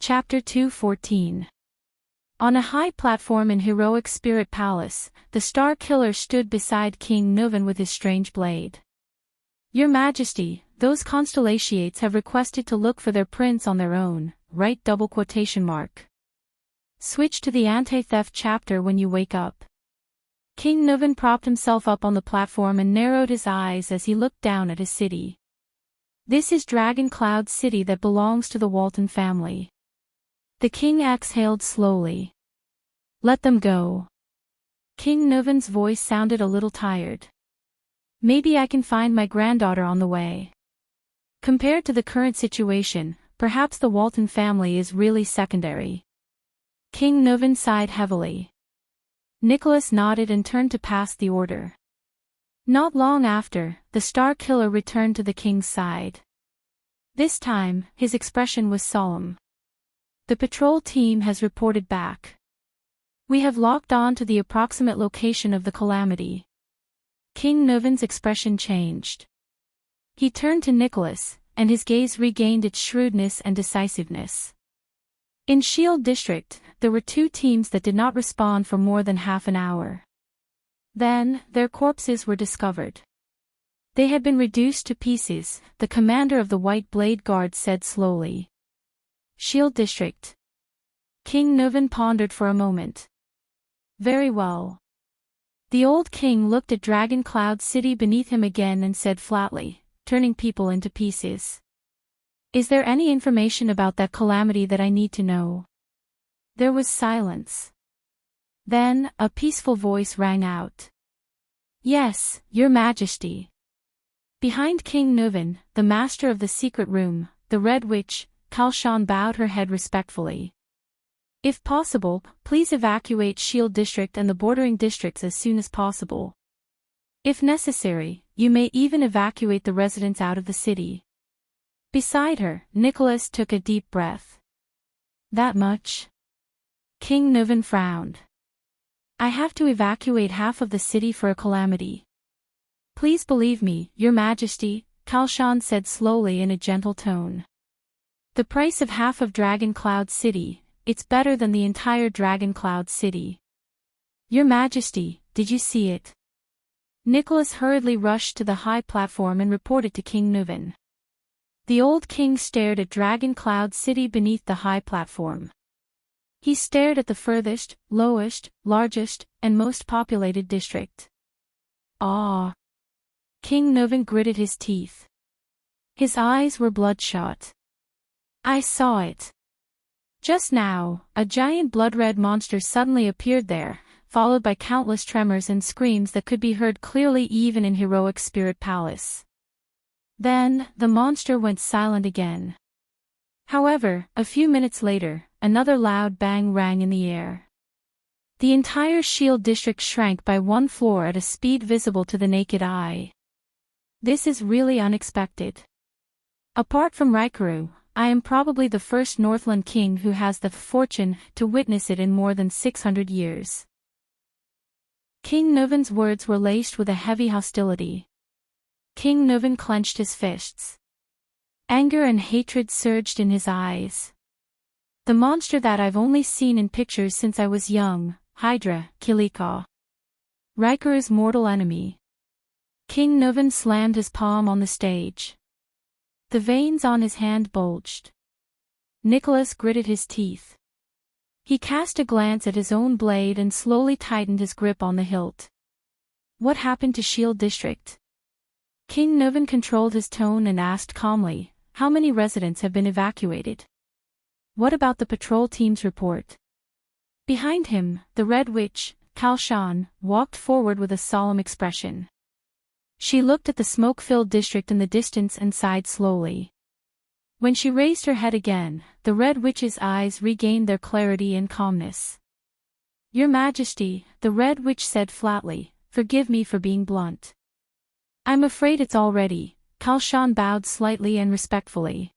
Chapter 214. On a high platform in heroic Spirit Palace, the Star Killer stood beside King Nuvan with his strange blade. "Your Majesty, those constellations have requested to look for their prince on their own, right? Switch to the anti-theft chapter when you wake up." King Nuvan propped himself up on the platform and narrowed his eyes as he looked down at his city. This is Dragon Cloud City that belongs to the Walton family. The king exhaled slowly. "Let them go." King Nuvan's voice sounded a little tired. "Maybe I can find my granddaughter on the way." Compared to the current situation, perhaps the Walton family is really secondary. King Nuvan sighed heavily. Nicholas nodded and turned to pass the order. Not long after, the Star Killer returned to the king's side. This time, his expression was solemn. "The patrol team has reported back. We have locked on to the approximate location of the calamity." King Nuvan's expression changed. He turned to Nicholas, and his gaze regained its shrewdness and decisiveness. In Shield District, there were 2 teams that did not respond for more than half an hour. Then, their corpses were discovered. They had been reduced to pieces, the commander of the White Blade Guard said slowly. Shield District. King Nuvan pondered for a moment. "Very well." The old king looked at Dragon Cloud City beneath him again and said flatly, "Turning people into pieces. Is there any information about that calamity that I need to know?" There was silence. Then, a peaceful voice rang out. "Yes, Your Majesty." Behind King Nuvan, the master of the secret room, the Red Witch, Kalshan bowed her head respectfully. "If possible, please evacuate Shield District and the bordering districts as soon as possible. If necessary, you may even evacuate the residents out of the city." Beside her, Nicholas took a deep breath. "That much?" King Nuvan frowned. "I have to evacuate half of the city for a calamity." "Please believe me, Your Majesty," Kalshan said slowly in a gentle tone. "The price of half of Dragon Cloud City, it's better than the entire Dragon Cloud City." "Your Majesty, did you see it?" Nicholas hurriedly rushed to the high platform and reported to King Nuvan. The old king stared at Dragon Cloud City beneath the high platform. He stared at the furthest, lowest, largest, and most populated district. "Ah!" King Nuvan gritted his teeth. His eyes were bloodshot. "I saw it. Just now, a giant blood-red monster suddenly appeared there, followed by countless tremors and screams that could be heard clearly even in heroic Spirit Palace. Then, the monster went silent again. However, a few minutes later, another loud bang rang in the air. The entire Shield District shrank by 1 floor at a speed visible to the naked eye. This is really unexpected. Apart from Raikuru, I am probably the first Northland king who has the fortune to witness it in more than 600 years. King Nuvan's words were laced with a heavy hostility. King Nuvan clenched his fists. Anger and hatred surged in his eyes. "The monster that I've only seen in pictures since I was young, Hydra, Kilika. Raikuru's mortal enemy." King Nuvan slammed his palm on the stage. The veins on his hand bulged. Nicholas gritted his teeth. He cast a glance at his own blade and slowly tightened his grip on the hilt. "What happened to Shield District?" King Nuvan controlled his tone and asked calmly, "How many residents have been evacuated? What about the patrol team's report?" Behind him, the Red Witch, Kalshan, walked forward with a solemn expression. She looked at the smoke-filled district in the distance and sighed slowly. When she raised her head again, the Red Witch's eyes regained their clarity and calmness. "Your Majesty," the Red Witch said flatly, "forgive me for being blunt. I'm afraid it's already." Kalshan bowed slightly and respectfully.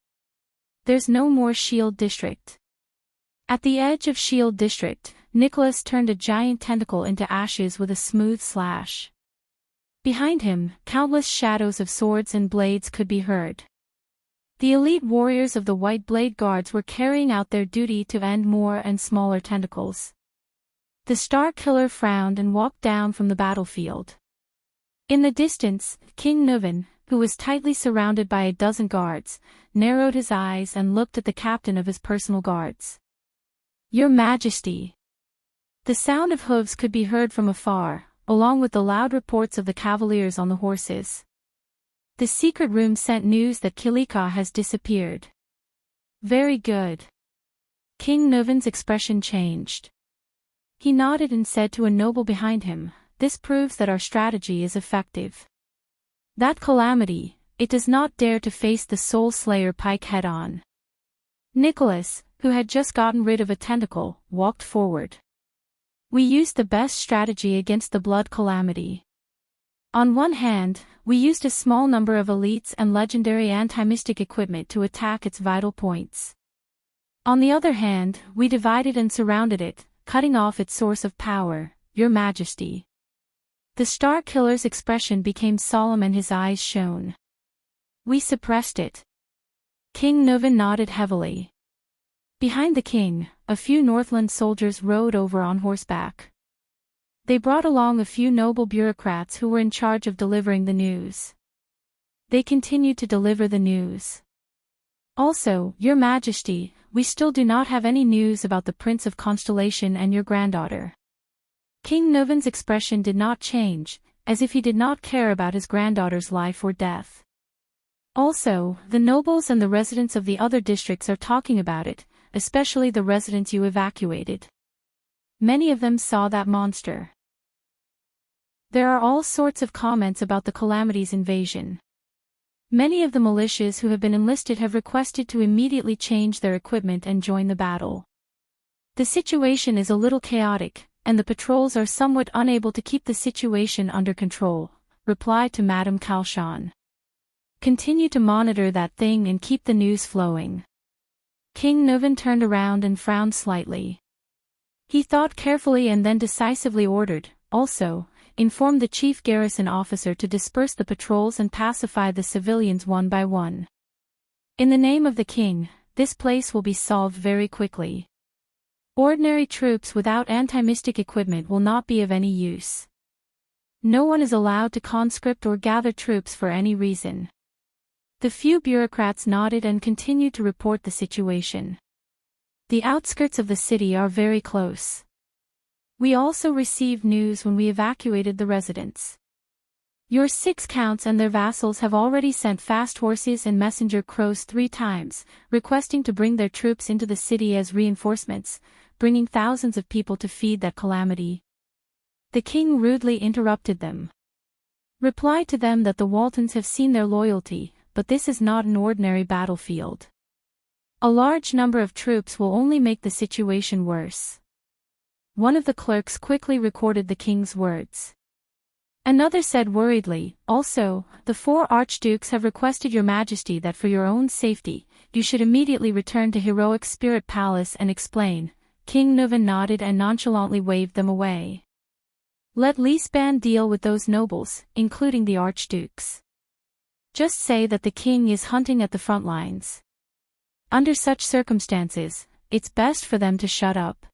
"There's no more Shield District." At the edge of Shield District, Nicholas turned a giant tentacle into ashes with a smooth slash. Behind him, countless shadows of swords and blades could be heard. The elite warriors of the White Blade Guards were carrying out their duty to end more and smaller tentacles. The Star Killer frowned and walked down from the battlefield. In the distance, King Nuven, who was tightly surrounded by a dozen guards, narrowed his eyes and looked at the captain of his personal guards. "Your Majesty." The sound of hooves could be heard from afar, along with the loud reports of the cavaliers on the horses. The secret room sent news that Kilika has disappeared. Very good. King Nuven's expression changed. He nodded and said to a noble behind him, "This proves that our strategy is effective. That calamity, it does not dare to face the Soul Slayer Pike head-on." Nicholas, who had just gotten rid of a tentacle, walked forward. "We used the best strategy against the Blood Calamity. On one hand, we used a small number of elites and legendary anti-mystic equipment to attack its vital points. On the other hand, we divided and surrounded it, cutting off its source of power, Your Majesty." The Star Killer's expression became solemn and his eyes shone. "We suppressed it." King Nuven nodded heavily. Behind the king, a few Northland soldiers rode over on horseback. They brought along a few noble bureaucrats who were in charge of delivering the news. They continued to deliver the news. "Also, Your Majesty, we still do not have any news about the Prince of Constellation and your granddaughter." King Nuven's expression did not change, as if he did not care about his granddaughter's life or death. "Also, the nobles and the residents of the other districts are talking about it, especially the residents you evacuated. Many of them saw that monster. There are all sorts of comments about the Calamity's invasion. Many of the militias who have been enlisted have requested to immediately change their equipment and join the battle. The situation is a little chaotic, and the patrols are somewhat unable to keep the situation under control," replied to Madame Kalshan. "Continue to monitor that thing and keep the news flowing." King Nuven turned around and frowned slightly. He thought carefully and then decisively ordered, "Also, inform the chief garrison officer to disperse the patrols and pacify the civilians one by one. In the name of the king, this place will be solved very quickly. Ordinary troops without anti-mystic equipment will not be of any use. No one is allowed to conscript or gather troops for any reason." The few bureaucrats nodded and continued to report the situation. "The outskirts of the city are very close. We also received news when we evacuated the residents. Your 6 counts and their vassals have already sent fast horses and messenger crows 3 times, requesting to bring their troops into the city as reinforcements, bringing thousands of people to feed that calamity." The king rudely interrupted them. "Reply to them that the Waltons have seen their loyalty, but this is not an ordinary battlefield. A large number of troops will only make the situation worse." One of the clerks quickly recorded the king's words. Another said worriedly, "Also, the 4 archdukes have requested Your Majesty that for your own safety, you should immediately return to Heroic Spirit Palace and explain." King Nuven nodded and nonchalantly waved them away. "Let Leaseband deal with those nobles, including the archdukes. Just say that the king is hunting at the front lines. Under such circumstances, it's best for them to shut up."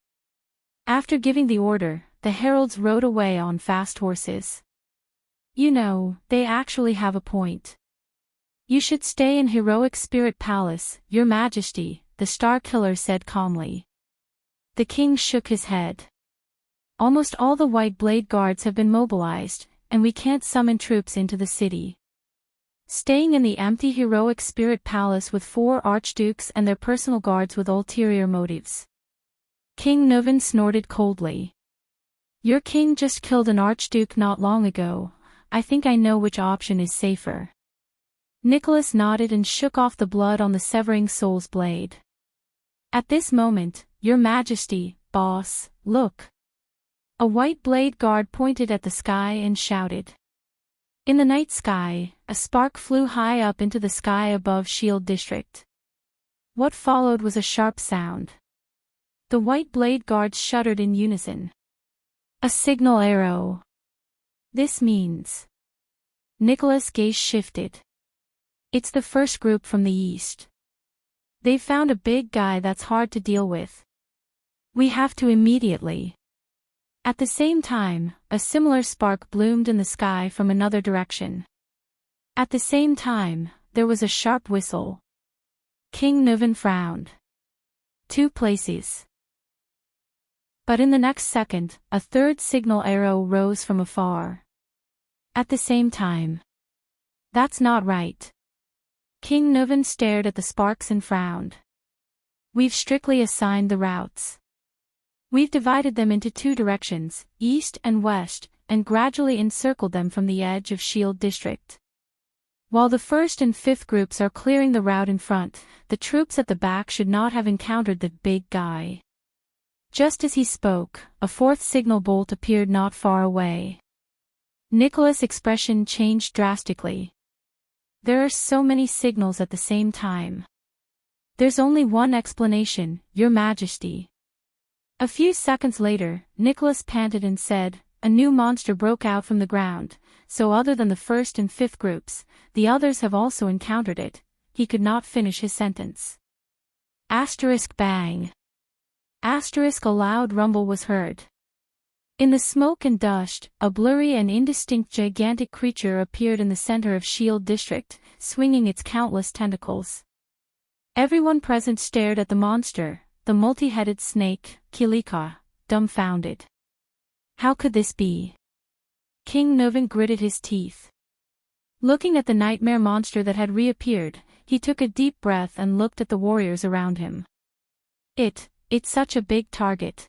After giving the order, the heralds rode away on fast horses. "You know, they actually have a point. You should stay in Heroic Spirit Palace, Your Majesty," the Star Killer said calmly. The king shook his head. "Almost all the White Blade Guards have been mobilized, and we can't summon troops into the city. Staying in the empty Heroic Spirit Palace with 4 archdukes and their personal guards with ulterior motives." King Nuven snorted coldly. "Your king just killed an archduke not long ago. I think I know which option is safer." Nicholas nodded and shook off the blood on the severing soul's blade. "At this moment, Your Majesty, boss, look." A White Blade Guard pointed at the sky and shouted. In the night sky, a spark flew high up into the sky above Shield District. What followed was a sharp sound. The White Blade Guards shuddered in unison. "A signal arrow. This means..." Nicholas' gaze shifted. It's the first group from the east. They've found a big guy that's hard to deal with. We have to immediately. At the same time, a similar spark bloomed in the sky from another direction. At the same time, there was a sharp whistle. King Nuvan frowned. 2 places. But in the next second, a third signal arrow rose from afar. At the same time. That's not right. King Nuvan stared at the sparks and frowned. We've strictly assigned the routes. We've divided them into 2 directions, east and west, and gradually encircled them from the edge of Shield District. While the 1st and 5th groups are clearing the route in front, the troops at the back should not have encountered the big guy. Just as he spoke, a 4th signal bolt appeared not far away. Nicholas' expression changed drastically. There are so many signals at the same time. There's only one explanation, Your Majesty. A few seconds later, Nicholas panted and said, a new monster broke out from the ground, so other than the 1st and 5th groups, the others have also encountered it. He could not finish his sentence. Asterisk bang. Asterisk a loud rumble was heard. In the smoke and dust, a blurry and indistinct gigantic creature appeared in the center of Shield District, swinging its countless tentacles. Everyone present stared at the monster, the multi-headed snake, Kilika, dumbfounded. How could this be? King Nuvan gritted his teeth. Looking at the nightmare monster that had reappeared, he took a deep breath and looked at the warriors around him. It's such a big target.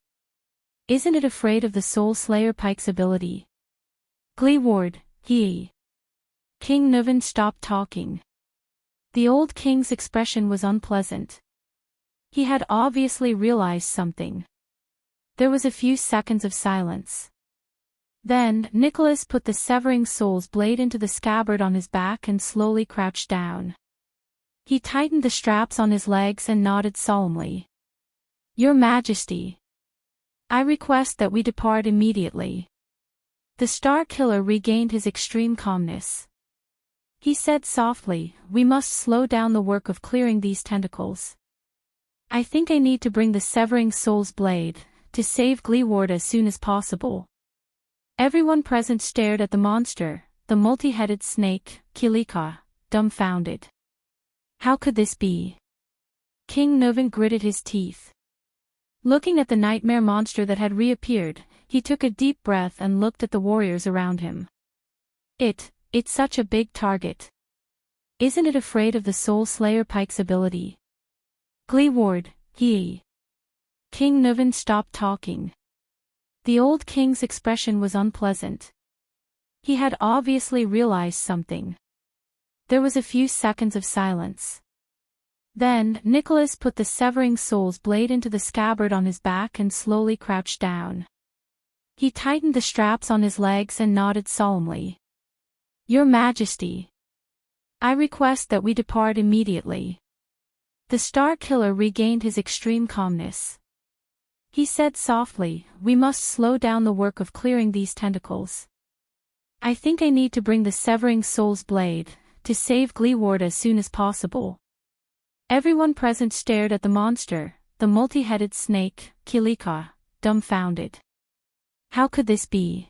Isn't it afraid of the Soul Slayer Pike's ability? Gleeward, he. King Nuvan stopped talking. The old king's expression was unpleasant. He had obviously realized something. There was a few seconds of silence. Then, Nicholas put the severing soul's blade into the scabbard on his back and slowly crouched down. He tightened the straps on his legs and nodded solemnly. Your Majesty. I request that we depart immediately. The Star Killer regained his extreme calmness. He said softly, we must slow down the work of clearing these tentacles. I think I need to bring the severing soul's blade, to save Gleeward as soon as possible. Everyone present stared at the monster, the multi-headed snake, Kilika, dumbfounded. How could this be? King Nuvan gritted his teeth. Looking at the nightmare monster that had reappeared, he took a deep breath and looked at the warriors around him. It's such a big target. Isn't it afraid of the Soul Slayer Pike's ability? Gleeward, he. King Nuvan stopped talking. The old king's expression was unpleasant. He had obviously realized something. There was a few seconds of silence. Then, Nicholas put the severing soul's blade into the scabbard on his back and slowly crouched down. He tightened the straps on his legs and nodded solemnly. Your Majesty. I request that we depart immediately. The Star Killer regained his extreme calmness. He said softly, we must slow down the work of clearing these tentacles. I think I need to bring the severing soul's blade, to save Gleeward as soon as possible. Everyone present stared at the monster, the multi-headed snake, Kilika, dumbfounded. How could this be?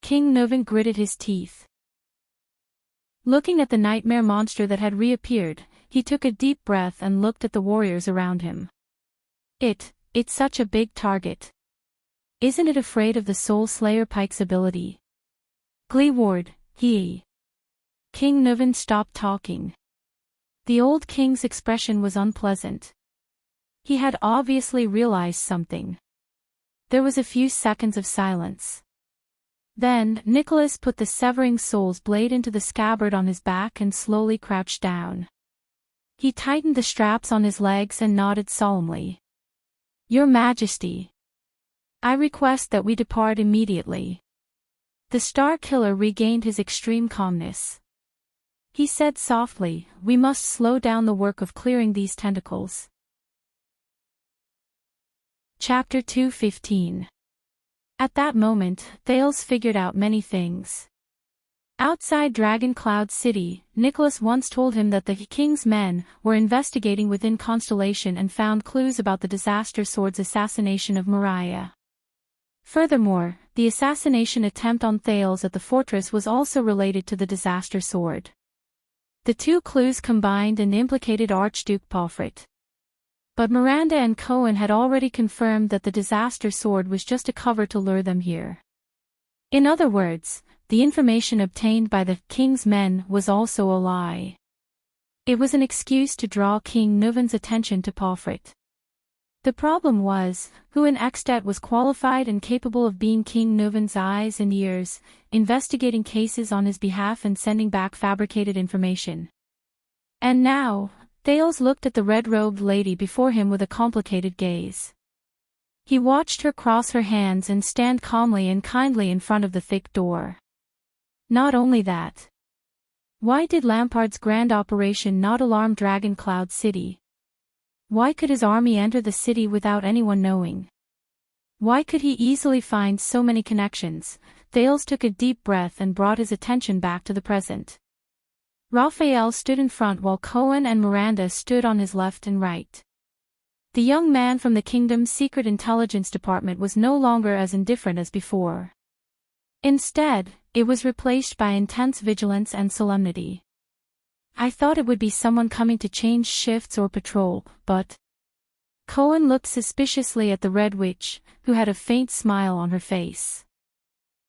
King Nuvan gritted his teeth. Looking at the nightmare monster that had reappeared, he took a deep breath and looked at the warriors around him. It's such a big target. Isn't it afraid of the Soul Slayer Pike's ability? Gleeward, he. King Nuvan stopped talking. The old king's expression was unpleasant. He had obviously realized something. There was a few seconds of silence. Then, Nicholas put the severing soul's blade into the scabbard on his back and slowly crouched down. He tightened the straps on his legs and nodded solemnly. Your Majesty. I request that we depart immediately. The Star Killer regained his extreme calmness. He said softly, we must slow down the work of clearing these tentacles. Chapter 2:15. At that moment, Thales figured out many things. Outside Dragon Cloud City, Nicholas once told him that the king's men were investigating within Constellation and found clues about the Disaster Sword's assassination of Mariah. Furthermore, the assassination attempt on Thales at the fortress was also related to the Disaster Sword. The two clues combined and implicated Archduke Palfret. But Miranda and Cohen had already confirmed that the Disaster Sword was just a cover to lure them here. In other words, the information obtained by the king's men was also a lie. It was an excuse to draw King Nuvan's attention to Palfret. The problem was, who in Ekstedt was qualified and capable of being King Nuvan's eyes and ears, investigating cases on his behalf and sending back fabricated information. And now, Thales looked at the red-robed lady before him with a complicated gaze. He watched her cross her hands and stand calmly and kindly in front of the thick door. Not only that. Why did Lampard's grand operation not alarm Dragon Cloud City? Why could his army enter the city without anyone knowing? Why could he easily find so many connections? Thales took a deep breath and brought his attention back to the present. Raphael stood in front while Cohen and Miranda stood on his left and right. The young man from the kingdom's secret intelligence department was no longer as indifferent as before. Instead, it was replaced by intense vigilance and solemnity. I thought it would be someone coming to change shifts or patrol, but... Cohen looked suspiciously at the Red Witch, who had a faint smile on her face.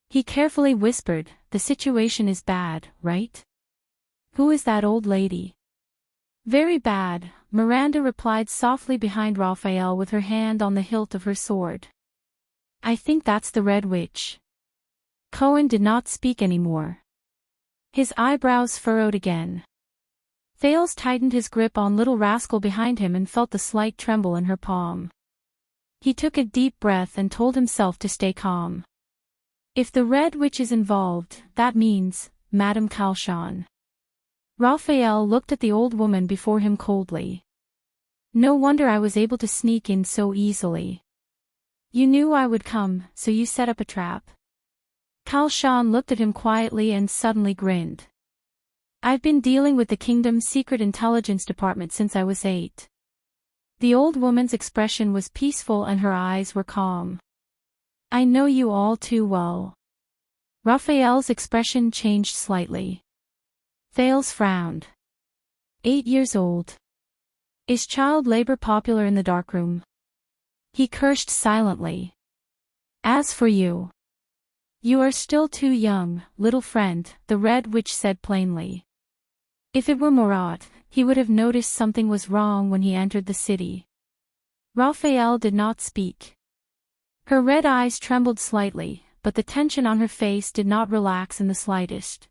He carefully whispered, "The situation is bad, right? Who is that old lady?" "Very bad," Miranda replied softly behind Raphael with her hand on the hilt of her sword. "I think that's the Red Witch." Cohen did not speak anymore. His eyebrows furrowed again. Thales tightened his grip on little rascal behind him and felt the slight tremble in her palm. He took a deep breath and told himself to stay calm. If the Red Witch is involved, that means, Madame Kalshan. Raphael looked at the old woman before him coldly. "No wonder I was able to sneak in so easily. You knew I would come, so you set up a trap." Kalshan looked at him quietly and suddenly grinned. "I've been dealing with the kingdom's secret intelligence department since I was 8. The old woman's expression was peaceful and her eyes were calm. "I know you all too well." Raphael's expression changed slightly. Thales frowned. 8 years old. Is child labor popular in the darkroom? He cursed silently. "As for you, you are still too young, little friend," the Red Witch said plainly. If it were Murat, he would have noticed something was wrong when he entered the city. Raphael did not speak. Her red eyes trembled slightly, but the tension on her face did not relax in the slightest.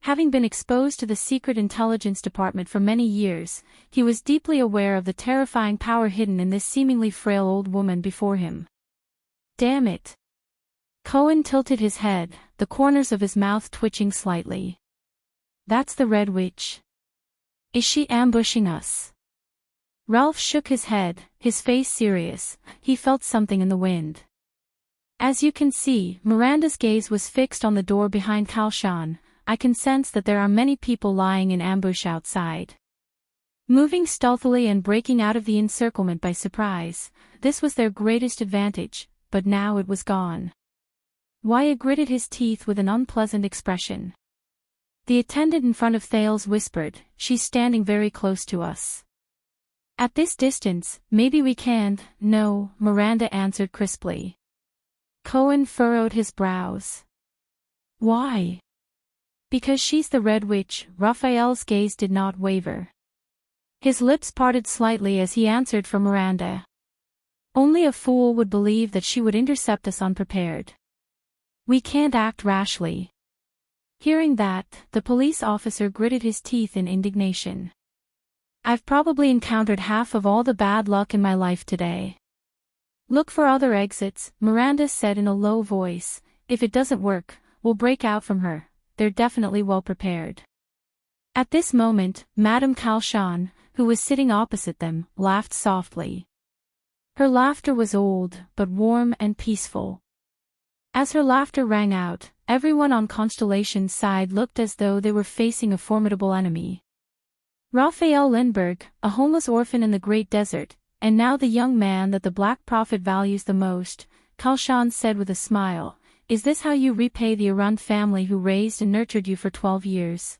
Having been exposed to the secret intelligence department for many years, he was deeply aware of the terrifying power hidden in this seemingly frail old woman before him. Damn it. Cohen tilted his head, the corners of his mouth twitching slightly. That's the Red Witch. Is she ambushing us? Ralph shook his head, his face serious. He felt something in the wind. As you can see, Miranda's gaze was fixed on the door behind Kalshan. I can sense that there are many people lying in ambush outside. Moving stealthily and breaking out of the encirclement by surprise, this was their greatest advantage, but now it was gone. Wyatt gritted his teeth with an unpleasant expression. The attendant in front of Thales whispered, "She's standing very close to us." "At this distance, maybe we can't." "No," Miranda answered crisply. Cohen furrowed his brows. "Why?" "Because she's the Red Witch." Raphael's gaze did not waver. His lips parted slightly as he answered for Miranda. "Only a fool would believe that she would intercept us unprepared. We can't act rashly." Hearing that, the police officer gritted his teeth in indignation. "I've probably encountered half of all the bad luck in my life today." "Look for other exits," Miranda said in a low voice. "If it doesn't work, we'll break out from her. They're definitely well prepared." At this moment, Madame Kalshan, who was sitting opposite them, laughed softly. Her laughter was old, but warm and peaceful. As her laughter rang out, everyone on Constellation's side looked as though they were facing a formidable enemy. Raphael Lindbergh, a homeless orphan in the Great Desert, and now the young man that the Black Prophet values the most, Kalshan said with a smile, "Is this how you repay the Arund family who raised and nurtured you for 12 years?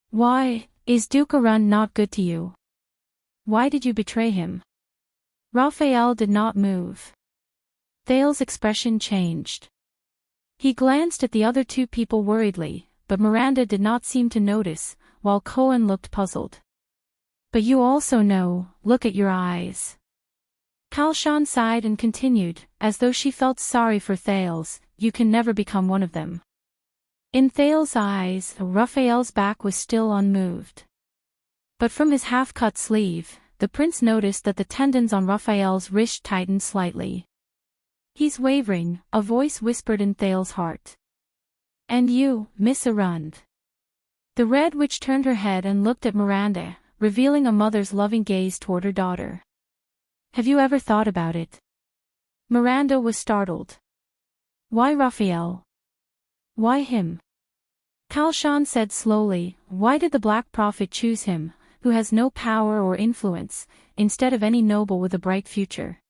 Why, is Duke Arund not good to you? Why did you betray him?" Raphael did not move. Thale's expression changed. He glanced at the other two people worriedly, but Miranda did not seem to notice, while Cohen looked puzzled. "But you also know, look at your eyes." Kalshan sighed and continued, as though she felt sorry for Thales, "You can never become one of them." In Thales' eyes, Raphael's back was still unmoved. But from his half-cut sleeve, the prince noticed that the tendons on Raphael's wrist tightened slightly. "He's wavering," a voice whispered in Thales' heart. "And you, Miss Arund." The Red Witch turned her head and looked at Miranda, revealing a mother's loving gaze toward her daughter. "Have you ever thought about it?" Miranda was startled. "Why Raphael? Why him?" Kalshan said slowly, "Why did the Black Prophet choose him, who has no power or influence, instead of any noble with a bright future?"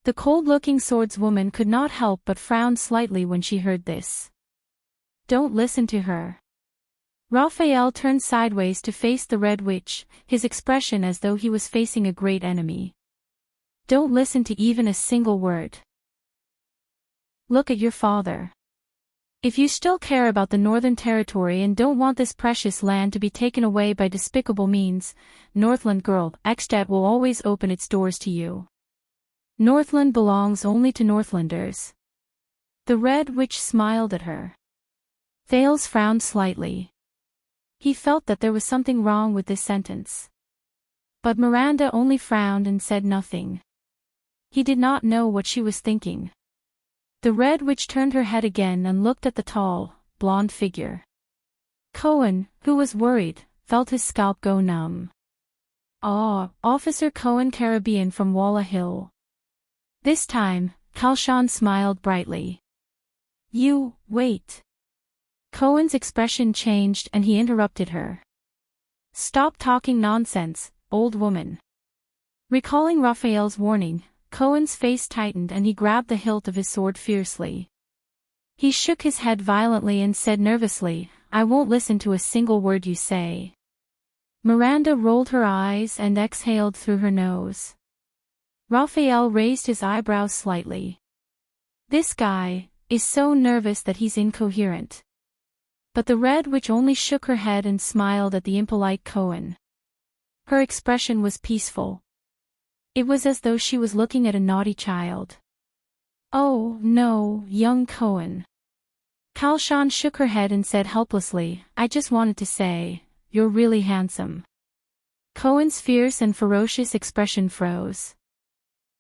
The cold-looking swordswoman could not help but frown slightly when she heard this. "Don't listen to her." Raphael turned sideways to face the Red Witch, his expression as though he was facing a great enemy. "Don't listen to even a single word. Look at your father. If you still care about the Northern Territory and don't want this precious land to be taken away by despicable means, Northland girl, Ekstedt will always open its doors to you. Northland belongs only to Northlanders." The Red Witch smiled at her. Thales frowned slightly. He felt that there was something wrong with this sentence. But Miranda only frowned and said nothing. He did not know what she was thinking. The Red Witch turned her head again and looked at the tall, blonde figure. Cohen, who was worried, felt his scalp go numb. "Ah, Officer Cohen Caribbean from Walla Hill." This time, Kalshan smiled brightly. "You, wait." Cohen's expression changed and he interrupted her. "Stop talking nonsense, old woman." Recalling Raphael's warning, Cohen's face tightened and he grabbed the hilt of his sword fiercely. He shook his head violently and said nervously, "I won't listen to a single word you say." Miranda rolled her eyes and exhaled through her nose. Raphael raised his eyebrows slightly. "This guy is so nervous that he's incoherent." But the Red Witch only shook her head and smiled at the impolite Cohen. Her expression was peaceful. It was as though she was looking at a naughty child. "Oh, no, young Cohen." Kalshan shook her head and said helplessly, "I just wanted to say, you're really handsome." Cohen's fierce and ferocious expression froze.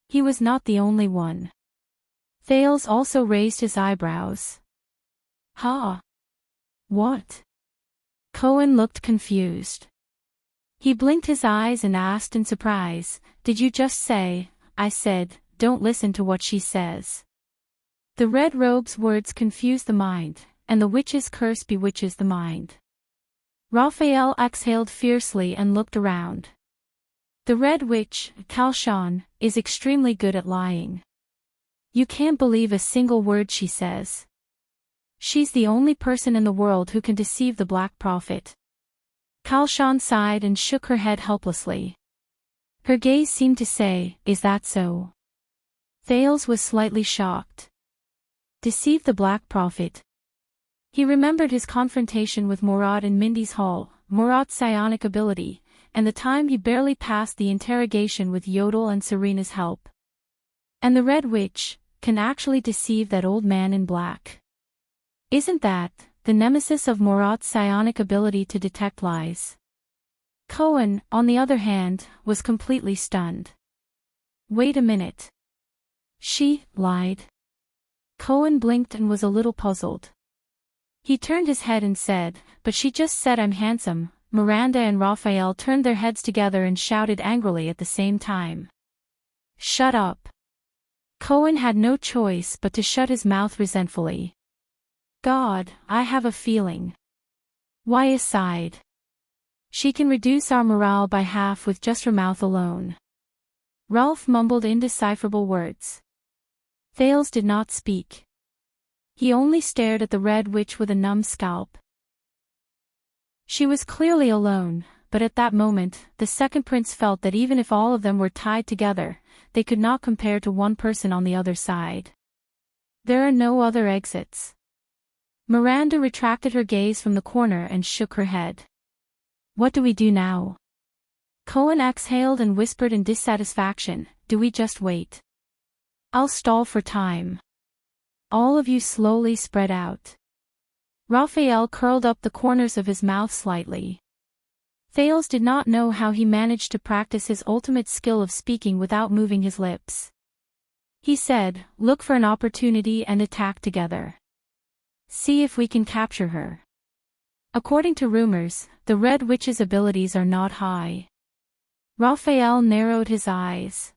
He was not the only one. Thales also raised his eyebrows. "Ha! What?" Cohen looked confused. He blinked his eyes and asked in surprise, "Did you just say?" "I said, don't listen to what she says." The Red Robe's words confuse the mind, and the witch's curse bewitches the mind. Raphael exhaled fiercely and looked around. The Red Witch, Kalshan, is extremely good at lying. You can't believe a single word she says. She's the only person in the world who can deceive the Black Prophet. Kalshan sighed and shook her head helplessly. Her gaze seemed to say, "Is that so?" Thales was slightly shocked. Deceive the Black Prophet. He remembered his confrontation with Murat in Mindy's Hall, Murat's psionic ability, and the time he barely passed the interrogation with Yodel and Serena's help. And the Red Witch can actually deceive that old man in black. Isn't that the nemesis of Murat's psionic ability to detect lies? Cohen, on the other hand, was completely stunned. Wait a minute. She lied? Cohen blinked and was a little puzzled. He turned his head and said, "But she just said I'm handsome." Miranda and Raphael turned their heads together and shouted angrily at the same time. Shut up. Cohen had no choice but to shut his mouth resentfully. God, I have a feeling. Why sighed. She can reduce our morale by half with just her mouth alone. Ralph mumbled indecipherable words. Thales did not speak. He only stared at the Red Witch with a numb scalp. She was clearly alone, but at that moment, the second prince felt that even if all of them were tied together, they could not compare to one person on the other side. There are no other exits. Miranda retracted her gaze from the corner and shook her head. What do we do now? Cohen exhaled and whispered in dissatisfaction, do we just wait? I'll stall for time. All of you slowly spread out. Raphael curled up the corners of his mouth slightly. Thales did not know how he managed to practice his ultimate skill of speaking without moving his lips. He said, look for an opportunity and attack together. See if we can capture her. According to rumors, the Red Witch's abilities are not high. Raphael narrowed his eyes.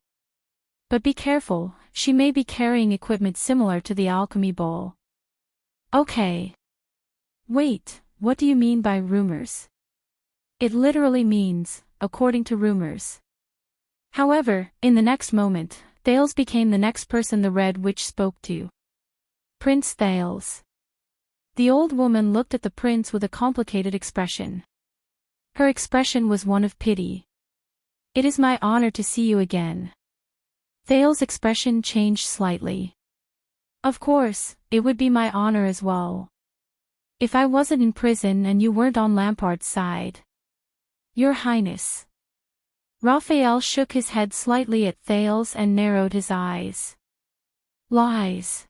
But be careful, she may be carrying equipment similar to the alchemy bowl. Okay. Wait, what do you mean by rumors? It literally means, according to rumors. However, in the next moment, Thales became the next person the Red Witch spoke to. Prince Thales. The old woman looked at the prince with a complicated expression. Her expression was one of pity. It is my honor to see you again. Thales' expression changed slightly. Of course, it would be my honor as well. If I wasn't in prison and you weren't on Lampart's side. Your Highness. Raphael shook his head slightly at Thales and narrowed his eyes. Lies.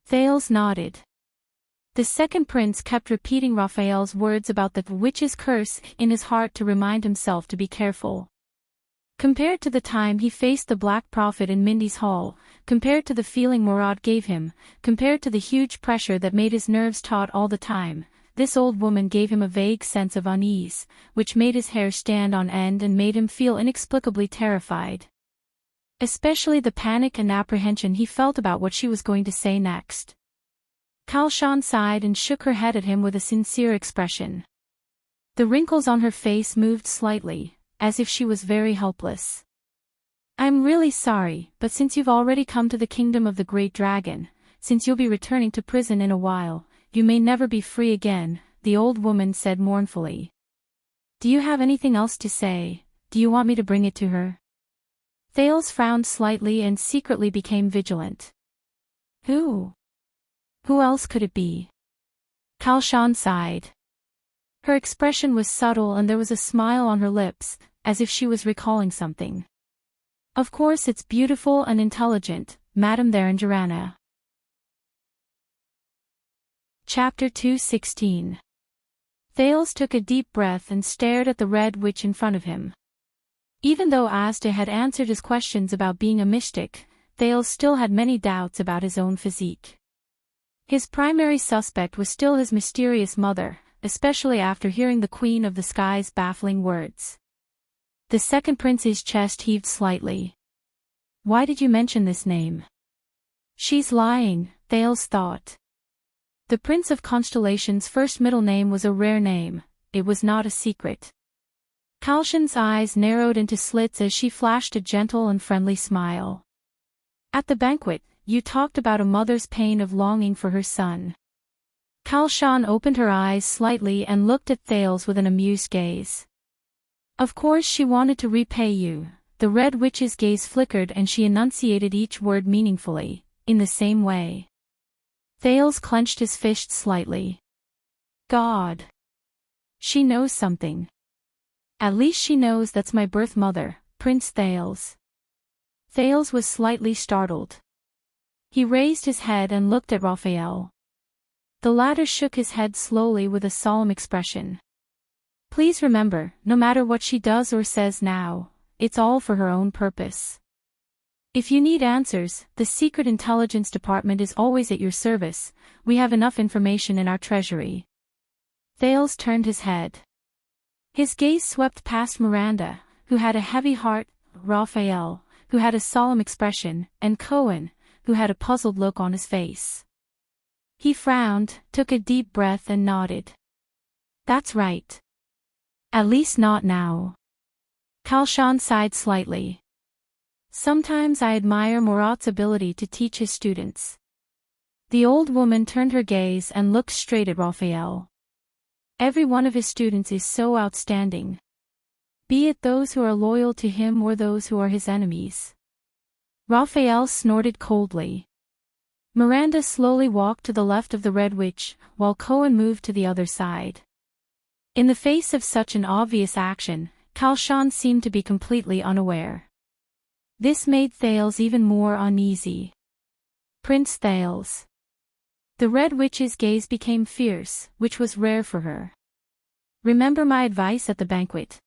Thales nodded. The second prince kept repeating Raphael's words about the witch's curse in his heart to remind himself to be careful. Compared to the time he faced the Black Prophet in Mindy's Hall, compared to the feeling Murad gave him, compared to the huge pressure that made his nerves taut all the time, this old woman gave him a vague sense of unease, which made his hair stand on end and made him feel inexplicably terrified. Especially the panic and apprehension he felt about what she was going to say next. Kalshan sighed and shook her head at him with a sincere expression. The wrinkles on her face moved slightly, as if she was very helpless. I'm really sorry, but since you've already come to the kingdom of the Great Dragon, since you'll be returning to prison in a while, you may never be free again, the old woman said mournfully. Do you have anything else to say? Do you want me to bring it to her? Thales frowned slightly and secretly became vigilant. Who? Who else could it be? Kalshan sighed. Her expression was subtle and there was a smile on her lips, as if she was recalling something. Of course it's beautiful and intelligent, Madame Theranjarana. Chapter 2:16. Thales took a deep breath and stared at the Red Witch in front of him. Even though Asda had answered his questions about being a mystic, Thales still had many doubts about his own physique. His primary suspect was still his mysterious mother, especially after hearing the Queen of the Sky's baffling words. The second prince's chest heaved slightly. Why did you mention this name? She's lying, Thales thought. The Prince of Constellation's first middle name was a rare name, it was not a secret. Kalshan's eyes narrowed into slits as she flashed a gentle and friendly smile. At the banquet, you talked about a mother's pain of longing for her son. Kalshan opened her eyes slightly and looked at Thales with an amused gaze. Of course she wanted to repay you. The Red Witch's gaze flickered and she enunciated each word meaningfully, in the same way. Thales clenched his fist slightly. God. She knows something. At least she knows that's my birth mother, Prince Thales. Thales was slightly startled. He raised his head and looked at Raphael. The latter shook his head slowly with a solemn expression. Please remember, no matter what she does or says now, it's all for her own purpose. If you need answers, the Secret Intelligence Department is always at your service, we have enough information in our treasury. Thales turned his head. His gaze swept past Miranda, who had a heavy heart, Raphael, who had a solemn expression, and Cohen, who had a puzzled look on his face. He frowned, took a deep breath and nodded. That's right. At least not now. Kalshan sighed slightly. Sometimes I admire Murat's ability to teach his students. The old woman turned her gaze and looked straight at Raphael. Every one of his students is so outstanding. Be it those who are loyal to him or those who are his enemies. Raphael snorted coldly. Miranda slowly walked to the left of the Red Witch, while Cohen moved to the other side. In the face of such an obvious action, Kalshan seemed to be completely unaware. This made Thales even more uneasy. Prince Thales. The Red Witch's gaze became fierce, which was rare for her. Remember my advice at the banquet.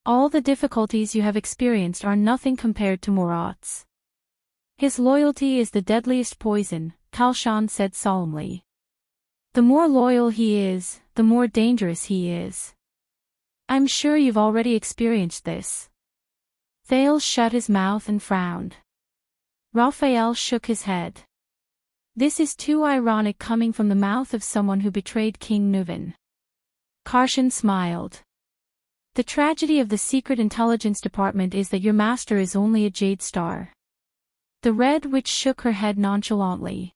All the difficulties you have experienced are nothing compared to Murat's. His loyalty is the deadliest poison, Kalshan said solemnly. The more loyal he is, the more dangerous he is. I'm sure you've already experienced this. Thales shut his mouth and frowned. Raphael shook his head. This is too ironic coming from the mouth of someone who betrayed King Nuvan. Karshan smiled. The tragedy of the Secret Intelligence Department is that your master is only a Jade Star. The Red Witch shook her head nonchalantly.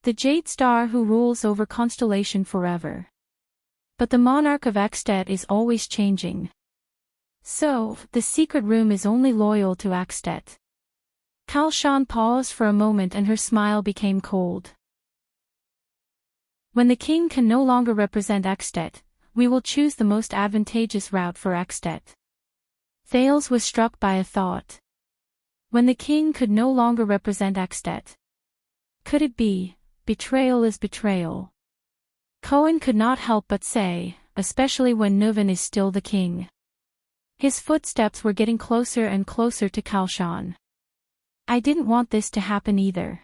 The Jade Star who rules over Constellation forever. But the monarch of Ekstet is always changing. So, the secret room is only loyal to Ekstet. Kalshan paused for a moment and her smile became cold. When the king can no longer represent Ekstet, we will choose the most advantageous route for Ekstet. Thales was struck by a thought. When the king could no longer represent Ekstet. Could it be, betrayal is betrayal? Cohen could not help but say, especially when Nuvan is still the king. His footsteps were getting closer and closer to Kalshan. I didn't want this to happen either.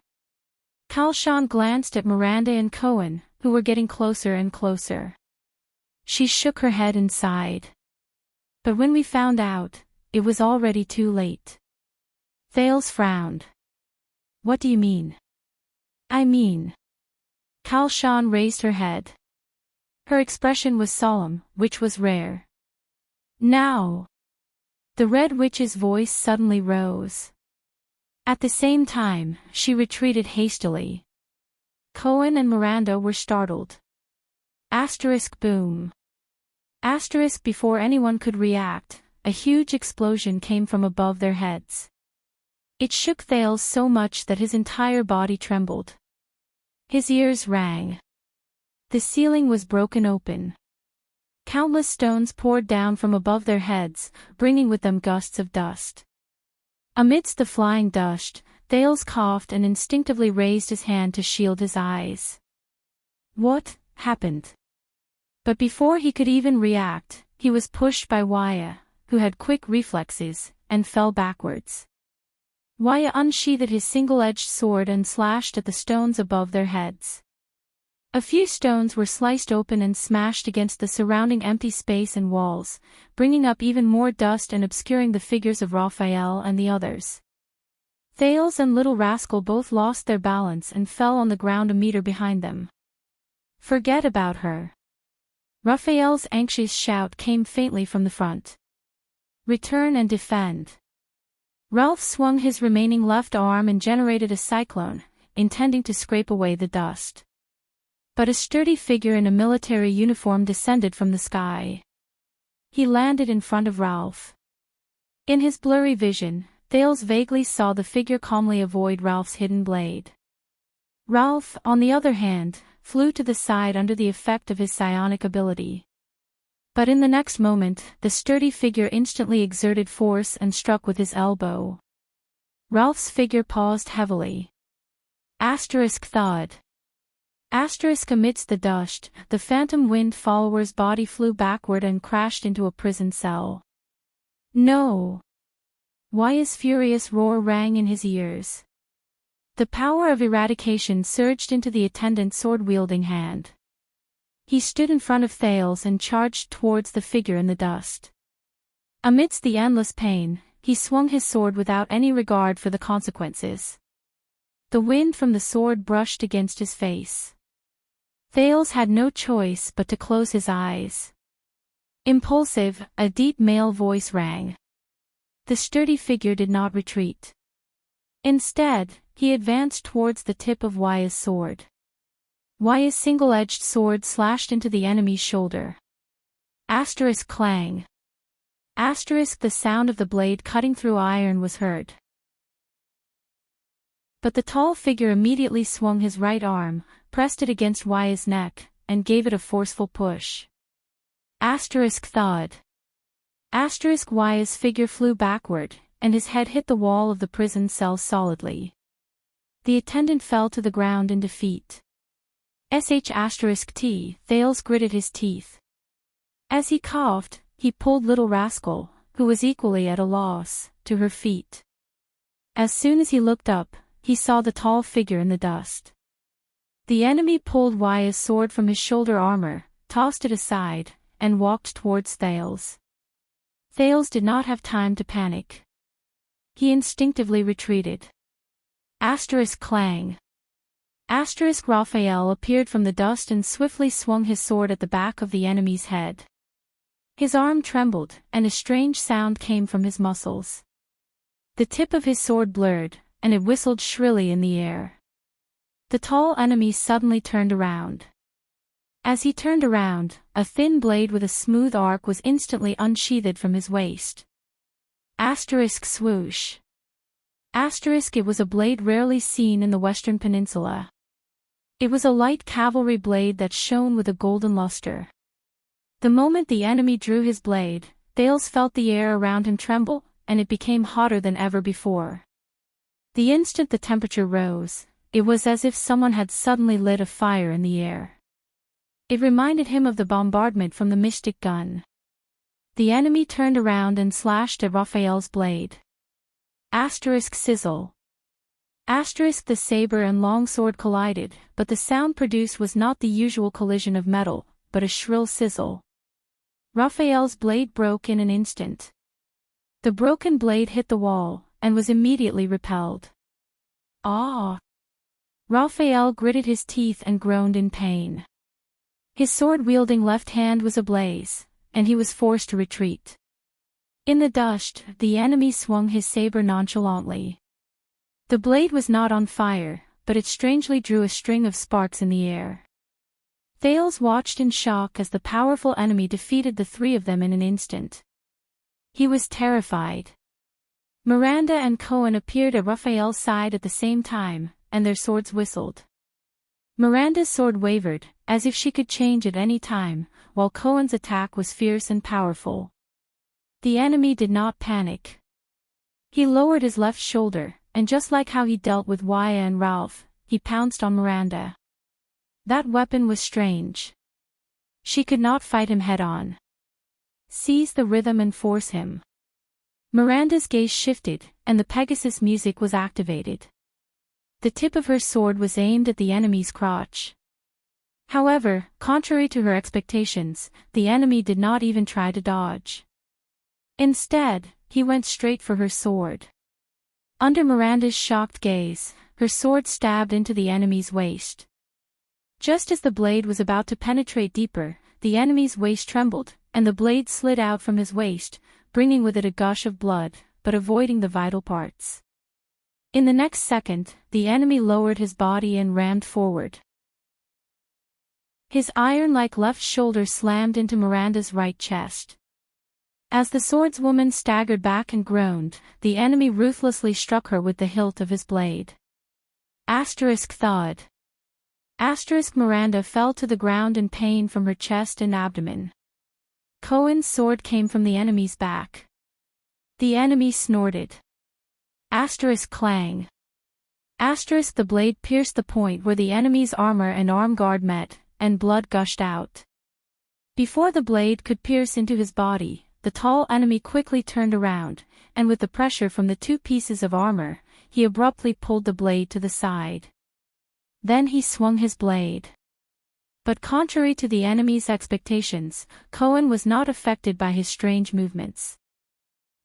Kalshan glanced at Miranda and Cohen, who were getting closer and closer. She shook her head and sighed. But when we found out, it was already too late. Thales frowned. What do you mean? I mean. Kalshan raised her head. Her expression was solemn, which was rare. Now. The Red Witch's voice suddenly rose. At the same time, she retreated hastily. Cohen and Miranda were startled. Asterisk boom. Asterisk before anyone could react, a huge explosion came from above their heads. It shook Thales so much that his entire body trembled. His ears rang. The ceiling was broken open. Countless stones poured down from above their heads, bringing with them gusts of dust. Amidst the flying dust, Thales coughed and instinctively raised his hand to shield his eyes. What happened? But before he could even react, he was pushed by Waya, who had quick reflexes, and fell backwards. Waya unsheathed his single-edged sword and slashed at the stones above their heads. A few stones were sliced open and smashed against the surrounding empty space and walls, bringing up even more dust and obscuring the figures of Raphael and the others. Thales and Little Rascal both lost their balance and fell on the ground a meter behind them. Forget about her. Raphael's anxious shout came faintly from the front. Return and defend. Ralph swung his remaining left arm and generated a cyclone, intending to scrape away the dust. But a sturdy figure in a military uniform descended from the sky. He landed in front of Ralph. In his blurry vision, Thales vaguely saw the figure calmly avoid Ralph's hidden blade. Ralph, on the other hand, flew to the side under the effect of his psionic ability. But in the next moment, the sturdy figure instantly exerted force and struck with his elbow. Ralph's figure paused heavily. Asterisk thud. Asterisk amidst the dust, the phantom wind follower's body flew backward and crashed into a prison cell. No! Waya's furious roar rang in his ears. The power of eradication surged into the attendant's sword-wielding hand. He stood in front of Thales and charged towards the figure in the dust. Amidst the endless pain, he swung his sword without any regard for the consequences. The wind from the sword brushed against his face. Thales had no choice but to close his eyes. Impulsive, a deep male voice rang. The sturdy figure did not retreat. Instead, he advanced towards the tip of Ya's sword. Ya's single-edged sword slashed into the enemy's shoulder. Asterisk clang. Asterisk the sound of the blade cutting through iron was heard. But the tall figure immediately swung his right arm, pressed it against Ya's neck, and gave it a forceful push. Asterisk thud. Asterisk Ya's figure flew backward, and his head hit the wall of the prison cell solidly. The attendant fell to the ground in defeat. T. Thales gritted his teeth. As he coughed, he pulled Little Rascal, who was equally at a loss, to her feet. As soon as he looked up, he saw the tall figure in the dust. The enemy pulled Ya's sword from his shoulder armor, tossed it aside, and walked towards Thales. Thales did not have time to panic. He instinctively retreated. Asterisk clang. Asterisk Raphael appeared from the dust and swiftly swung his sword at the back of the enemy's head. His arm trembled, and a strange sound came from his muscles. The tip of his sword blurred, and it whistled shrilly in the air. The tall enemy suddenly turned around. As he turned around, a thin blade with a smooth arc was instantly unsheathed from his waist. Asterisk swoosh. Asterisk it was a blade rarely seen in the Western Peninsula. It was a light cavalry blade that shone with a golden luster. The moment the enemy drew his blade, Thales felt the air around him tremble, and it became hotter than ever before. The instant the temperature rose, it was as if someone had suddenly lit a fire in the air. It reminded him of the bombardment from the mystic gun. The enemy turned around and slashed at Raphael's blade. Asterisk sizzle. Asterisk the saber and longsword collided, but the sound produced was not the usual collision of metal, but a shrill sizzle. Raphael's blade broke in an instant. The broken blade hit the wall, and was immediately repelled. Ah! Raphael gritted his teeth and groaned in pain. His sword-wielding left hand was ablaze, and he was forced to retreat. In the dust, the enemy swung his saber nonchalantly. The blade was not on fire, but it strangely drew a string of sparks in the air. Thales watched in shock as the powerful enemy defeated the three of them in an instant. He was terrified. Miranda and Cohen appeared at Raphael's side at the same time, and their swords whistled. Miranda's sword wavered, as if she could change at any time, while Cohen's attack was fierce and powerful. The enemy did not panic. He lowered his left shoulder, and just like how he dealt with Ya and Ralph, he pounced on Miranda. That weapon was strange. She could not fight him head-on. Seize the rhythm and force him. Miranda's gaze shifted, and the Pegasus music was activated. The tip of her sword was aimed at the enemy's crotch. However, contrary to her expectations, the enemy did not even try to dodge. Instead, he went straight for her sword. Under Miranda's shocked gaze, her sword stabbed into the enemy's waist. Just as the blade was about to penetrate deeper, the enemy's waist trembled, and the blade slid out from his waist, bringing with it a gush of blood, but avoiding the vital parts. In the next second, the enemy lowered his body and rammed forward. His iron-like left shoulder slammed into Miranda's right chest. As the swordswoman staggered back and groaned, the enemy ruthlessly struck her with the hilt of his blade. Asterisk thud. Asterisk Miranda fell to the ground in pain from her chest and abdomen. Cohen's sword came from the enemy's back. The enemy snorted. Asterisk clang. Asterisk the blade pierced the point where the enemy's armor and arm guard met, and blood gushed out. Before the blade could pierce into his body, the tall enemy quickly turned around, and with the pressure from the two pieces of armor, he abruptly pulled the blade to the side. Then he swung his blade. But contrary to the enemy's expectations, Cohen was not affected by his strange movements.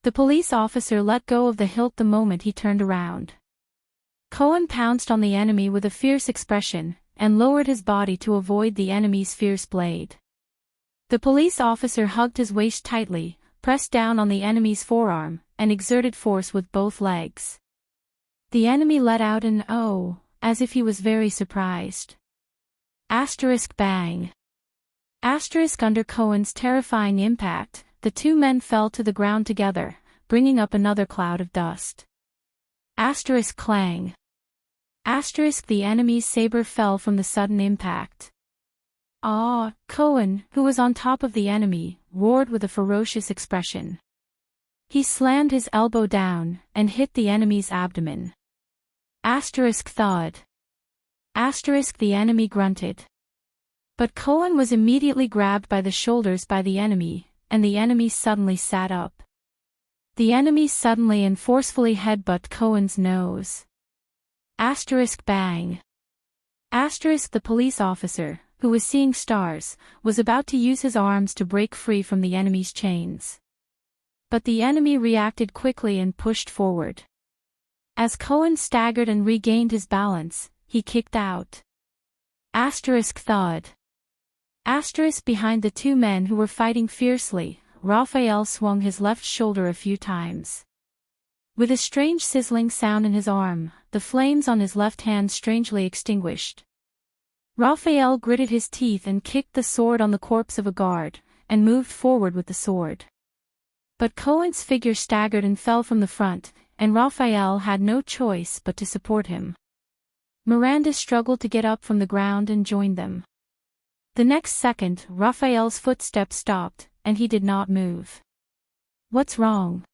The police officer let go of the hilt the moment he turned around. Cohen pounced on the enemy with a fierce expression, and lowered his body to avoid the enemy's fierce blade. The police officer hugged his waist tightly, pressed down on the enemy's forearm, and exerted force with both legs. The enemy let out an "oh," as if he was very surprised. Bang. Under Cohen's terrifying impact, the two men fell to the ground together, bringing up another cloud of dust. Clang. The enemy's saber fell from the sudden impact. Cohen, who was on top of the enemy, roared with a ferocious expression. He slammed his elbow down, and hit the enemy's abdomen. Thud. The enemy grunted. But Cohen was immediately grabbed by the shoulders by the enemy, and the enemy suddenly sat up. The enemy suddenly and forcefully headbutted Cohen's nose. Bang. The police officer, who was seeing stars, was about to use his arms to break free from the enemy's chains. But the enemy reacted quickly and pushed forward. As Cohen staggered and regained his balance, he kicked out. Thud. Behind the two men who were fighting fiercely, Raphael swung his left shoulder a few times. With a strange sizzling sound in his arm, the flames on his left hand strangely extinguished. Raphael gritted his teeth and kicked the sword on the corpse of a guard, and moved forward with the sword. But Cohen's figure staggered and fell from the front, and Raphael had no choice but to support him. Miranda struggled to get up from the ground and joined them. The next second, Raphael's footsteps stopped, and he did not move. "What's wrong?"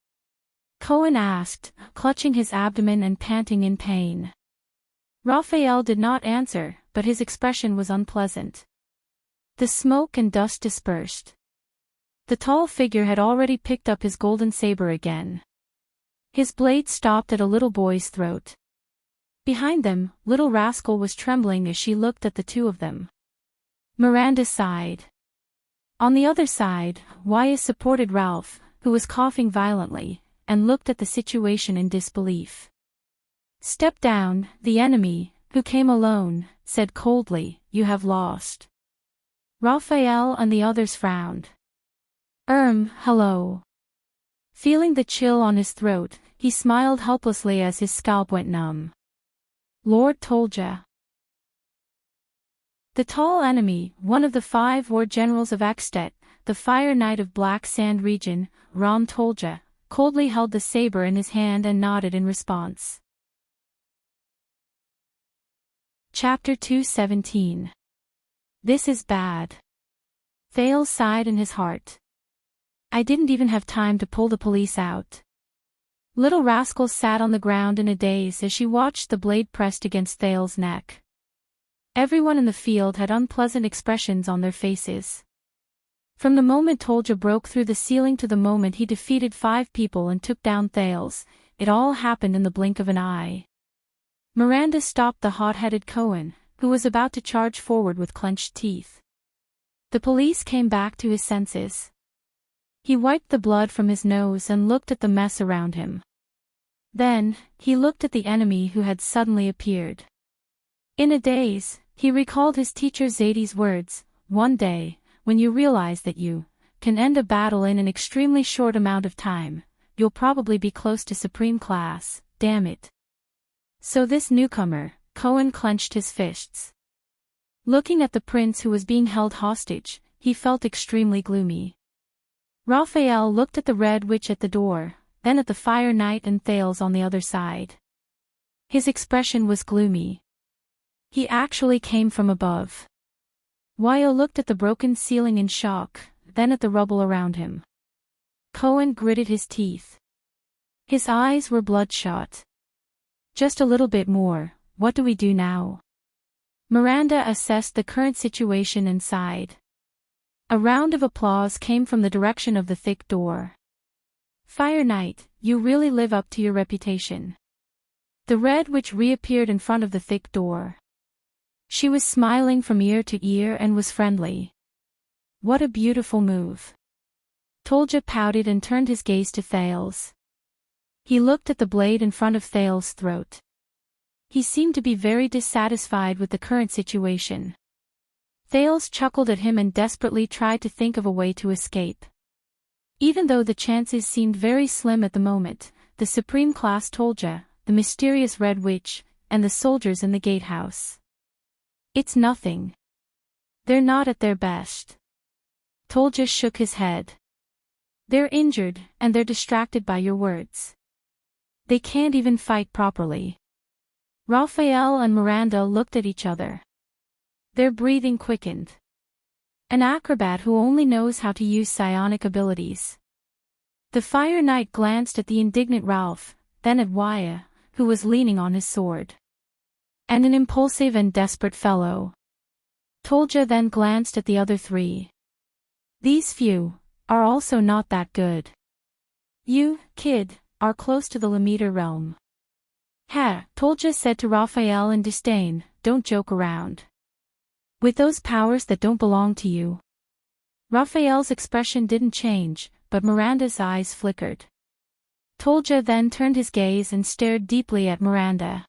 Cohen asked, clutching his abdomen and panting in pain. Raphael did not answer, but his expression was unpleasant. The smoke and dust dispersed. The tall figure had already picked up his golden saber again. His blade stopped at a little boy's throat. Behind them, little Rascal was trembling as she looked at the two of them. Miranda sighed. On the other side, Wyatt supported Ralph, who was coughing violently, and looked at the situation in disbelief. "Step down," the enemy, who came alone, said coldly, "you have lost." Raphael and the others frowned. Hello." Feeling the chill on his throat, he smiled helplessly as his scalp went numb. "Lord told ya." The tall enemy, one of the 5 war generals of Ekstet, the Fire Knight of Black Sand region, Ram Tolja, coldly held the saber in his hand and nodded in response. Chapter 217. This is bad. Thales sighed in his heart. I didn't even have time to pull the police out. Little Rascal sat on the ground in a daze as she watched the blade pressed against Thales' neck. Everyone in the field had unpleasant expressions on their faces. From the moment Tolja broke through the ceiling to the moment he defeated 5 people and took down Thales, it all happened in the blink of an eye. Miranda stopped the hot-headed Cohen, who was about to charge forward with clenched teeth. The police came back to his senses. He wiped the blood from his nose and looked at the mess around him. Then, he looked at the enemy who had suddenly appeared. In a daze, he recalled his teacher Zadie's words, "One day, when you realize that you can end a battle in an extremely short amount of time, you'll probably be close to supreme class, damn it." So this newcomer, Cohen clenched his fists. Looking at the prince who was being held hostage, he felt extremely gloomy. Raphael looked at the Red Witch at the door, then at the Fire Knight and Thales on the other side. His expression was gloomy. He actually came from above. Wyo looked at the broken ceiling in shock, then at the rubble around him. Cohen gritted his teeth. His eyes were bloodshot. "Just a little bit more, what do we do now?" Miranda assessed the current situation and sighed. A round of applause came from the direction of the thick door. "Fire Knight, you really live up to your reputation." The Red Witch reappeared in front of the thick door. She was smiling from ear to ear and was friendly. "What a beautiful move." Tolja pouted and turned his gaze to Thales. He looked at the blade in front of Thales' throat. he seemed to be very dissatisfied with the current situation. Thales chuckled at him and desperately tried to think of a way to escape. Even though the chances seemed very slim at the moment, the Supreme Class Tolja, the mysterious Red Witch, and the soldiers in the gatehouse. It's nothing. They're not at their best. Tolja shook his head. They're injured, and they're distracted by your words. They can't even fight properly. Raphael and Miranda looked at each other. Their breathing quickened. An acrobat who only knows how to use psionic abilities. The Fire Knight glanced at the indignant Ralph, then at Waya, who was leaning on his sword. And an impulsive and desperate fellow. Tolja then glanced at the other three. These few are also not that good. You, kid, are close to the Lamiter realm. Ha, Tolja said to Raphael in disdain, don't joke around. With those powers that don't belong to you. Raphael's expression didn't change, but Miranda's eyes flickered. Tolja then turned his gaze and stared deeply at Miranda.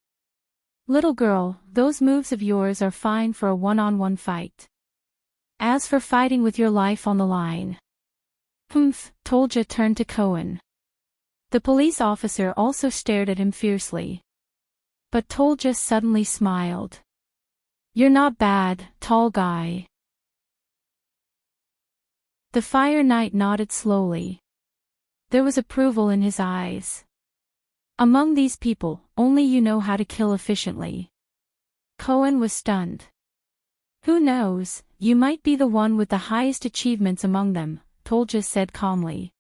Little girl, those moves of yours are fine for a one-on-one fight. As for fighting with your life on the line. Humph, Tolja turned to Cohen. The police officer also stared at him fiercely. But Tolja suddenly smiled. You're not bad, tall guy. The Fire Knight nodded slowly. There was approval in his eyes. Among these people, only you know how to kill efficiently. Cohen was stunned. Who knows, you might be the one with the highest achievements among them, Tolja said calmly.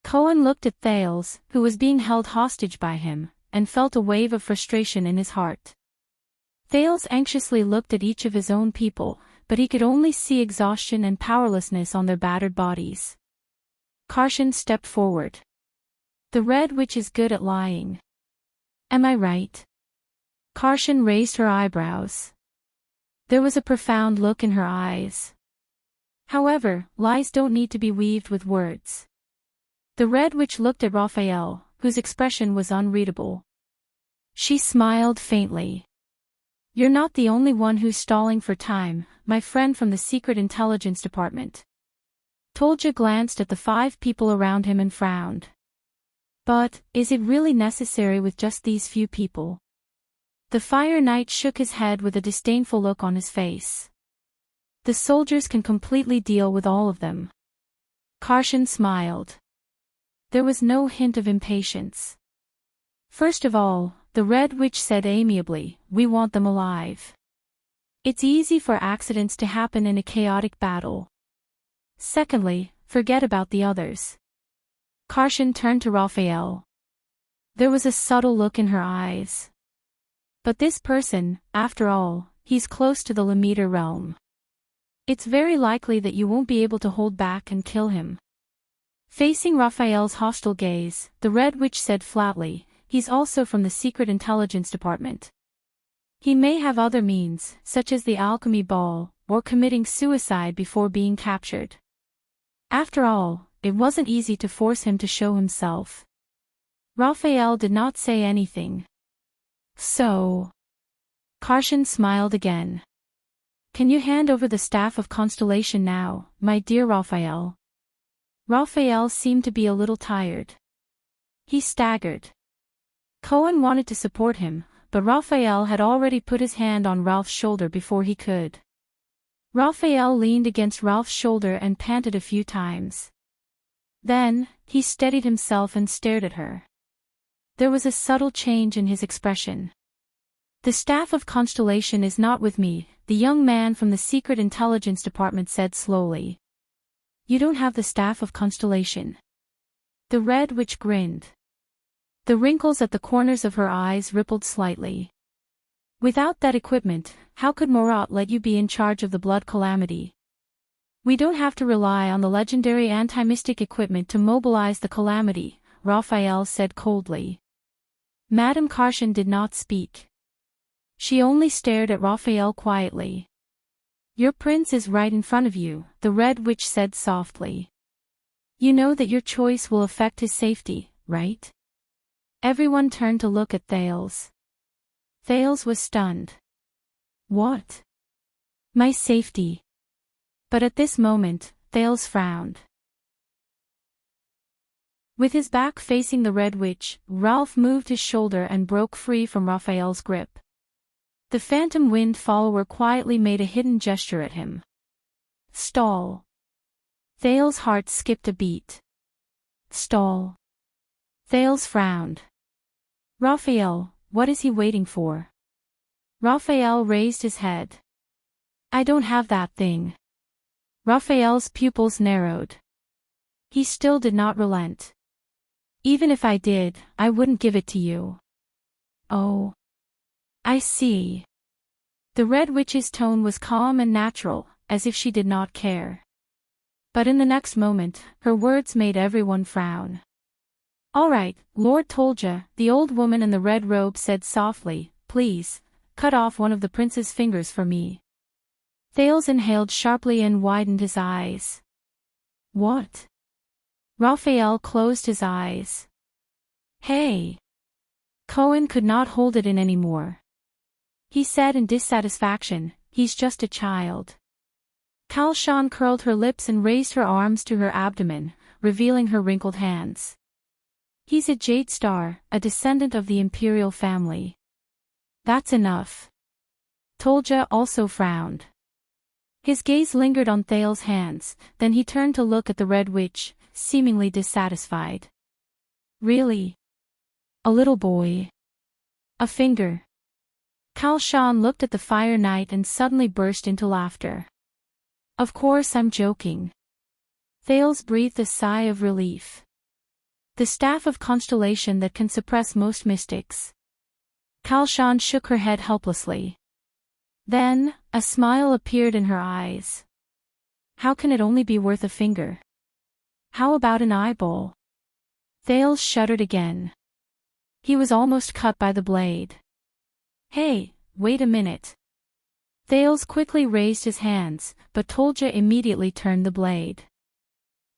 Cohen looked at Thales, who was being held hostage by him, and felt a wave of frustration in his heart. Thales anxiously looked at each of his own people, but he could only see exhaustion and powerlessness on their battered bodies. Karshan stepped forward. The Red Witch is good at lying. Am I right? Karshan raised her eyebrows. There was a profound look in her eyes. However, lies don't need to be weaved with words. The Red Witch looked at Raphael, whose expression was unreadable. She smiled faintly. You're not the only one who's stalling for time, my friend from the Secret Intelligence Department. Tolja glanced at the 5 people around him and frowned. But, is it really necessary with just these few people? The Fire Knight shook his head with a disdainful look on his face. The soldiers can completely deal with all of them. Karshan smiled. There was no hint of impatience. First of all, the Red Witch said amiably, we want them alive. It's easy for accidents to happen in a chaotic battle. Secondly, forget about the others. Karshan turned to Raphael. There was a subtle look in her eyes. But this person, after all, he's close to the Lamiter realm. It's very likely that you won't be able to hold back and kill him. Facing Raphael's hostile gaze, the Red Witch said flatly, he's also from the Secret Intelligence Department. He may have other means, such as the alchemy ball, or committing suicide before being captured. After all, it wasn't easy to force him to show himself. Raphael did not say anything. So. Karshan smiled again. Can you hand over the Staff of Constellation now, my dear Raphael? Raphael seemed to be a little tired. He staggered. Cohen wanted to support him, but Raphael had already put his hand on Ralph's shoulder before he could. Raphael leaned against Ralph's shoulder and panted a few times. Then, he steadied himself and stared at her. There was a subtle change in his expression. The Staff of Constellation is not with me, the young man from the Secret Intelligence Department said slowly. You don't have the Staff of Constellation. The Red Witch grinned. The wrinkles at the corners of her eyes rippled slightly. Without that equipment, how could Morat let you be in charge of the Blood Calamity? We don't have to rely on the legendary anti-mystic equipment to mobilize the Calamity, Raphael said coldly. Madame Karshan did not speak. She only stared at Raphael quietly. Your prince is right in front of you, the Red Witch said softly. You know that your choice will affect his safety, right? Everyone turned to look at Thales. Thales was stunned. What? My safety. But at this moment, Thales frowned. With his back facing the Red Witch, Ralph moved his shoulder and broke free from Raphael's grip. The phantom wind follower quietly made a hidden gesture at him. Stall. Thales' heart skipped a beat. Stall. Thales frowned. Raphael, what is he waiting for? Raphael raised his head. I don't have that thing. Raphael's pupils narrowed. He still did not relent. Even if I did, I wouldn't give it to you. Oh. I see. The Red Witch's tone was calm and natural, as if she did not care. But in the next moment, her words made everyone frown. All right, Lord Tolja, the old woman in the red robe said softly, please, cut off one of the prince's fingers for me. Thales inhaled sharply and widened his eyes. What? Raphael closed his eyes. Hey! Cohen could not hold it in anymore. He said in dissatisfaction, he's just a child. Kalshan curled her lips and raised her arms to her abdomen, revealing her wrinkled hands. He's a Jade Star, a descendant of the imperial family. That's enough. Tolja also frowned. His gaze lingered on Thales' hands, then he turned to look at the Red Witch, seemingly dissatisfied. Really? A little boy? A finger? Kalshan looked at the Fire Knight and suddenly burst into laughter. Of course I'm joking. Thales breathed a sigh of relief. The staff of constellation that can suppress most mystics. Kalshan shook her head helplessly. Then, a smile appeared in her eyes. How can it only be worth a finger? How about an eyeball? Thales shuddered again. He was almost cut by the blade. Hey, wait a minute. Thales quickly raised his hands, but Tolja immediately turned the blade.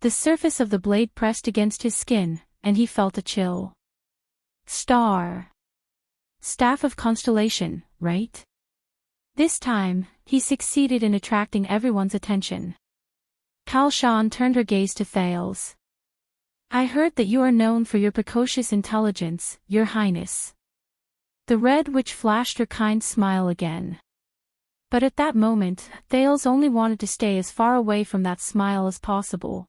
The surface of the blade pressed against his skin, and he felt a chill. Star. Staff of constellation, right? This time, he succeeded in attracting everyone's attention. Kalshan turned her gaze to Thales. I heard that you are known for your precocious intelligence, Your Highness. The Red Witch flashed her kind smile again. But at that moment, Thales only wanted to stay as far away from that smile as possible.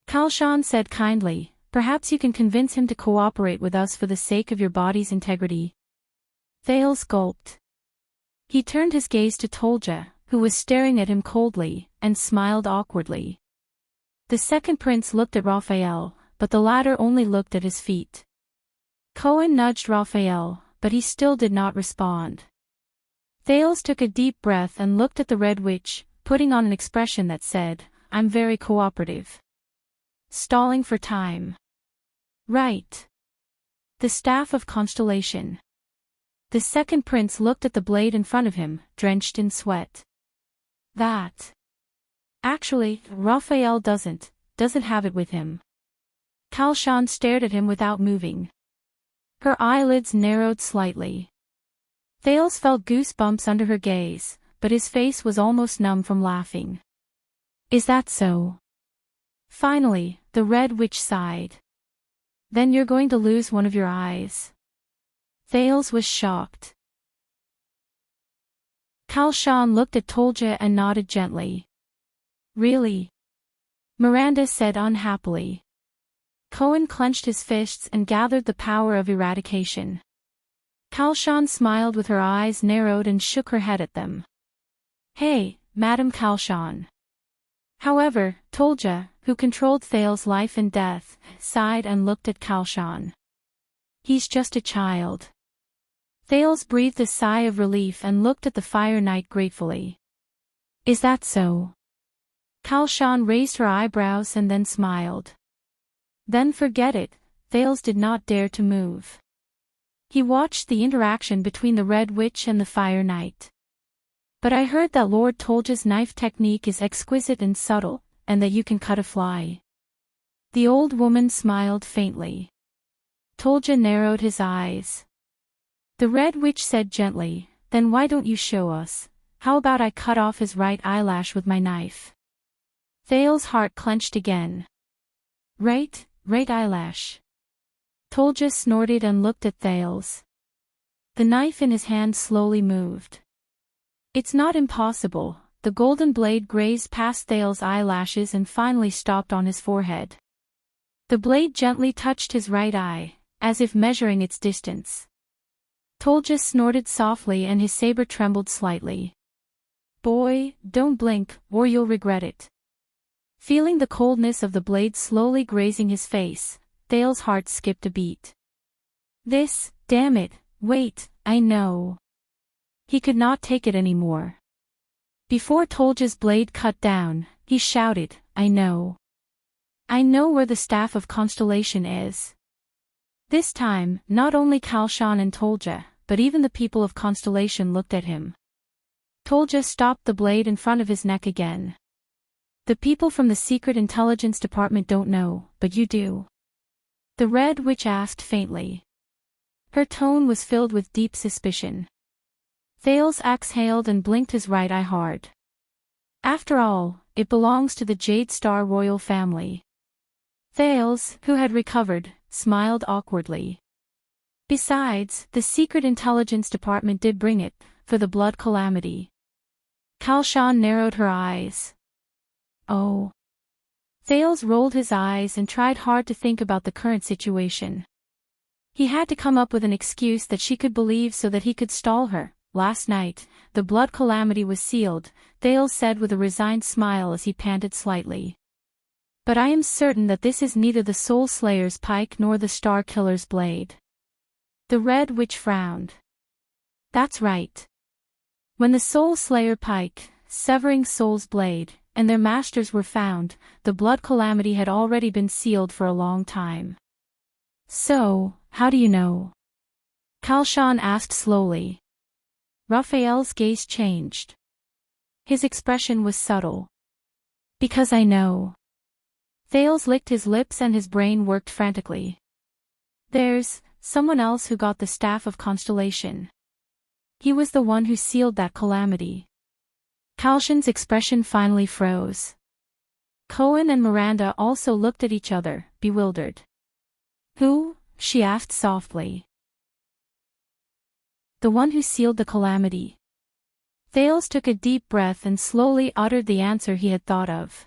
Kalshan said kindly, perhaps you can convince him to cooperate with us for the sake of your body's integrity. Thales gulped. He turned his gaze to Tolja, who was staring at him coldly, and smiled awkwardly. The second prince looked at Raphael, but the latter only looked at his feet. Cohen nudged Raphael, but he still did not respond. Thales took a deep breath and looked at the Red Witch, putting on an expression that said, I'm very cooperative. Stalling for time. Right. The staff of constellation. The second prince looked at the blade in front of him, drenched in sweat. That. Actually, Raphael doesn't have it with him. Kalshan stared at him without moving. Her eyelids narrowed slightly. Thales felt goosebumps under her gaze, but his face was almost numb from laughing. Is that so? Finally, the Red Witch sighed. Then you're going to lose one of your eyes. Thales was shocked. Kalshan looked at Tolja and nodded gently. Really? Miranda said unhappily. Cohen clenched his fists and gathered the power of eradication. Kalshan smiled with her eyes narrowed and shook her head at them. Hey, Madam Kalshan. However, Tolja, who controlled Thales' life and death, sighed and looked at Kalshan. He's just a child. Thales breathed a sigh of relief and looked at the Fire Knight gratefully. Is that so? Kalshan raised her eyebrows and then smiled. Then forget it, Thales did not dare to move. He watched the interaction between the Red Witch and the Fire Knight. But I heard that Lord Tolja's knife technique is exquisite and subtle, and that you can cut a fly. The old woman smiled faintly. Tolja narrowed his eyes. The Red Witch said gently, "Then why don't you show us? How about I cut off his right eyelash with my knife?" Thale's heart clenched again. Right eyelash. Tolja snorted and looked at Thales. The knife in his hand slowly moved. "It's not impossible." The golden blade grazed past Thale's eyelashes and finally stopped on his forehead. The blade gently touched his right eye, as if measuring its distance. Tolja snorted softly and his saber trembled slightly. "Boy, don't blink, or you'll regret it." Feeling the coldness of the blade slowly grazing his face, Thale's heart skipped a beat. Damn it, wait, I know. He could not take it anymore. Before Tolja's blade cut down, he shouted, "I know. I know where the Staff of Constellation is." This time, not only Kalshan and Tolja, but even the people of Constellation looked at him. Tolja stopped the blade in front of his neck again. "The people from the Secret Intelligence Department don't know, but you do." The Red Witch asked faintly. Her tone was filled with deep suspicion. Thales exhaled and blinked his right eye hard. After all, it belongs to the Jade Star royal family. Thales, who had recovered, smiled awkwardly. Besides, the Secret Intelligence Department did bring it, for the blood calamity. Kalshan narrowed her eyes. Oh. Thales rolled his eyes and tried hard to think about the current situation. He had to come up with an excuse that she could believe so that he could stall her. "Last night, the blood calamity was sealed," Thales said with a resigned smile as he panted slightly. "But I am certain that this is neither the Soul Slayer's pike nor the Star Killer's blade." The Red Witch frowned. "That's right. When the Soul Slayer pike, severing Soul's blade, and their masters were found, the blood calamity had already been sealed for a long time." "So, how do you know?" Kalshan asked slowly. Raphael's gaze changed. His expression was subtle. "Because I know." Thales licked his lips and his brain worked frantically. "There's someone else who got the Staff of Constellation. He was the one who sealed that calamity." Kalshan's expression finally froze. Cohen and Miranda also looked at each other, bewildered. "Who?" she asked softly. "The one who sealed the calamity." Thales took a deep breath and slowly uttered the answer he had thought of.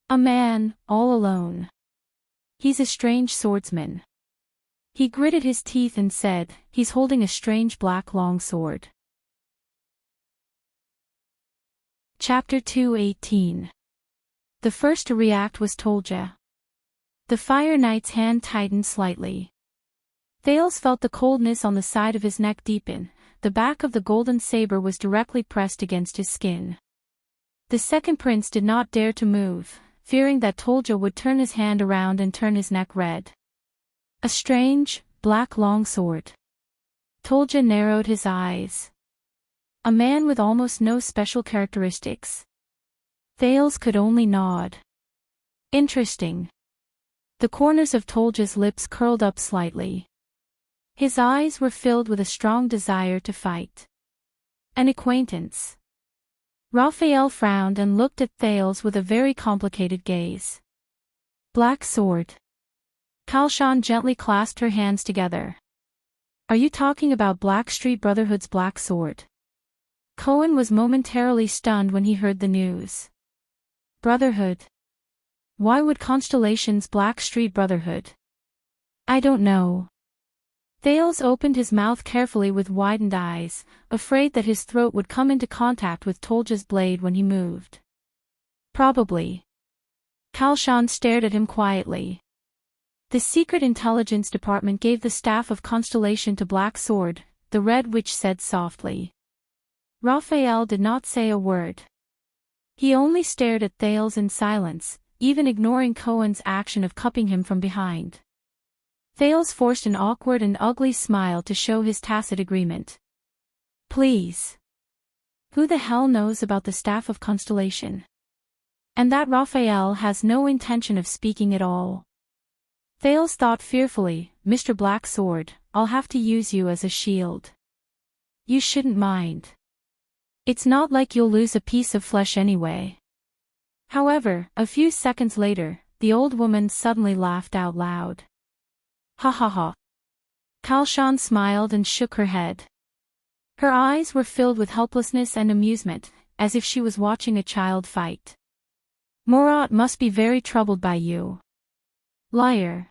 "A man, all alone. He's a strange swordsman." He gritted his teeth and said, "He's holding a strange black longsword." Chapter 2:18. The first to react was Tolja. The Fire Knight's hand tightened slightly. Thales felt the coldness on the side of his neck deepen. The back of the golden saber was directly pressed against his skin. The second prince did not dare to move, fearing that Tolja would turn his hand around and turn his neck red. A strange, black longsword. Tolja narrowed his eyes. A man with almost no special characteristics. Thales could only nod. Interesting. The corners of Tolja's lips curled up slightly. His eyes were filled with a strong desire to fight. An acquaintance. Raphael frowned and looked at Thales with a very complicated gaze. Black sword. Kalshan gently clasped her hands together. "Are you talking about Blackstreet Brotherhood's black sword?" Cohen was momentarily stunned when he heard the news. Brotherhood? Why would Constellation's Blackstreet Brotherhood? "I don't know." Thales opened his mouth carefully with widened eyes, afraid that his throat would come into contact with Tolja's blade when he moved. "Probably." Kalshan stared at him quietly. "The Secret Intelligence Department gave the Staff of Constellation to Black Sword," the Red Witch said softly. Raphael did not say a word. He only stared at Thales in silence, even ignoring Cohen's action of cupping him from behind. Thales forced an awkward and ugly smile to show his tacit agreement. "Please. Who the hell knows about the Staff of Constellation? And that Raphael has no intention of speaking at all." Thales thought fearfully, "Mr. Black Sword, I'll have to use you as a shield. You shouldn't mind. It's not like you'll lose a piece of flesh anyway. However, a few seconds later, the old woman suddenly laughed out loud. Ha ha ha. Kalshan smiled and shook her head. Her eyes were filled with helplessness and amusement, as if she was watching a child fight. Morat must be very troubled by you. Liar.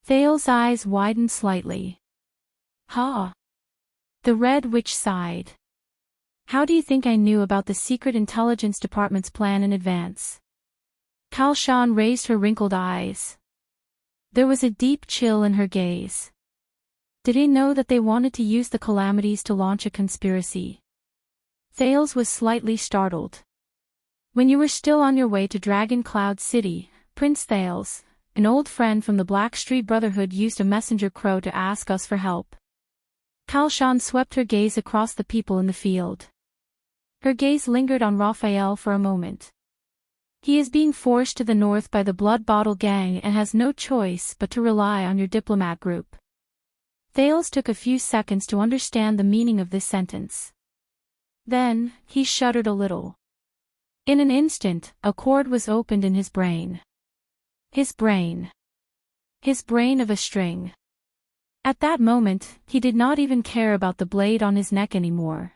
Thales's eyes widened slightly. Ha! The Red Witch sighed. How do you think I knew about the Secret Intelligence Department's plan in advance? Kalshan raised her wrinkled eyes. There was a deep chill in her gaze. Did he know that they wanted to use the calamities to launch a conspiracy? Thales was slightly startled. When you were still on your way to Dragon Cloud City, Prince Thales, an old friend from the Blackstreet Brotherhood, used a messenger crow to ask us for help. Kalshan swept her gaze across the people in the field. Her gaze lingered on Raphael for a moment. He is being forced to the north by the Blood Bottle Gang and has no choice but to rely on your diplomat group. Thales took a few seconds to understand the meaning of this sentence. Then, he shuddered a little. In an instant, a chord was opened in his brain. His brain. His brain of a string. At that moment, he did not even care about the blade on his neck anymore.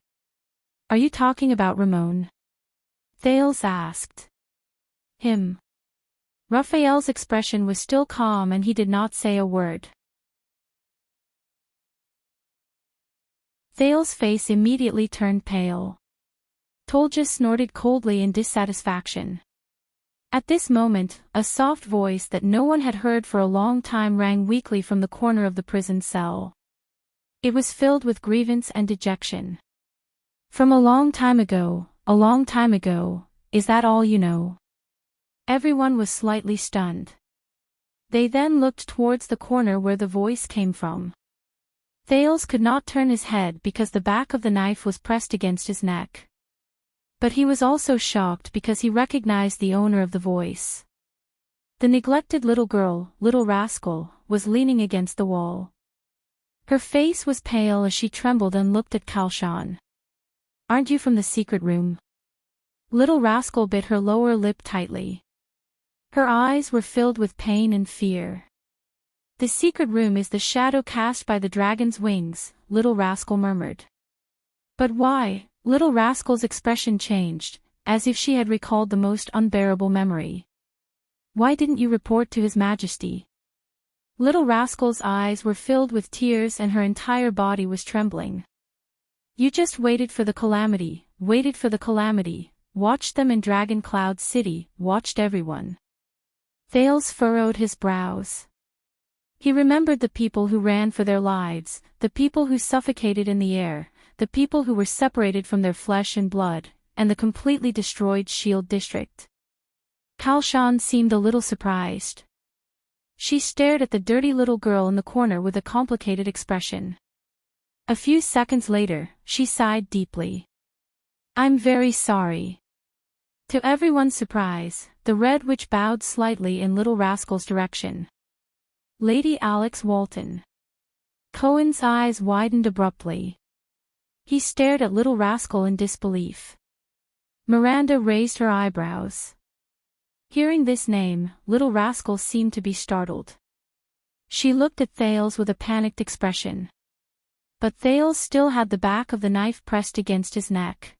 Are you talking about Ramon? Thales asked. Him. Raphael's expression was still calm and he did not say a word. Thales' face immediately turned pale. Tolja snorted coldly in dissatisfaction. At this moment, a soft voice that no one had heard for a long time rang weakly from the corner of the prison cell. It was filled with grievance and dejection. From a long time ago, is that all you know? Everyone was slightly stunned. They then looked towards the corner where the voice came from. Thales could not turn his head because the back of the knife was pressed against his neck. But he was also shocked because he recognized the owner of the voice. The neglected little girl, Little Rascal, was leaning against the wall. Her face was pale as she trembled and looked at Kalshan. Aren't you from the secret room? Little Rascal bit her lower lip tightly. Her eyes were filled with pain and fear. The secret room is the shadow cast by the dragon's wings, Little Rascal murmured. But why? Little Rascal's expression changed, as if she had recalled the most unbearable memory. Why didn't you report to His Majesty? Little Rascal's eyes were filled with tears and her entire body was trembling. You just waited for the calamity, watched them in Dragon Cloud City, watched everyone. Thales furrowed his brows. He remembered the people who ran for their lives, the people who suffocated in the air, the people who were separated from their flesh and blood, and the completely destroyed Shield District. Kalshan seemed a little surprised. She stared at the dirty little girl in the corner with a complicated expression. A few seconds later, she sighed deeply. I'm very sorry. To everyone's surprise, the Red Witch bowed slightly in Little Rascal's direction. Lady Alex Walton. Cohen's eyes widened abruptly. He stared at Little Rascal in disbelief. Miranda raised her eyebrows. Hearing this name, Little Rascal seemed to be startled. She looked at Thales with a panicked expression. But Thales still had the back of the knife pressed against his neck.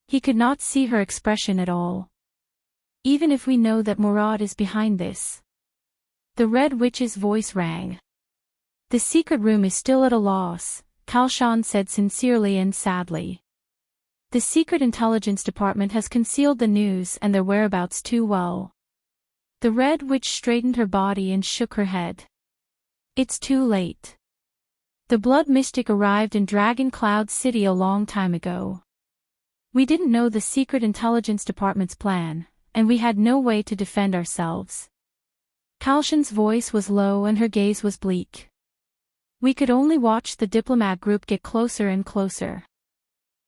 He could not see her expression at all. Even if we know that Murad is behind this. The Red Witch's voice rang. The secret room is still at a loss, Kalshan said sincerely and sadly. The Secret Intelligence Department has concealed the news and their whereabouts too well. The Red Witch straightened her body and shook her head. It's too late. The Blood Mystic arrived in Dragon Cloud City a long time ago. We didn't know the Secret Intelligence Department's plan, and we had no way to defend ourselves. Kalshan's voice was low and her gaze was bleak. We could only watch the diplomat group get closer and closer.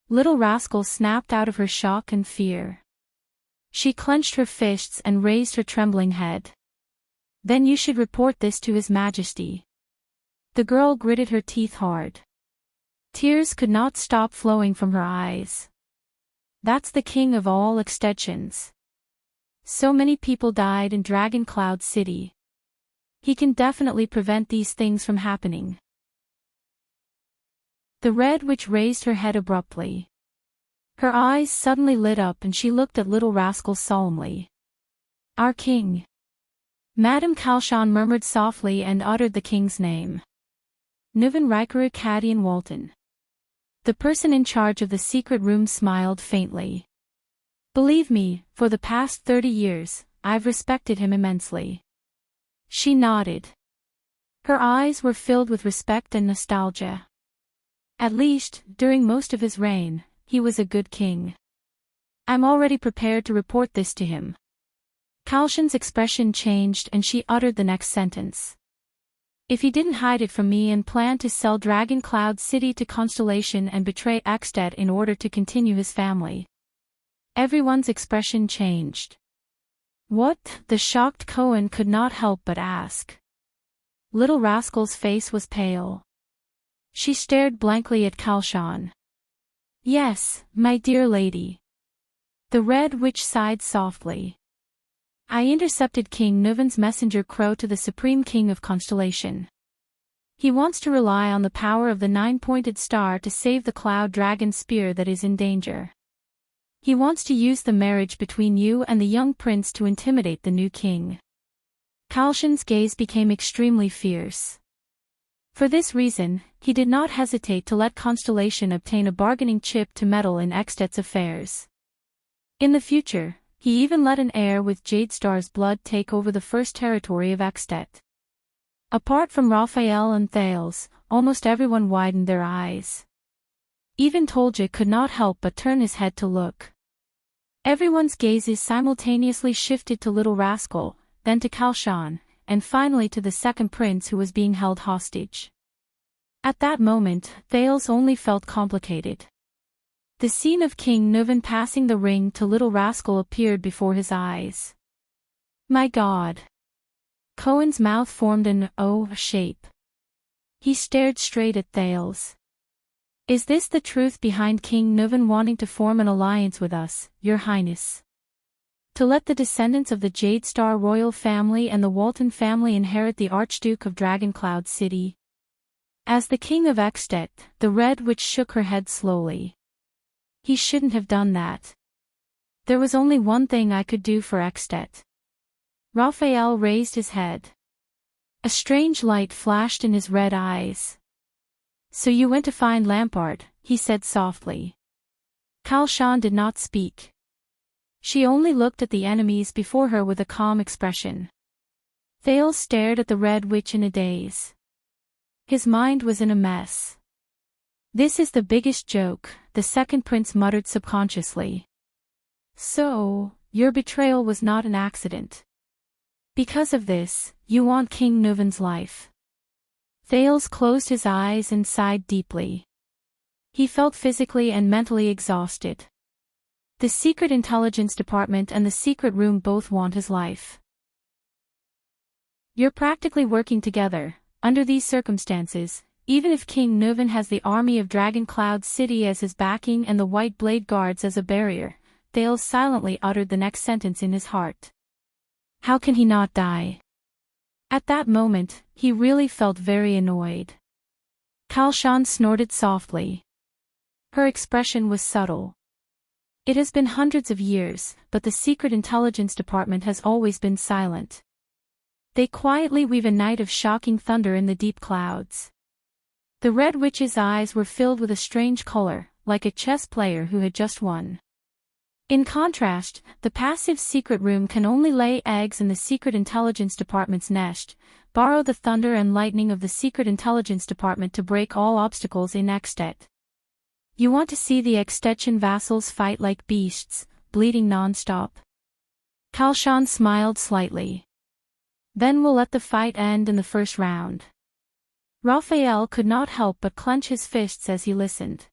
Little Rascal snapped out of her shock and fear. She clenched her fists and raised her trembling head. Then you should report this to His Majesty. The girl gritted her teeth hard. Tears could not stop flowing from her eyes. That's the king of all extensions. So many people died in Dragon Cloud City. He can definitely prevent these things from happening. The Red Witch raised her head abruptly. Her eyes suddenly lit up and she looked at Little Rascal solemnly. Our king. Madame Kalshan murmured softly and uttered the king's name. Nuvan Rikaru Cadian Walton. The person in charge of the secret room smiled faintly. Believe me, for the past 30 years, I've respected him immensely. She nodded. Her eyes were filled with respect and nostalgia. At least, during most of his reign, he was a good king. I'm already prepared to report this to him. Kalshan's expression changed and she uttered the next sentence. If he didn't hide it from me and planned to sell Dragon Cloud City to Constellation and betray Extet in order to continue his family. Everyone's expression changed. What? The shocked Cohen could not help but ask. Little Rascal's face was pale. She stared blankly at Kalshan. Yes, my dear lady. The Red Witch sighed softly. I intercepted King Nuvan's messenger crow to the Supreme King of Constellation. He wants to rely on the power of the nine-pointed star to save the Cloud Dragon spear that is in danger. He wants to use the marriage between you and the young prince to intimidate the new king. Kalshan's gaze became extremely fierce. For this reason, he did not hesitate to let Constellation obtain a bargaining chip to meddle in Extet's affairs. In the future, he even let an heir with Jadestar's blood take over the first territory of Extet. Apart from Raphael and Thales, almost everyone widened their eyes. Even Tolja could not help but turn his head to look. Everyone's gazes simultaneously shifted to Little Rascal, then to Kalshan, and finally to the second prince who was being held hostage. At that moment, Thales only felt complicated. The scene of King Nuvan passing the ring to Little Rascal appeared before his eyes. My God! Cohen's mouth formed an O shape. He stared straight at Thales. Is this the truth behind King Nuvan wanting to form an alliance with us, Your Highness? To let the descendants of the Jadestar royal family and the Walton family inherit the Archduke of Dragoncloud City? As the King of Extet, the Red Witch shook her head slowly. He shouldn't have done that. There was only one thing I could do for Extet. Raphael raised his head. A strange light flashed in his red eyes. So you went to find Lampard, he said softly. Kalshan did not speak. She only looked at the enemies before her with a calm expression. Thales stared at the Red Witch in a daze. His mind was in a mess. This is the biggest joke, the second prince muttered subconsciously. So, your betrayal was not an accident. Because of this, you want King Nuvan's life. Thales closed his eyes and sighed deeply. He felt physically and mentally exhausted. The Secret Intelligence Department and the Secret Room both want his life. You're practically working together, under these circumstances. Even if King Nuvan has the army of Dragoncloud City as his backing and the White Blade Guards as a barrier, Thales silently uttered the next sentence in his heart. How can he not die? At that moment, he really felt very annoyed. Kalshan snorted softly. Her expression was subtle. It has been hundreds of years, but the Secret Intelligence Department has always been silent. They quietly weave a night of shocking thunder in the deep clouds. The Red Witch's eyes were filled with a strange color, like a chess player who had just won. In contrast, the passive Secret Room can only lay eggs in the Secret Intelligence Department's nest, borrow the thunder and lightning of the Secret Intelligence Department to break all obstacles in Extet. You want to see the Extetan vassals fight like beasts, bleeding non-stop? Kalshan smiled slightly. Then we'll let the fight end in the first round. Raphael could not help but clench his fists as he listened.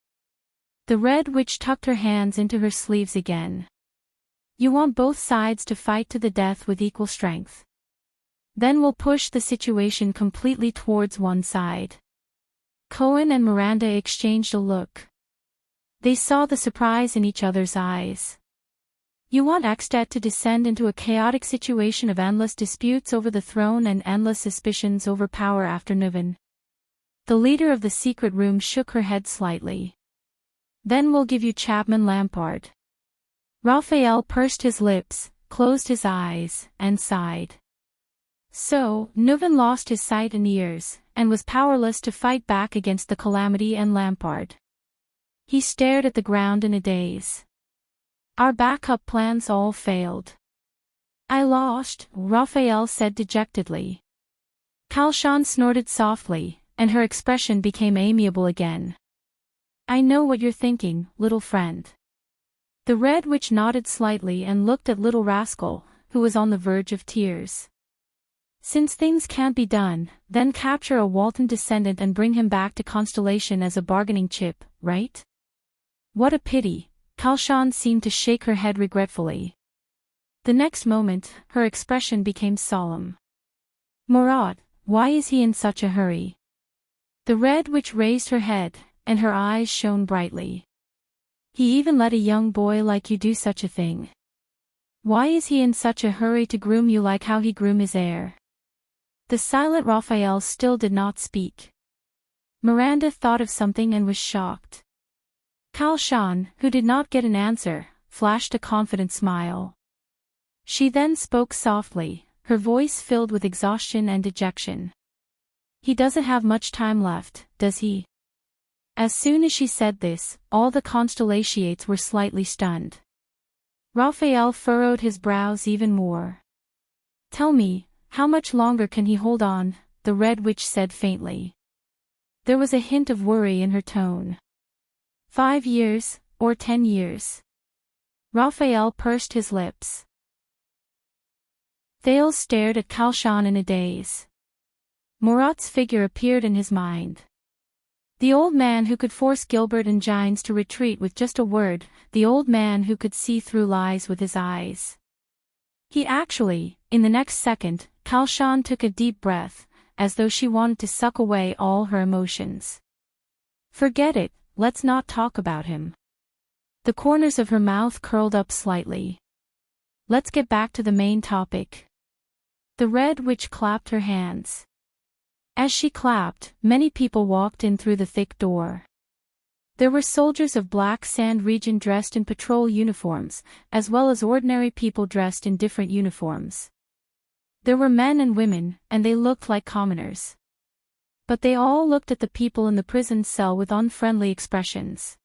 The Red Witch tucked her hands into her sleeves again. You want both sides to fight to the death with equal strength. Then we'll push the situation completely towards one side. Cohen and Miranda exchanged a look. They saw the surprise in each other's eyes. You want Ekstedt to descend into a chaotic situation of endless disputes over the throne and endless suspicions over power after Nuven. The leader of the secret room shook her head slightly. Then we'll give you Chapman Lampard. Raphael pursed his lips, closed his eyes, and sighed. So, Nuven lost his sight and ears, and was powerless to fight back against the calamity and Lampard. He stared at the ground in a daze. Our backup plans all failed. I lost, Raphael said dejectedly. Kalshan snorted softly, and her expression became amiable again. I know what you're thinking, little friend. The Red Witch nodded slightly and looked at Little Rascal, who was on the verge of tears. Since things can't be done, then capture a Walton descendant and bring him back to Constellation as a bargaining chip, right? What a pity, Kalshan seemed to shake her head regretfully. The next moment, her expression became solemn. Murat, why is he in such a hurry? The Red Witch raised her head, and her eyes shone brightly. He even let a young boy like you do such a thing. Why is he in such a hurry to groom you like how he groomed his heir? The silent Raphael still did not speak. Miranda thought of something and was shocked. Kalshan, who did not get an answer, flashed a confident smile. She then spoke softly, her voice filled with exhaustion and dejection. He doesn't have much time left, does he? As soon as she said this, all the Constellations were slightly stunned. Raphael furrowed his brows even more. Tell me, how much longer can he hold on? The Red Witch said faintly. There was a hint of worry in her tone. 5 years, or 10 years. Raphael pursed his lips. Thales stared at Kalshan in a daze. Murat's figure appeared in his mind. The old man who could force Gilbert and Gines to retreat with just a word, the old man who could see through lies with his eyes. He actually, in the next second, Kalshan took a deep breath, as though she wanted to suck away all her emotions. Forget it, let's not talk about him. The corners of her mouth curled up slightly. Let's get back to the main topic. The Red Witch clapped her hands. As she clapped, many people walked in through the thick door. There were soldiers of Black Sand region dressed in patrol uniforms, as well as ordinary people dressed in different uniforms. There were men and women, and they looked like commoners. But they all looked at the people in the prison cell with unfriendly expressions.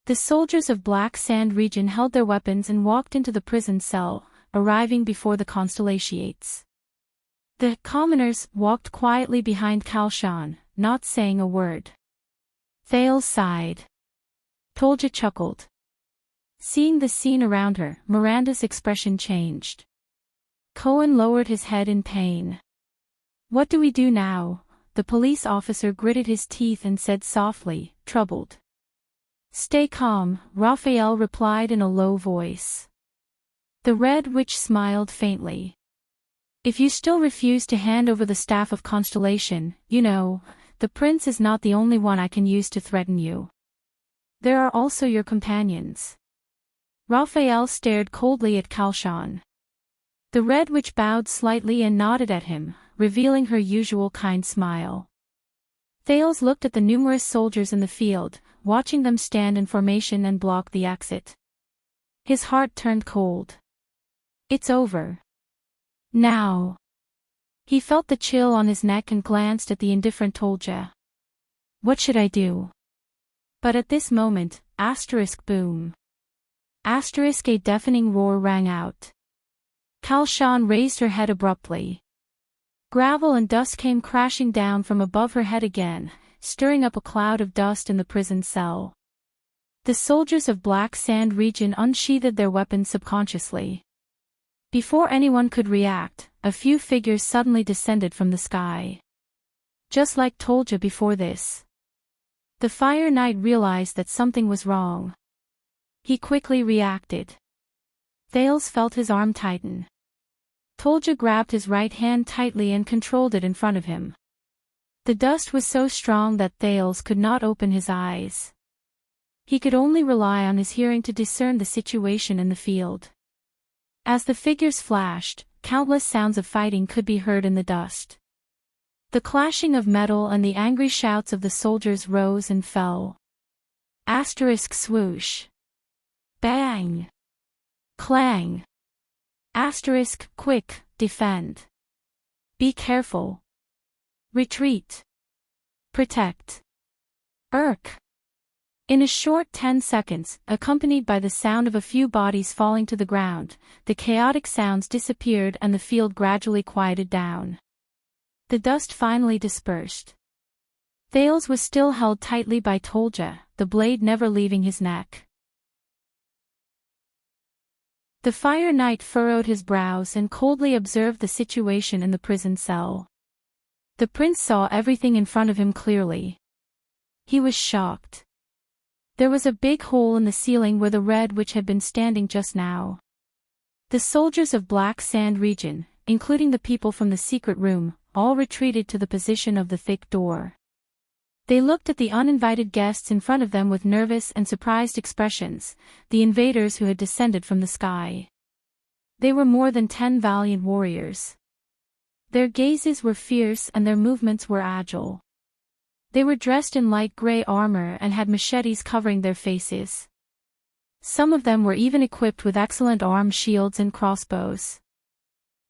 The soldiers of Black Sand region held their weapons and walked into the prison cell, arriving before the Constellations. The commoners walked quietly behind Kalshan, not saying a word. Thales sighed. Tolja chuckled. Seeing the scene around her, Miranda's expression changed. Cohen lowered his head in pain. What do we do now? The police officer gritted his teeth and said softly, troubled. Stay calm, Raphael replied in a low voice. The Red Witch smiled faintly. If you still refuse to hand over the staff of Constellation, you know, the prince is not the only one I can use to threaten you. There are also your companions. Raphael stared coldly at Kalshan. The Red Witch bowed slightly and nodded at him, revealing her usual kind smile. Thales looked at the numerous soldiers in the field, watching them stand in formation and block the exit. His heart turned cold. It's over. Now. He felt the chill on his neck and glanced at the indifferent Tolja. What should I do? But at this moment, boom. A deafening roar rang out. Kalshan raised her head abruptly. Gravel and dust came crashing down from above her head again, stirring up a cloud of dust in the prison cell. The soldiers of Black Sand region unsheathed their weapons subconsciously. Before anyone could react, a few figures suddenly descended from the sky. Just like Tolja before this. The Fire Knight realized that something was wrong. He quickly reacted. Thales felt his arm tighten. Tolja grabbed his right hand tightly and controlled it in front of him. The dust was so strong that Thales could not open his eyes. He could only rely on his hearing to discern the situation in the field. As the figures flashed, countless sounds of fighting could be heard in the dust. The clashing of metal and the angry shouts of the soldiers rose and fell. Asterisk swoosh. Bang. Clang. Asterisk quick, defend. Be careful. Retreat. Protect. Irk. In a short 10 seconds, accompanied by the sound of a few bodies falling to the ground, the chaotic sounds disappeared and the field gradually quieted down. The dust finally dispersed. Thales was still held tightly by Tolja, the blade never leaving his neck. The Fire Knight furrowed his brows and coldly observed the situation in the prison cell. The prince saw everything in front of him clearly. He was shocked. There was a big hole in the ceiling where the Red Witch had been standing just now. The soldiers of Black Sand region, including the people from the secret room, all retreated to the position of the thick door. They looked at the uninvited guests in front of them with nervous and surprised expressions, the invaders who had descended from the sky. They were more than 10 valiant warriors. Their gazes were fierce and their movements were agile. They were dressed in light gray armor and had machetes covering their faces. Some of them were even equipped with excellent arm shields and crossbows.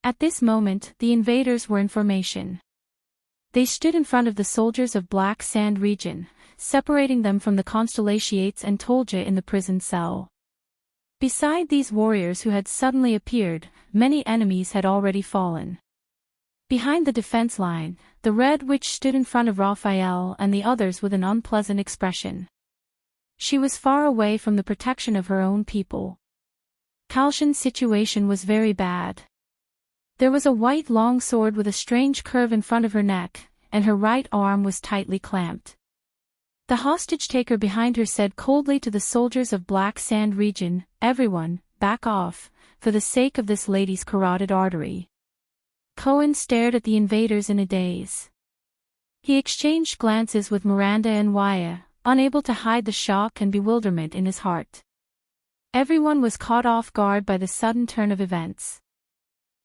At this moment, the invaders were in formation. They stood in front of the soldiers of Black Sand region, separating them from the Constellations and Tolja in the prison cell. Beside these warriors who had suddenly appeared, many enemies had already fallen. Behind the defense line, the Red Witch stood in front of Raphael and the others with an unpleasant expression. She was far away from the protection of her own people. Kalshan's situation was very bad. There was a white long sword with a strange curve in front of her neck, and her right arm was tightly clamped. The hostage-taker behind her said coldly to the soldiers of Black Sand region, "Everyone, back off, for the sake of this lady's carotid artery." Cohen stared at the invaders in a daze. He exchanged glances with Miranda and Waya, unable to hide the shock and bewilderment in his heart. Everyone was caught off guard by the sudden turn of events.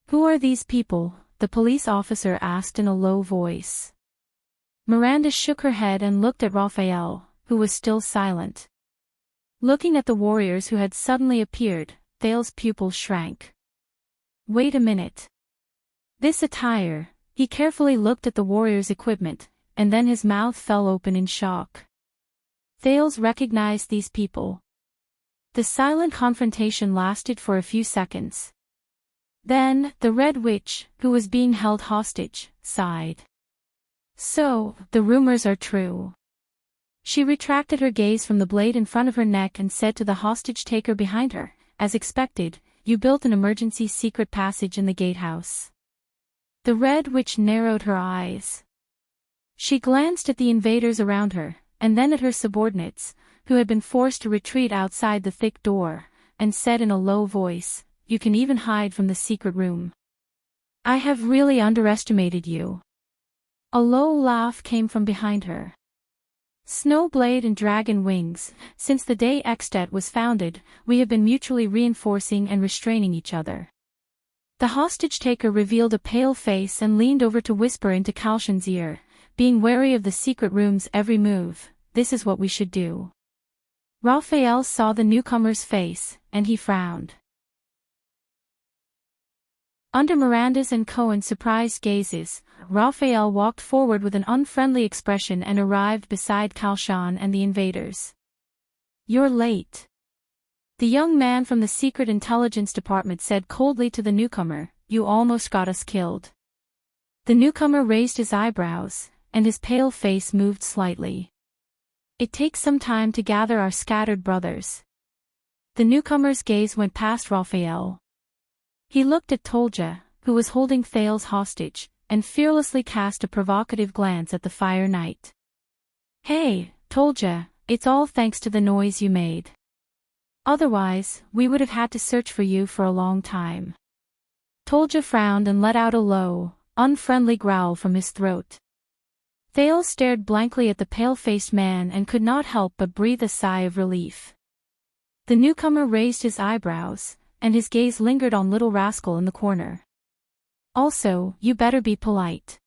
"Who are these people?" the police officer asked in a low voice. Miranda shook her head and looked at Raphael, who was still silent. Looking at the warriors who had suddenly appeared, Thale's pupils shrank. "Wait a minute. This attire," he carefully looked at the warriors' equipment, and then his mouth fell open in shock. Thales recognized these people. The silent confrontation lasted for a few seconds. Then, the Red Witch, who was being held hostage, sighed. "So, the rumors are true." She retracted her gaze from the blade in front of her neck and said to the hostage-taker behind her, "As expected, you built an emergency secret passage in the gatehouse." The Red Witch narrowed her eyes. She glanced at the invaders around her, and then at her subordinates, who had been forced to retreat outside the thick door, and said in a low voice, "You can even hide from the secret room. I have really underestimated you." A low laugh came from behind her. "Snowblade and Dragon Wings, since the day Extet was founded, we have been mutually reinforcing and restraining each other." The hostage-taker revealed a pale face and leaned over to whisper into Kalshan's ear, "Being wary of the secret room's every move, this is what we should do." Raphael saw the newcomer's face, and he frowned. Under Miranda's and Cohen's surprised gazes, Raphael walked forward with an unfriendly expression and arrived beside Kalshan and the invaders. "You're late." The young man from the Secret Intelligence Department said coldly to the newcomer, "You almost got us killed." The newcomer raised his eyebrows, and his pale face moved slightly. "It takes some time to gather our scattered brothers." The newcomer's gaze went past Raphael. He looked at Tolja, who was holding Thales hostage, and fearlessly cast a provocative glance at the Fire Knight. "Hey, Tolja, it's all thanks to the noise you made. Otherwise, we would have had to search for you for a long time." Tolja frowned and let out a low, unfriendly growl from his throat. Thales stared blankly at the pale-faced man and could not help but breathe a sigh of relief. The newcomer raised his eyebrows, and his gaze lingered on little rascal in the corner. Also, you better be polite.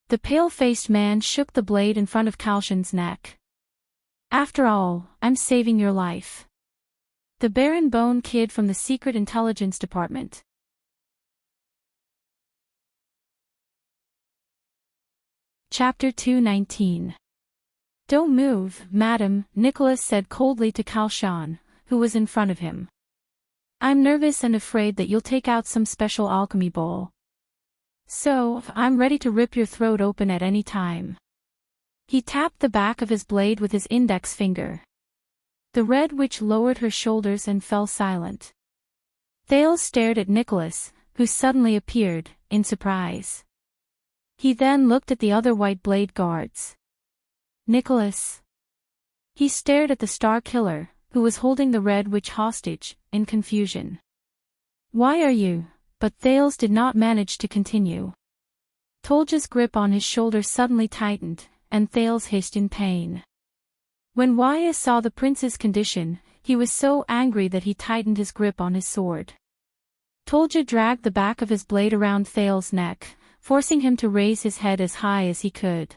The pale-faced man shook the blade in front of Kalshan's neck. After all, I'm saving your life. The Baron Bone kid from the Secret Intelligence Department. Chapter 219. Don't move, madam, Nicholas said coldly to Kalshan, who was in front of him. I'm nervous and afraid that you'll take out some special alchemy bowl. So, I'm ready to rip your throat open at any time. He tapped the back of his blade with his index finger. The Red Witch lowered her shoulders and fell silent. Thales stared at Nicholas, who suddenly appeared, in surprise. He then looked at the other White Blade guards. Nicholas. He stared at the Star Killer, who was holding the Red Witch hostage, in confusion. Why are you? But Thales did not manage to continue. Tolja's grip on his shoulder suddenly tightened, and Thales hissed in pain. When Waya saw the prince's condition, he was so angry that he tightened his grip on his sword. Tolja dragged the back of his blade around Thales' neck, forcing him to raise his head as high as he could.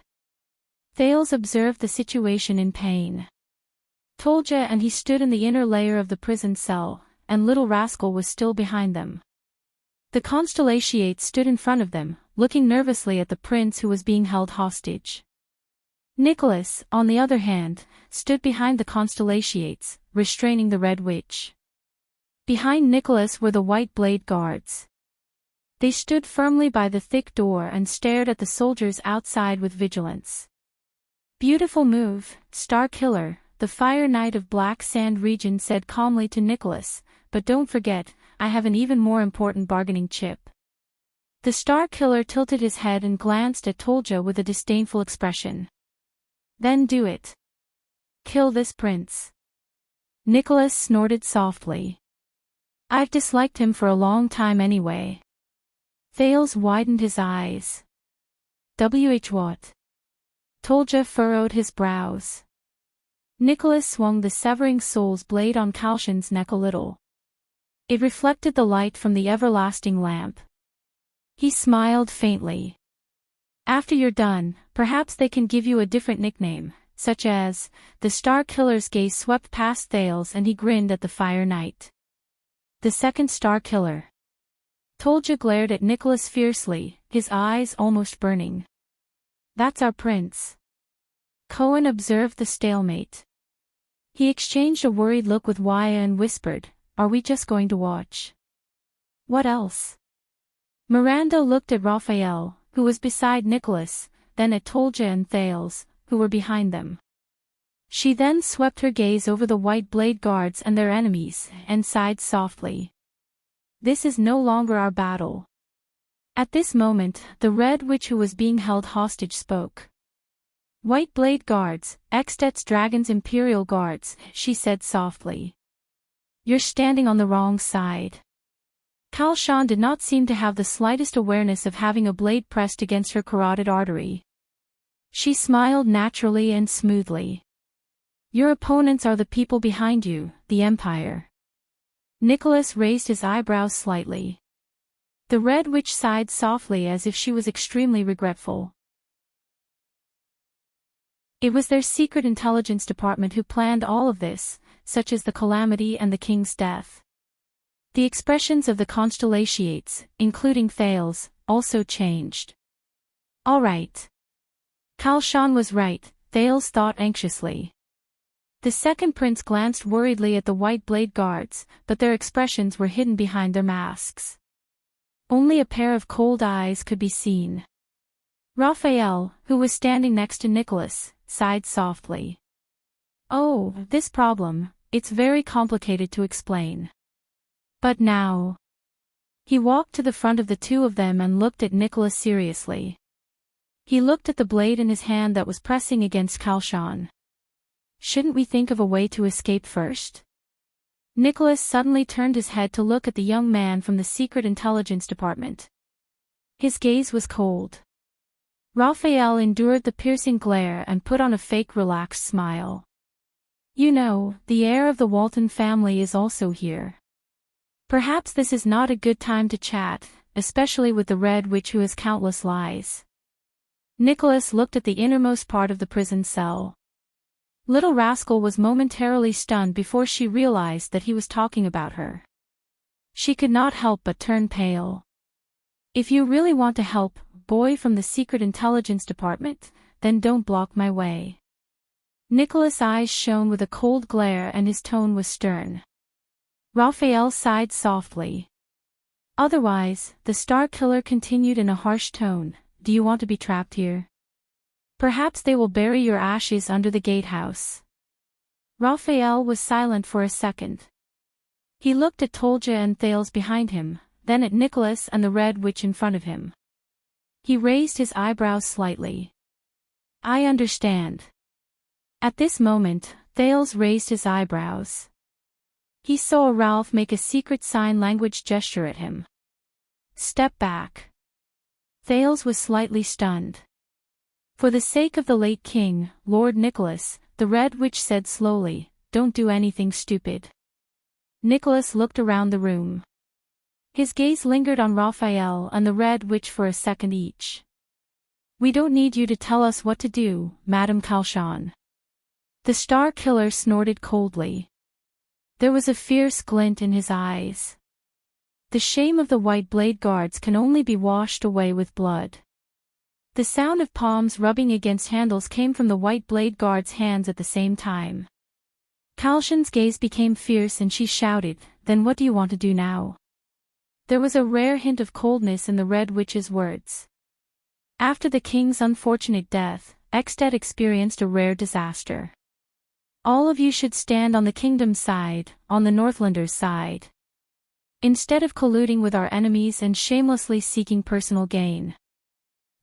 Thales observed the situation in pain. Tolja and he stood in the inner layer of the prison cell, and little rascal was still behind them. The Constellatiates stood in front of them, looking nervously at the prince who was being held hostage. Nicholas, on the other hand, stood behind the Constellatiates, restraining the Red Witch. Behind Nicholas were the White Blade guards. They stood firmly by the thick door and stared at the soldiers outside with vigilance. Beautiful move, Star Killer, the Fire Knight of Black Sand region said calmly to Nicholas, but don't forget, I have an even more important bargaining chip. The Star Killer tilted his head and glanced at Tolja with a disdainful expression. Then do it. Kill this prince. Nicholas snorted softly. I've disliked him for a long time anyway. Thales widened his eyes. What? Tolja furrowed his brows. Nicholas swung the severing soul's blade on Kalshan's neck a little. It reflected the light from the everlasting lamp. He smiled faintly. After you're done, perhaps they can give you a different nickname, such as, the Star Killer's gaze swept past Thales and he grinned at the Fire Knight. The second Star Killer. Tolja glared at Nicholas fiercely, his eyes almost burning. That's our prince. Cohen observed the stalemate. He exchanged a worried look with Waya and whispered, are we just going to watch? What else? Miranda looked at Raphael, who was beside Nicholas, then at Tolja and Thales, who were behind them. She then swept her gaze over the White Blade guards and their enemies, and sighed softly. This is no longer our battle. At this moment, the Red Witch who was being held hostage spoke. White Blade guards, Extet's Dragon's Imperial Guards, she said softly. You're standing on the wrong side. Kalshan did not seem to have the slightest awareness of having a blade pressed against her carotid artery. She smiled naturally and smoothly. Your opponents are the people behind you, the Empire. Nicholas raised his eyebrows slightly. The Red Witch sighed softly as if she was extremely regretful. It was their secret intelligence department who planned all of this, such as the calamity and the king's death. The expressions of the Constellatiates, including Thales, also changed. All right. Kalshan was right, Thales thought anxiously. The second prince glanced worriedly at the White Blade guards, but their expressions were hidden behind their masks. Only a pair of cold eyes could be seen. Raphael, who was standing next to Nicholas, sighed softly. Oh, this problem, it's very complicated to explain. But now. He walked to the front of the two of them and looked at Nicholas seriously. He looked at the blade in his hand that was pressing against Kalshan. Shouldn't we think of a way to escape first? Nicholas suddenly turned his head to look at the young man from the Secret Intelligence Department. His gaze was cold. Raphael endured the piercing glare and put on a fake relaxed smile. You know, the heir of the Walton family is also here. Perhaps this is not a good time to chat, especially with the Red Witch who has countless lies. Nicholas looked at the innermost part of the prison cell. Little Rascal was momentarily stunned before she realized that he was talking about her. She could not help but turn pale. If you really want to help, boy from the Secret Intelligence Department, then don't block my way. Nicholas' eyes shone with a cold glare and his tone was stern. Raphael sighed softly. Otherwise, the Star Killer continued in a harsh tone, do you want to be trapped here? Perhaps they will bury your ashes under the gatehouse. Raphael was silent for a second. He looked at Tolja and Thales behind him, then at Nicholas and the Red Witch in front of him. He raised his eyebrows slightly. I understand. At this moment, Thales raised his eyebrows. He saw Ralph make a secret sign language gesture at him. Step back. Thales was slightly stunned. For the sake of the late king, Lord Nicholas, the Red Witch said slowly, don't do anything stupid. Nicholas looked around the room. His gaze lingered on Raphael and the Red Witch for a second each. We don't need you to tell us what to do, Madame Kalshan. The Star Killer snorted coldly. There was a fierce glint in his eyes. The shame of the White Blade Guards can only be washed away with blood. The sound of palms rubbing against handles came from the White Blade Guard's hands at the same time. Kalshan's gaze became fierce and she shouted, then what do you want to do now? There was a rare hint of coldness in the Red Witch's words. After the king's unfortunate death, Ekstedt experienced a rare disaster. All of you should stand on the kingdom's side, on the Northlanders' side. Instead of colluding with our enemies and shamelessly seeking personal gain.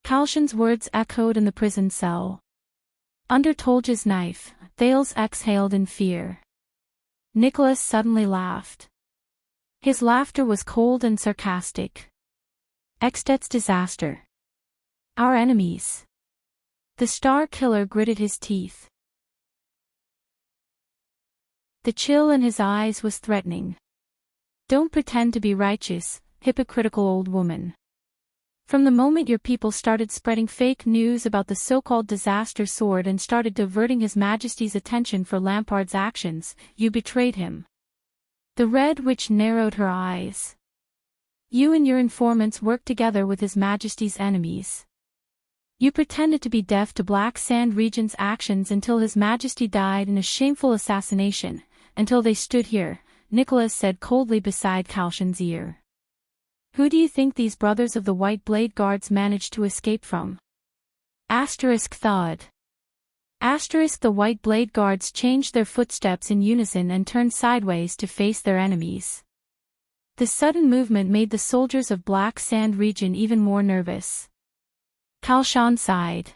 Kalshan's words echoed in the prison cell. Under Tolja's knife, Thales exhaled in fear. Nicholas suddenly laughed. His laughter was cold and sarcastic. Ekstedt's disaster. Our enemies. The Star Killer gritted his teeth. The chill in his eyes was threatening. Don't pretend to be righteous, hypocritical old woman. From the moment your people started spreading fake news about the so-called disaster sword and started diverting His Majesty's attention for Lampard's actions, you betrayed him. The Red Witch narrowed her eyes. You and your informants worked together with His Majesty's enemies. You pretended to be deaf to Black Sand Region's actions until His Majesty died in a shameful assassination, until they stood here, Nicholas said coldly beside Kalshan's ear. Who do you think these brothers of the White Blade Guards managed to escape from? Thawed. The White Blade Guards changed their footsteps in unison and turned sideways to face their enemies. The sudden movement made the soldiers of Black Sand Region even more nervous. Kalshan sighed.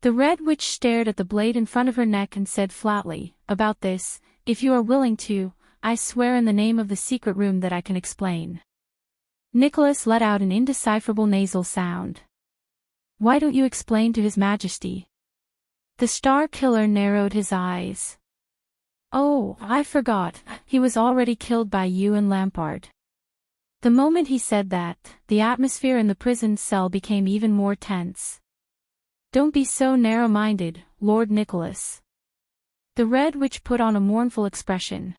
The Red Witch stared at the blade in front of her neck and said flatly, about this, if you are willing to, I swear in the name of the secret room that I can explain. Nicholas let out an indecipherable nasal sound. Why don't you explain to His Majesty? The Star Killer narrowed his eyes. Oh, I forgot, he was already killed by you and Lampard. The moment he said that, the atmosphere in the prison cell became even more tense. Don't be so narrow-minded, Lord Nicholas. The Red Witch put on a mournful expression.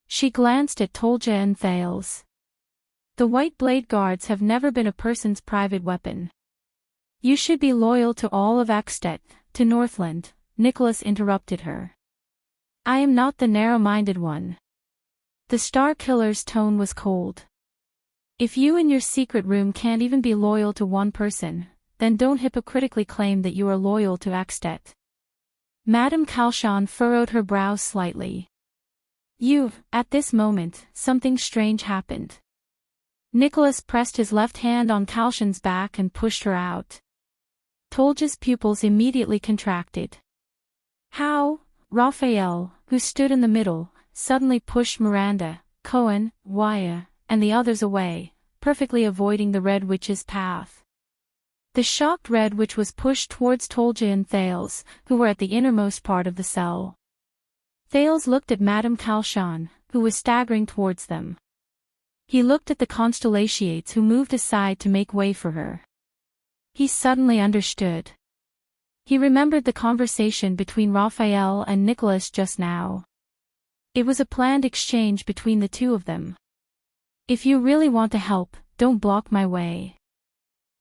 She glanced at Tolja and Thales. The White Blade Guards have never been a person's private weapon. You should be loyal to all of Ekstedt, to Northland, Nicholas interrupted her. I am not the narrow-minded one. The Star Killer's tone was cold. If you in your secret room can't even be loyal to one person, then don't hypocritically claim that you are loyal to Ekstedt. Madame Kalshan furrowed her brows slightly. At this moment, something strange happened. Nicholas pressed his left hand on Kalshan's back and pushed her out. Tolja's pupils immediately contracted. How? Raphael, who stood in the middle, suddenly pushed Miranda, Cohen, Waya, and the others away, perfectly avoiding the Red Witch's path. The shocked Red Witch was pushed towards Tolja and Thales, who were at the innermost part of the cell. Thales looked at Madame Kalshan, who was staggering towards them. He looked at the Constellations who moved aside to make way for her. He suddenly understood. He remembered the conversation between Raphael and Nicholas just now. It was a planned exchange between the two of them. If you really want to help, don't block my way.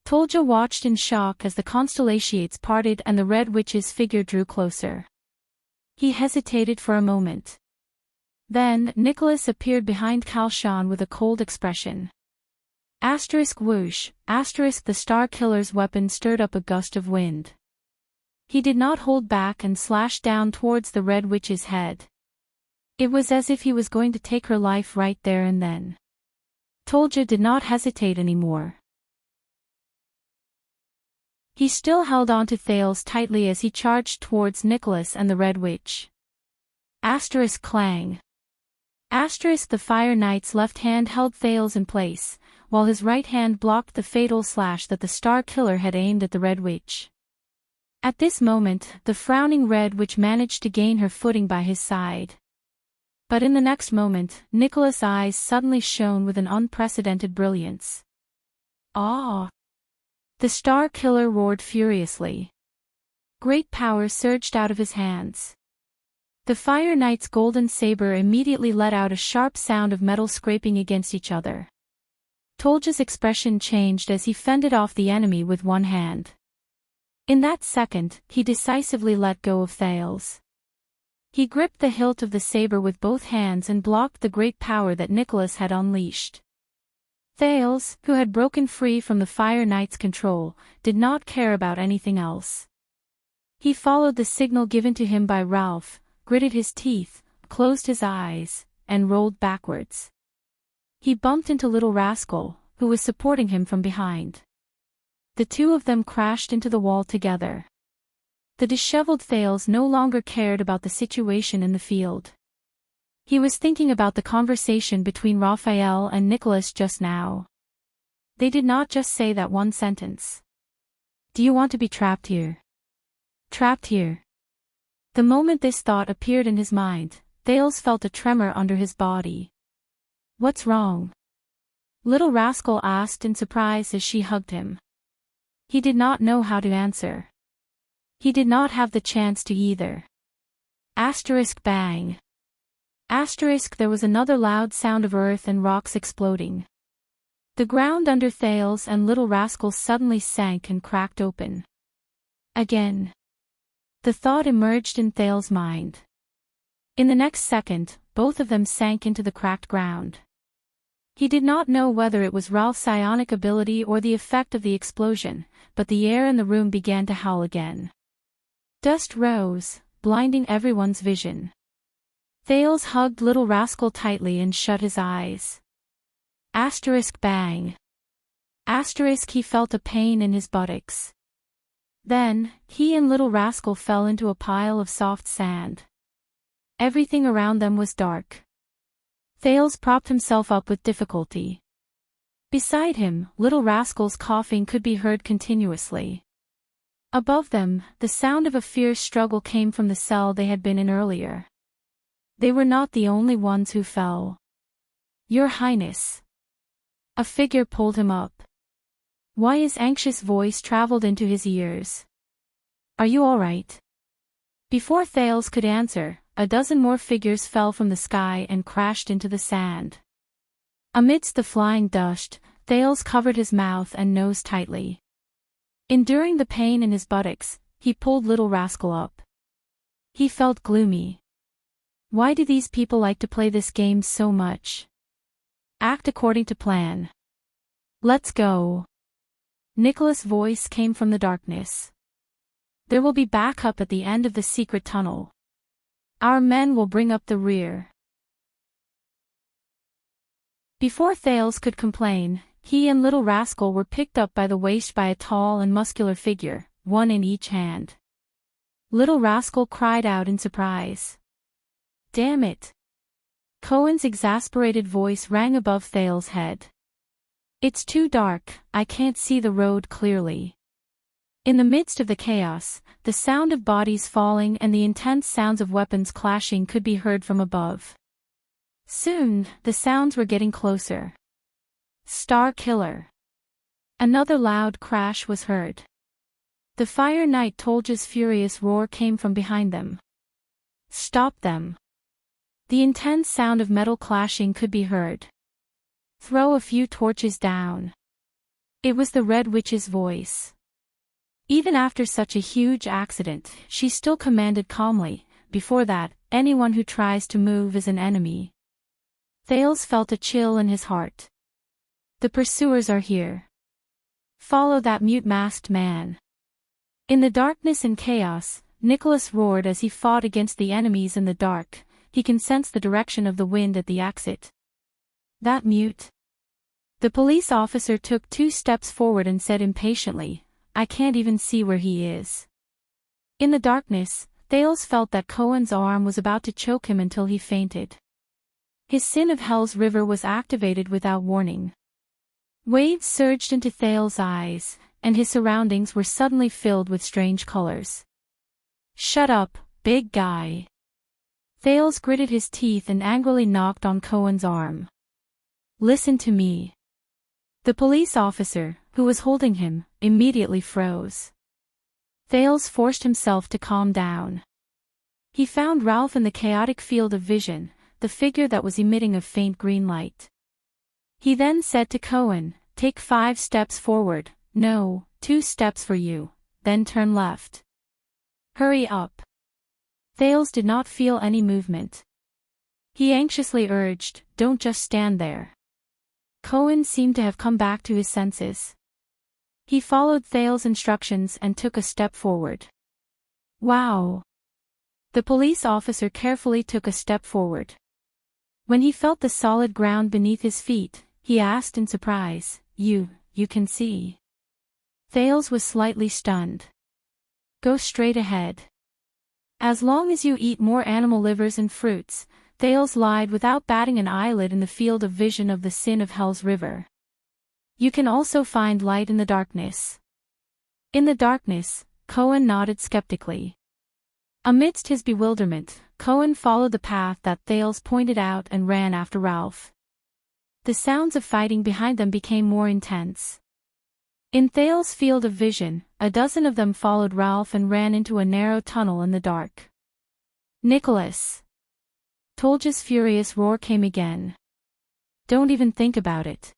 Tolja watched in shock as the Constellations parted and the Red Witch's figure drew closer. He hesitated for a moment. Then, Nicholas appeared behind Kalshan with a cold expression. Whoosh, the Star Killer's weapon stirred up a gust of wind. He did not hold back and slashed down towards the Red Witch's head. It was as if he was going to take her life right there and then. Tolja did not hesitate anymore. He still held on to Thales tightly as he charged towards Nicholas and the Red Witch. Clang. The Fire Knight's left hand held Thales in place, while his right hand blocked the fatal slash that the Star Killer had aimed at the Red Witch. At this moment, the frowning Red Witch managed to gain her footing by his side. But in the next moment, Nicholas' eyes suddenly shone with an unprecedented brilliance. Ah! The Star Killer roared furiously. Great power surged out of his hands. The Fire Knight's golden saber immediately let out a sharp sound of metal scraping against each other. Tolja's expression changed as he fended off the enemy with one hand. In that second, he decisively let go of Thales. He gripped the hilt of the saber with both hands and blocked the great power that Nicholas had unleashed. Thales, who had broken free from the Fire Knight's control, did not care about anything else. He followed the signal given to him by Ralph, gritted his teeth, closed his eyes, and rolled backwards. He bumped into Little Rascal, who was supporting him from behind. The two of them crashed into the wall together. The disheveled Thales no longer cared about the situation in the field. He was thinking about the conversation between Raphael and Nicholas just now. They did not just say that one sentence. Do you want to be trapped here? Trapped here. The moment this thought appeared in his mind, Thales felt a tremor under his body. What's wrong? Little Rascal asked in surprise as she hugged him. He did not know how to answer. He did not have the chance to either. Bang. There was another loud sound of earth and rocks exploding. The ground under Thales and Little Rascal suddenly sank and cracked open. Again. The thought emerged in Thales' mind. In the next second, both of them sank into the cracked ground. He did not know whether it was Ralph's psionic ability or the effect of the explosion, but the air in the room began to howl again. Dust rose, blinding everyone's vision. Thales hugged Little Rascal tightly and shut his eyes. Bang. He felt a pain in his buttocks. Then, he and Little Rascal fell into a pile of soft sand. Everything around them was dark. Thales propped himself up with difficulty. Beside him, Little Rascal's coughing could be heard continuously. Above them, the sound of a fierce struggle came from the cell they had been in earlier. They were not the only ones who fell. Your Highness. A figure pulled him up. Waya's anxious voice traveled into his ears. Are you all right? Before Thales could answer, a dozen more figures fell from the sky and crashed into the sand. Amidst the flying dust, Thales covered his mouth and nose tightly. Enduring the pain in his buttocks, he pulled Little Rascal up. He felt gloomy. Why do these people like to play this game so much? Act according to plan. Let's go. Nicholas' voice came from the darkness. There will be backup at the end of the secret tunnel. Our men will bring up the rear. Before Thales could complain, he and Little Rascal were picked up by the waist by a tall and muscular figure, one in each hand. Little Rascal cried out in surprise. Damn it! Cohen's exasperated voice rang above Thale's head. It's too dark, I can't see the road clearly. In the midst of the chaos, the sound of bodies falling and the intense sounds of weapons clashing could be heard from above. Soon, the sounds were getting closer. Star Killer. Another loud crash was heard. The Fire Knight Tolja's furious roar came from behind them. Stop them. The intense sound of metal clashing could be heard. Throw a few torches down. It was the Red Witch's voice. Even after such a huge accident, she still commanded calmly. Before that, anyone who tries to move is an enemy. Thales felt a chill in his heart. The pursuers are here. Follow that mute masked man. In the darkness and chaos, Nicholas roared as he fought against the enemies in the dark. He can sense the direction of the wind at the exit. That mute. The police officer took 2 steps forward and said impatiently, I can't even see where he is. In the darkness, Thales felt that Cohen's arm was about to choke him until he fainted. His sin of Hell's River was activated without warning. Waves surged into Thales' eyes, and his surroundings were suddenly filled with strange colors. Shut up, big guy. Thales gritted his teeth and angrily knocked on Cohen's arm. Listen to me. The police officer, who was holding him, immediately froze. Thales forced himself to calm down. He found Ralph in the chaotic field of vision, the figure that was emitting a faint green light. He then said to Cohen, take 5 steps forward, no, 2 steps for you, then turn left. Hurry up. Thales did not feel any movement. He anxiously urged, don't just stand there. Cohen seemed to have come back to his senses. He followed Thales' instructions and took a step forward. Wow. The police officer carefully took a step forward. When he felt the solid ground beneath his feet, he asked in surprise, You can see. Thales was slightly stunned. Go straight ahead. As long as you eat more animal livers and fruits, Thales lied without batting an eyelid in the field of vision of the sin of Hell's River. You can also find light in the darkness. In the darkness, Cohen nodded skeptically. Amidst his bewilderment, Cohen followed the path that Thales pointed out and ran after Ralph. The sounds of fighting behind them became more intense. In Thales' field of vision, a dozen of them followed Ralph and ran into a narrow tunnel in the dark. Nicholas! Tolja's furious roar came again. Don't even think about it.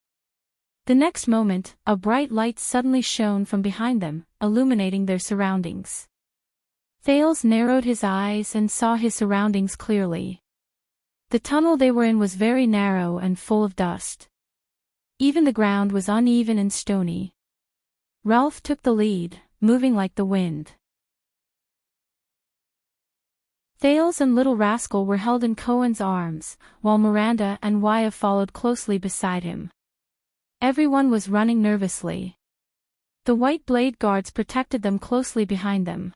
The next moment, a bright light suddenly shone from behind them, illuminating their surroundings. Thales narrowed his eyes and saw his surroundings clearly. The tunnel they were in was very narrow and full of dust. Even the ground was uneven and stony. Ralph took the lead, moving like the wind. Thales and Little Rascal were held in Cohen's arms, while Miranda and Waya followed closely beside him. Everyone was running nervously. The White Blade guards protected them closely behind them.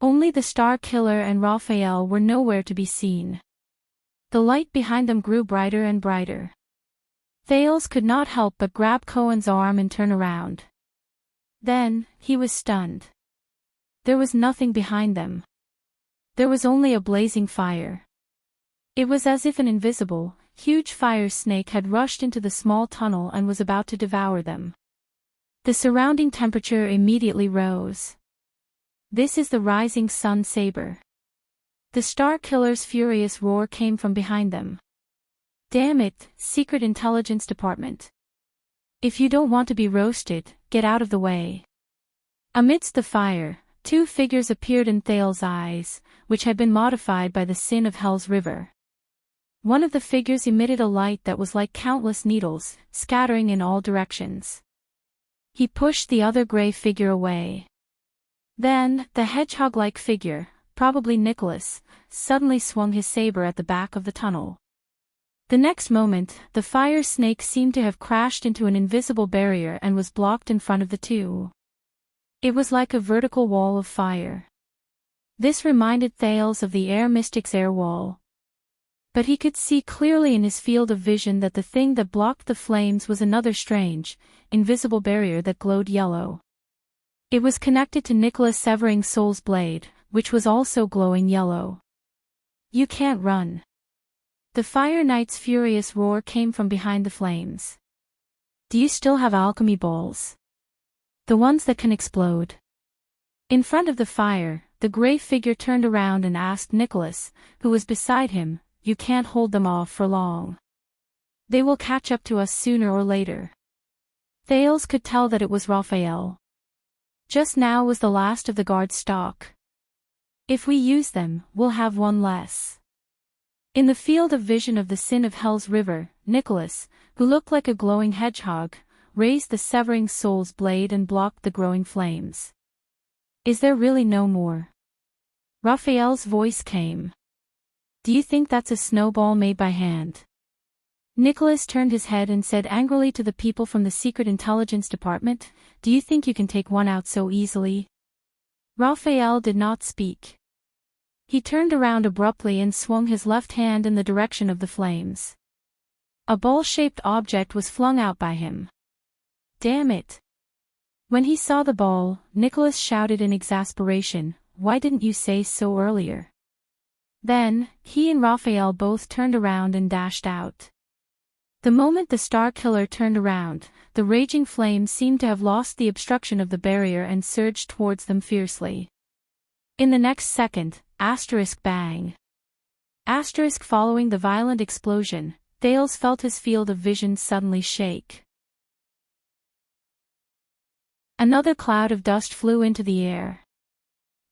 Only the Star Killer and Raphael were nowhere to be seen. The light behind them grew brighter and brighter. Thales could not help but grab Cohen's arm and turn around. Then, he was stunned. There was nothing behind them. There was only a blazing fire. It was as if an invisible, huge fire snake had rushed into the small tunnel and was about to devour them. The surrounding temperature immediately rose. This is the rising sun saber. The Star Killer's furious roar came from behind them. Damn it, Secret Intelligence Department. If you don't want to be roasted, get out of the way. Amidst the fire, 2 figures appeared in Thales' eyes, which had been modified by the sin of Hell's River. One of the figures emitted a light that was like countless needles, scattering in all directions. He pushed the other gray figure away. Then, the hedgehog-like figure, probably Nicholas, suddenly swung his saber at the back of the tunnel. The next moment, the fire snake seemed to have crashed into an invisible barrier and was blocked in front of the 2. It was like a vertical wall of fire. This reminded Thales of the Air Mystic's air wall. But he could see clearly in his field of vision that the thing that blocked the flames was another strange, invisible barrier that glowed yellow. It was connected to Nicholas Severing's soul's blade, which was also glowing yellow. "You can't run." The Fire Knight's furious roar came from behind the flames. "Do you still have alchemy balls? The ones that can explode?" In front of the fire, the gray figure turned around and asked Nicholas, who was beside him, "You can't hold them off for long. They will catch up to us sooner or later." Thales could tell that it was Raphael. Just now was the last of the guard's stock. "If we use them, we'll have one less." In the field of vision of the Sin of Hell's River, Nicholas, who looked like a glowing hedgehog, raised the severing soul's blade and blocked the growing flames. "Is there really no more?" Raphael's voice came. "Do you think that's a snowball made by hand?" Nicholas turned his head and said angrily to the people from the Secret Intelligence Department, "Do you think you can take one out so easily?" Raphael did not speak. He turned around abruptly and swung his left hand in the direction of the flames. A ball-shaped object was flung out by him. "Damn it!" When he saw the ball, Nicholas shouted in exasperation, "Why didn't you say so earlier?" Then, he and Raphael both turned around and dashed out. The moment the Star Killer turned around, the raging flames seemed to have lost the obstruction of the barrier and surged towards them fiercely. In the next second, bang. Following the violent explosion, Thales felt his field of vision suddenly shake. Another cloud of dust flew into the air.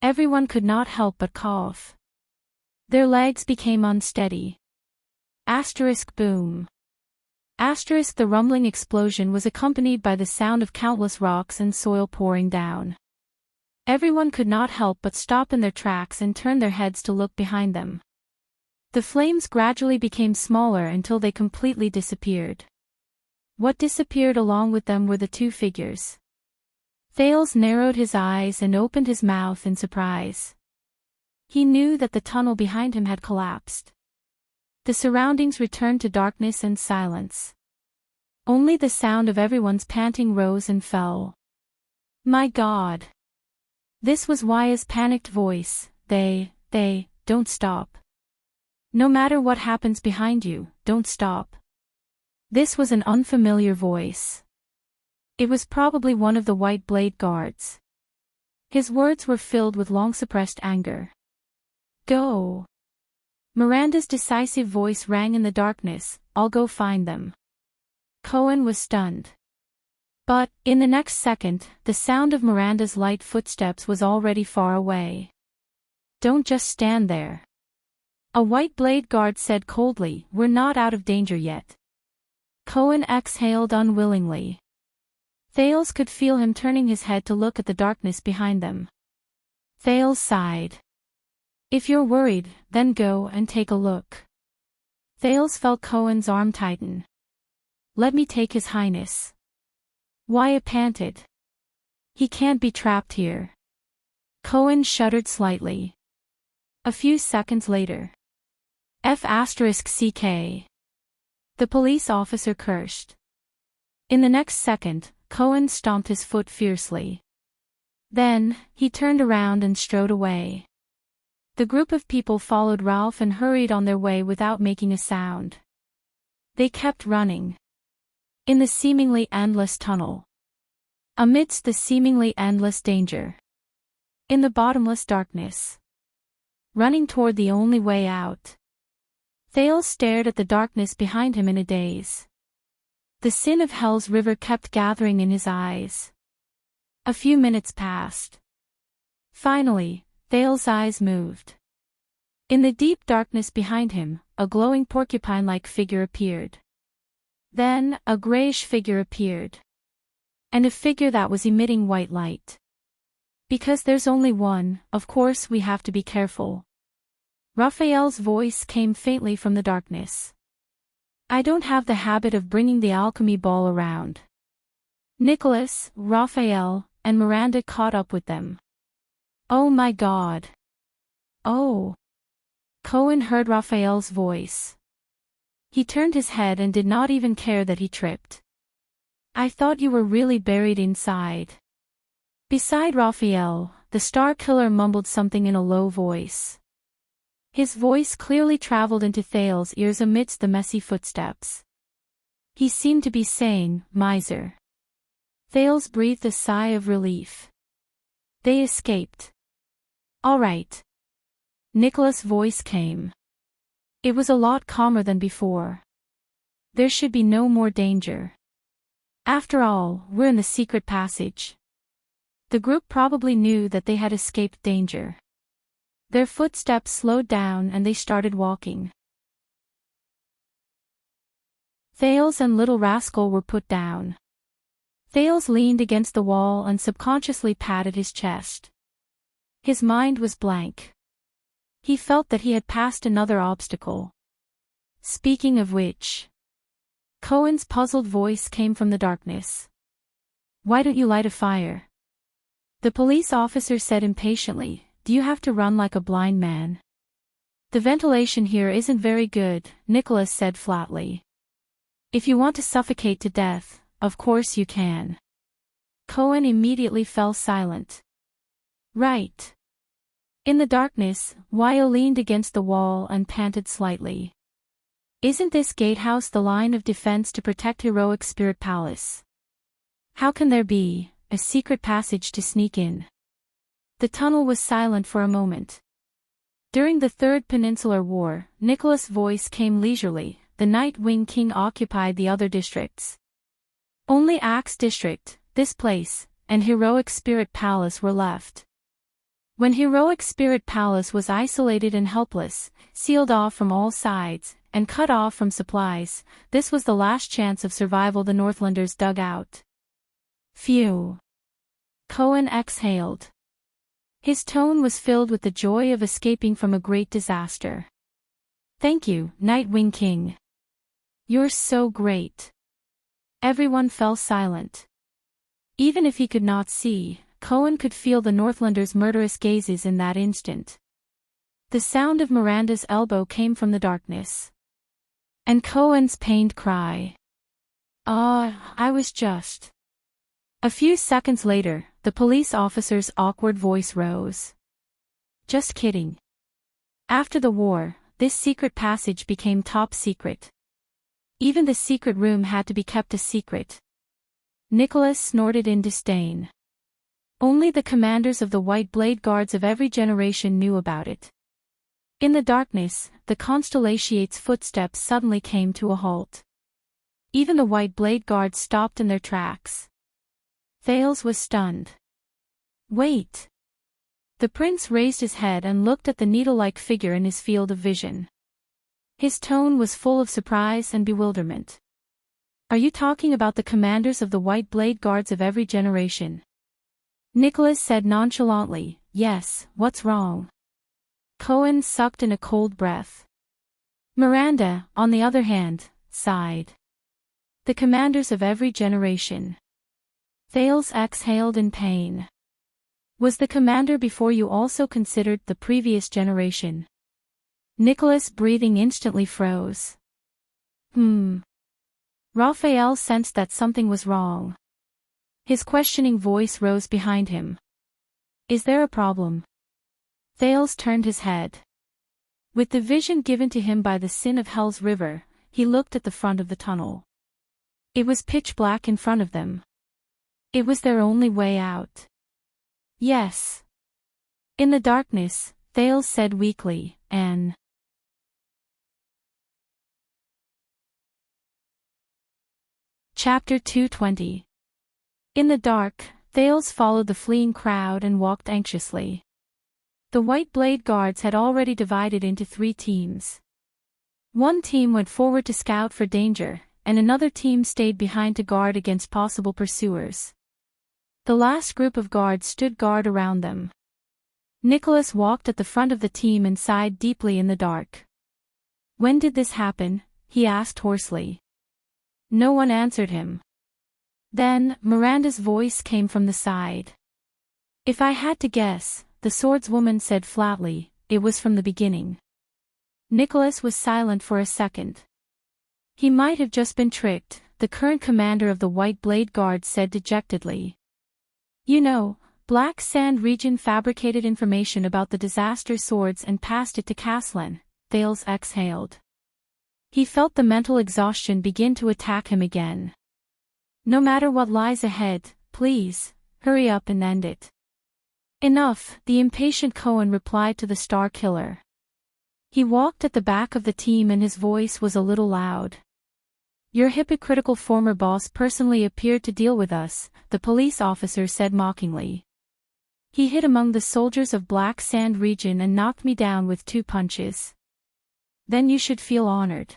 Everyone could not help but cough. Their legs became unsteady. Boom. The rumbling explosion was accompanied by the sound of countless rocks and soil pouring down. Everyone could not help but stop in their tracks and turn their heads to look behind them. The flames gradually became smaller until they completely disappeared. What disappeared along with them were the two figures. Thales narrowed his eyes and opened his mouth in surprise. He knew that the tunnel behind him had collapsed. The surroundings returned to darkness and silence. Only the sound of everyone's panting rose and fell. "My God!" This was Waya's panicked voice. Don't stop. No matter what happens behind you, don't stop." This was an unfamiliar voice. It was probably one of the White Blade guards. His words were filled with long-suppressed anger. "Go." Miranda's decisive voice rang in the darkness, "I'll go find them." Cohen was stunned. But, in the next second, the sound of Miranda's light footsteps was already far away. "Don't just stand there." A White Blade guard said coldly, "We're not out of danger yet." Cohen exhaled unwillingly. Thales could feel him turning his head to look at the darkness behind them. Thales sighed. "If you're worried, then go and take a look." Thales felt Cohen's arm tighten. "Let me take His Highness." Wyatt panted. "He can't be trapped here." Cohen shuddered slightly. A few seconds later. *CK. The police officer cursed. In the next second, Cohen stomped his foot fiercely. Then, he turned around and strode away. The group of people followed Ralph and hurried on their way without making a sound. They kept running. In the seemingly endless tunnel. Amidst the seemingly endless danger. In the bottomless darkness. Running toward the only way out. Thales stared at the darkness behind him in a daze. The sin of Hell's River kept gathering in his eyes. A few minutes passed. Finally, Thales' eyes moved. In the deep darkness behind him, a glowing porcupine-like figure appeared. Then, a grayish figure appeared. And a figure that was emitting white light. "Because there's only one, of course we have to be careful." Raphael's voice came faintly from the darkness. "I don't have the habit of bringing the alchemy ball around." Nicholas, Raphael, and Miranda caught up with them. "Oh my God. Oh." Cohen heard Raphael's voice. He turned his head and did not even care that he tripped. I thought you were really buried inside. Beside Raphael, the Star Killer mumbled something in a low voice. His voice clearly traveled into Thale's ears amidst the messy footsteps. He seemed to be saying, miser. Thales breathed a sigh of relief. They escaped. All right. Nicholas' voice came. It was a lot calmer than before. There should be no more danger. After all, we're in the secret passage. The group probably knew that they had escaped danger. Their footsteps slowed down and they started walking. Thales and Little Rascal were put down. Thales leaned against the wall and subconsciously patted his chest. His mind was blank. He felt that he had passed another obstacle. Speaking of which, Cohen's puzzled voice came from the darkness. Why don't you light a fire? The police officer said impatiently, do you have to run like a blind man? The ventilation here isn't very good, Nicholas said flatly. If you want to suffocate to death, of course you can. Cohen immediately fell silent. Right. In the darkness, Wyo leaned against the wall and panted slightly. Isn't this gatehouse the line of defense to protect Heroic Spirit Palace? How can there be a secret passage to sneak in? The tunnel was silent for a moment. During the Third Peninsular War, Nicholas' voice came leisurely. The Night Wing King occupied the other districts. Only Axe District, this place, and Heroic Spirit Palace were left. When Heroic Spirit Palace was isolated and helpless, sealed off from all sides, and cut off from supplies, this was the last chance of survival the Northlanders dug out. Phew. Cohen exhaled. His tone was filled with the joy of escaping from a great disaster. Thank you, Nightwing King. You're so great. Everyone fell silent. Even if he could not see, Cohen could feel the Northlanders' murderous gazes in that instant. The sound of Miranda's elbow came from the darkness. And Cohen's pained cry. I was just... A few seconds later, the police officer's awkward voice rose. Just kidding. After the war, this secret passage became top secret. Even the secret room had to be kept a secret. Nicholas snorted in disdain. Only the commanders of the White Blade Guards of every generation knew about it. In the darkness, the Constellation's footsteps suddenly came to a halt. Even the White Blade Guards stopped in their tracks. Thales was stunned. Wait. The prince raised his head and looked at the needle-like figure in his field of vision. His tone was full of surprise and bewilderment. Are you talking about the commanders of the White Blade Guards of every generation? Nicholas said nonchalantly, yes, what's wrong? Cohen sucked in a cold breath. Miranda, on the other hand, sighed. The commanders of every generation. Thales exhaled in pain. Was the commander before you also considered the previous generation? Nicholas' breathing instantly froze. Raphael sensed that something was wrong. His questioning voice rose behind him. Is there a problem? Thales turned his head. With the vision given to him by the sin of Hell's River, he looked at the front of the tunnel. It was pitch black in front of them. It was their only way out. Yes. In the darkness, Thales said weakly, Anne. Chapter 220. In the dark, Thales followed the fleeing crowd and walked anxiously. The White Blade Guards had already divided into 3 teams. One team went forward to scout for danger, and another team stayed behind to guard against possible pursuers. The last group of guards stood guard around them. Nicholas walked at the front of the team and sighed deeply in the dark. When did this happen? He asked hoarsely. No one answered him. Then, Miranda's voice came from the side. If I had to guess, the swordswoman said flatly, it was from the beginning. Nicholas was silent for a second. He might have just been tricked, the current commander of the White Blade Guard said dejectedly. You know, Black Sand Region fabricated information about the disaster swords and passed it to Caslin, Thales exhaled. He felt the mental exhaustion begin to attack him again. No matter what lies ahead, please, hurry up and end it. Enough, the impatient Cohen replied to the Star Killer. He walked at the back of the team and his voice was a little loud. Your hypocritical former boss personally appeared to deal with us, the police officer said mockingly. He hid among the soldiers of Black Sand Region and knocked me down with 2 punches. Then you should feel honored.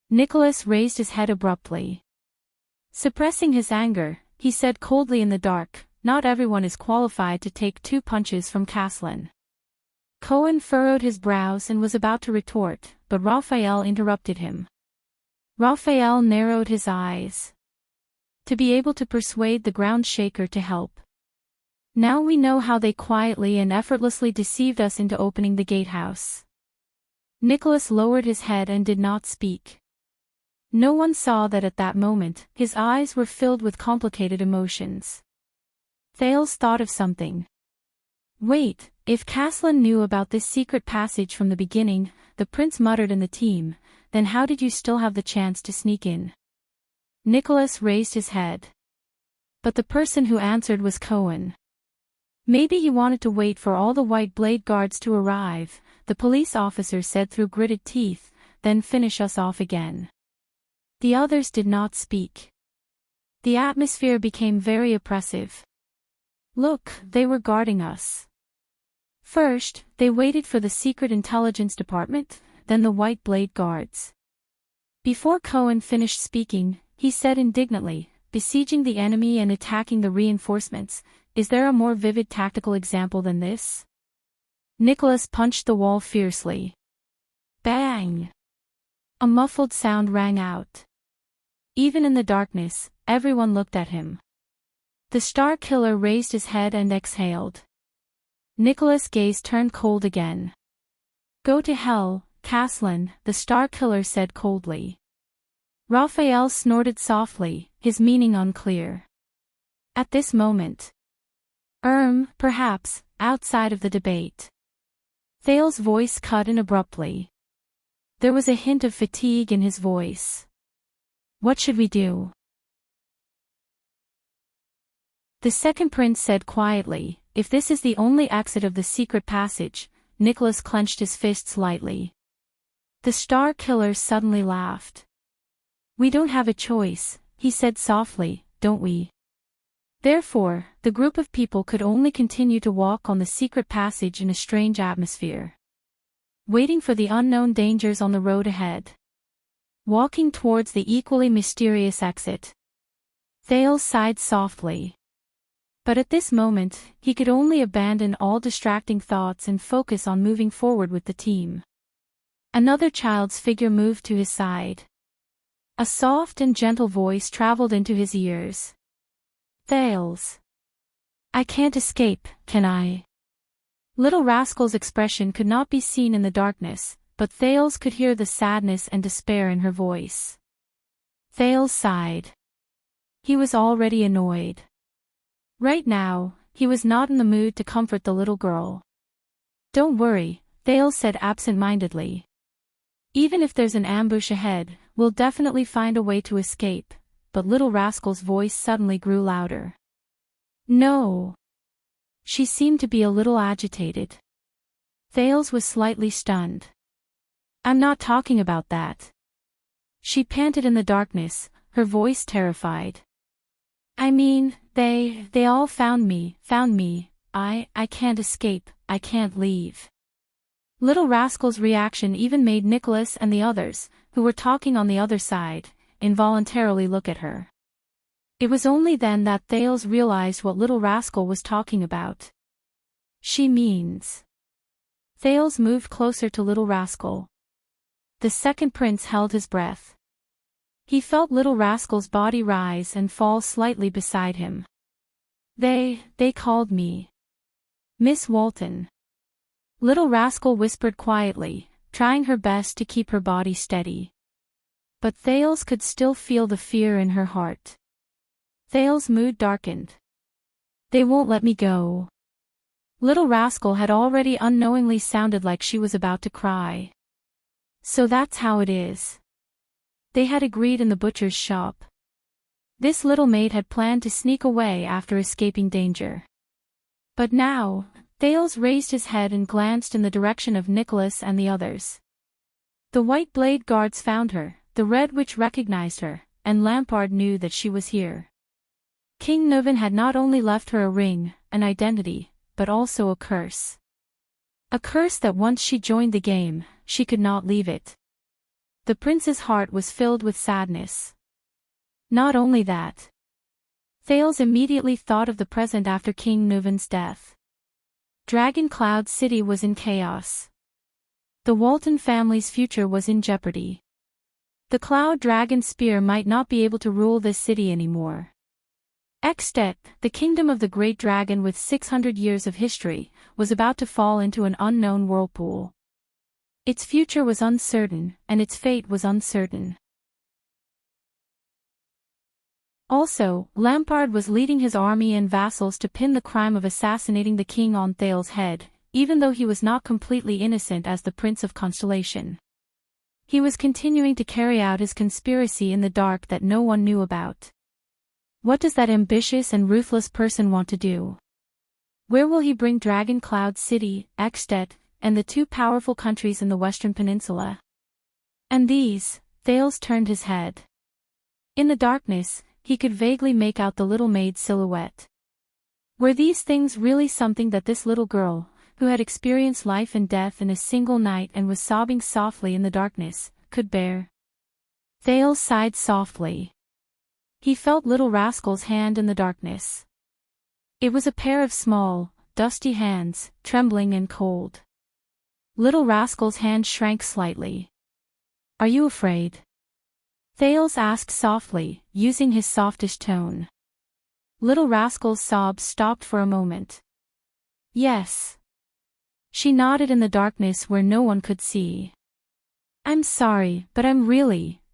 Nicholas raised his head abruptly. Suppressing his anger, he said coldly in the dark, not everyone is qualified to take 2 punches from Caslin. Cohen furrowed his brows and was about to retort, but Raphael interrupted him. Raphael narrowed his eyes. To be able to persuade the ground shaker to help. Now we know how they quietly and effortlessly deceived us into opening the gatehouse. Nicholas lowered his head and did not speak. No one saw that at that moment, his eyes were filled with complicated emotions. Thales thought of something. Wait, if Caslin knew about this secret passage from the beginning, the prince muttered in the team, then how did you still have the chance to sneak in? Nicholas raised his head. But the person who answered was Cohen. Maybe he wanted to wait for all the White Blade Guards to arrive, the police officer said through gritted teeth, then finish us off again. The others did not speak. The atmosphere became very oppressive. Look, they were guarding us. First, they waited for the secret intelligence department, then the White Blade Guards. Before Cohen finished speaking, he said indignantly, besieging the enemy and attacking the reinforcements, is there a more vivid tactical example than this? Nicholas punched the wall fiercely. Bang! A muffled sound rang out. Even in the darkness, everyone looked at him. The Star Killer raised his head and exhaled. Nicholas' gaze turned cold again. Go to hell, Caslin, the Star Killer said coldly. Raphael snorted softly, his meaning unclear. At this moment. Perhaps, outside of the debate. Thales' voice cut in abruptly. There was a hint of fatigue in his voice. What should we do? The second prince said quietly, if this is the only exit of the secret passage. Nicholas clenched his fists lightly. The Star Killer suddenly laughed. We don't have a choice, he said softly, don't we? Therefore, the group of people could only continue to walk on the secret passage in a strange atmosphere. Waiting for the unknown dangers on the road ahead. Walking towards the equally mysterious exit. Thales sighed softly. But at this moment, he could only abandon all distracting thoughts and focus on moving forward with the team. Another child's figure moved to his side. A soft and gentle voice traveled into his ears. Thales. I can't escape, can I? Little Rascal's expression could not be seen in the darkness, but Thales could hear the sadness and despair in her voice. Thales sighed. He was already annoyed. Right now, he was not in the mood to comfort the little girl. Don't worry, Thales said absent-mindedly. Even if there's an ambush ahead, we'll definitely find a way to escape, but Little Rascal's voice suddenly grew louder. No. She seemed to be a little agitated. Thales was slightly stunned. I'm not talking about that. She panted in the darkness, her voice terrified. I mean, they all found me, I can't escape, I can't leave. Little Rascal's reaction even made Nicholas and the others, who were talking on the other side, involuntarily look at her. It was only then that Thales realized what Little Rascal was talking about. She means. Thales moved closer to Little Rascal. The second prince held his breath. He felt Little Rascal's body rise and fall slightly beside him. They called me Miss Walton. Little Rascal whispered quietly, trying her best to keep her body steady. But Thales could still feel the fear in her heart. Thales' mood darkened. They won't let me go. Little Rascal had already unknowingly sounded like she was about to cry. So that's how it is. They had agreed in the butcher's shop. This little maid had planned to sneak away after escaping danger. But now, Thales raised his head and glanced in the direction of Nicholas and the others. The White Blade Guards found her, the Red Witch recognized her, and Lampard knew that she was here. King Nuvan had not only left her a ring, an identity, but also a curse. A curse that once she joined the game, she could not leave it. The prince's heart was filled with sadness. Not only that. Thales immediately thought of the present after King Nuvan's death. Dragon Cloud City was in chaos. The Walton family's future was in jeopardy. The Cloud Dragon Spear might not be able to rule this city anymore. Extet, the kingdom of the great dragon with 600 years of history, was about to fall into an unknown whirlpool. Its future was uncertain, and its fate was uncertain. Also, Lampard was leading his army and vassals to pin the crime of assassinating the king on Thales' head, even though he was not completely innocent as the Prince of Constellation. He was continuing to carry out his conspiracy in the dark that no one knew about. What does that ambitious and ruthless person want to do? Where will he bring Dragon Cloud City, Extet, and the two powerful countries in the Western Peninsula? And these, Thales turned his head. In the darkness, he could vaguely make out the little maid's silhouette. Were these things really something that this little girl, who had experienced life and death in a single night and was sobbing softly in the darkness, could bear? Thales sighed softly. He felt Little Rascal's hand in the darkness. It was a pair of small, dusty hands, trembling and cold. Little Rascal's hand shrank slightly. "Are you afraid?" Thales asked softly, using his softish tone. Little Rascal's sobs stopped for a moment. "Yes." She nodded in the darkness where no one could see. "I'm sorry, but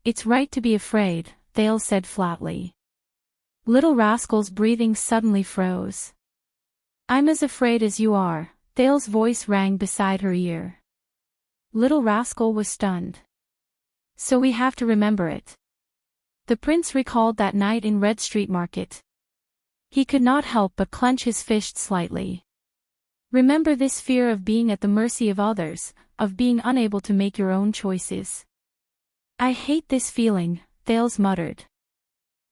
it's right to be afraid," Thales said flatly. Little Rascal's breathing suddenly froze. "I'm as afraid as you are," Thales' voice rang beside her ear. Little Rascal was stunned. "So we have to remember it." The prince recalled that night in Red Street Market. He could not help but clench his fist slightly. Remember this fear of being at the mercy of others, of being unable to make your own choices. "I hate this feeling," Thales muttered.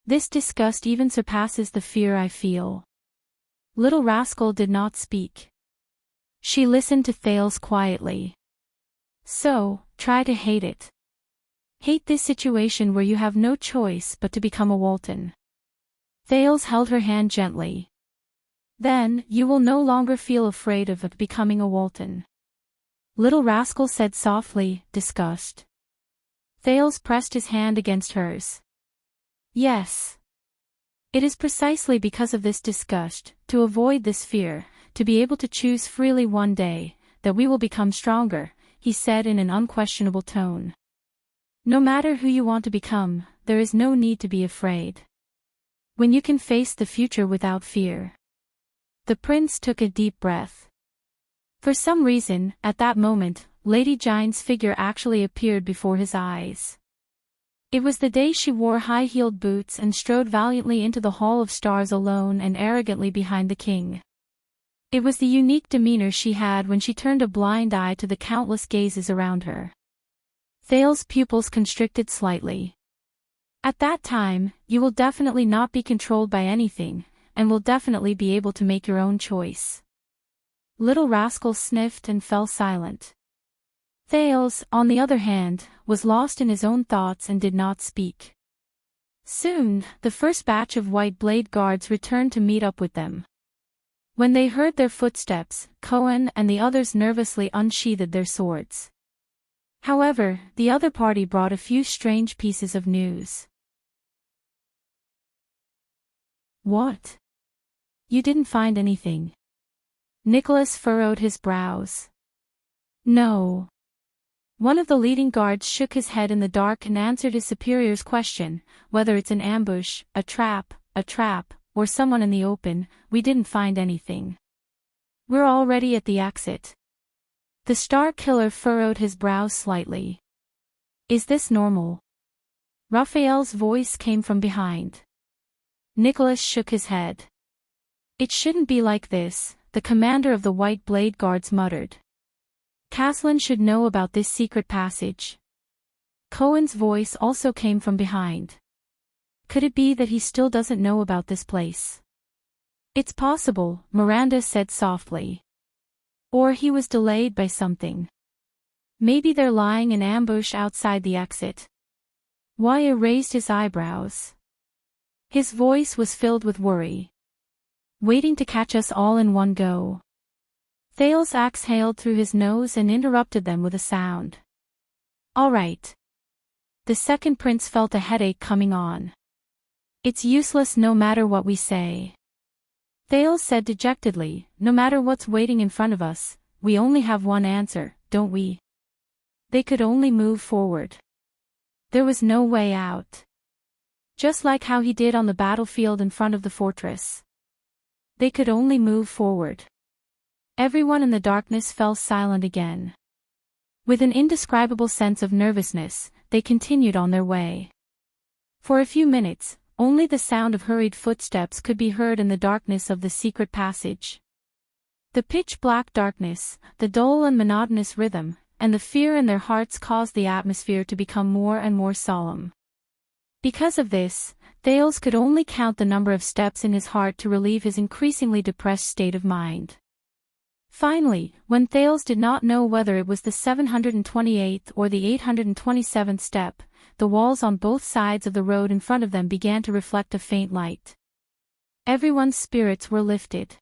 "This disgust even surpasses the fear I feel." Little Rascal did not speak. She listened to Thales quietly. "So, try to hate it. Hate this situation where you have no choice but to become a Walton." Thales held her hand gently. "Then, you will no longer feel afraid of becoming a Walton." Little Rascal said softly, disgust. Thales pressed his hand against hers. "Yes. It is precisely because of this disgust, to avoid this fear, to be able to choose freely one day, that we will become stronger," he said in an unquestionable tone. "No matter who you want to become, there is no need to be afraid. When you can face the future without fear." The prince took a deep breath. For some reason, at that moment, Lady Gine's figure actually appeared before his eyes. It was the day she wore high-heeled boots and strode valiantly into the Hall of Stars alone and arrogantly behind the king. It was the unique demeanor she had when she turned a blind eye to the countless gazes around her. Thales' pupils constricted slightly. "At that time, you will definitely not be controlled by anything, and will definitely be able to make your own choice." Little Rascal sniffed and fell silent. Thales, on the other hand, was lost in his own thoughts and did not speak. Soon, the first batch of White Blade Guards returned to meet up with them. When they heard their footsteps, Cohen and the others nervously unsheathed their swords. However, the other party brought a few strange pieces of news. "What? You didn't find anything?" Nicholas furrowed his brows. "No. One of the leading guards shook his head in the dark and answered his superior's question, whether it's an ambush, a trap, or someone in the open, we didn't find anything. We're already at the exit. The Star Killer furrowed his brows slightly. Is this normal? Raphael's voice came from behind. Nicholas shook his head. It shouldn't be like this, the commander of the White Blade Guards muttered. Caslin should know about this secret passage. Cohen's voice also came from behind. Could it be that he still doesn't know about this place? It's possible, Miranda said softly. Or he was delayed by something. Maybe they're lying in ambush outside the exit. Wyatt raised his eyebrows. His voice was filled with worry. Waiting to catch us all in one go. Thales exhaled through his nose and interrupted them with a sound. All right. The second prince felt a headache coming on. It's useless no matter what we say. Thales said dejectedly, no matter what's waiting in front of us, we only have one answer, don't we? They could only move forward. There was no way out. Just like how he did on the battlefield in front of the fortress. They could only move forward. Everyone in the darkness fell silent again. With an indescribable sense of nervousness, they continued on their way. For a few minutes, only the sound of hurried footsteps could be heard in the darkness of the secret passage. The pitch-black darkness, the dull and monotonous rhythm, and the fear in their hearts caused the atmosphere to become more and more solemn. Because of this, Thales could only count the number of steps in his heart to relieve his increasingly depressed state of mind. Finally, when Thales did not know whether it was the 728th or the 827th step, the walls on both sides of the road in front of them began to reflect a faint light. Everyone's spirits were lifted.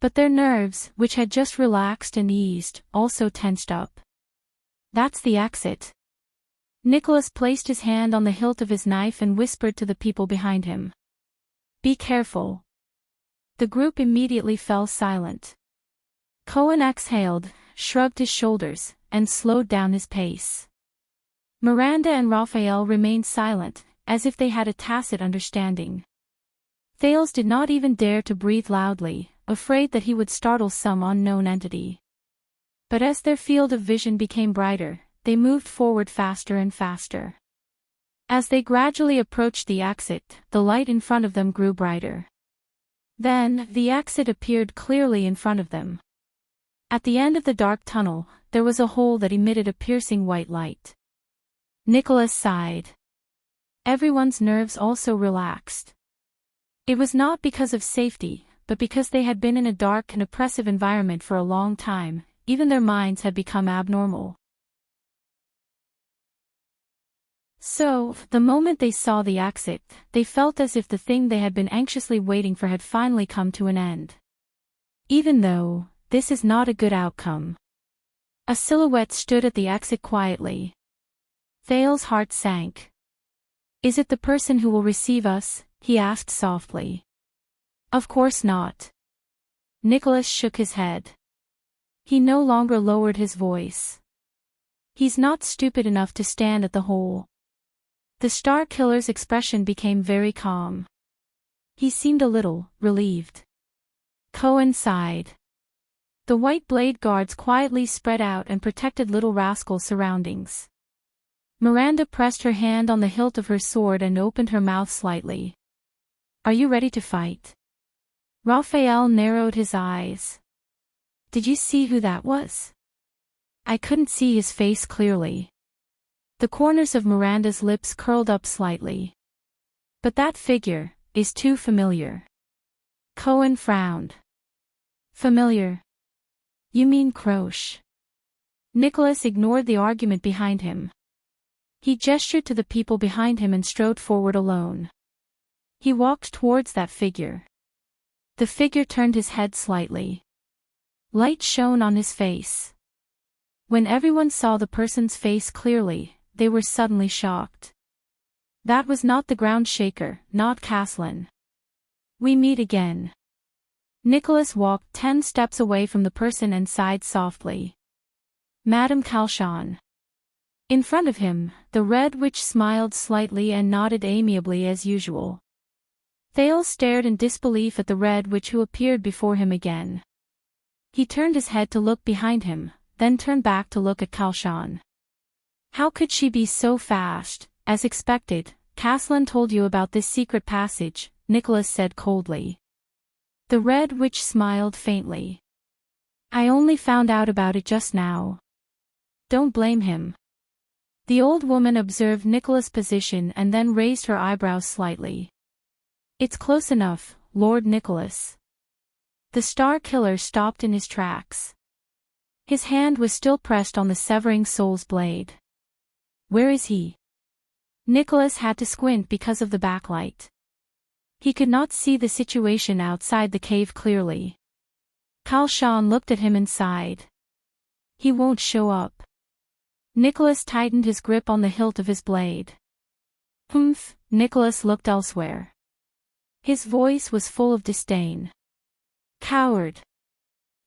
But their nerves, which had just relaxed and eased, also tensed up. That's the exit. Nicholas placed his hand on the hilt of his knife and whispered to the people behind him. Be careful. The group immediately fell silent. Cohen exhaled, shrugged his shoulders, and slowed down his pace. Miranda and Raphael remained silent, as if they had a tacit understanding. Thales did not even dare to breathe loudly, afraid that he would startle some unknown entity. But as their field of vision became brighter, they moved forward faster and faster. As they gradually approached the exit, the light in front of them grew brighter. Then, the exit appeared clearly in front of them. At the end of the dark tunnel, there was a hole that emitted a piercing white light. Nicholas sighed. Everyone's nerves also relaxed. It was not because of safety, but because they had been in a dark and oppressive environment for a long time, even their minds had become abnormal. So, the moment they saw the exit, they felt as if the thing they had been anxiously waiting for had finally come to an end. Even though, this is not a good outcome. A silhouette stood at the exit quietly. Thales' heart sank. Is it the person who will receive us? He asked softly. Of course not. Nicholas shook his head. He no longer lowered his voice. He's not stupid enough to stand at the hole. The Star Killer's expression became very calm. He seemed a little relieved. Cohen sighed. The White Blade Guards quietly spread out and protected Little Rascal's surroundings. Miranda pressed her hand on the hilt of her sword and opened her mouth slightly. Are you ready to fight? Raphael narrowed his eyes. Did you see who that was? I couldn't see his face clearly. The corners of Miranda's lips curled up slightly. But that figure is too familiar. Cohen frowned. Familiar? You mean Croche? Nicholas ignored the argument behind him. He gestured to the people behind him and strode forward alone. He walked towards that figure. The figure turned his head slightly. Light shone on his face. When everyone saw the person's face clearly, they were suddenly shocked. That was not the ground shaker, not Caslin. We meet again. Nicholas walked 10 steps away from the person and sighed softly. Madame Calchon. In front of him, the Red Witch smiled slightly and nodded amiably as usual. Thales stared in disbelief at the Red Witch who appeared before him again. He turned his head to look behind him, then turned back to look at Kalshan. How could she be so fast? As expected, Caslin told you about this secret passage, Nicholas said coldly. The Red Witch smiled faintly. I only found out about it just now. Don't blame him. The old woman observed Nicholas' position and then raised her eyebrows slightly. It's close enough, Lord Nicholas. The Star Killer stopped in his tracks. His hand was still pressed on the severing soul's blade. Where is he? Nicholas had to squint because of the backlight. He could not see the situation outside the cave clearly. Kalshan looked at him and sighed. He won't show up. Nicholas tightened his grip on the hilt of his blade. Humph, Nicholas looked elsewhere. His voice was full of disdain. Coward.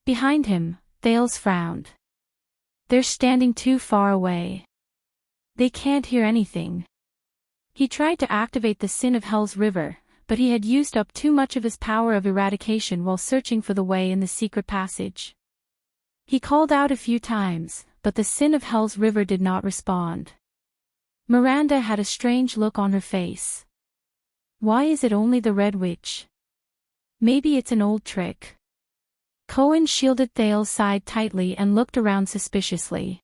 Behind him, Thales frowned. They're standing too far away. They can't hear anything. He tried to activate the Sin of Hell's river, but he had used up too much of his power of eradication while searching for the way in the secret passage. He called out a few times, but the Sin of Hell's river did not respond. Miranda had a strange look on her face. Why is it only the Red Witch? Maybe it's an old trick. Cohen shielded Thales' side tightly and looked around suspiciously.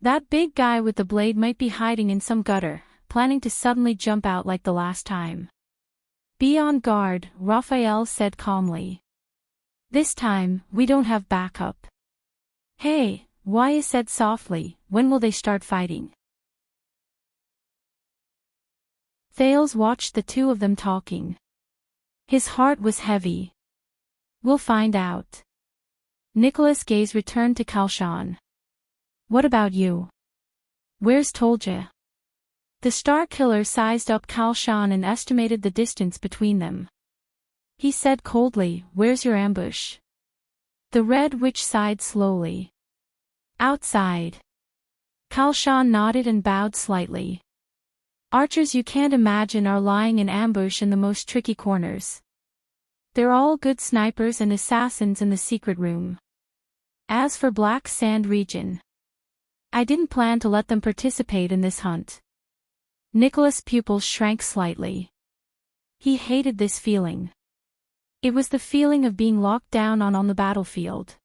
That big guy with the blade might be hiding in some gutter, planning to suddenly jump out like the last time. Be on guard, Raphael said calmly. This time, we don't have backup. Hey, Waya said softly, when will they start fighting? Thales watched the two of them talking. His heart was heavy. We'll find out. Nicholas' gaze returned to Kalshan. What about you? Where's Tolja? The Star Killer sized up Kalshan and estimated the distance between them. He said coldly, where's your ambush? The Red Witch sighed slowly. Outside. Kalshan nodded and bowed slightly. Archers you can't imagine are lying in ambush in the most tricky corners. They're all good snipers and assassins in the secret room. As for Black Sand region, I didn't plan to let them participate in this hunt. Nicholas' pupils shrank slightly. He hated this feeling. It was the feeling of being locked down on the battlefield.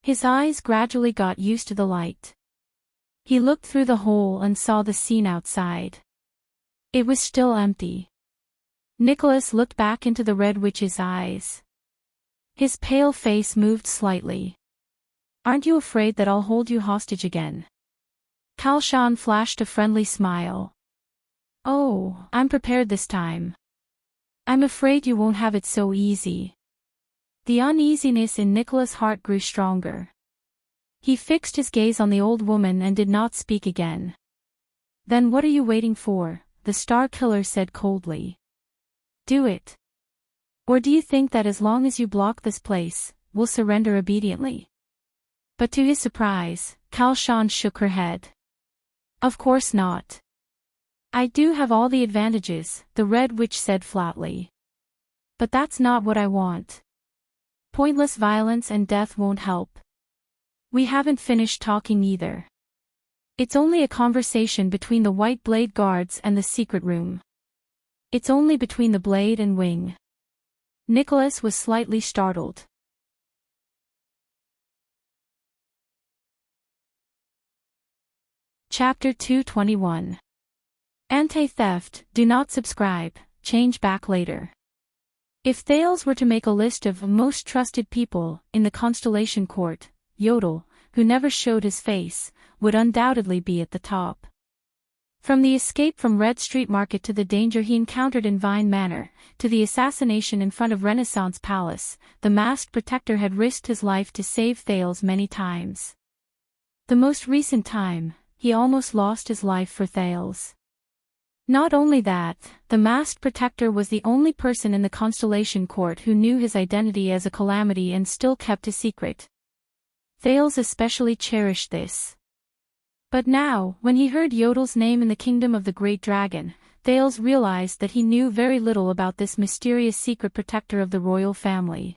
His eyes gradually got used to the light. He looked through the hole and saw the scene outside. It was still empty. Nicholas looked back into the Red Witch's eyes. His pale face moved slightly. Aren't you afraid that I'll hold you hostage again? Kalshan flashed a friendly smile. Oh, I'm prepared this time. I'm afraid you won't have it so easy. The uneasiness in Nicholas' heart grew stronger. He fixed his gaze on the old woman and did not speak again. Then what are you waiting for? The Star Killer said coldly. Do it. Or do you think that as long as you block this place, we'll surrender obediently? But to his surprise, Kalshan shook her head. Of course not. I do have all the advantages, the Red Witch said flatly. But that's not what I want. Pointless violence and death won't help. We haven't finished talking either. It's only a conversation between the White Blade guards and the secret room. It's only between the blade and wing. Nicholas was slightly startled. Chapter 221. Anti-theft, do not subscribe, change back later. If Thales were to make a list of most trusted people in the Constellation Court, Yodel, who never showed his face, would undoubtedly be at the top. From the escape from Red Street Market to the danger he encountered in Vine Manor, to the assassination in front of Renaissance Palace, the masked protector had risked his life to save Thales many times. The most recent time, he almost lost his life for Thales. Not only that, the masked protector was the only person in the Constellation Court who knew his identity as a calamity and still kept a secret. Thales especially cherished this. But now, when he heard Yodel's name in the kingdom of the great dragon, Thales realized that he knew very little about this mysterious secret protector of the royal family.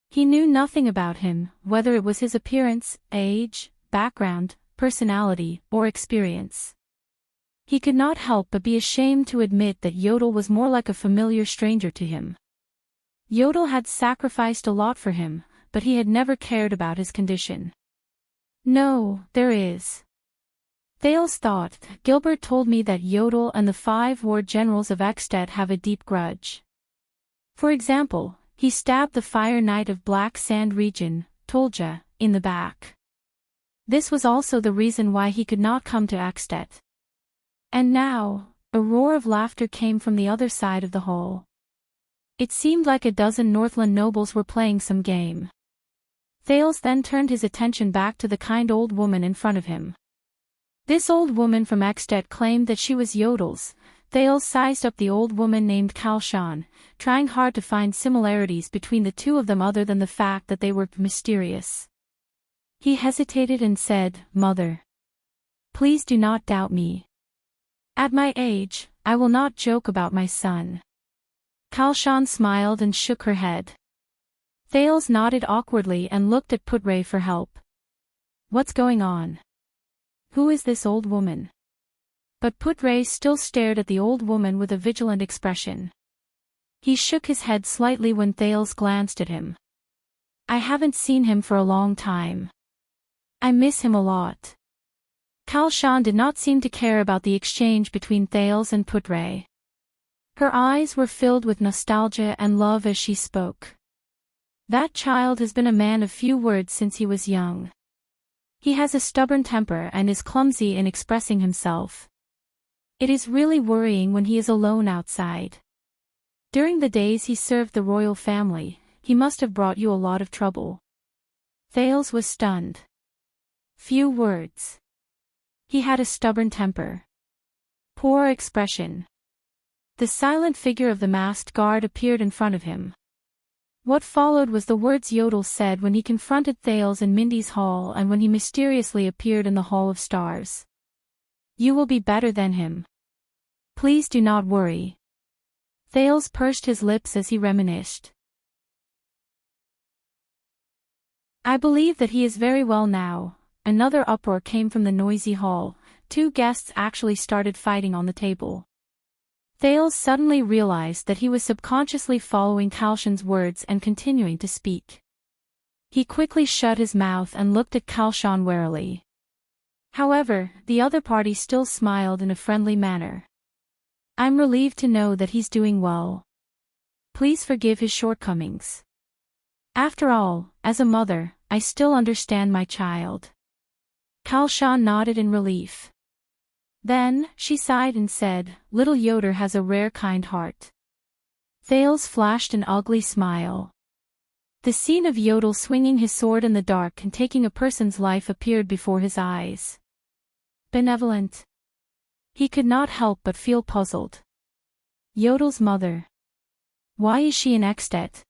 He knew nothing about him, whether it was his appearance, age, background, personality, or experience. He could not help but be ashamed to admit that Yodel was more like a familiar stranger to him. Yodel had sacrificed a lot for him, but he had never cared about his condition. No, there is. Thales thought. Gilbert told me that Yodel and the 5 ward generals of Ekstedt have a deep grudge. For example, he stabbed the Fire Knight of Black Sand region, Tolja, in the back. This was also the reason why he could not come to Ekstedt. And now, a roar of laughter came from the other side of the hall. It seemed like a dozen Northland nobles were playing some game. Thales then turned his attention back to the kind old woman in front of him. This old woman from Ekstedt claimed that she was Yodel's. Thales sized up the old woman named Kalshan, trying hard to find similarities between the two of them other than the fact that they were mysterious. He hesitated and said, "Mother, please do not doubt me. At my age, I will not joke about my son." Kalshan smiled and shook her head. Thales nodded awkwardly and looked at Putray for help. "What's going on? Who is this old woman?" But Putray still stared at the old woman with a vigilant expression. He shook his head slightly when Thales glanced at him. "I haven't seen him for a long time. I miss him a lot." Kalshan did not seem to care about the exchange between Thales and Putray. Her eyes were filled with nostalgia and love as she spoke. "That child has been a man of few words since he was young. He has a stubborn temper and is clumsy in expressing himself. It is really worrying when he is alone outside. During the days he served the royal family, he must have brought you a lot of trouble." Thales was stunned. Few words. He had a stubborn temper. Poor expression. The silent figure of the masked guard appeared in front of him. What followed was the words Yodel said when he confronted Thales in Mindy's hall and when he mysteriously appeared in the Hall of Stars. "You will be better than him. Please do not worry." Thales pursed his lips as he reminisced. "I believe that he is very well now." Another uproar came from the noisy hall. 2 guests actually started fighting on the table. Thales suddenly realized that he was subconsciously following Kalshan's words and continuing to speak. He quickly shut his mouth and looked at Kalshan warily. However, the other party still smiled in a friendly manner. "I'm relieved to know that he's doing well. Please forgive his shortcomings. After all, as a mother, I still understand my child." Kalshan nodded in relief. Then, she sighed and said, "Little Yoder has a rare kind heart." Thales flashed an ugly smile. The scene of Yodel swinging his sword in the dark and taking a person's life appeared before his eyes. Benevolent. He could not help but feel puzzled. Yodel's mother. Why is she in Ekstedt?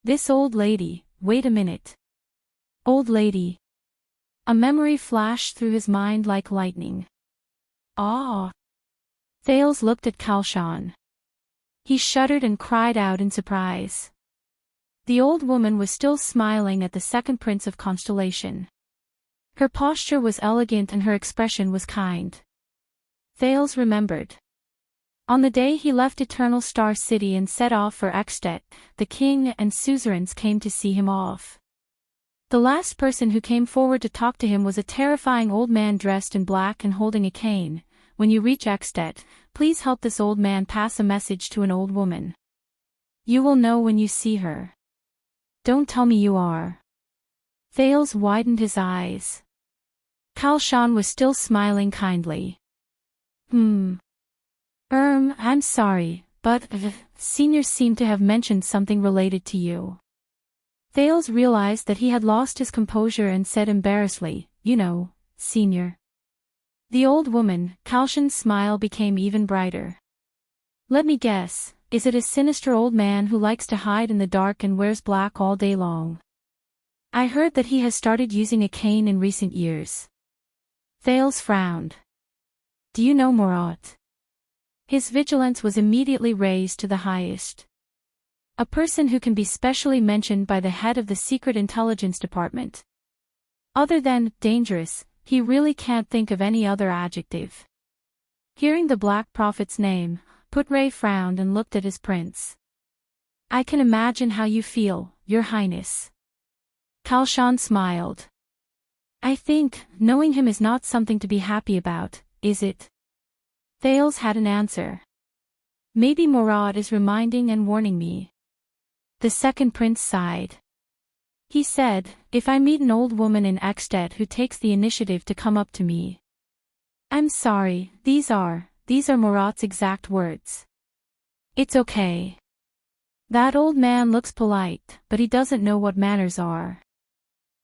This old lady, wait a minute. Old lady. A memory flashed through his mind like lightning. Ah! Thales looked at Kalshan. He shuddered and cried out in surprise. The old woman was still smiling at the second prince of Constellation. Her posture was elegant and her expression was kind. Thales remembered. On the day he left Eternal Star City and set off for Ekstedt, the king and suzerains came to see him off. The last person who came forward to talk to him was a terrifying old man dressed in black and holding a cane. "When you reach Ekstedt, please help this old man pass a message to an old woman. You will know when you see her. Don't tell me you are." Thales widened his eyes. Kalshan was still smiling kindly. I'm sorry, but seniors seem to have mentioned something related to you." Thales realized that he had lost his composure and said embarrassedly, "You know, senior." The old woman, Kalshan's smile became even brighter. "Let me guess, is it a sinister old man who likes to hide in the dark and wears black all day long? I heard that he has started using a cane in recent years." Thales frowned. Do you know Morat? His vigilance was immediately raised to the highest. A person who can be specially mentioned by the head of the Secret Intelligence Department. Other than dangerous, he really can't think of any other adjective. Hearing the Black Prophet's name, Putre frowned and looked at his prince. I can imagine how you feel, Your Highness. Kalshan smiled. I think, knowing him is not something to be happy about, is it? Thales had an answer. Maybe Morad is reminding and warning me. The second prince sighed. He said, if I meet an old woman in Eksted who takes the initiative to come up to me. I'm sorry, these are Morat's exact words. It's okay. That old man looks polite, but he doesn't know what manners are.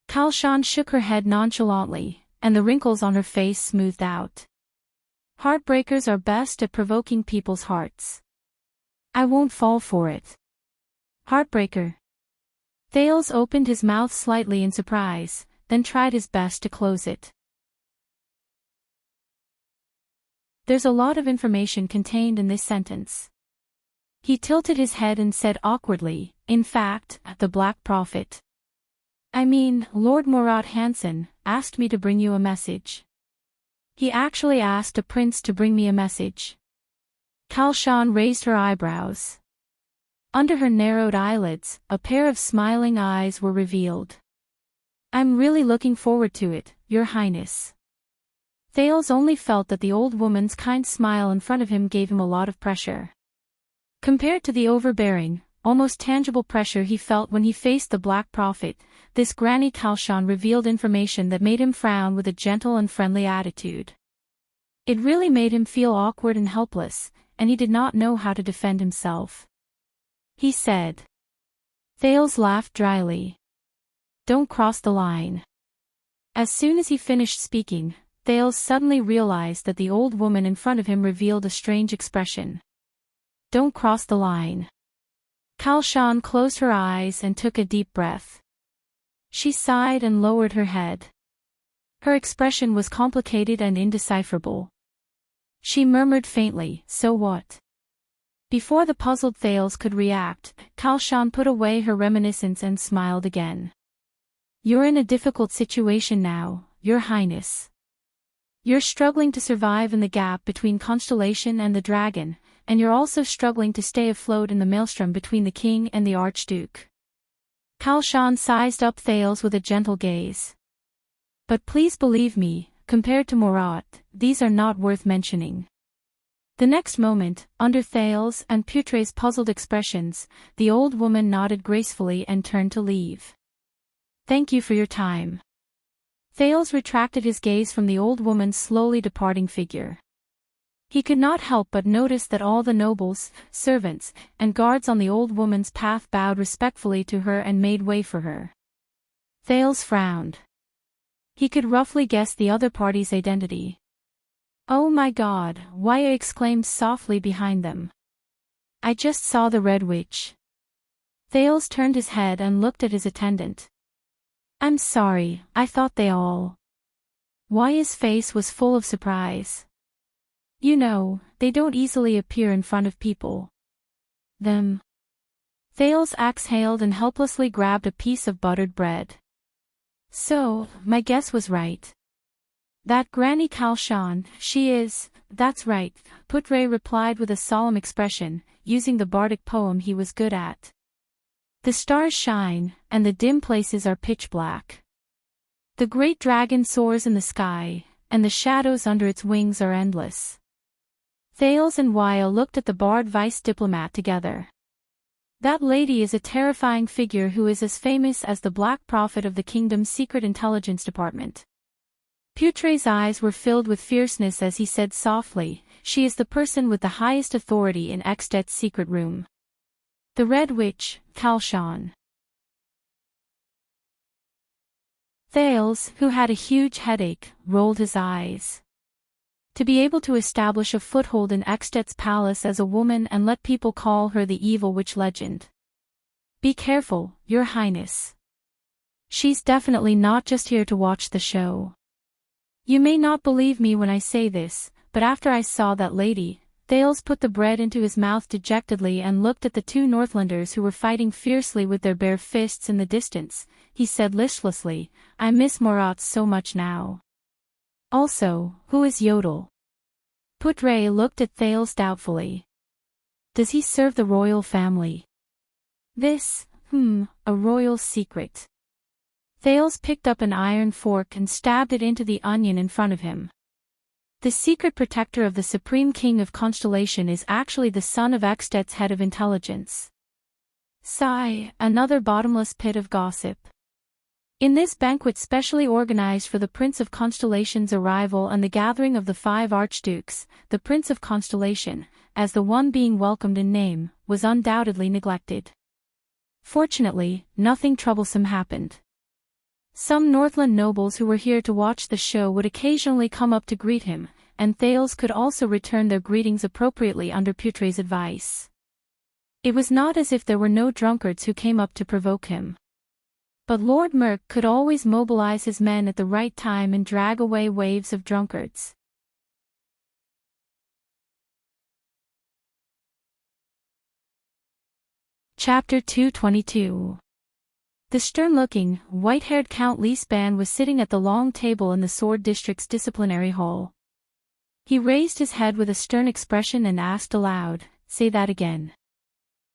Kalshan shook her head nonchalantly, and the wrinkles on her face smoothed out. Heartbreakers are best at provoking people's hearts. I won't fall for it. Heartbreaker. Thales opened his mouth slightly in surprise, then tried his best to close it. There's a lot of information contained in this sentence. He tilted his head and said awkwardly, in fact, the Black Prophet. I mean, Lord Morat Hansen asked me to bring you a message. He actually asked a prince to bring me a message. Kalshan raised her eyebrows. Under her narrowed eyelids, a pair of smiling eyes were revealed. I'm really looking forward to it, Your Highness. Thales only felt that the old woman's kind smile in front of him gave him a lot of pressure. Compared to the overbearing, almost tangible pressure he felt when he faced the Black Prophet, this Granny Kalshan revealed information that made him frown with a gentle and friendly attitude. It really made him feel awkward and helpless, and he did not know how to defend himself. He said. Thales laughed dryly. Don't cross the line. As soon as he finished speaking, Thales suddenly realized that the old woman in front of him revealed a strange expression. Don't cross the line. Kalshan closed her eyes and took a deep breath. She sighed and lowered her head. Her expression was complicated and indecipherable. She murmured faintly, so what? Before the puzzled Thales could react, Kalshan put away her reminiscence and smiled again. You're in a difficult situation now, Your Highness. You're struggling to survive in the gap between Constellation and the Dragon, and you're also struggling to stay afloat in the maelstrom between the King and the Archduke. Kalshan sized up Thales with a gentle gaze. But please believe me, compared to Morat, these are not worth mentioning. The next moment, under Thales and Putre's puzzled expressions, the old woman nodded gracefully and turned to leave. Thank you for your time. Thales retracted his gaze from the old woman's slowly departing figure. He could not help but notice that all the nobles, servants, and guards on the old woman's path bowed respectfully to her and made way for her. Thales frowned. He could roughly guess the other party's identity. Oh my God, Waya exclaimed softly behind them. I just saw the Red Witch. Thales turned his head and looked at his attendant. I'm sorry, I thought they all. Waya's face was full of surprise. You know, they don't easily appear in front of people. Them. Thales exhaled and helplessly grabbed a piece of buttered bread. So, my guess was right. That Granny Kalshan, she is, that's right, Putre replied with a solemn expression, using the bardic poem he was good at. The stars shine, and the dim places are pitch black. The great dragon soars in the sky, and the shadows under its wings are endless. Thales and Waya looked at the barred vice-diplomat together. That lady is a terrifying figure who is as famous as the Black Prophet of the Kingdom's Secret Intelligence Department. Putre's eyes were filled with fierceness as he said softly, she is the person with the highest authority in Eksted's secret room. The Red Witch, Kalshan. Thales, who had a huge headache, rolled his eyes. To be able to establish a foothold in Eksted's palace as a woman and let people call her the evil witch legend. Be careful, Your Highness. She's definitely not just here to watch the show. You may not believe me when I say this, but after I saw that lady, Thales put the bread into his mouth dejectedly and looked at the two Northlanders who were fighting fiercely with their bare fists in the distance. He said listlessly, I miss Morat so much now. Also, who is Yodel? Putre looked at Thales doubtfully. Does he serve the royal family? This, a royal secret. Thales picked up an iron fork and stabbed it into the onion in front of him. The secret protector of the Supreme King of Constellation is actually the son of Extet's head of intelligence. Sigh, another bottomless pit of gossip. In this banquet specially organized for the Prince of Constellation's arrival and the gathering of the 5 archdukes, the Prince of Constellation, as the one being welcomed in name, was undoubtedly neglected. Fortunately, nothing troublesome happened. Some Northland nobles who were here to watch the show would occasionally come up to greet him, and Thales could also return their greetings appropriately under Putre's advice. It was not as if there were no drunkards who came up to provoke him. But Lord Merk could always mobilize his men at the right time and drag away waves of drunkards. Chapter 222. The stern-looking, white-haired Count Leespan was sitting at the long table in the Sword District's disciplinary hall. He raised his head with a stern expression and asked aloud, Say that again.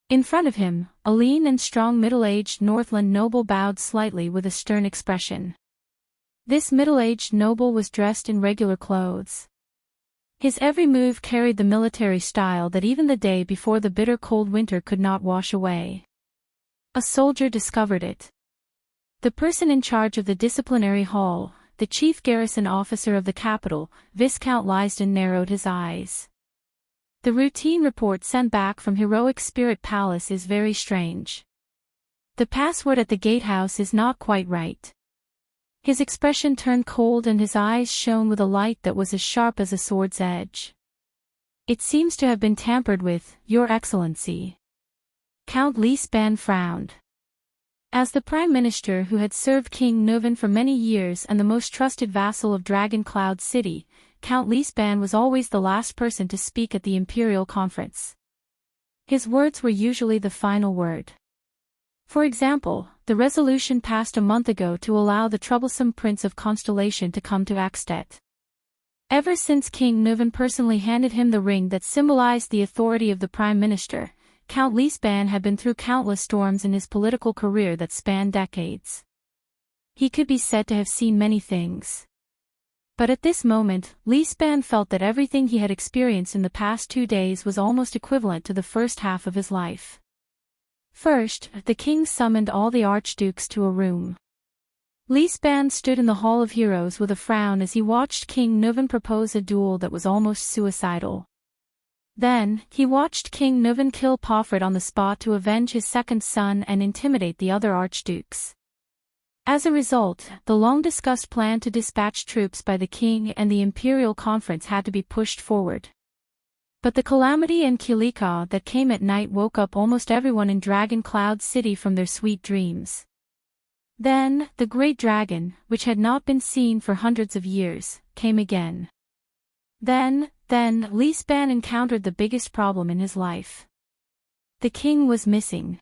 In front of him, a lean and strong middle-aged Northland noble bowed slightly with a stern expression. This middle-aged noble was dressed in regular clothes. His every move carried the military style that even the day before the bitter cold winter could not wash away. A soldier discovered it. The person in charge of the disciplinary hall, the chief garrison officer of the capital, Viscount Lysden, narrowed his eyes. The routine report sent back from Heroic Spirit Palace is very strange. The password at the gatehouse is not quite right. His expression turned cold and his eyes shone with a light that was as sharp as a sword's edge. It seems to have been tampered with, Your Excellency. Count Leespan frowned. As the Prime Minister who had served King Nuvan for many years and the most trusted vassal of Dragon Cloud City, Count Leespan was always the last person to speak at the Imperial Conference. His words were usually the final word. For example, the resolution passed a month ago to allow the troublesome Prince of Constellation to come to Extet. Ever since King Nuvan personally handed him the ring that symbolized the authority of the Prime Minister, Count Leespan had been through countless storms in his political career that spanned decades. He could be said to have seen many things. But at this moment, Leespan felt that everything he had experienced in the past 2 days was almost equivalent to the first half of his life. First, the king summoned all the archdukes to a room. Leespan stood in the Hall of Heroes with a frown as he watched King Nuvan propose a duel that was almost suicidal. Then, he watched King Nuvan kill Pofred on the spot to avenge his second son and intimidate the other archdukes. As a result, the long-discussed plan to dispatch troops by the king and the Imperial Conference had to be pushed forward. But the calamity and Kilika that came at night woke up almost everyone in Dragon Cloud City from their sweet dreams. Then, the great dragon, which had not been seen for hundreds of years, came again. Then, Leespan encountered the biggest problem in his life. The king was missing.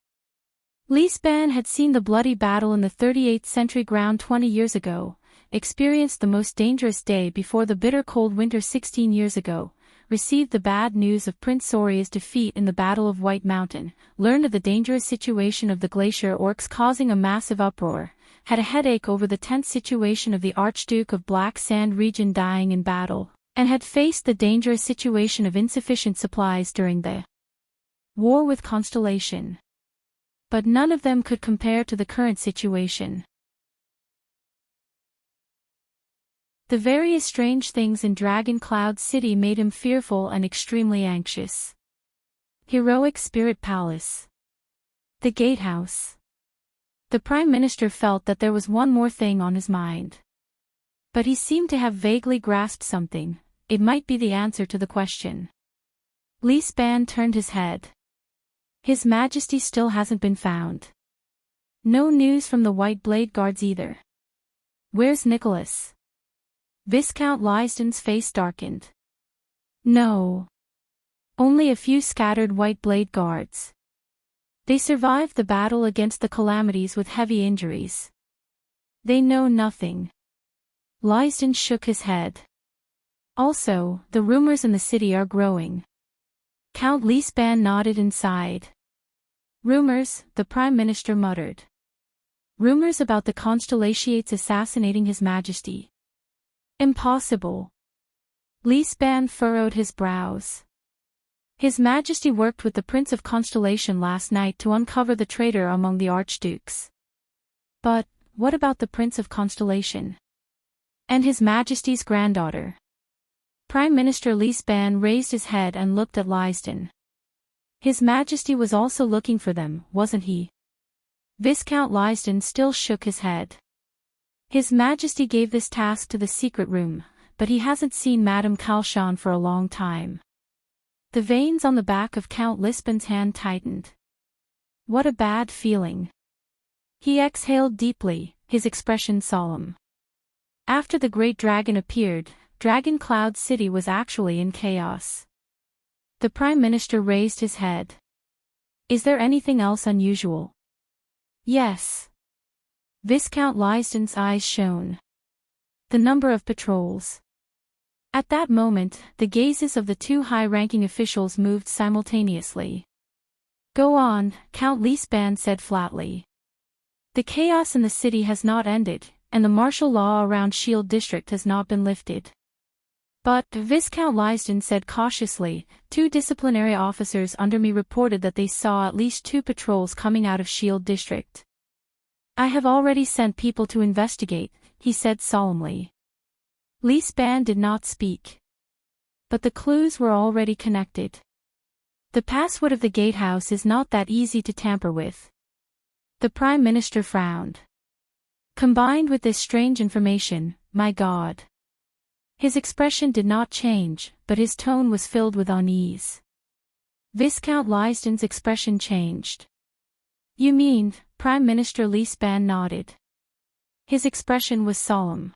Leespan had seen the bloody battle in the 38th century ground 20 years ago, experienced the most dangerous day before the bitter cold winter 16 years ago, received the bad news of Prince Soria's defeat in the Battle of White Mountain, learned of the dangerous situation of the glacier orcs causing a massive uproar, had a headache over the tense situation of the Archduke of Black Sand region dying in battle, and had faced the dangerous situation of insufficient supplies during the war with Constellation. But none of them could compare to the current situation. The various strange things in Dragon Cloud City made him fearful and extremely anxious. Heroic Spirit Palace. The Gatehouse. The Prime Minister felt that there was one more thing on his mind. But he seemed to have vaguely grasped something. It might be the answer to the question. Leespan turned his head. His Majesty still hasn't been found. No news from the White Blade Guards either. Where's Nicholas? Viscount Lysden's face darkened. No. Only a few scattered white blade guards. They survived the battle against the calamities with heavy injuries. They know nothing. Lysden shook his head. Also, the rumors in the city are growing. Count Lysban nodded and sighed. Rumors, the Prime Minister muttered. Rumors about the Constellations assassinating His Majesty. Impossible. Lysban furrowed his brows. His Majesty worked with the Prince of Constellation last night to uncover the traitor among the Archdukes. But, what about the Prince of Constellation? And His Majesty's granddaughter? Prime Minister Lysban raised his head and looked at Lysden. His Majesty was also looking for them, wasn't he? Viscount Lysden still shook his head. His Majesty gave this task to the secret room, but he hasn't seen Madame Calchon for a long time. The veins on the back of Count Lysban's hand tightened. What a bad feeling. He exhaled deeply, his expression solemn. After the great dragon appeared, Dragon Cloud City was actually in chaos. The Prime Minister raised his head. Is there anything else unusual? Yes. Viscount Lysden's eyes shone. The number of patrols. At that moment, the gazes of the two high-ranking officials moved simultaneously. Go on, Count Lysban said flatly. The chaos in the city has not ended, and the martial law around Shield District has not been lifted. But, Viscount Lysden said cautiously, 2 disciplinary officers under me reported that they saw at least 2 patrols coming out of Shield District. I have already sent people to investigate, he said solemnly. Lysban did not speak. But the clues were already connected. The password of the gatehouse is not that easy to tamper with. The Prime Minister frowned. Combined with this strange information, my God. His expression did not change, but his tone was filled with unease. Viscount Lysden's expression changed. You mean, Prime Minister Lysban nodded. His expression was solemn.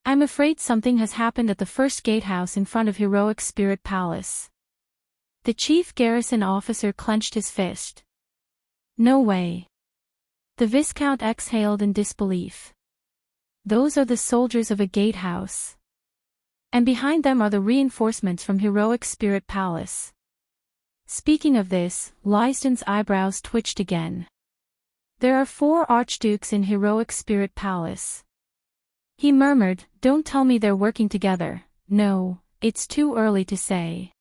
I'm afraid something has happened at the first gatehouse in front of Heroic Spirit Palace. The chief garrison officer clenched his fist. No way. The Viscount exhaled in disbelief. Those are the soldiers of a gatehouse. And behind them are the reinforcements from Heroic Spirit Palace. Speaking of this, Lysden's eyebrows twitched again. There are 4 archdukes in Heroic Spirit Palace. He murmured, don't tell me they're working together. No, it's too early to say.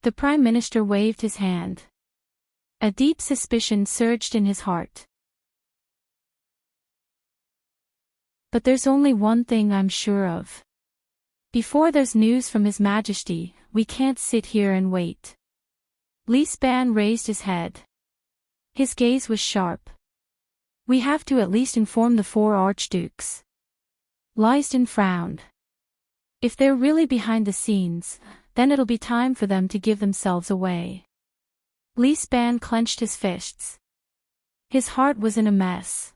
The Prime Minister waved his hand. A deep suspicion surged in his heart. But there's only one thing I'm sure of. Before there's news from His Majesty, we can't sit here and wait. Lysban raised his head. His gaze was sharp. We have to at least inform the 4 archdukes. Lysden frowned. If they're really behind the scenes, then it'll be time for them to give themselves away. Lysban clenched his fists. His heart was in a mess.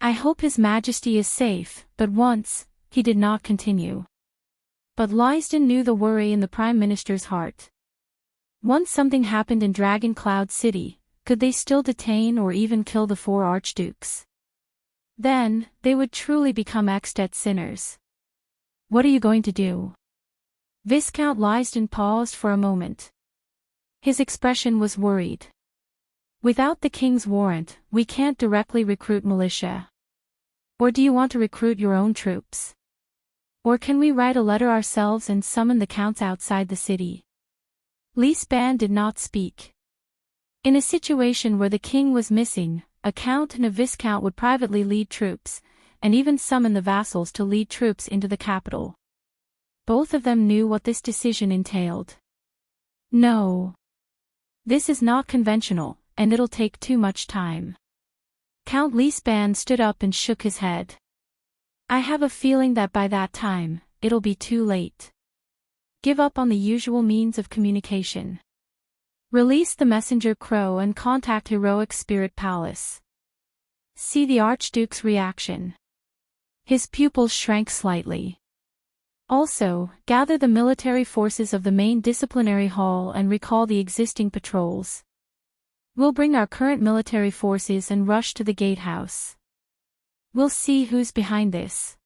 I hope His Majesty is safe, but once, he did not continue. But Lysden knew the worry in the Prime Minister's heart. Once something happened in Dragon Cloud City, could they still detain or even kill the 4 archdukes? Then, they would truly become extant sinners. What are you going to do? Viscount Lysden paused for a moment. His expression was worried. Without the king's warrant, we can't directly recruit militia. Or do you want to recruit your own troops? Or can we write a letter ourselves and summon the counts outside the city? Lysban did not speak. In a situation where the king was missing, a count and a viscount would privately lead troops, and even summon the vassals to lead troops into the capital. Both of them knew what this decision entailed. No. This is not conventional, and it'll take too much time. Count Lysban stood up and shook his head. I have a feeling that by that time, it'll be too late. Give up on the usual means of communication. Release the messenger crow and contact Heroic Spirit Palace. See the Archduke's reaction. His pupils shrank slightly. Also, gather the military forces of the main disciplinary hall and recall the existing patrols. We'll bring our current military forces and rush to the gatehouse. We'll see who's behind this.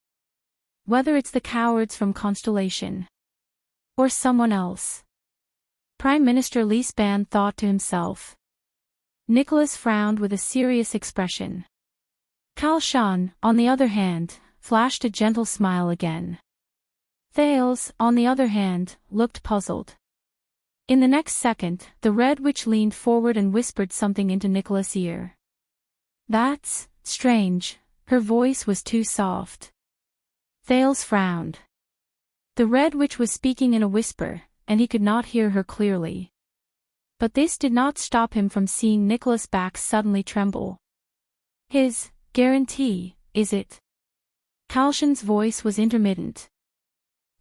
Whether it's the cowards from Constellation. Or someone else. Prime Minister Leesban thought to himself. Nicholas frowned with a serious expression. Kalshan, on the other hand, flashed a gentle smile again. Thales, on the other hand, looked puzzled. In the next second, the Red Witch leaned forward and whispered something into Nicholas' ear. That's strange, her voice was too soft. Thales frowned. The Red Witch was speaking in a whisper, and he could not hear her clearly. But this did not stop him from seeing Nicholas' back suddenly tremble. His guarantee, is it? Kalshan's voice was intermittent.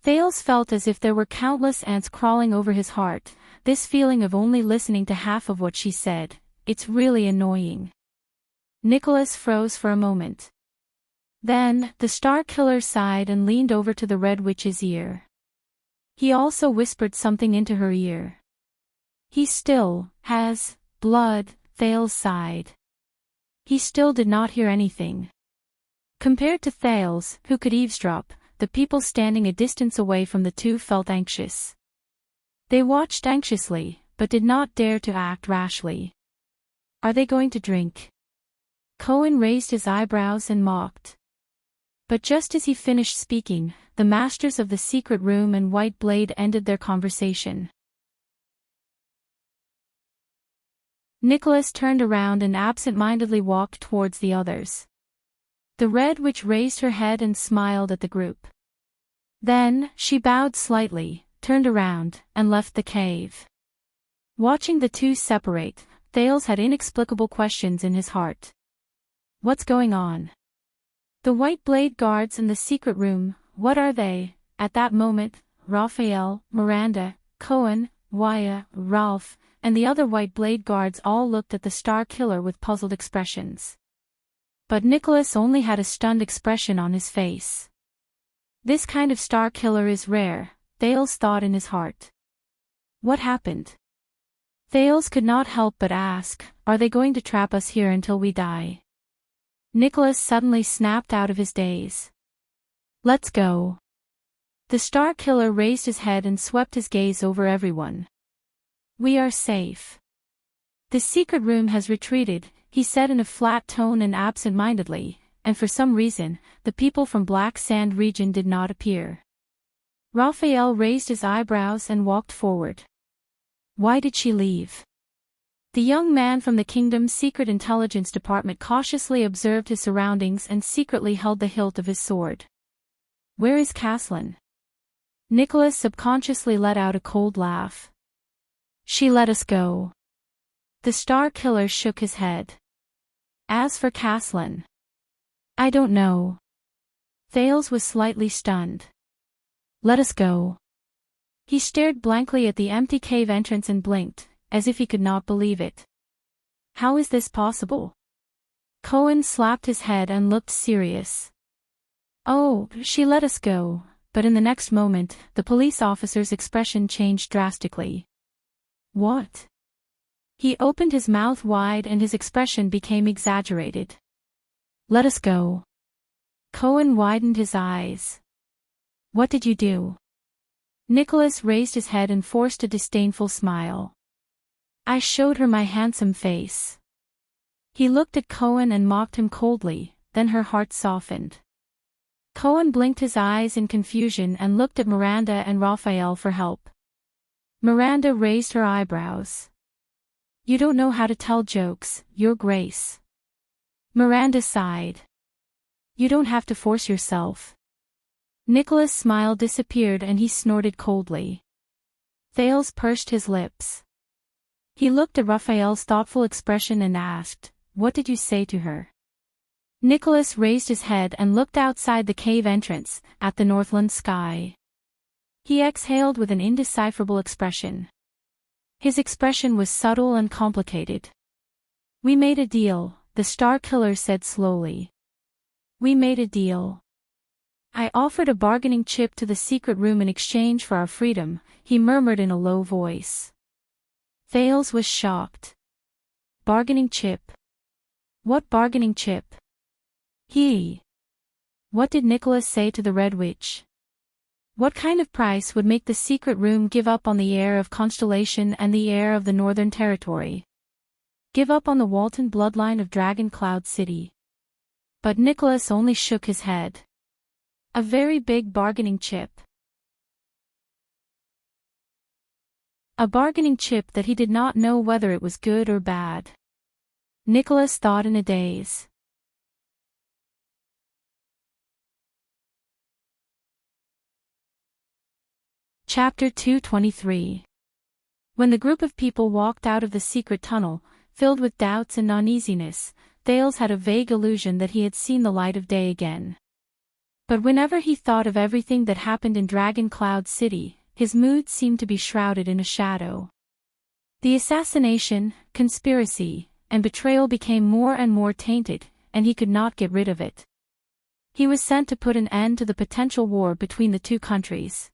Thales felt as if there were countless ants crawling over his heart, this feeling of only listening to half of what she said. It's really annoying. Nicholas froze for a moment. Then, the Star Killer sighed and leaned over to the Red Witch's ear. He also whispered something into her ear. He still has blood, Thales sighed. He still did not hear anything. Compared to Thales, who could eavesdrop, the people standing a distance away from the two felt anxious. They watched anxiously, but did not dare to act rashly. Are they going to drink? Cohen raised his eyebrows and mocked. But just as he finished speaking, the masters of the secret room and White Blade ended their conversation. Nicholas turned around and absent-mindedly walked towards the others. The Red Witch raised her head and smiled at the group. Then, she bowed slightly, turned around, and left the cave. Watching the two separate, Thales had inexplicable questions in his heart. What's going on? The White Blade guards in the secret room, what are they? At that moment, Raphael, Miranda, Cohen, Waya, Ralph, and the other White Blade guards all looked at the Star Killer with puzzled expressions. But Nicholas only had a stunned expression on his face. This kind of Star Killer is rare, Thales thought in his heart. What happened? Thales could not help but ask, are they going to trap us here until we die? Nicholas suddenly snapped out of his daze. Let's go. The Star Killer raised his head and swept his gaze over everyone. We are safe. The secret room has retreated, he said in a flat tone and absent-mindedly, and for some reason, the people from Black Sand region did not appear. Raphael raised his eyebrows and walked forward. Why did she leave? The young man from the kingdom's secret intelligence department cautiously observed his surroundings and secretly held the hilt of his sword. Where is Caslin? Nicholas subconsciously let out a cold laugh. She let us go. The Star Killer shook his head. As for Caslin, I don't know. Thales was slightly stunned. Let us go. He stared blankly at the empty cave entrance and blinked, as if he could not believe it. How is this possible? Cohen slapped his head and looked serious. Oh, she let us go, but in the next moment, the police officer's expression changed drastically. What? He opened his mouth wide and his expression became exaggerated. Let us go. Cohen widened his eyes. What did you do? Nicholas raised his head and forced a disdainful smile. I showed her my handsome face. He looked at Cohen and mocked him coldly, then her heart softened. Cohen blinked his eyes in confusion and looked at Miranda and Raphael for help. Miranda raised her eyebrows. You don't know how to tell jokes, Your Grace. Miranda sighed. You don't have to force yourself. Nicholas' smile disappeared and he snorted coldly. Thales pursed his lips. He looked at Raphael's thoughtful expression and asked, What did you say to her? Nicholas raised his head and looked outside the cave entrance, at the northland sky. He exhaled with an indecipherable expression. His expression was subtle and complicated. We made a deal, the Star Killer said slowly. We made a deal. I offered a bargaining chip to the secret room in exchange for our freedom, he murmured in a low voice. Thales was shocked. Bargaining chip? What bargaining chip? What did Nicholas say to the Red Witch? What kind of price would make the secret room give up on the heir of Constellation and the heir of the Northern Territory? Give up on the Walton bloodline of Dragon Cloud City? But Nicholas only shook his head. A very big bargaining chip. A bargaining chip that he did not know whether it was good or bad. Nicholas thought in a daze. Chapter 223. When the group of people walked out of the secret tunnel, filled with doubts and uneasiness, Thales had a vague illusion that he had seen the light of day again. But whenever he thought of everything that happened in Dragon Cloud City, his mood seemed to be shrouded in a shadow. The assassination, conspiracy, and betrayal became more and more tainted, and he could not get rid of it. He was sent to put an end to the potential war between the two countries.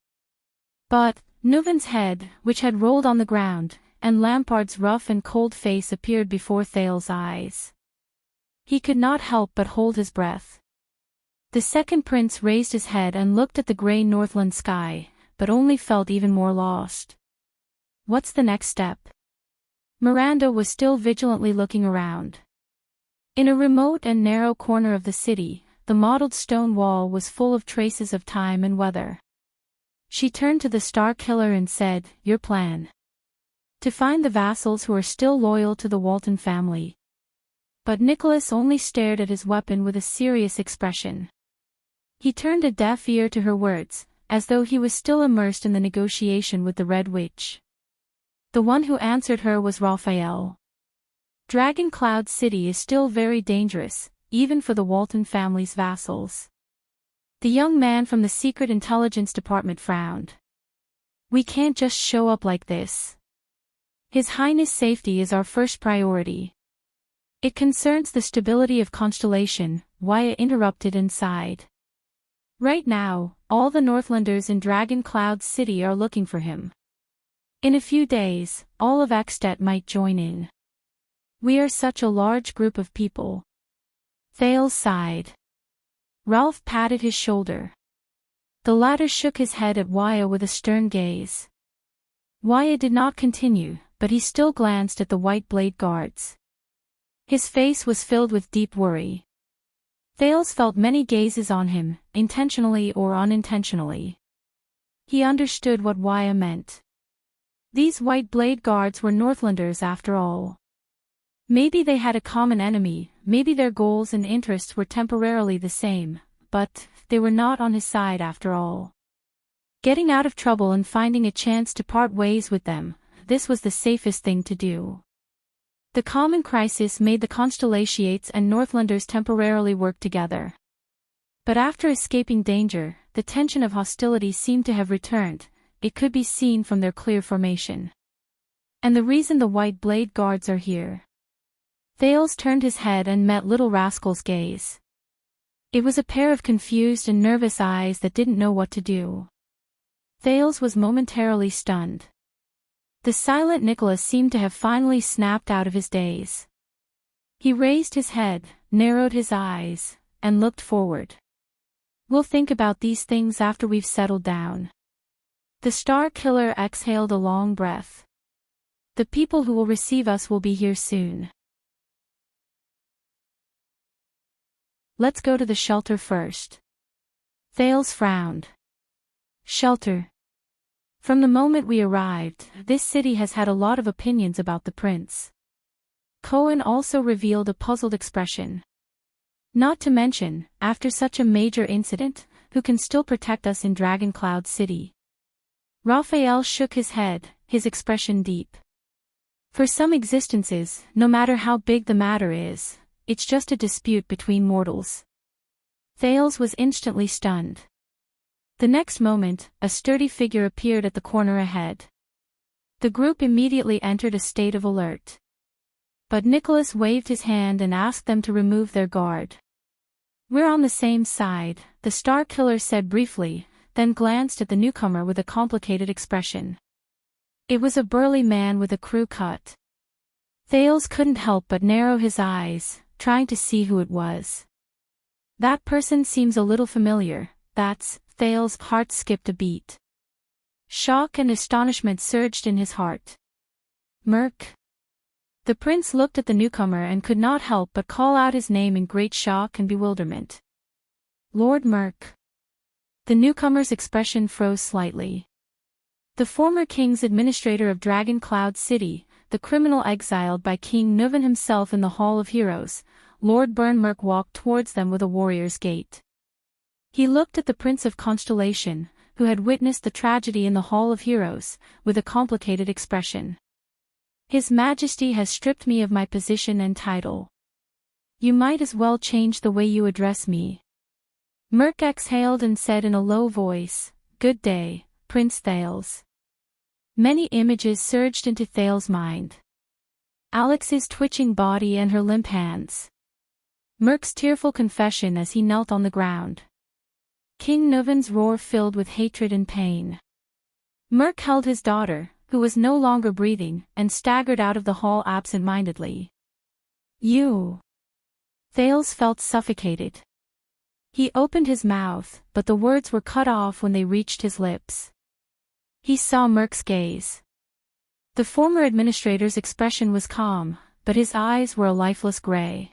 But Nuven's head, which had rolled on the ground, and Lampard's rough and cold face appeared before Thales' eyes. He could not help but hold his breath. The second prince raised his head and looked at the grey Northland sky, but only felt even more lost. What's the next step? Miranda was still vigilantly looking around. In a remote and narrow corner of the city, the mottled stone wall was full of traces of time and weather. She turned to the Star Killer and said, "Your plan? To find the vassals who are still loyal to the Walton family." But Nicholas only stared at his weapon with a serious expression. He turned a deaf ear to her words, as though he was still immersed in the negotiation with the Red Witch. The one who answered her was Raphael. Dragon Cloud City is still very dangerous, even for the Walton family's vassals. The young man from the Secret Intelligence Department frowned. We can't just show up like this. His Highness' safety is our first priority. It concerns the stability of Constellation, Wyatt interrupted and sighed. Right now, all the Northlanders in Dragon Cloud City are looking for him. In a few days, all of Extet might join in. We are such a large group of people. Thales sighed. Ralph patted his shoulder. The latter shook his head at Wyatt with a stern gaze. Wyatt did not continue, but he still glanced at the white blade guards. His face was filled with deep worry. Thales felt many gazes on him, intentionally or unintentionally. He understood what Wyatt meant. These white blade guards were Northlanders after all. Maybe they had a common enemy, maybe their goals and interests were temporarily the same, but they were not on his side after all. Getting out of trouble and finding a chance to part ways with them, this was the safest thing to do. The common crisis made the Constellations and Northlanders temporarily work together. But after escaping danger, the tension of hostility seemed to have returned. It could be seen from their clear formation. And the reason the white blade guards are here. Thales turned his head and met Little Rascal's gaze. It was a pair of confused and nervous eyes that didn't know what to do. Thales was momentarily stunned. The silent Nicholas seemed to have finally snapped out of his daze. He raised his head, narrowed his eyes, and looked forward. We'll think about these things after we've settled down. The Star Killer exhaled a long breath. The people who will receive us will be here soon. Let's go to the shelter first. Thales frowned. Shelter. From the moment we arrived, this city has had a lot of opinions about the prince. Cohen also revealed a puzzled expression. Not to mention, after such a major incident, who can still protect us in Dragon Cloud City? Raphael shook his head, his expression deep. For some existences, no matter how big the matter is, it's just a dispute between mortals. Thales was instantly stunned. The next moment, a sturdy figure appeared at the corner ahead. The group immediately entered a state of alert. But Nicholas waved his hand and asked them to remove their guard. "We're on the same side," the Star Killer said briefly, then glanced at the newcomer with a complicated expression. It was a burly man with a crew cut. Thales couldn't help but narrow his eyes, trying to see who it was. "That person seems a little familiar." Thales' heart skipped a beat. Shock and astonishment surged in his heart. "Merc?" The prince looked at the newcomer and could not help but call out his name in great shock and bewilderment. "Lord Merc." The newcomer's expression froze slightly. The former king's administrator of Dragon Cloud City, the criminal exiled by King Nuvan himself in the Hall of Heroes, Lord Burnmerk walked towards them with a warrior's gait. He looked at the Prince of Constellation, who had witnessed the tragedy in the Hall of Heroes, with a complicated expression. "His Majesty has stripped me of my position and title. You might as well change the way you address me." Merc exhaled and said in a low voice, "Good day, Prince Thales." Many images surged into Thales' mind. Alex's twitching body and her limp hands. Merc's tearful confession as he knelt on the ground. King Nuvan's roar filled with hatred and pain. Merc held his daughter, who was no longer breathing, and staggered out of the hall absent-mindedly. "You." Thales felt suffocated. He opened his mouth, but the words were cut off when they reached his lips. He saw Merc's gaze. The former administrator's expression was calm, but his eyes were a lifeless gray.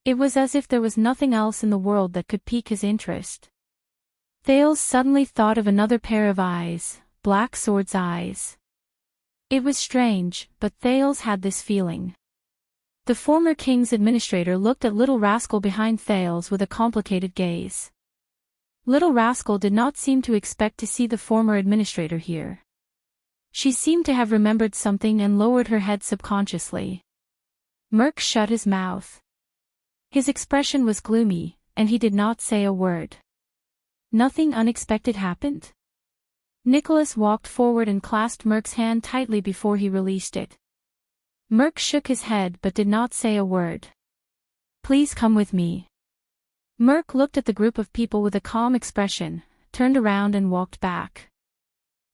It was as if there was nothing else in the world that could pique his interest. Thales suddenly thought of another pair of eyes, Black Sword's eyes. It was strange, but Thales had this feeling. The former king's administrator looked at Little Rascal behind Thales with a complicated gaze. Little Rascal did not seem to expect to see the former administrator here. She seemed to have remembered something and lowered her head subconsciously. Merc shut his mouth. His expression was gloomy, and he did not say a word. Nothing unexpected happened? Nicholas walked forward and clasped Merc's hand tightly before he released it. Merc shook his head but did not say a word. "Please come with me." Merc looked at the group of people with a calm expression, turned around and walked back.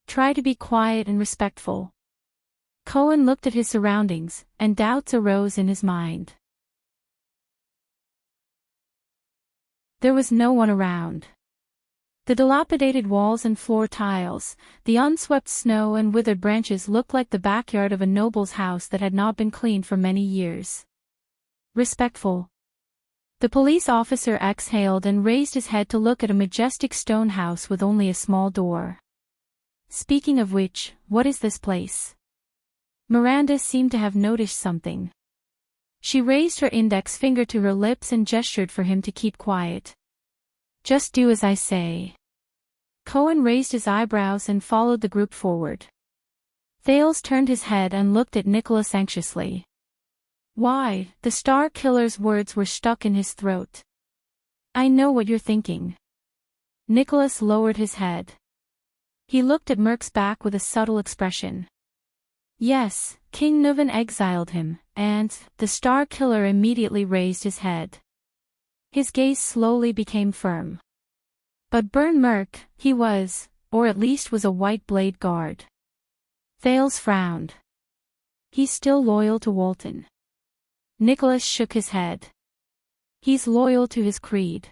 "Try to be quiet and respectful." Cohen looked at his surroundings, and doubts arose in his mind. There was no one around. The dilapidated walls and floor tiles, the unswept snow and withered branches looked like the backyard of a noble's house that had not been cleaned for many years. "Respectful." The police officer exhaled and raised his head to look at a majestic stone house with only a small door. "Speaking of which, what is this place?" Miranda seemed to have noticed something. She raised her index finger to her lips and gestured for him to keep quiet. "Just do as I say." Cohen raised his eyebrows and followed the group forward. Thales turned his head and looked at Nicholas anxiously. "Why?" The Star Killer's words were stuck in his throat. "I know what you're thinking." Nicholas lowered his head. He looked at Merc's back with a subtle expression. "Yes, King Nuvan exiled him, and..." The Star Killer immediately raised his head. His gaze slowly became firm. "But Burnmerk, he was, or at least was a White Blade guard." Thales frowned. "He's still loyal to Walton." Nicholas shook his head. "He's loyal to his creed."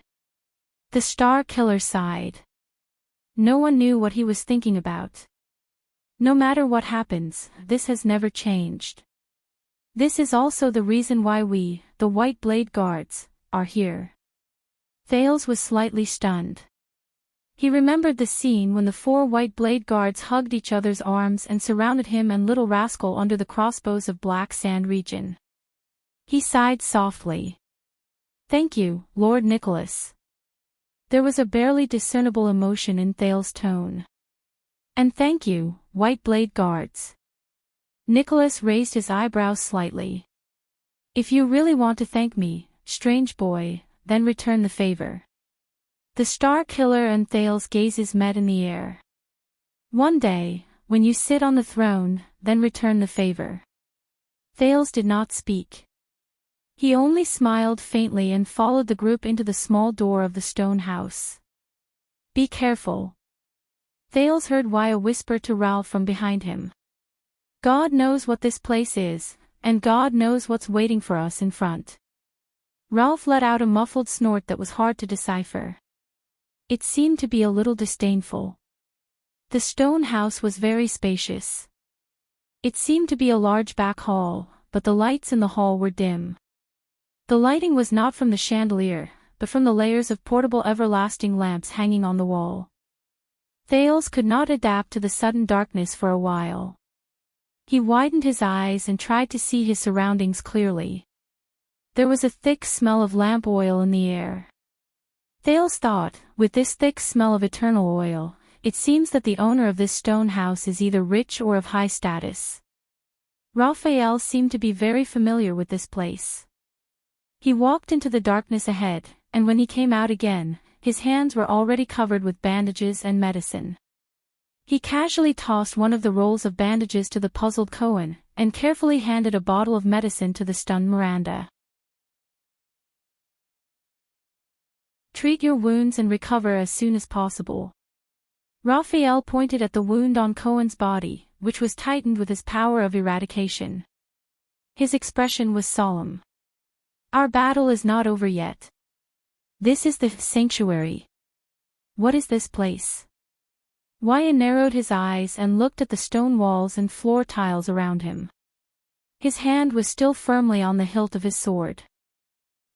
The Star Killer sighed. No one knew what he was thinking about. "No matter what happens, this has never changed. This is also the reason why we, the White Blade Guards, are here." Thales was slightly stunned. He remembered the scene when the 4 White Blade Guards hugged each other's arms and surrounded him and Little Rascal under the crossbows of Black Sand region. He sighed softly. "Thank you, Lord Nicholas." There was a barely discernible emotion in Thales' tone. "And thank you, White Blade Guards." Nicholas raised his eyebrows slightly. "If you really want to thank me, strange boy, then return the favor." The Star Killer and Thales' gazes met in the air. "One day, when you sit on the throne, then return the favor." Thales did not speak. He only smiled faintly and followed the group into the small door of the stone house. "Be careful." Thales heard Wyatt whisper to Ralph from behind him. "God knows what this place is, and God knows what's waiting for us in front." Ralph let out a muffled snort that was hard to decipher. It seemed to be a little disdainful. The stone house was very spacious. It seemed to be a large back hall, but the lights in the hall were dim. The lighting was not from the chandelier, but from the layers of portable everlasting lamps hanging on the wall. Thales could not adapt to the sudden darkness for a while. He widened his eyes and tried to see his surroundings clearly. There was a thick smell of lamp oil in the air. Thales thought, with this thick smell of eternal oil, it seems that the owner of this stone house is either rich or of high status. Raphael seemed to be very familiar with this place. He walked into the darkness ahead, and when he came out again, his hands were already covered with bandages and medicine. He casually tossed one of the rolls of bandages to the puzzled Cohen, and carefully handed a bottle of medicine to the stunned Miranda. "Treat your wounds and recover as soon as possible." Raphael pointed at the wound on Cohen's body, which was tightened with his power of eradication. His expression was solemn. "Our battle is not over yet. This is the sanctuary. What is this place?" Wyatt narrowed his eyes and looked at the stone walls and floor tiles around him. His hand was still firmly on the hilt of his sword.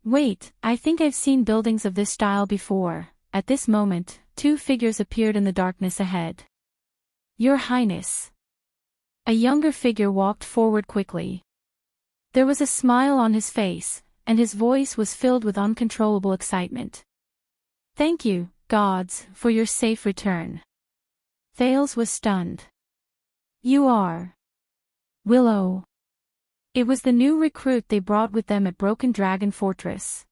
"Wait, I think I've seen buildings of this style before." At this moment, two figures appeared in the darkness ahead. "Your Highness." A younger figure walked forward quickly. There was a smile on his face, and his voice was filled with uncontrollable excitement. "Thank you, gods, for your safe return." Thales was stunned. "You are Willow." It was the new recruit they brought with them at Broken Dragon Fortress.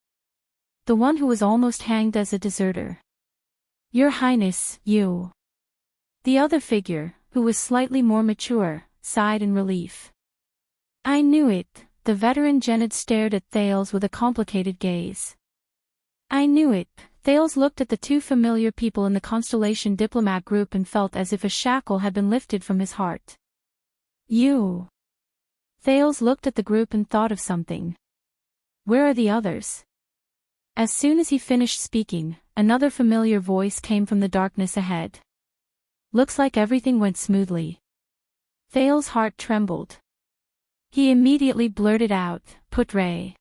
The one who was almost hanged as a deserter. "Your Highness, you." The other figure, who was slightly more mature, sighed in relief. "I knew it." The veteran Genid stared at Thales with a complicated gaze. "I knew it." Thales looked at the two familiar people in the Constellation diplomat group and felt as if a shackle had been lifted from his heart. "You." Thales looked at the group and thought of something. "Where are the others?" As soon as he finished speaking, another familiar voice came from the darkness ahead. "Looks like everything went smoothly." Thales' heart trembled. He immediately blurted out, "Putre."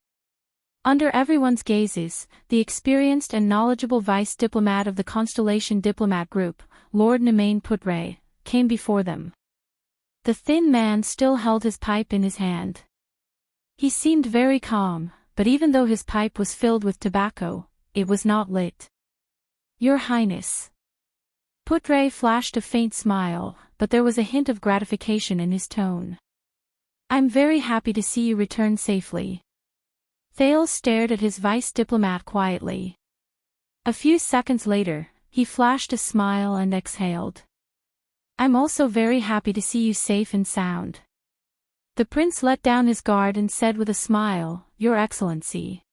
Under everyone's gazes, the experienced and knowledgeable vice diplomat of the Constellation diplomat group, Lord Nemain Putre, came before them. The thin man still held his pipe in his hand. He seemed very calm, but even though his pipe was filled with tobacco, it was not lit. "Your Highness." Putre flashed a faint smile, but there was a hint of gratification in his tone. "I'm very happy to see you return safely." Thales stared at his vice diplomat quietly. A few seconds later, he flashed a smile and exhaled. "I'm also very happy to see you safe and sound." The prince let down his guard and said with a smile, "Your Excellency."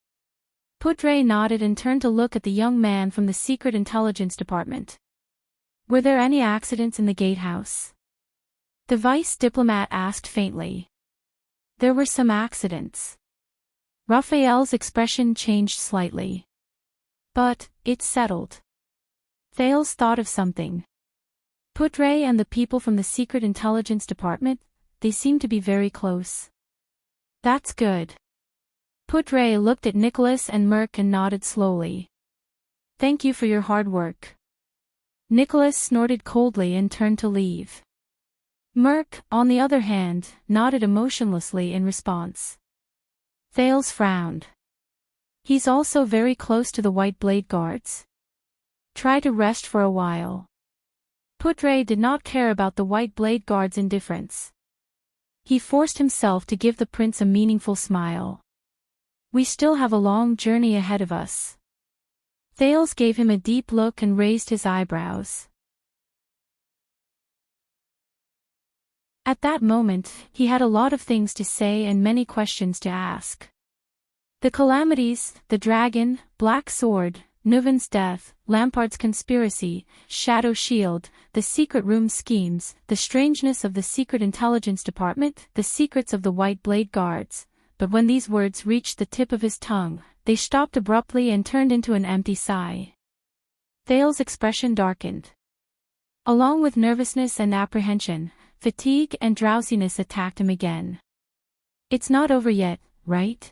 Putre nodded and turned to look at the young man from the Secret Intelligence Department. "Were there any accidents in the gatehouse?" The vice diplomat asked faintly. "There were some accidents." Raphael's expression changed slightly. "But, it's settled." Thales thought of something. Putre and the people from the Secret Intelligence Department, they seem to be very close. "That's good." Putre looked at Nicholas and Merc and nodded slowly. "Thank you for your hard work." Nicholas snorted coldly and turned to leave. Merc, on the other hand, nodded emotionlessly in response. Thales frowned. "He's also very close to the White Blade Guards. Try to rest for a while." Putre did not care about the White Blade Guard's indifference. He forced himself to give the prince a meaningful smile. "We still have a long journey ahead of us." Thales gave him a deep look and raised his eyebrows. At that moment, he had a lot of things to say and many questions to ask. The calamities, the dragon, Black Sword, Nuven's death, Lampard's conspiracy, Shadow Shield, the secret room schemes, the strangeness of the secret intelligence department, the secrets of the White Blade Guards. But when these words reached the tip of his tongue, they stopped abruptly and turned into an empty sigh. Thale's expression darkened. Along with nervousness and apprehension, fatigue and drowsiness attacked him again. It's not over yet, right?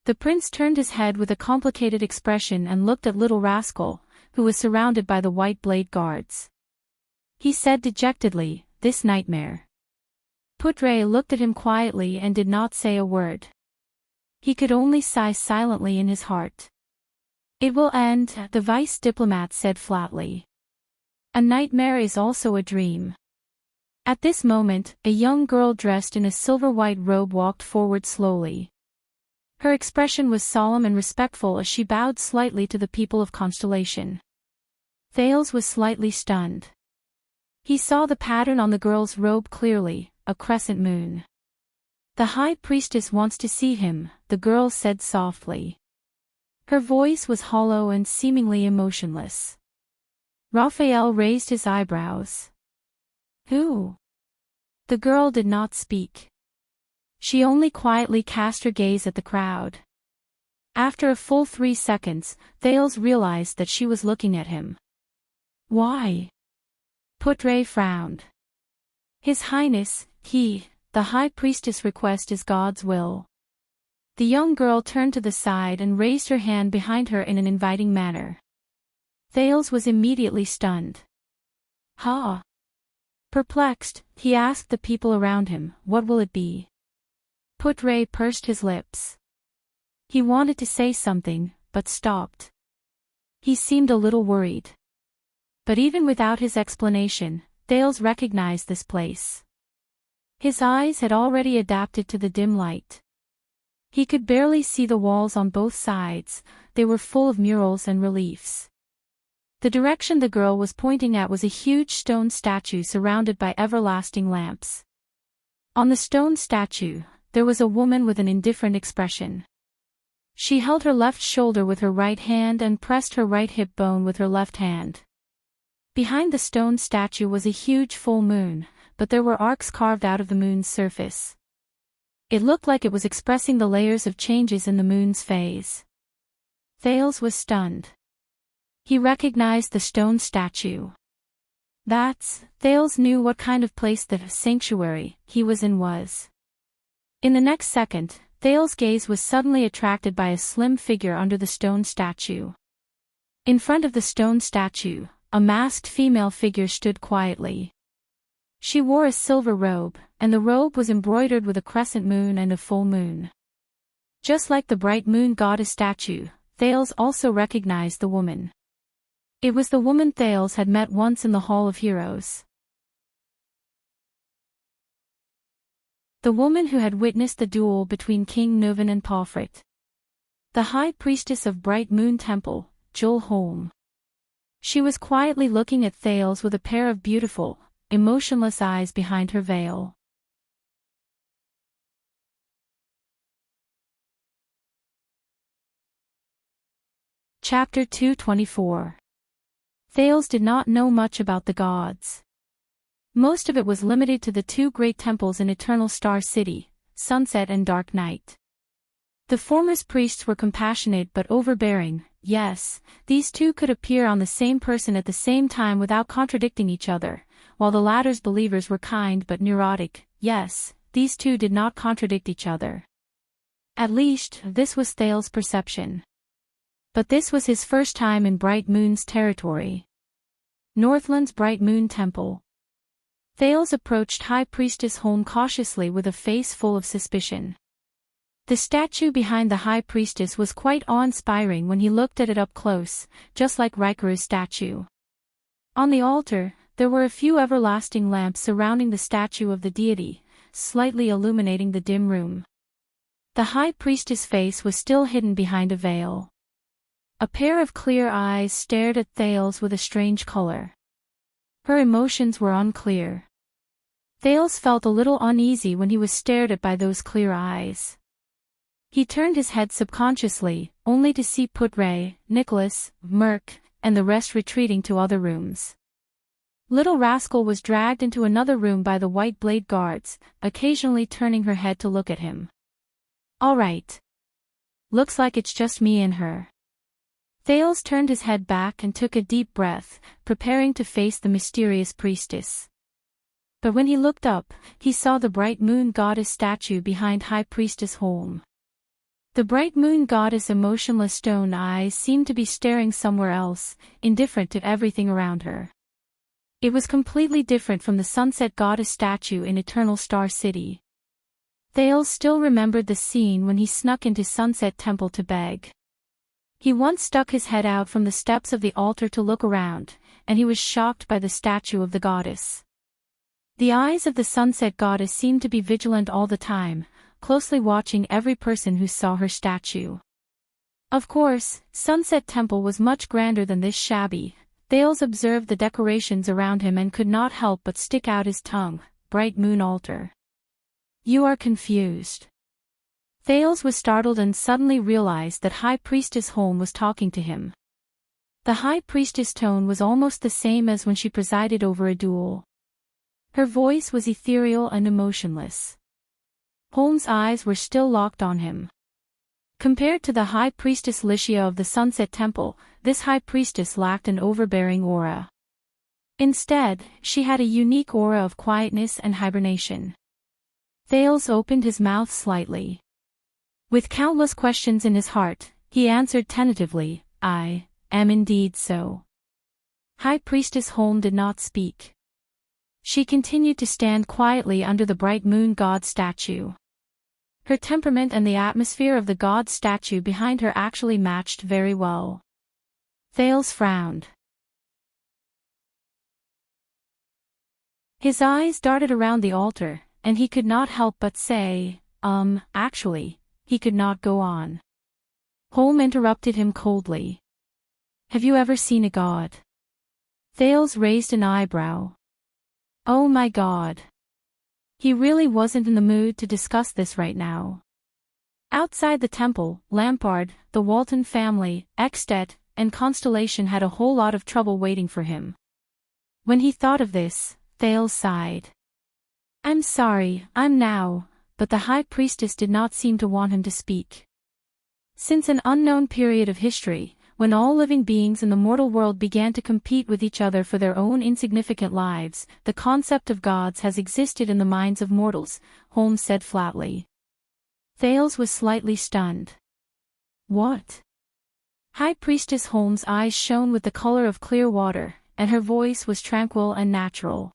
The prince turned his head with a complicated expression and looked at Little Rascal, who was surrounded by the White Blade Guards. He said dejectedly, "This nightmare." Putre looked at him quietly and did not say a word. He could only sigh silently in his heart. "It will end," the vice diplomat said flatly. "A nightmare is also a dream." At this moment, a young girl dressed in a silver-white robe walked forward slowly. Her expression was solemn and respectful as she bowed slightly to the people of Constellation. Thales was slightly stunned. He saw the pattern on the girl's robe clearly, a crescent moon. "The High Priestess wants to see him," the girl said softly. Her voice was hollow and seemingly emotionless. Raphael raised his eyebrows. "Who?" The girl did not speak. She only quietly cast her gaze at the crowd. After a full 3 seconds, Thales realized that she was looking at him. "Why?" Putre frowned. "His Highness, the High Priestess request is God's will." The young girl turned to the side and raised her hand behind her in an inviting manner. Thales was immediately stunned. "Ha!" Perplexed, he asked the people around him, "What will it be?" Putre pursed his lips. He wanted to say something, but stopped. He seemed a little worried. But even without his explanation, Thales recognized this place. His eyes had already adapted to the dim light. He could barely see the walls on both sides, they were full of murals and reliefs. The direction the girl was pointing at was a huge stone statue surrounded by everlasting lamps. On the stone statue, there was a woman with an indifferent expression. She held her left shoulder with her right hand and pressed her right hip bone with her left hand. Behind the stone statue was a huge full moon, but there were arcs carved out of the moon's surface. It looked like it was expressing the layers of changes in the moon's phase. Thales was stunned. He recognized the stone statue. Thales knew what kind of place the sanctuary he was in was. In the next second, Thales' gaze was suddenly attracted by a slim figure under the stone statue. In front of the stone statue, a masked female figure stood quietly. She wore a silver robe, and the robe was embroidered with a crescent moon and a full moon. Just like the bright moon goddess statue, Thales also recognized the woman. It was the woman Thales had met once in the Hall of Heroes. The woman who had witnessed the duel between King Nuven and Palfret. The High Priestess of Bright Moon Temple, Jewel Holm. She was quietly looking at Thales with a pair of beautiful, emotionless eyes behind her veil. Chapter 224. Thales did not know much about the gods. Most of it was limited to the 2 great temples in Eternal Star City, Sunset and Dark Night. The former's priests were compassionate but overbearing. Yes, these two could appear on the same person at the same time without contradicting each other, while the latter's believers were kind but neurotic. Yes, these two did not contradict each other. At least, this was Thales' perception. But this was his first time in Bright Moon's territory. Northland's Bright Moon Temple. Thales approached High Priestess Holm cautiously with a face full of suspicion. The statue behind the High Priestess was quite awe-inspiring when he looked at it up close, just like Rikaru's statue. On the altar, there were a few everlasting lamps surrounding the statue of the deity, slightly illuminating the dim room. The High Priestess' face was still hidden behind a veil. A pair of clear eyes stared at Thales with a strange color. Her emotions were unclear. Thales felt a little uneasy when he was stared at by those clear eyes. He turned his head subconsciously, only to see Putre, Nicholas, Merc, and the rest retreating to other rooms. Little Rascal was dragged into another room by the white blade guards, occasionally turning her head to look at him. "All right. Looks like it's just me and her." Thales turned his head back and took a deep breath, preparing to face the mysterious priestess. But when he looked up, he saw the bright moon goddess statue behind High Priestess Holm. The bright moon goddess' emotionless stone eyes seemed to be staring somewhere else, indifferent to everything around her. It was completely different from the sunset goddess statue in Eternal Star City. Thales still remembered the scene when he snuck into Sunset Temple to beg. He once stuck his head out from the steps of the altar to look around, and he was shocked by the statue of the goddess. The eyes of the sunset goddess seemed to be vigilant all the time, closely watching every person who saw her statue. Of course, Sunset Temple was much grander than this shabby. Thales observed the decorations around him and could not help but stick out his tongue. Bright moon altar. "You are confused." Thales was startled and suddenly realized that High Priestess Holm was talking to him. The High Priestess' tone was almost the same as when she presided over a duel. Her voice was ethereal and emotionless. Holm's eyes were still locked on him. Compared to the High Priestess Lycia of the Sunset Temple, this High Priestess lacked an overbearing aura. Instead, she had a unique aura of quietness and hibernation. Thales opened his mouth slightly. With countless questions in his heart, he answered tentatively, "I am indeed so." High Priestess Holm did not speak. She continued to stand quietly under the bright moon god statue. Her temperament and the atmosphere of the god statue behind her actually matched very well. Thales frowned. His eyes darted around the altar, and he could not help but say, actually, he could not go on. Holm interrupted him coldly. "Have you ever seen a god?" Thales raised an eyebrow. Oh my god. He really wasn't in the mood to discuss this right now. Outside the temple, Lampard, the Walton family, Extet, and Constellation had a whole lot of trouble waiting for him. When he thought of this, Thales sighed. "I'm sorry, I'm now," but the High Priestess did not seem to want him to speak. Since an unknown period of history, when all living beings in the mortal world began to compete with each other for their own insignificant lives, the concept of gods has existed in the minds of mortals, Holmes said flatly. Thales was slightly stunned. What? High Priestess Holmes' eyes shone with the color of clear water, and her voice was tranquil and natural.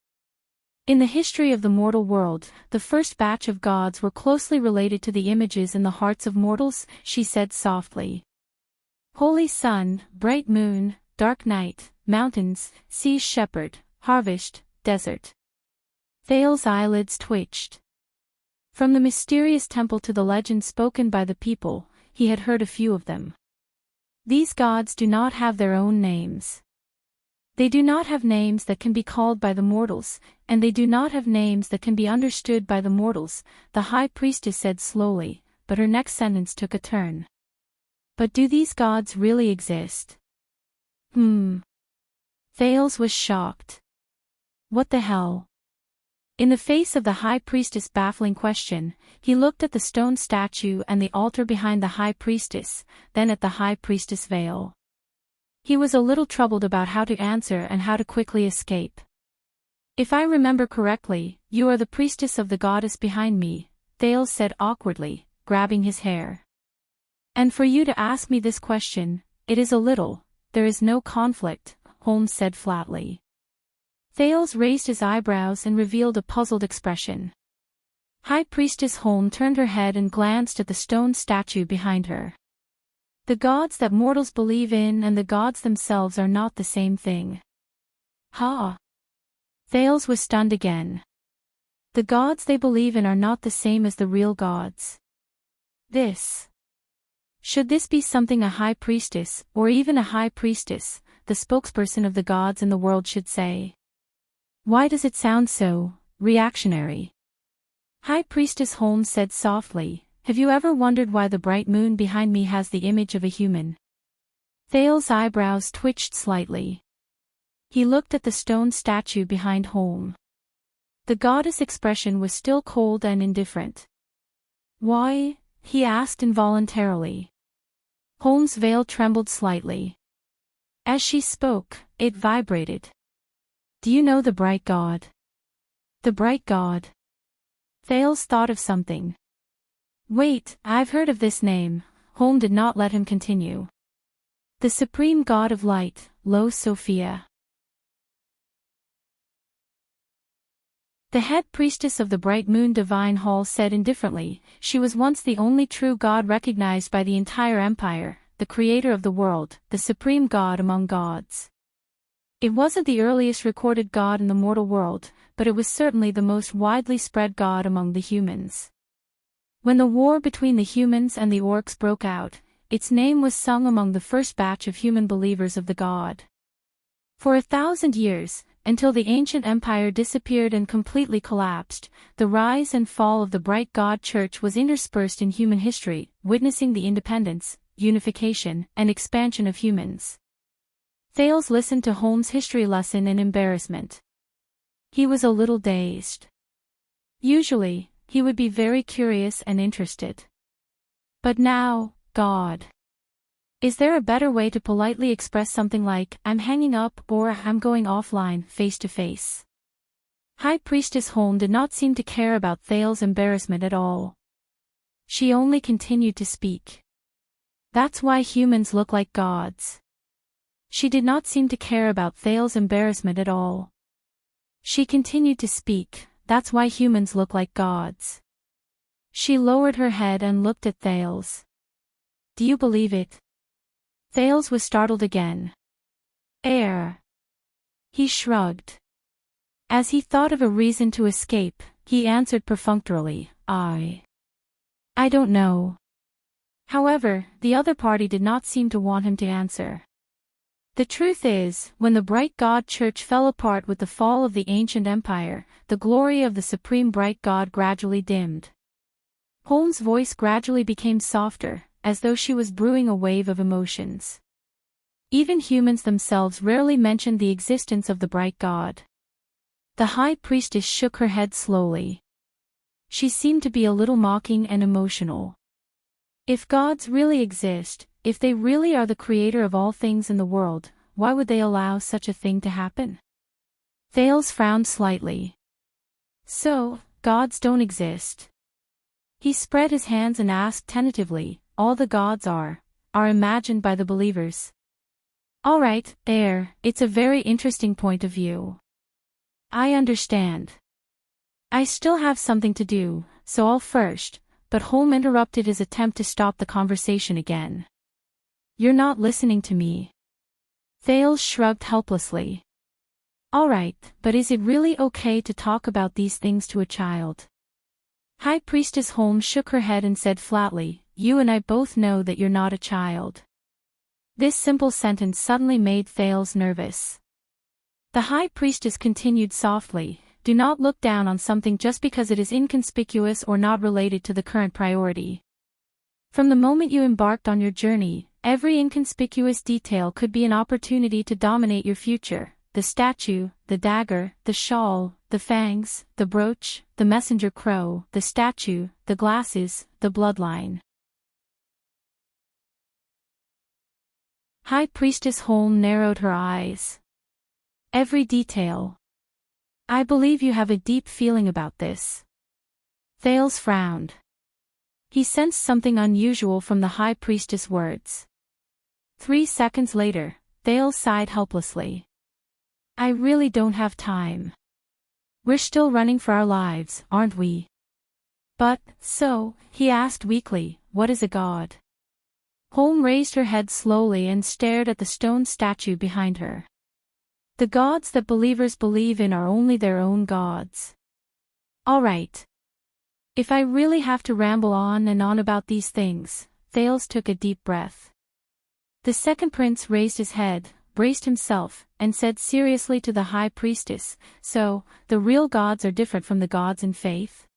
In the history of the mortal world, the first batch of gods were closely related to the images in the hearts of mortals, she said softly. Holy sun, bright moon, dark night, mountains, sea's shepherd, harvest, desert. Thales' eyelids twitched. From the mysterious temple to the legends spoken by the people, he had heard a few of them. These gods do not have their own names. They do not have names that can be called by the mortals, and they do not have names that can be understood by the mortals, the High Priestess said slowly, but her next sentence took a turn. But do these gods really exist? Thales was shocked. What the hell? In the face of the High Priestess' baffling question, he looked at the stone statue and the altar behind the High Priestess, then at the High Priestess veil. He was a little troubled about how to answer and how to quickly escape. "If I remember correctly, you are the priestess of the goddess behind me," Thales said awkwardly, grabbing his hair. "And for you to ask me this question, it is a little, there is no conflict," Holmes said flatly. Thales raised his eyebrows and revealed a puzzled expression. High Priestess Holm turned her head and glanced at the stone statue behind her. The gods that mortals believe in and the gods themselves are not the same thing. Ha! Thales was stunned again. The gods they believe in are not the same as the real gods. Should this be something a high priestess, or even a high priestess, the spokesperson of the gods in the world should say? Why does it sound so reactionary? High Priestess Holmes said softly, have you ever wondered why the bright moon behind me has the image of a human? Thale's eyebrows twitched slightly. He looked at the stone statue behind Holm. The goddess' expression was still cold and indifferent. Why? He asked involuntarily. Holm's veil trembled slightly. As she spoke, it vibrated. Do you know the bright god? The bright god. Thales thought of something. Wait, I've heard of this name. Holm did not let him continue. The supreme god of light, Lo Sophia. The head priestess of the Bright Moon Divine Hall said indifferently, she was once the only true god recognized by the entire empire, the creator of the world, the supreme god among gods. It wasn't the earliest recorded god in the mortal world, but it was certainly the most widely spread god among the humans. When the war between the humans and the orcs broke out, its name was sung among the first batch of human believers of the god. For 1,000 years, until the ancient empire disappeared and completely collapsed, the rise and fall of the bright god church was interspersed in human history, witnessing the independence, unification, and expansion of humans. Thales listened to Holm's history lesson in embarrassment. He was a little dazed. Usually, he would be very curious and interested. But now, God. Is there a better way to politely express something like, I'm hanging up or I'm going offline, face to face? High Priestess Holm did not seem to care about Thales' embarrassment at all. She only continued to speak. That's why humans look like gods. She did not seem to care about Thales' embarrassment at all. She continued to speak, that's why humans look like gods. She lowered her head and looked at Thales. Do you believe it? Thales was startled again. He shrugged. As he thought of a reason to escape, he answered perfunctorily, I don't know. However, the other party did not seem to want him to answer. The truth is, when the bright god church fell apart with the fall of the ancient empire, the glory of the supreme bright god gradually dimmed. Holm's voice gradually became softer, as though she was brewing a wave of emotions. Even humans themselves rarely mentioned the existence of the bright god. The high priestess shook her head slowly. She seemed to be a little mocking and emotional. If gods really exist, if they really are the creator of all things in the world, why would they allow such a thing to happen? Thales frowned slightly. So, gods don't exist. He spread his hands and asked tentatively, all the gods are imagined by the believers. All right, it's a very interesting point of view. I understand. I still have something to do, so I'll first, but Holm interrupted his attempt to stop the conversation again. You're not listening to me. Thales shrugged helplessly. All right, but is it really okay to talk about these things to a child? High Priestess Holm shook her head and said flatly, you and I both know that you're not a child. This simple sentence suddenly made Thales nervous. The High Priestess continued softly, do not look down on something just because it is inconspicuous or not related to the current priority. From the moment you embarked on your journey, every inconspicuous detail could be an opportunity to dominate your future. The statue, the dagger, the shawl, the fangs, the brooch, the messenger crow, the statue, the glasses, the bloodline. High Priestess Holm narrowed her eyes. Every detail. I believe you have a deep feeling about this. Thales frowned. He sensed something unusual from the High Priestess' words. 3 seconds later, Thales sighed helplessly. I really don't have time. We're still running for our lives, aren't we? But, so, he asked weakly, what is a god? Holm raised her head slowly and stared at the stone statue behind her. The gods that believers believe in are only their own gods. All right. If I really have to ramble on and on about these things, Thales took a deep breath. The second prince raised his head, braced himself, and said seriously to the High Priestess, so, the real gods are different from the gods in faith?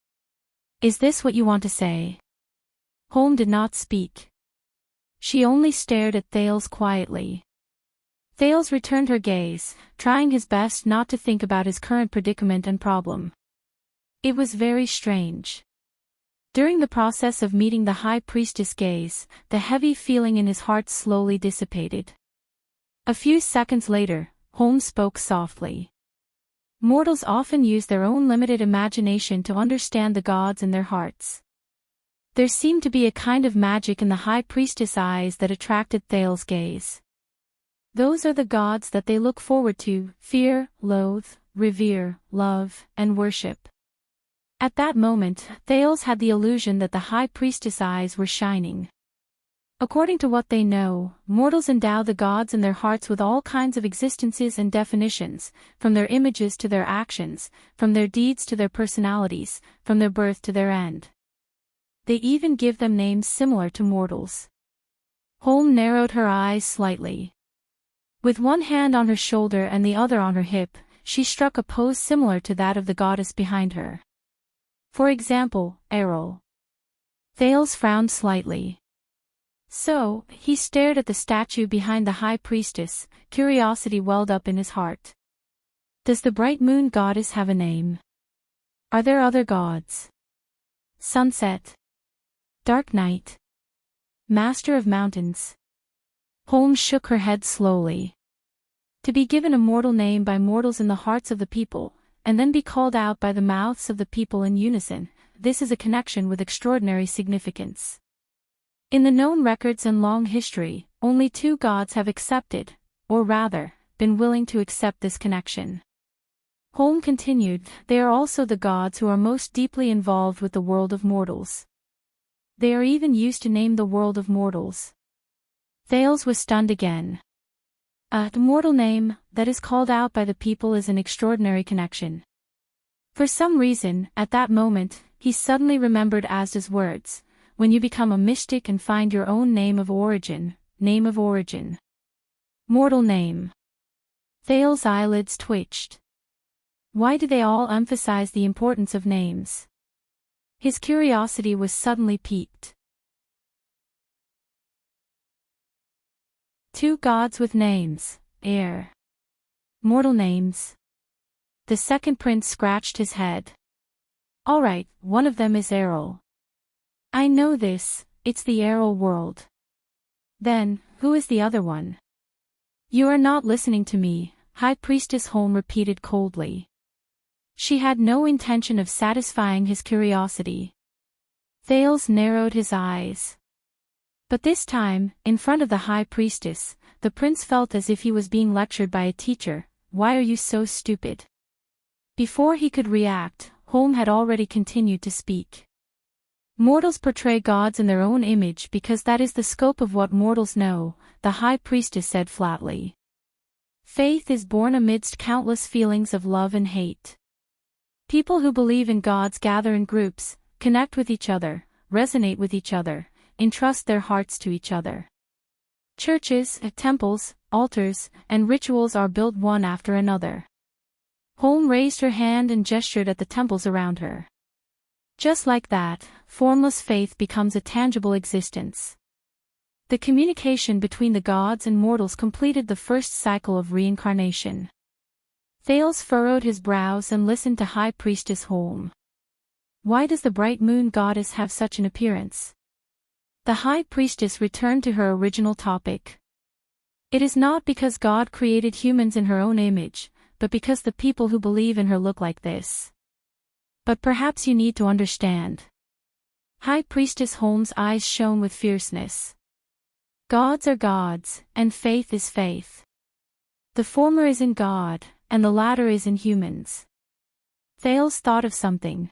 Is this what you want to say? Holm did not speak. She only stared at Thales quietly. Thales returned her gaze, trying his best not to think about his current predicament and problem. It was very strange. During the process of meeting the High Priestess' gaze, the heavy feeling in his heart slowly dissipated. A few seconds later, Holmes spoke softly. Mortals often use their own limited imagination to understand the gods in their hearts. There seemed to be a kind of magic in the High Priestess' eyes that attracted Thales' gaze. Those are the gods that they look forward to: fear, loathe, revere, love, and worship. At that moment, Thales had the illusion that the High Priestess' eyes were shining. According to what they know, mortals endow the gods in their hearts with all kinds of existences and definitions, from their images to their actions, from their deeds to their personalities, from their birth to their end. They even give them names similar to mortals. Holm narrowed her eyes slightly. With one hand on her shoulder and the other on her hip, she struck a pose similar to that of the goddess behind her. For example, Errol. Thales frowned slightly. So, he stared at the statue behind the High Priestess. Curiosity welled up in his heart. Does the bright moon goddess have a name? Are there other gods? Sunset. Dark night. Master of mountains. Holmes shook her head slowly. To be given a mortal name by mortals in the hearts of the people, and then be called out by the mouths of the people in unison, this is a connection with extraordinary significance. In the known records and long history, only two gods have accepted, or rather, been willing to accept this connection. Holm continued, they are also the gods who are most deeply involved with the world of mortals. They are even used to name the world of mortals. Thales was stunned again. A mortal name that is called out by the people is an extraordinary connection. For some reason, at that moment, he suddenly remembered Asda's words, when you become a mystic and find your own name of origin. Mortal name. Thales' eyelids twitched. Why do they all emphasize the importance of names? His curiosity was suddenly piqued. Two gods with names, mortal names. The second prince scratched his head. All right, one of them is Errol. I know this, it's the Errol world. Then, who is the other one? You are not listening to me, High Priestess Holm repeated coldly. She had no intention of satisfying his curiosity. Thales narrowed his eyes. But this time, in front of the High Priestess, the prince felt as if he was being lectured by a teacher. Why are you so stupid? Before he could react, Holm had already continued to speak. Mortals portray gods in their own image because that is the scope of what mortals know, the High Priestess said flatly. Faith is born amidst countless feelings of love and hate. People who believe in gods gather in groups, connect with each other, resonate with each other, entrust their hearts to each other. Churches, temples, altars, and rituals are built one after another. Holm raised her hand and gestured at the temples around her. Just like that, formless faith becomes a tangible existence. The communication between the gods and mortals completed the first cycle of reincarnation. Thales furrowed his brows and listened to High Priestess Holm. Why does the bright moon goddess have such an appearance? The High Priestess returned to her original topic. It is not because God created humans in her own image, but because the people who believe in her look like this. But perhaps you need to understand. High Priestess Holm's eyes shone with fierceness. Gods are gods, and faith is faith. The former is in God, and the latter is in humans. Thales thought of something.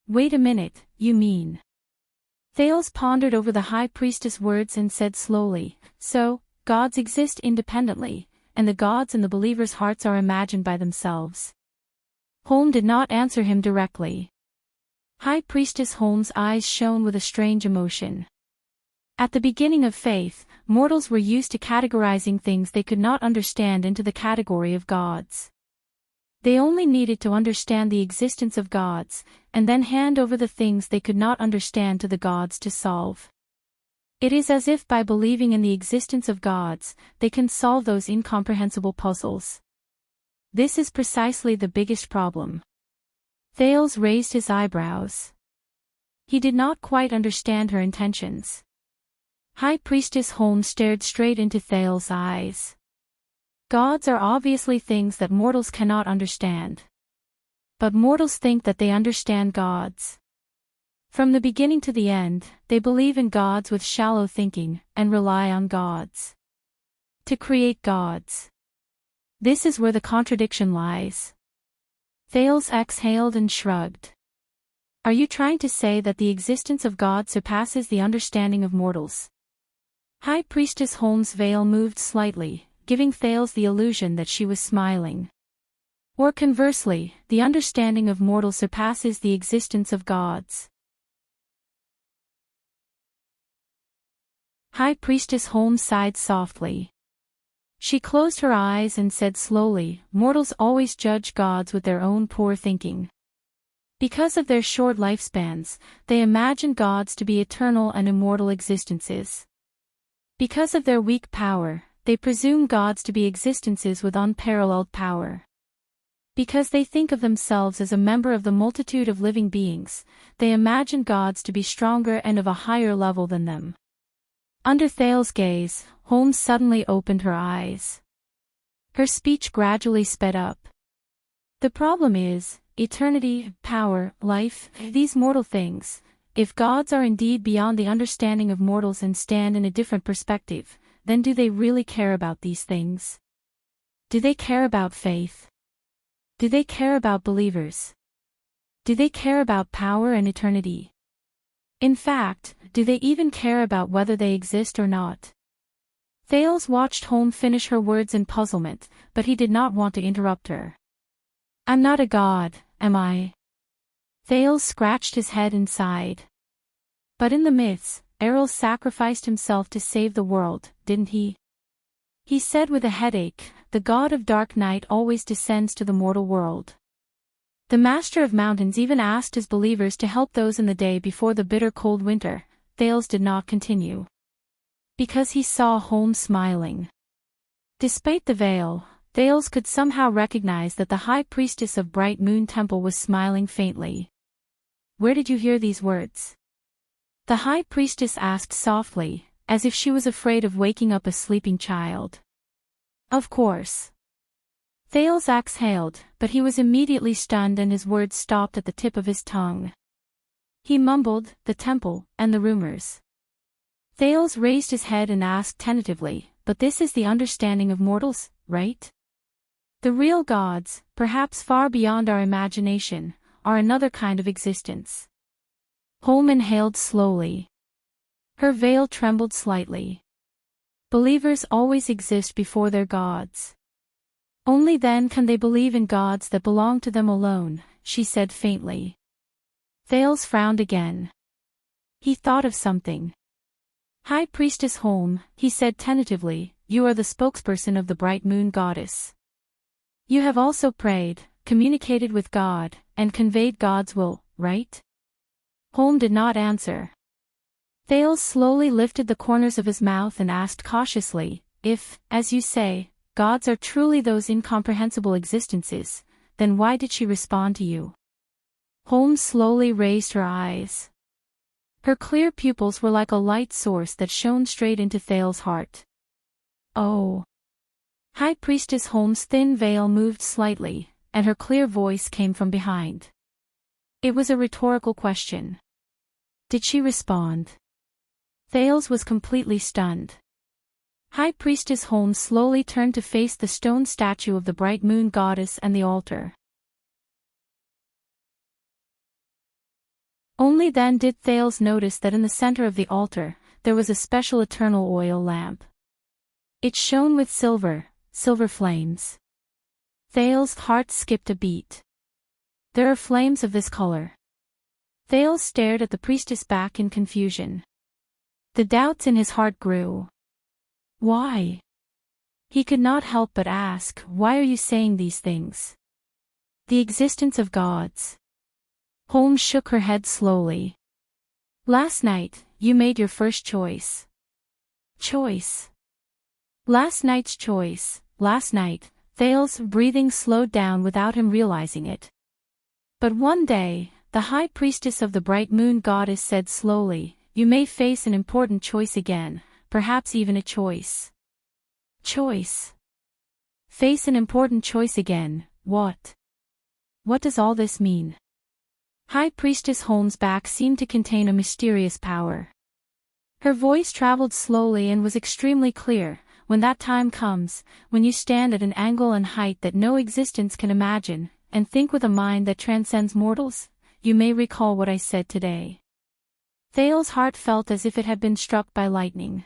Wait a minute, you mean? Thales pondered over the High Priestess' words and said slowly, so, gods exist independently, and the gods in the believers' hearts are imagined by themselves. Holm did not answer him directly. High Priestess Holm's eyes shone with a strange emotion. At the beginning of faith, mortals were used to categorizing things they could not understand into the category of gods. They only needed to understand the existence of gods, and then hand over the things they could not understand to the gods to solve. It is as if by believing in the existence of gods, they can solve those incomprehensible puzzles. This is precisely the biggest problem. Thales raised his eyebrows. He did not quite understand her intentions. High Priestess Holmes stared straight into Thales' eyes. Gods are obviously things that mortals cannot understand. But mortals think that they understand gods. From the beginning to the end, they believe in gods with shallow thinking, and rely on gods to create gods. This is where the contradiction lies. Thales exhaled and shrugged. Are you trying to say that the existence of God surpasses the understanding of mortals? High Priestess Holmes' veil moved slightly, giving Thales the illusion that she was smiling. Or conversely, the understanding of mortals surpasses the existence of gods. High Priestess Holmes sighed softly. She closed her eyes and said slowly, mortals always judge gods with their own poor thinking. Because of their short lifespans, they imagine gods to be eternal and immortal existences. Because of their weak power, they presume gods to be existences with unparalleled power. Because they think of themselves as a member of the multitude of living beings, they imagine gods to be stronger and of a higher level than them. Under Thales' gaze, Holmes suddenly opened her eyes. Her speech gradually sped up. The problem is, eternity, power, life, these mortal things. If gods are indeed beyond the understanding of mortals and stand in a different perspective, then do they really care about these things? Do they care about faith? Do they care about believers? Do they care about power and eternity? In fact, do they even care about whether they exist or not? Thales watched Holmes finish her words in puzzlement, but he did not want to interrupt her. I'm not a god, am I? Thales scratched his head and sighed. But in the myths, Eros sacrificed himself to save the world, didn't he? He said with a headache, the god of dark night always descends to the mortal world. The master of mountains even asked his believers to help those in the day before the bitter cold winter. Thales did not continue. Because he saw Holmes smiling. Despite the veil, Thales could somehow recognize that the high priestess of Bright Moon Temple was smiling faintly. Where did you hear these words? The high priestess asked softly, as if she was afraid of waking up a sleeping child. Of course. Thales exhaled, but he was immediately stunned and his words stopped at the tip of his tongue. He mumbled, the temple, and the rumors. Thales raised his head and asked tentatively, but this is the understanding of mortals, right? The real gods, perhaps far beyond our imagination, are another kind of existence. Holmes inhaled slowly. Her veil trembled slightly. Believers always exist before their gods. Only then can they believe in gods that belong to them alone, she said faintly. Thales frowned again. He thought of something. High Priestess Holmes, he said tentatively, you are the spokesperson of the Bright Moon Goddess. You have also prayed, communicated with God, and conveyed God's will, right? Holmes did not answer. Thales slowly lifted the corners of his mouth and asked cautiously, if, as you say, gods are truly those incomprehensible existences, then why did she respond to you? Holmes slowly raised her eyes. Her clear pupils were like a light source that shone straight into Thales' heart. Oh. High Priestess Holmes' thin veil moved slightly, and her clear voice came from behind. It was a rhetorical question. Did she respond? Thales was completely stunned. High Priestess Holmes slowly turned to face the stone statue of the Bright Moon Goddess and the altar. Only then did Thales notice that in the center of the altar, there was a special eternal oil lamp. It shone with silver flames. Thales' heart skipped a beat. There are flames of this color. Thales stared at the priestess back in confusion. The doubts in his heart grew. Why? He could not help but ask, why are you saying these things? The existence of gods. Holmes shook her head slowly. Last night, you made your first choice. Choice. Last night's choice, last night, Thales' breathing slowed down without him realizing it. But one day, the high priestess of the bright moon goddess said slowly, you may face an important choice again, perhaps even a choice. Choice. Face an important choice again, what? What does all this mean? High Priestess Holmes' back seemed to contain a mysterious power. Her voice traveled slowly and was extremely clear. When that time comes, when you stand at an angle and height that no existence can imagine, and think with a mind that transcends mortals, you may recall what I said today. Thales' heart felt as if it had been struck by lightning.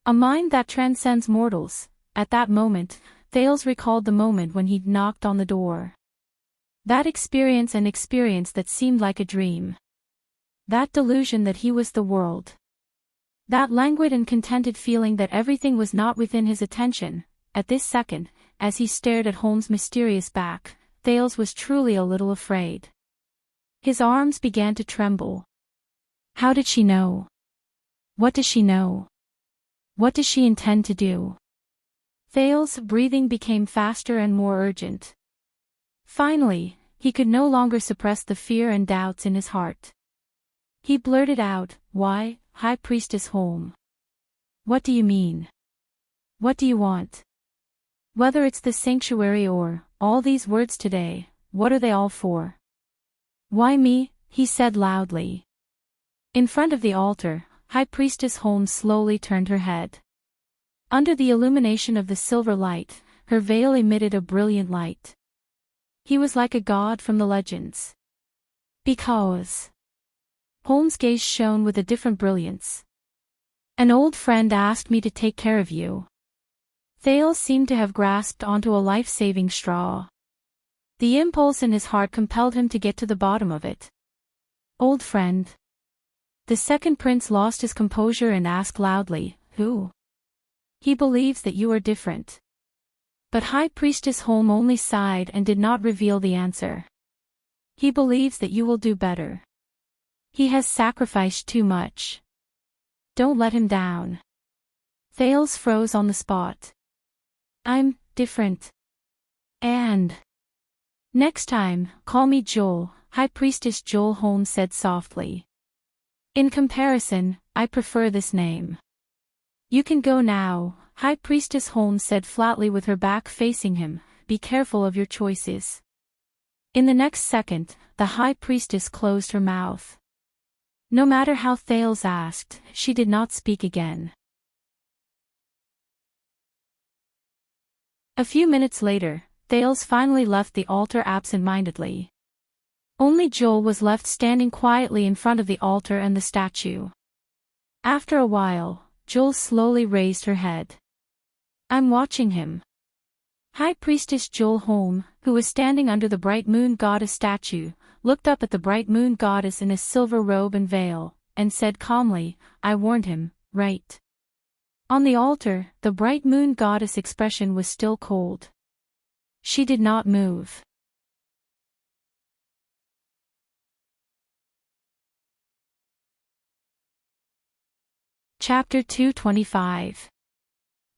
A mind that transcends mortals. At that moment, Thales recalled the moment when he'd knocked on the door. That experience, an experience that seemed like a dream. That delusion that he was the world. That languid and contented feeling that everything was not within his attention. At this second, as he stared at Holmes' mysterious back, Thales was truly a little afraid. His arms began to tremble. How did she know? What does she know? What does she intend to do? Thales' breathing became faster and more urgent. Finally, he could no longer suppress the fear and doubts in his heart. He blurted out, why, High Priestess Holm? What do you mean? What do you want? Whether it's the sanctuary or, all these words today, what are they all for? Why me? He said loudly. In front of the altar, High Priestess Holm slowly turned her head. Under the illumination of the silver light, her veil emitted a brilliant light. He was like a god from the legends. Because Holmes' gaze shone with a different brilliance. An old friend asked me to take care of you. Thales seemed to have grasped onto a life-saving straw. The impulse in his heart compelled him to get to the bottom of it. Old friend. The second prince lost his composure and asked loudly, who? He believes that you are different. But High Priestess Holm only sighed and did not reveal the answer. He believes that you will do better. He has sacrificed too much. Don't let him down. Thales froze on the spot. I'm different. And next time, call me Joel, High Priestess Joel Holmes said softly. In comparison, I prefer this name. You can go now, High Priestess Holmes said flatly with her back facing him, be careful of your choices. In the next second, the High Priestess closed her mouth. No matter how Thales asked, she did not speak again. A few minutes later, Thales finally left the altar absent-mindedly. Only Joel was left standing quietly in front of the altar and the statue. After a while, Joel slowly raised her head. I'm watching him. High Priestess Joel Holm, who was standing under the bright moon goddess statue, looked up at the bright moon goddess in a silver robe and veil, and said calmly, I warned him, right? On the altar, the bright moon goddess' expression was still cold. She did not move. Chapter 225.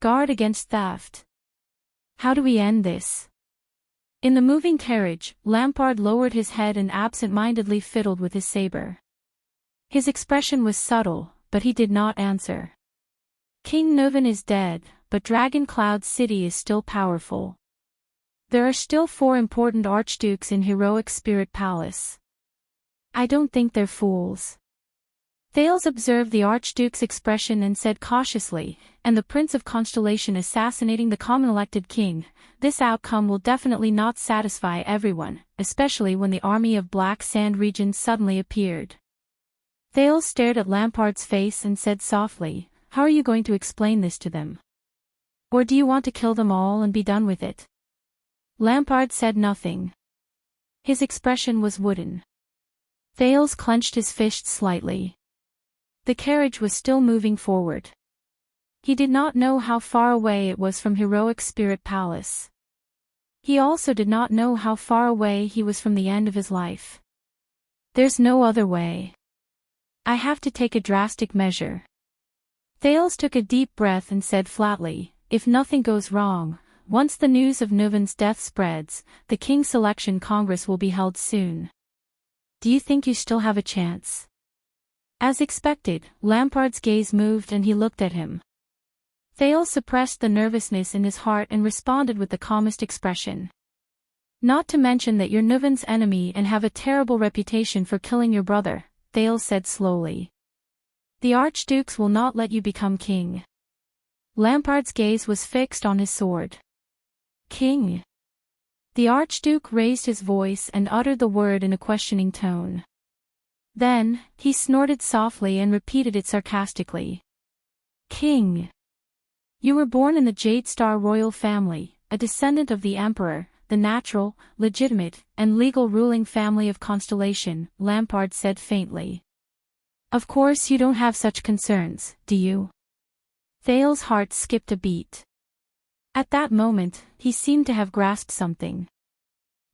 Guard against theft. How do we end this? In the moving carriage, Lampard lowered his head and absent-mindedly fiddled with his saber. His expression was subtle, but he did not answer. King Novan is dead, but Dragon Cloud City is still powerful. There are still 4 important archdukes in Heroic Spirit Palace. I don't think they're fools. Thales observed the Archduke's expression and said cautiously, and the Prince of Constellation assassinating the common-elected king, this outcome will definitely not satisfy everyone, especially when the army of Black Sand region suddenly appeared. Thales stared at Lampard's face and said softly, how are you going to explain this to them? Or do you want to kill them all and be done with it? Lampard said nothing. His expression was wooden. Thales clenched his fist slightly. The carriage was still moving forward. He did not know how far away it was from Heroic Spirit Palace. He also did not know how far away he was from the end of his life. There's no other way. I have to take a drastic measure. Thales took a deep breath and said flatly, if nothing goes wrong, once the news of Nuvan's death spreads, the King's Selection Congress will be held soon. Do you think you still have a chance? As expected, Lampard's gaze moved and he looked at him. Thales suppressed the nervousness in his heart and responded with the calmest expression. Not to mention that you're Nuvan's enemy and have a terrible reputation for killing your brother, Thales said slowly. The archdukes will not let you become king. Lampard's gaze was fixed on his sword. King? The archduke raised his voice and uttered the word in a questioning tone. Then, he snorted softly and repeated it sarcastically. King. You were born in the Jade Star royal family, a descendant of the Emperor, the natural, legitimate, and legal ruling family of Constellation, Lampard said faintly. Of course you don't have such concerns, do you? Thales' heart skipped a beat. At that moment, he seemed to have grasped something.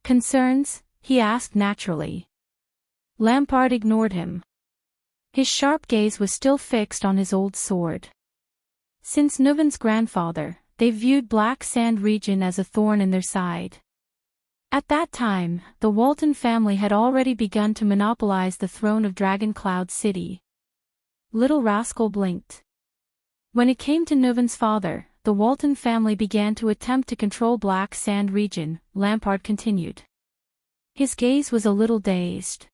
Concerns? He asked naturally. Lampard ignored him. His sharp gaze was still fixed on his old sword. Since Nuvan's grandfather, they viewed Black Sand region as a thorn in their side. At that time, the Walton family had already begun to monopolize the throne of Dragon Cloud City. Little Rascal blinked. When it came to Nuvan's father, the Walton family began to attempt to control Black Sand region, Lampard continued. His gaze was a little dazed.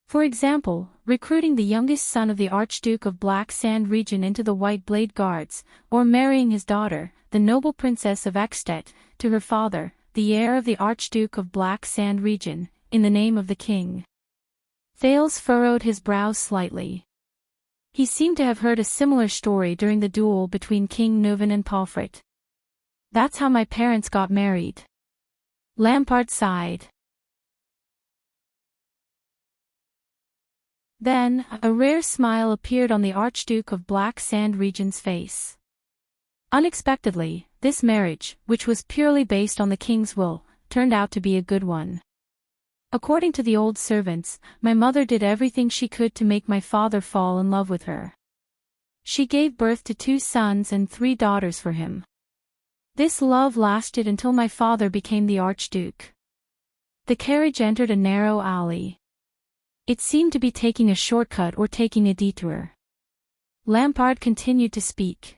For example, recruiting the youngest son of the Archduke of Black Sand region into the White Blade Guards, or marrying his daughter, the noble princess of Ekstedt, to her father, the heir of the Archduke of Black Sand region, in the name of the king. Thales furrowed his brows slightly. He seemed to have heard a similar story during the duel between King Nuvan and Palfret. That's how my parents got married. Lampard sighed. Then, a rare smile appeared on the Archduke of Black Sand region's face. Unexpectedly, this marriage, which was purely based on the king's will, turned out to be a good one. According to the old servants, my mother did everything she could to make my father fall in love with her. She gave birth to 2 sons and 3 daughters for him. This love lasted until my father became the Archduke. The carriage entered a narrow alley. It seemed to be taking a shortcut or taking a detour. Lampard continued to speak.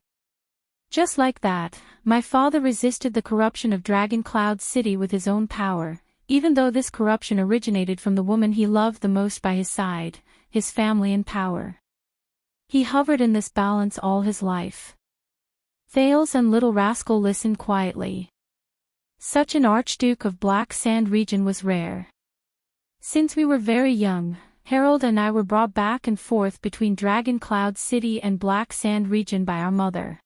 Just like that, my father resisted the corruption of Dragon Cloud City with his own power, even though this corruption originated from the woman he loved the most by his side, his family and power. He hovered in this balance all his life. Thales and Little Rascal listened quietly. Such an Archduke of Black Sand region was rare. Since we were very young, Harold and I were brought back and forth between Dragon Cloud City and Black Sand region by our mother.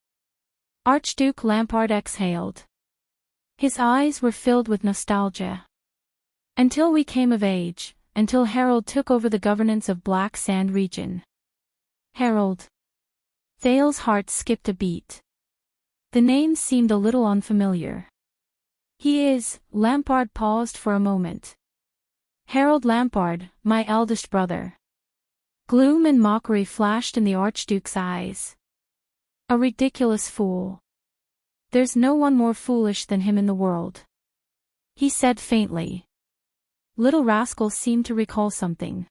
Archduke Lampard exhaled. His eyes were filled with nostalgia. Until we came of age, until Harold took over the governance of Black Sand region. Harold. Thales' heart skipped a beat. The name seemed a little unfamiliar. He is, Lampard paused for a moment. Harold Lampard, my eldest brother. Gloom and mockery flashed in the Archduke's eyes. A ridiculous fool. There's no one more foolish than him in the world. He said faintly. Little Rascal seemed to recall something.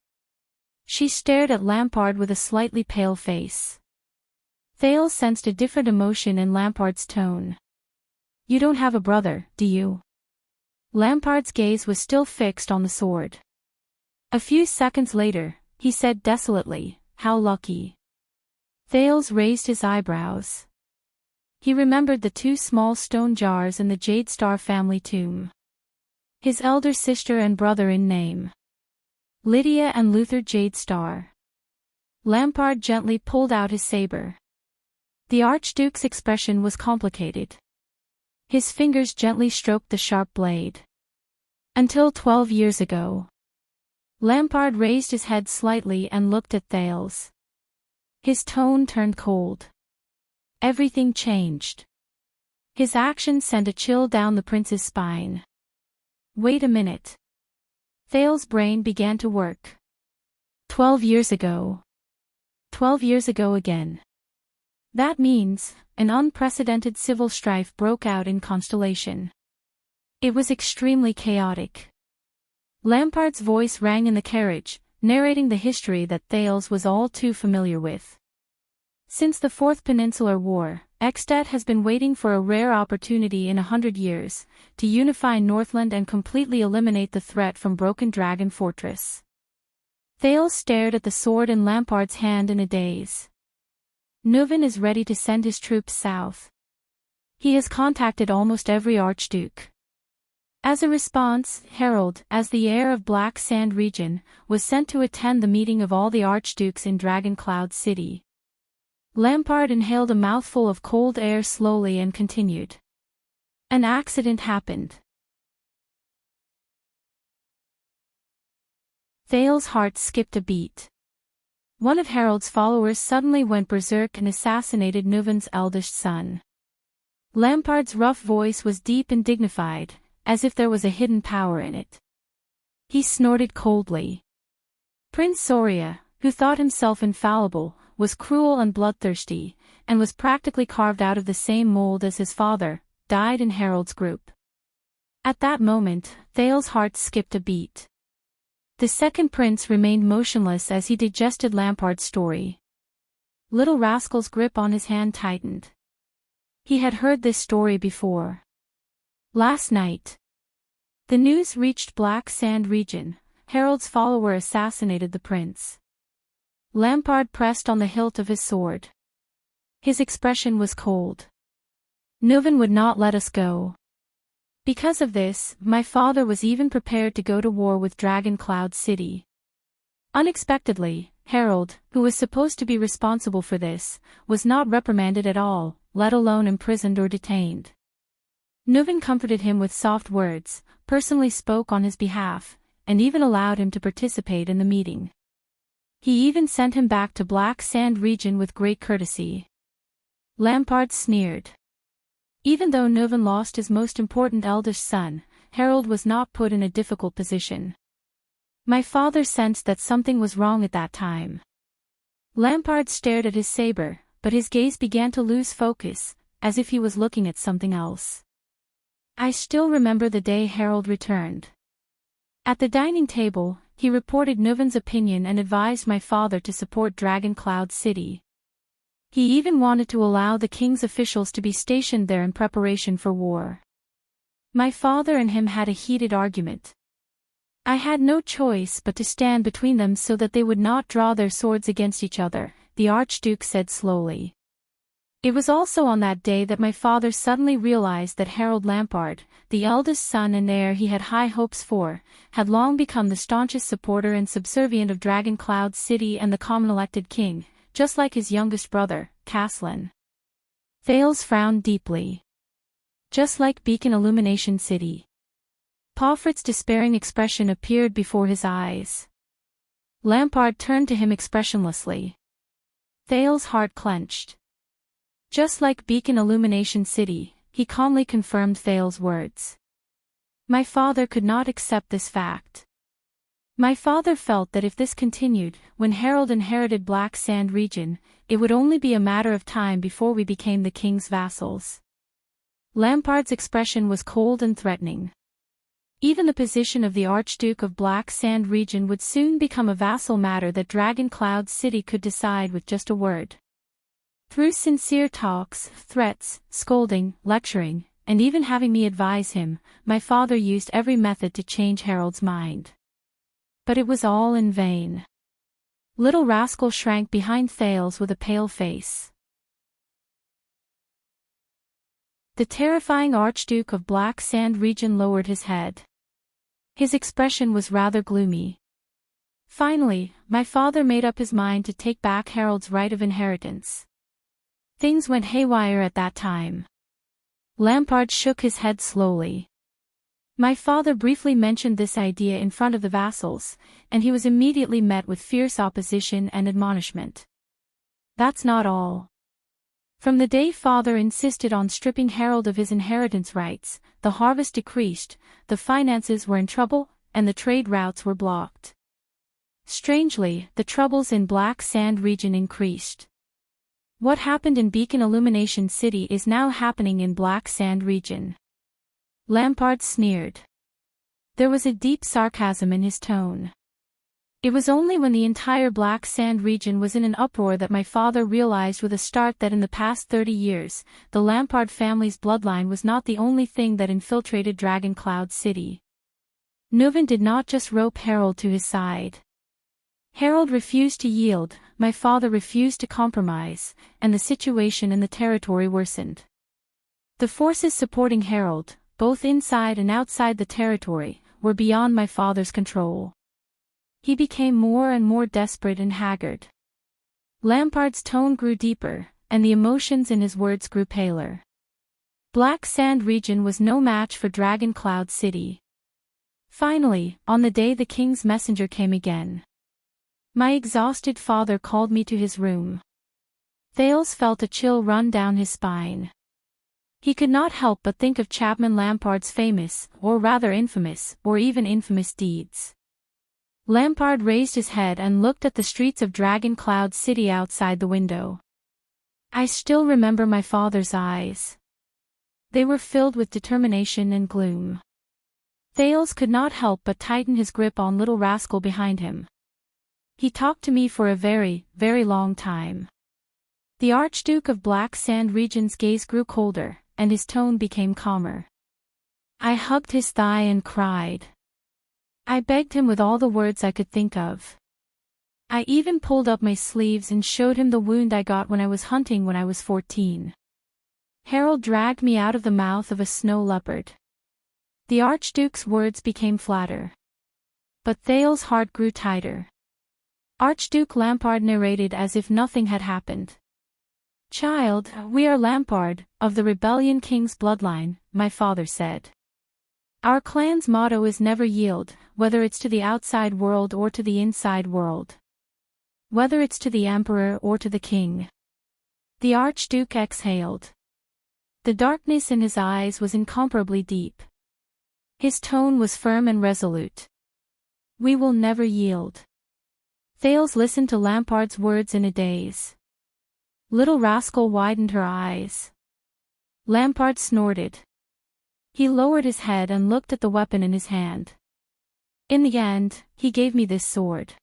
She stared at Lampard with a slightly pale face. Thales sensed a different emotion in Lampard's tone. You don't have a brother, do you? Lampard's gaze was still fixed on the sword. A few seconds later, he said desolately, how lucky. Thales raised his eyebrows. He remembered the 2 small stone jars in the Jade Star family tomb. His elder sister and brother in name. Lydia and Luther Jade Star. Lampard gently pulled out his saber. The Archduke's expression was complicated. His fingers gently stroked the sharp blade. Until 12 years ago. Lampard raised his head slightly and looked at Thales. His tone turned cold. Everything changed. His actions sent a chill down the prince's spine. Wait a minute. Thales's brain began to work. 12 years ago. 12 years ago again. That means, an unprecedented civil strife broke out in Constellation. It was extremely chaotic. Lampard's voice rang in the carriage, narrating the history that Thales was all too familiar with. Since the Fourth Peninsular War, Ekstedt has been waiting for a rare opportunity in 100 years, to unify Northland and completely eliminate the threat from Broken Dragon Fortress. Thales stared at the sword in Lampard's hand in a daze. Nuven is ready to send his troops south. He has contacted almost every archduke. As a response, Harold, as the heir of Black Sand region, was sent to attend the meeting of all the archdukes in Dragon Cloud City. Lampard inhaled a mouthful of cold air slowly and continued. An accident happened. Thale's heart skipped a beat. One of Harold's followers suddenly went berserk and assassinated Nuven's eldest son. Lampard's rough voice was deep and dignified, as if there was a hidden power in it. He snorted coldly. Prince Soria, who thought himself infallible, was cruel and bloodthirsty, and was practically carved out of the same mold as his father, died in Harold's group. At that moment, Thale's heart skipped a beat. The second prince remained motionless as he digested Lampard's story. Little Rascal's grip on his hand tightened. He had heard this story before. Last night. The news reached Black Sand region. Harold's follower assassinated the prince. Lampard pressed on the hilt of his sword. His expression was cold. Nuven would not let us go. Because of this, my father was even prepared to go to war with Dragon Cloud City. Unexpectedly, Harold, who was supposed to be responsible for this, was not reprimanded at all, let alone imprisoned or detained. Nuven comforted him with soft words, personally spoke on his behalf, and even allowed him to participate in the meeting. He even sent him back to Black Sand region with great courtesy. Lampard sneered. Even though Nuven lost his most important eldest son, Harold was not put in a difficult position. My father sensed that something was wrong at that time. Lampard stared at his saber, but his gaze began to lose focus, as if he was looking at something else. I still remember the day Harold returned. At the dining table, he reported Nuven's opinion and advised my father to support Dragon Cloud City. He even wanted to allow the king's officials to be stationed there in preparation for war. My father and him had a heated argument. I had no choice but to stand between them so that they would not draw their swords against each other, the Archduke said slowly. It was also on that day that my father suddenly realized that Harold Lampard, the eldest son and heir he had high hopes for, had long become the staunchest supporter and subservient of Dragon Cloud City and the common-elected king, just like his youngest brother, Caslin. Thales frowned deeply. Just like Beacon Illumination City. Palfret's despairing expression appeared before his eyes. Lampard turned to him expressionlessly. Thales' heart clenched. Just like Beacon Illumination City, he calmly confirmed Thales' words. My father could not accept this fact. My father felt that if this continued, when Harold inherited Black Sand region, it would only be a matter of time before we became the king's vassals. Lampard's expression was cold and threatening. Even the position of the Archduke of Black Sand region would soon become a vassal matter that Dragon Cloud City could decide with just a word. Through sincere talks, threats, scolding, lecturing, and even having me advise him, my father used every method to change Harold's mind. But it was all in vain. Little Rascal shrank behind Thales with a pale face. The terrifying Archduke of Black Sand region lowered his head. His expression was rather gloomy. Finally, my father made up his mind to take back Harold's right of inheritance. Things went haywire at that time. Lampard shook his head slowly. My father briefly mentioned this idea in front of the vassals, and he was immediately met with fierce opposition and admonishment. That's not all. From the day father insisted on stripping Harold of his inheritance rights, the harvest decreased, the finances were in trouble, and the trade routes were blocked. Strangely, the troubles in Black Sand region increased. What happened in Beacon Illumination City is now happening in Black Sand region. Lampard sneered. There was a deep sarcasm in his tone. It was only when the entire Black Sand region was in an uproar that my father realized with a start that in the past 30 years, the Lampard family's bloodline was not the only thing that infiltrated Dragon Cloud City. Nuven did not just rope Harold to his side. Harold refused to yield, my father refused to compromise, and the situation in the territory worsened. The forces supporting Harold, both inside and outside the territory, were beyond my father's control. He became more and more desperate and haggard. Lampard's tone grew deeper, and the emotions in his words grew paler. Black Sand region was no match for Dragon Cloud City. Finally, on the day the king's messenger came again, my exhausted father called me to his room. Thales felt a chill run down his spine. He could not help but think of Chapman Lampard's famous, or rather infamous, or even infamous deeds. Lampard raised his head and looked at the streets of Dragon Cloud City outside the window. I still remember my father's eyes. They were filled with determination and gloom. Thales could not help but tighten his grip on little rascal behind him. He talked to me for a very, very long time. The Archduke of Black Sand region's gaze grew colder, and his tone became calmer. I hugged his thigh and cried. I begged him with all the words I could think of. I even pulled up my sleeves and showed him the wound I got when I was hunting when I was 14. Harold dragged me out of the mouth of a snow leopard. The Archduke's words became flatter. But Thales' heart grew tighter. Archduke Lampard narrated as if nothing had happened. Child, we are Lampard, of the Rebellion King's bloodline, my father said. Our clan's motto is never yield, whether it's to the outside world or to the inside world. Whether it's to the Emperor or to the King. The Archduke exhaled. The darkness in his eyes was incomparably deep. His tone was firm and resolute. We will never yield. Thales listened to Lampard's words in a daze. Little rascal widened her eyes. Lampard snorted. He lowered his head and looked at the weapon in his hand. In the end, he gave me this sword.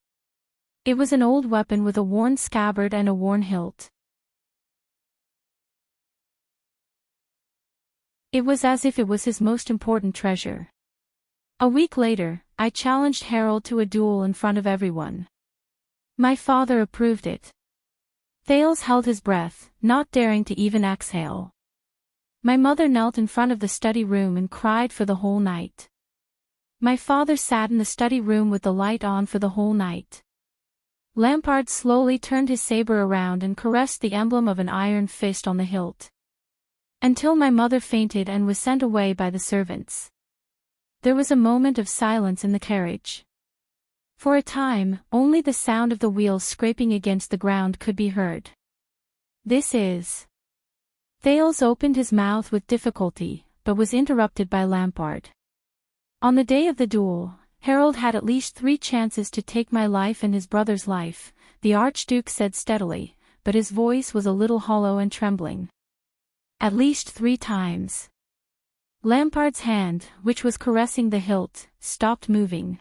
It was an old weapon with a worn scabbard and a worn hilt. It was as if it was his most important treasure. A week later, I challenged Harold to a duel in front of everyone. My father approved it. Thales held his breath, not daring to even exhale. My mother knelt in front of the study room and cried for the whole night. My father sat in the study room with the light on for the whole night. Lampard slowly turned his saber around and caressed the emblem of an iron fist on the hilt. Until my mother fainted and was sent away by the servants. There was a moment of silence in the carriage. For a time, only the sound of the wheels scraping against the ground could be heard. This is... Thales opened his mouth with difficulty, but was interrupted by Lampard. On the day of the duel, Harold had at least 3 chances to take my life and his brother's life, the Archduke said steadily, but his voice was a little hollow and trembling. At least 3 times. Lampard's hand, which was caressing the hilt, stopped moving.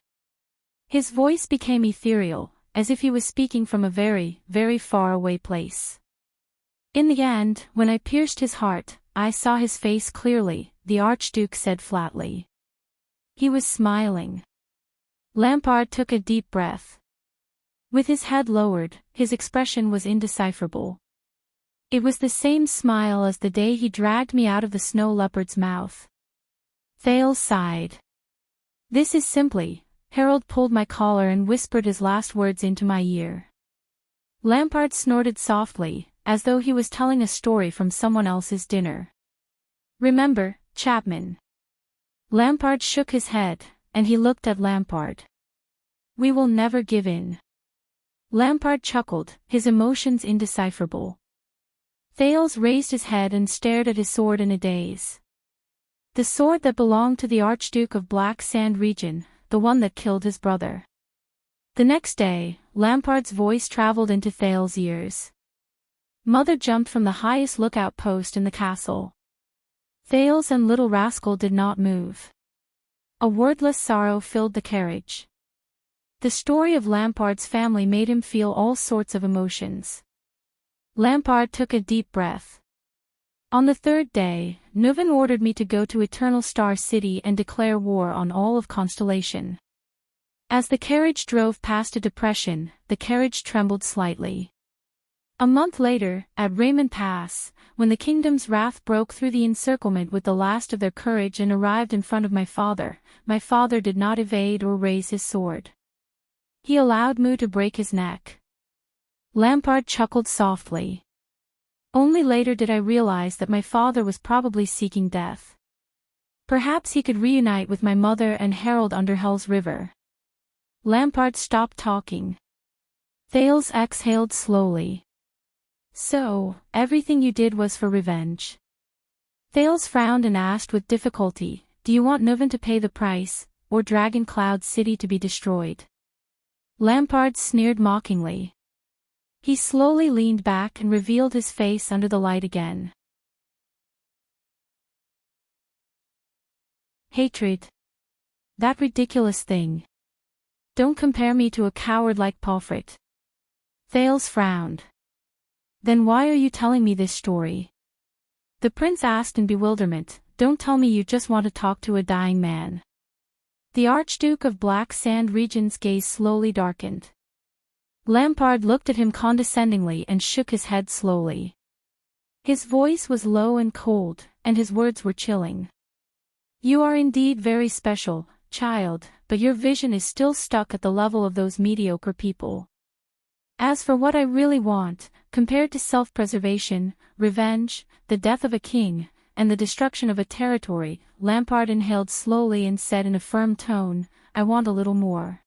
His voice became ethereal, as if he was speaking from a very, very far away place. In the end, when I pierced his heart, I saw his face clearly, the Archduke said flatly. He was smiling. Lampard took a deep breath. With his head lowered, his expression was indecipherable. It was the same smile as the day he dragged me out of the snow leopard's mouth. Thales sighed. This is simply... Harold pulled my collar and whispered his last words into my ear. Lampard snorted softly, as though he was telling a story from someone else's dinner. Remember, Chapman. Lampard shook his head, and he looked at Lampard. We will never give in. Lampard chuckled, his emotions indecipherable. Thales raised his head and stared at his sword in a daze. The sword that belonged to the Archduke of Black Sand region, the one that killed his brother. The next day, Lampard's voice traveled into Thales' ears. Mother jumped from the highest lookout post in the castle. Thales and Little Rascal did not move. A wordless sorrow filled the carriage. The story of Lampard's family made him feel all sorts of emotions. Lampard took a deep breath. On the third day, Nuven ordered me to go to Eternal Star City and declare war on all of Constellation. As the carriage drove past a depression, the carriage trembled slightly. A month later, at Raymond Pass, when the kingdom's wrath broke through the encirclement with the last of their courage and arrived in front of my father did not evade or raise his sword. He allowed Mu to break his neck. Lampard chuckled softly. Only later did I realize that my father was probably seeking death. Perhaps he could reunite with my mother and Harold under Hell's River. Lampard stopped talking. Thales exhaled slowly. So, everything you did was for revenge. Thales frowned and asked with difficulty, do you want Nuven to pay the price, or Dragon Cloud City to be destroyed? Lampard sneered mockingly. He slowly leaned back and revealed his face under the light again. Hatred. That ridiculous thing. Don't compare me to a coward like Palfret. Thales frowned. Then why are you telling me this story? The prince asked in bewilderment. Don't tell me you just want to talk to a dying man. The Archduke of Black Sand region's gaze slowly darkened. Lampard looked at him condescendingly and shook his head slowly. His voice was low and cold, and his words were chilling. You are indeed very special, child, but your vision is still stuck at the level of those mediocre people. As for what I really want, compared to self-preservation, revenge, the death of a king, and the destruction of a territory, Lampard inhaled slowly and said in a firm tone, I want a little more.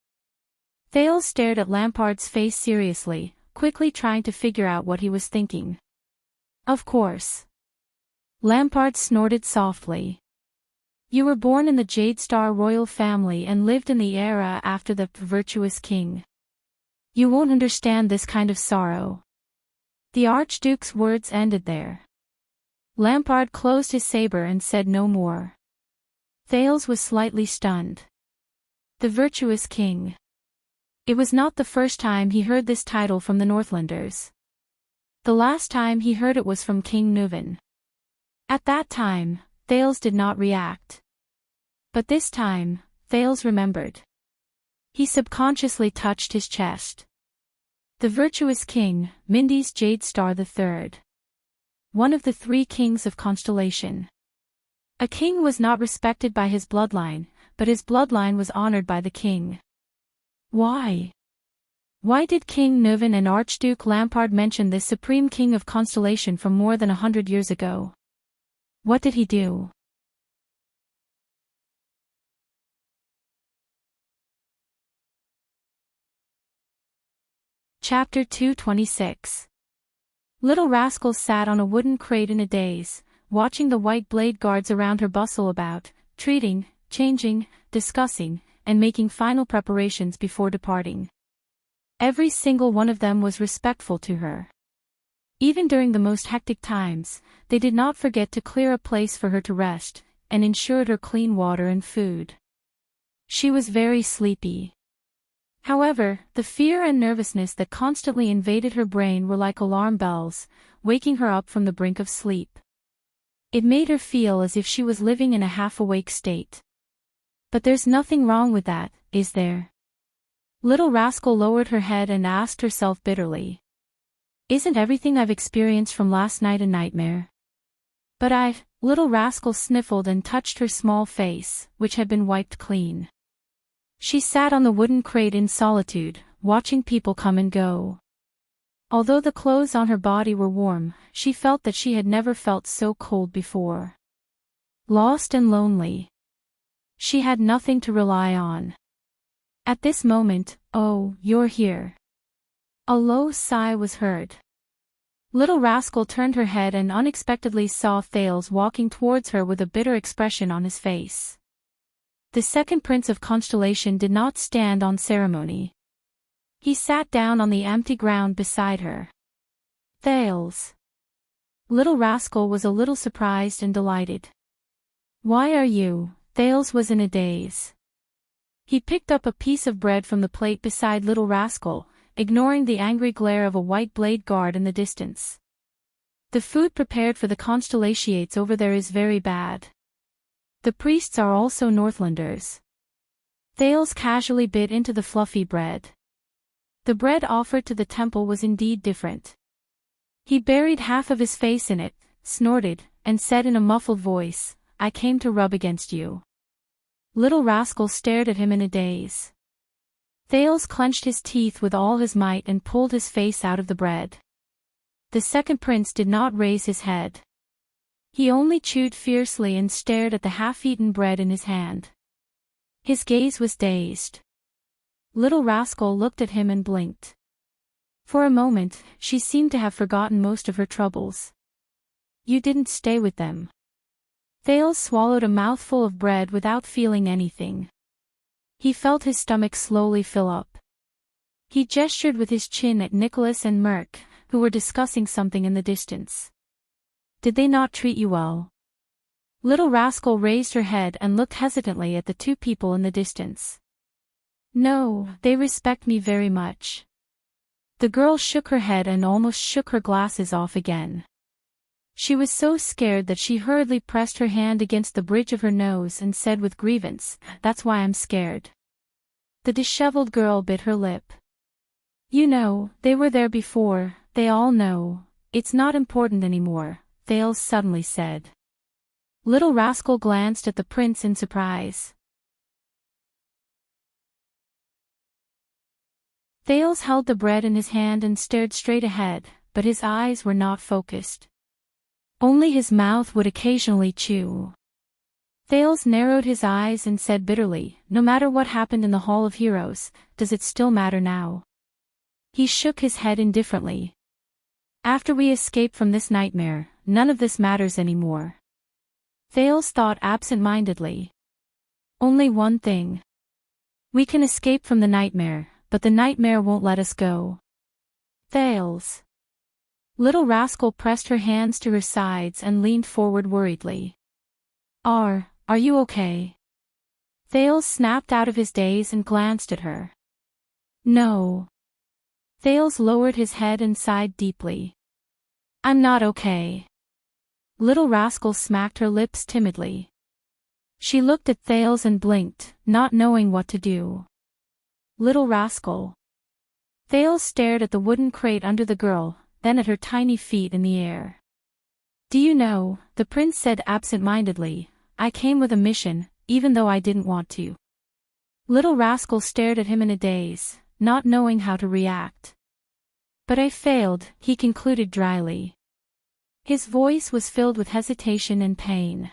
Thales stared at Lampard's face seriously, quickly trying to figure out what he was thinking. Of course. Lampard snorted softly. You were born in the Jade Star royal family and lived in the era after the virtuous king. You won't understand this kind of sorrow. The Archduke's words ended there. Lampard closed his saber and said no more. Thales was slightly stunned. The virtuous king. It was not the first time he heard this title from the Northlanders. The last time he heard it was from King Nuven. At that time, Thales did not react. But this time, Thales remembered. He subconsciously touched his chest. The virtuous king, Mindy's Jade Star III. One of the 3 kings of Constellation. A king was not respected by his bloodline, but his bloodline was honored by the king. Why? Why did King Nuven and Archduke Lampard mention this supreme king of Constellation from more than 100 years ago? What did he do? Chapter 226. Little Rascal sat on a wooden crate in a daze, watching the white blade guards around her bustle about, treating, changing, discussing, and making final preparations before departing. Every single one of them was respectful to her. Even during the most hectic times, they did not forget to clear a place for her to rest, and ensured her clean water and food. She was very sleepy. However, the fear and nervousness that constantly invaded her brain were like alarm bells, waking her up from the brink of sleep. It made her feel as if she was living in a half-awake state. But there's nothing wrong with that, is there? Little Rascal lowered her head and asked herself bitterly. Isn't everything I've experienced from last night a nightmare? But Little Rascal sniffled and touched her small face, which had been wiped clean. She sat on the wooden crate in solitude, watching people come and go. Although the clothes on her body were warm, she felt that she had never felt so cold before. Lost and lonely. She had nothing to rely on. At this moment, oh, you're here. A low sigh was heard. Little Rascal turned her head and unexpectedly saw Thales walking towards her with a bitter expression on his face. The second Prince of Constellation did not stand on ceremony. He sat down on the empty ground beside her. Thales. Little Rascal was a little surprised and delighted. Why are you? Thales was in a daze. He picked up a piece of bread from the plate beside Little Rascal, ignoring the angry glare of a white blade guard in the distance. The food prepared for the Constellations over there is very bad. The priests are also Northlanders. Thales casually bit into the fluffy bread. The bread offered to the temple was indeed different. He buried half of his face in it, snorted, and said in a muffled voice, "I came to rub against you." Little Rascal stared at him in a daze. Thales clenched his teeth with all his might and pulled his face out of the bread. The second prince did not raise his head. He only chewed fiercely and stared at the half-eaten bread in his hand. His gaze was dazed. Little Rascal looked at him and blinked. For a moment, she seemed to have forgotten most of her troubles. "You didn't stay with them." Thales swallowed a mouthful of bread without feeling anything. He felt his stomach slowly fill up. He gestured with his chin at Nicholas and Merc, who were discussing something in the distance. "Did they not treat you well?" Little Rascal raised her head and looked hesitantly at the two people in the distance. "No, they respect me very much." The girl shook her head and almost shook her glasses off again. She was so scared that she hurriedly pressed her hand against the bridge of her nose and said with grievance, "That's why I'm scared." The disheveled girl bit her lip. "You know, they were there before, they all know. It's not important anymore," Thales suddenly said. Little Rascal glanced at the prince in surprise. Thales held the bread in his hand and stared straight ahead, but his eyes were not focused. Only his mouth would occasionally chew. Thales narrowed his eyes and said bitterly, "No matter what happened in the Hall of Heroes, does it still matter now?" He shook his head indifferently. "After we escape from this nightmare, none of this matters anymore." Thales thought absent-mindedly. "Only one thing. We can escape from the nightmare, but the nightmare won't let us go." Thales. Little Rascal pressed her hands to her sides and leaned forward worriedly. Are you okay?" Thales snapped out of his daze and glanced at her. "No." Thales lowered his head and sighed deeply. "I'm not okay." Little Rascal smacked her lips timidly. She looked at Thales and blinked, not knowing what to do. Little Rascal. Thales stared at the wooden crate under the girl, then at her tiny feet in the air. "Do you know," the prince said absent-mindedly, "I came with a mission, even though I didn't want to." Little Rascal stared at him in a daze, not knowing how to react. "But I failed," he concluded dryly. His voice was filled with hesitation and pain.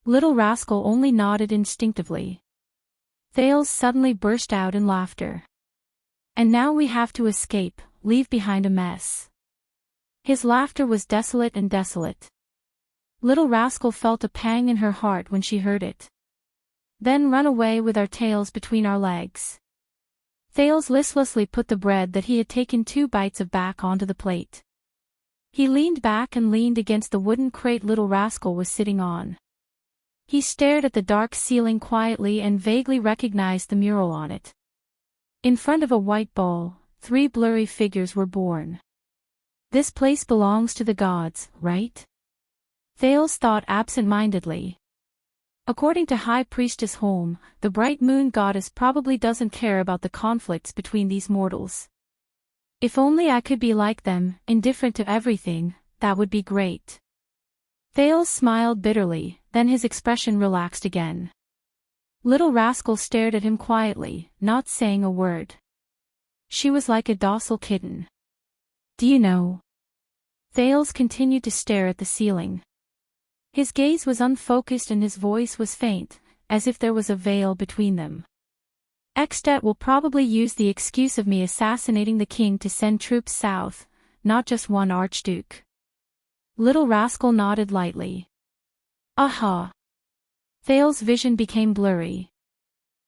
Little Rascal only nodded instinctively. Thales suddenly burst out in laughter. "And now we have to escape, leave behind a mess." His laughter was desolate and desolate. Little Rascal felt a pang in her heart when she heard it. "Then run away with our tails between our legs." Thales listlessly put the bread that he had taken 2 bites of back onto the plate. He leaned back and leaned against the wooden crate Little Rascal was sitting on. He stared at the dark ceiling quietly and vaguely recognized the mural on it. In front of a white ball, 3 blurry figures were born. "This place belongs to the gods, right?" Thales thought absent-mindedly. According to High Priestess Holm, the bright moon goddess probably doesn't care about the conflicts between these mortals. "If only I could be like them, indifferent to everything, that would be great." Thales smiled bitterly, then his expression relaxed again. Little Rascal stared at him quietly, not saying a word. She was like a docile kitten. "Do you know?" Thales continued to stare at the ceiling. His gaze was unfocused and his voice was faint, as if there was a veil between them. "Extet will probably use the excuse of me assassinating the king to send troops south, not just one archduke. Little Rascal nodded lightly. Aha! Thales's vision became blurry.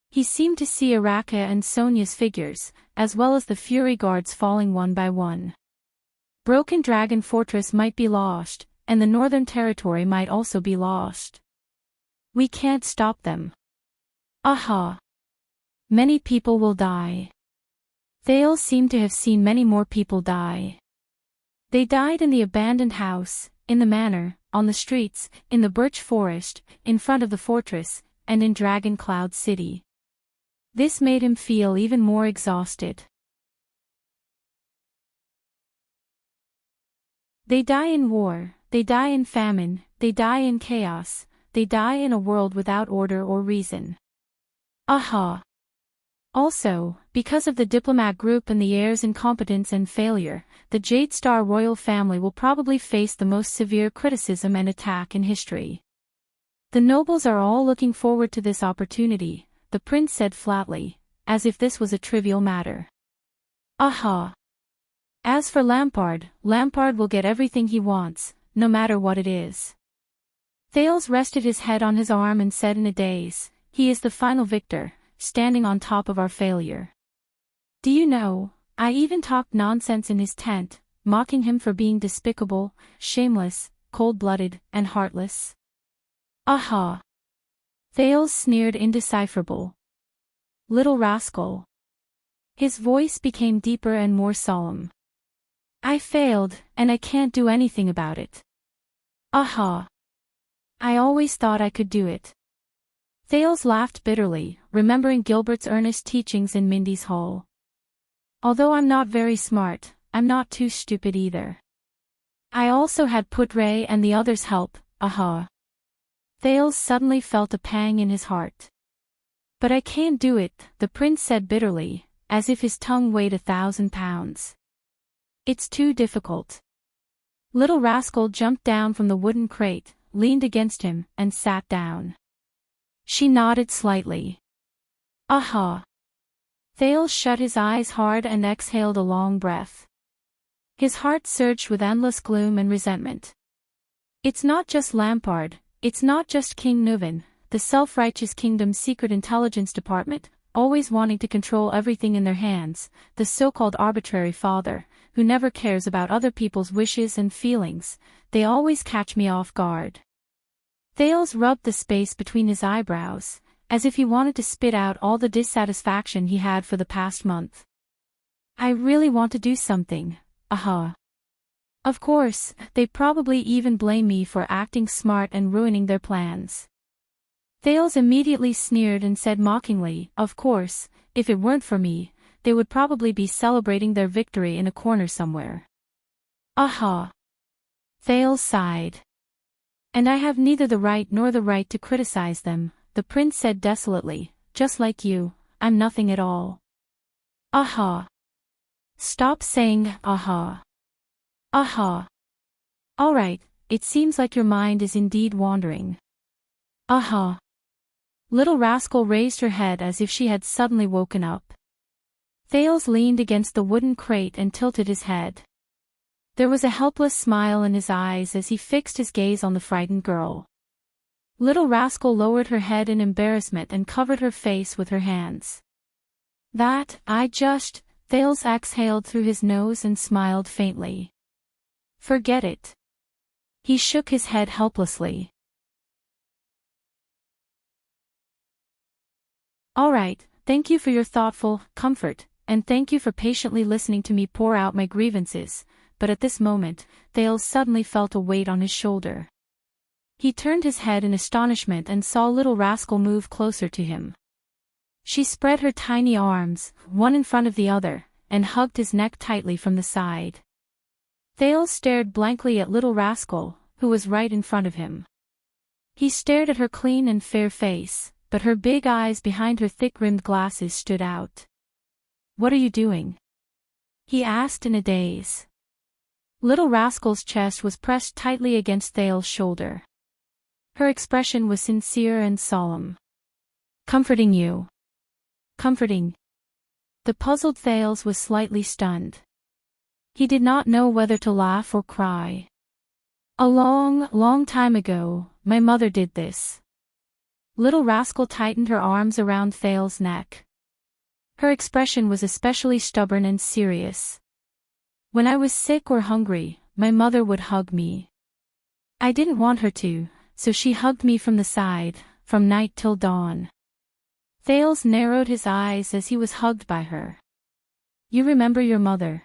He seemed to see Araka and Sonia's figures, as well as the Fury Guards falling one by one. Broken Dragon Fortress might be lost, and the Northern Territory might also be lost. We can't stop them. Aha! Many people will die. Thales seemed to have seen many more people die. They died in the abandoned house, in the manor, on the streets, in the birch forest, in front of the fortress, and in Dragon Cloud City. This made him feel even more exhausted. They die in war, they die in famine, they die in chaos, they die in a world without order or reason. Aha! Also, because of the diplomat group and the heir's incompetence and failure, the Jade Star royal family will probably face the most severe criticism and attack in history. The nobles are all looking forward to this opportunity, the prince said flatly, as if this was a trivial matter. Aha! As for Lampard will get everything he wants, no matter what it is. Thales rested his head on his arm and said in a daze, he is the final victor, standing on top of our failure. Do you know, I even talked nonsense in his tent, mocking him for being despicable, shameless, cold-blooded, and heartless. Aha! Thales sneered indecipherable. Little rascal. His voice became deeper and more solemn. I failed, and I can't do anything about it. Aha! I always thought I could do it. Thales laughed bitterly, remembering Gilbert's earnest teachings in Mindy's Hall. Although I'm not very smart, I'm not too stupid either. I also had Putre and the others' help, aha. Thales suddenly felt a pang in his heart. But I can't do it, the prince said bitterly, as if his tongue weighed 1,000 pounds. It's too difficult. Little Rascal jumped down from the wooden crate, leaned against him, and sat down. She nodded slightly. Aha! Thales shut his eyes hard and exhaled a long breath. His heart surged with endless gloom and resentment. It's not just Lampard, it's not just King Nuvan, the self-righteous kingdom's secret intelligence department, always wanting to control everything in their hands, the so-called arbitrary father, who never cares about other people's wishes and feelings, they always catch me off guard. Thales rubbed the space between his eyebrows, as if he wanted to spit out all the dissatisfaction he had for the past month. I really want to do something, aha. Of course, they probably even blame me for acting smart and ruining their plans. Thales immediately sneered and said mockingly, of course, if it weren't for me, they would probably be celebrating their victory in a corner somewhere. Aha. Thales sighed. And I have neither the right nor the right to criticize them, the prince said desolately, just like you, I'm nothing at all. Aha. Stop saying, aha. Aha. All right, it seems like your mind is indeed wandering. Aha. Little Rascal raised her head as if she had suddenly woken up. Thales leaned against the wooden crate and tilted his head. There was a helpless smile in his eyes as he fixed his gaze on the frightened girl. Little Rascal lowered her head in embarrassment and covered her face with her hands. Thales exhaled through his nose and smiled faintly. Forget it. He shook his head helplessly. All right, thank you for your thoughtful comfort, and thank you for patiently listening to me pour out my grievances, but at this moment, Thales suddenly felt a weight on his shoulder. He turned his head in astonishment and saw Little Rascal move closer to him. She spread her tiny arms, one in front of the other, and hugged his neck tightly from the side. Thales stared blankly at Little Rascal, who was right in front of him. He stared at her clean and fair face, but her big eyes behind her thick-rimmed glasses stood out. What are you doing? He asked in a daze. Little Rascal's chest was pressed tightly against Thales' shoulder. Her expression was sincere and solemn. Comforting you. Comforting. The puzzled Thales was slightly stunned. He did not know whether to laugh or cry. A long, long time ago, my mother did this. Little Rascal tightened her arms around Thale's neck. Her expression was especially stubborn and serious. When I was sick or hungry, my mother would hug me. I didn't want her to, so she hugged me from the side, from night till dawn. Thales narrowed his eyes as he was hugged by her. You remember your mother?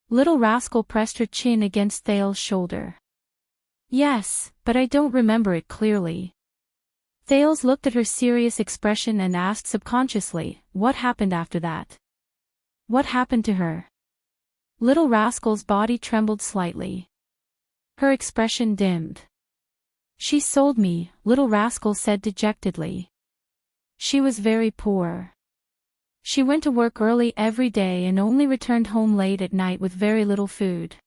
Little Rascal pressed her chin against Thale's shoulder. Yes, but I don't remember it clearly. Thales looked at her serious expression and asked subconsciously, what happened after that? What happened to her? Little Rascal's body trembled slightly. Her expression dimmed. She sold me, Little Rascal said dejectedly. She was very poor. She went to work early every day and only returned home late at night with very little food.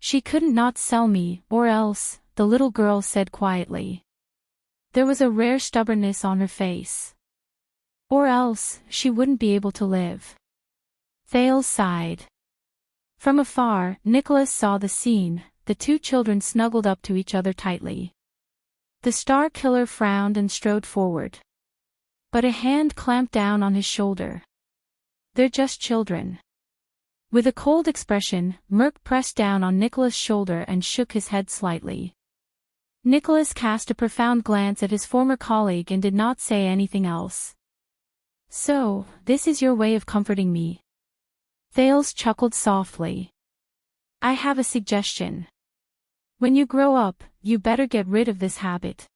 She couldn't not sell me, or else, the little girl said quietly. There was a rare stubbornness on her face. Or else, she wouldn't be able to live. Thales sighed. From afar, Nicholas saw the scene, the two children snuggled up to each other tightly. The Star Killer frowned and strode forward. But a hand clamped down on his shoulder. They're just children. With a cold expression, Merc pressed down on Nicholas' shoulder and shook his head slightly. Nicholas cast a profound glance at his former colleague and did not say anything else. So, this is your way of comforting me. Thales chuckled softly. I have a suggestion. When you grow up, you better get rid of this habit.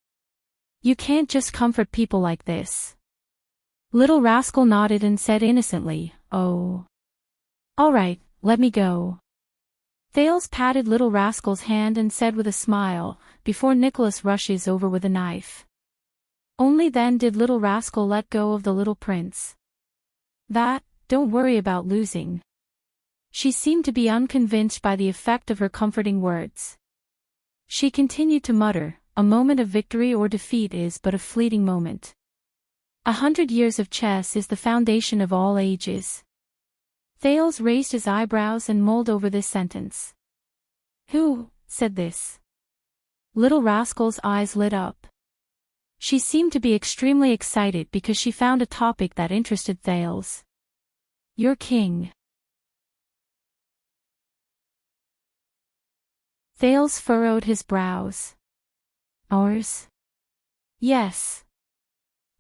You can't just comfort people like this. Little Rascal nodded and said innocently, oh. All right, let me go. Thales patted Little Rascal's hand and said with a smile, before Nicholas rushes over with a knife. Only then did Little Rascal let go of the little prince. Don't worry about losing. She seemed to be unconvinced by the effect of her comforting words. She continued to mutter, a moment of victory or defeat is but a fleeting moment. 100 years of chess is the foundation of all ages. Thales raised his eyebrows and mulled over this sentence. Who said this? Little Rascal's eyes lit up. She seemed to be extremely excited because she found a topic that interested Thales. Your king. Thales furrowed his brows. Ours? Yes.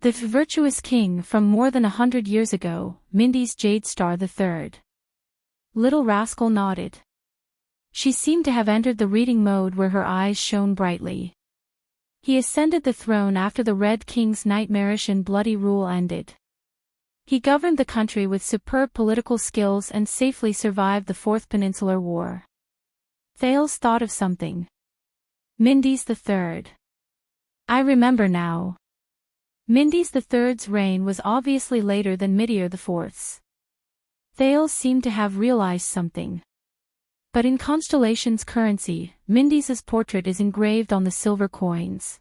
The virtuous king from more than 100 years ago, Mindy's Jadestar III. Little Rascal nodded. She seemed to have entered the reading mode where her eyes shone brightly. He ascended the throne after the Red King's nightmarish and bloody rule ended. He governed the country with superb political skills and safely survived the Fourth Peninsular War. Thales thought of something. Mindy's III. I remember now. Mindy's III's reign was obviously later than Midir IV's. Thales seemed to have realized something. But in Constellation's currency, Mindy's portrait is engraved on the silver coins.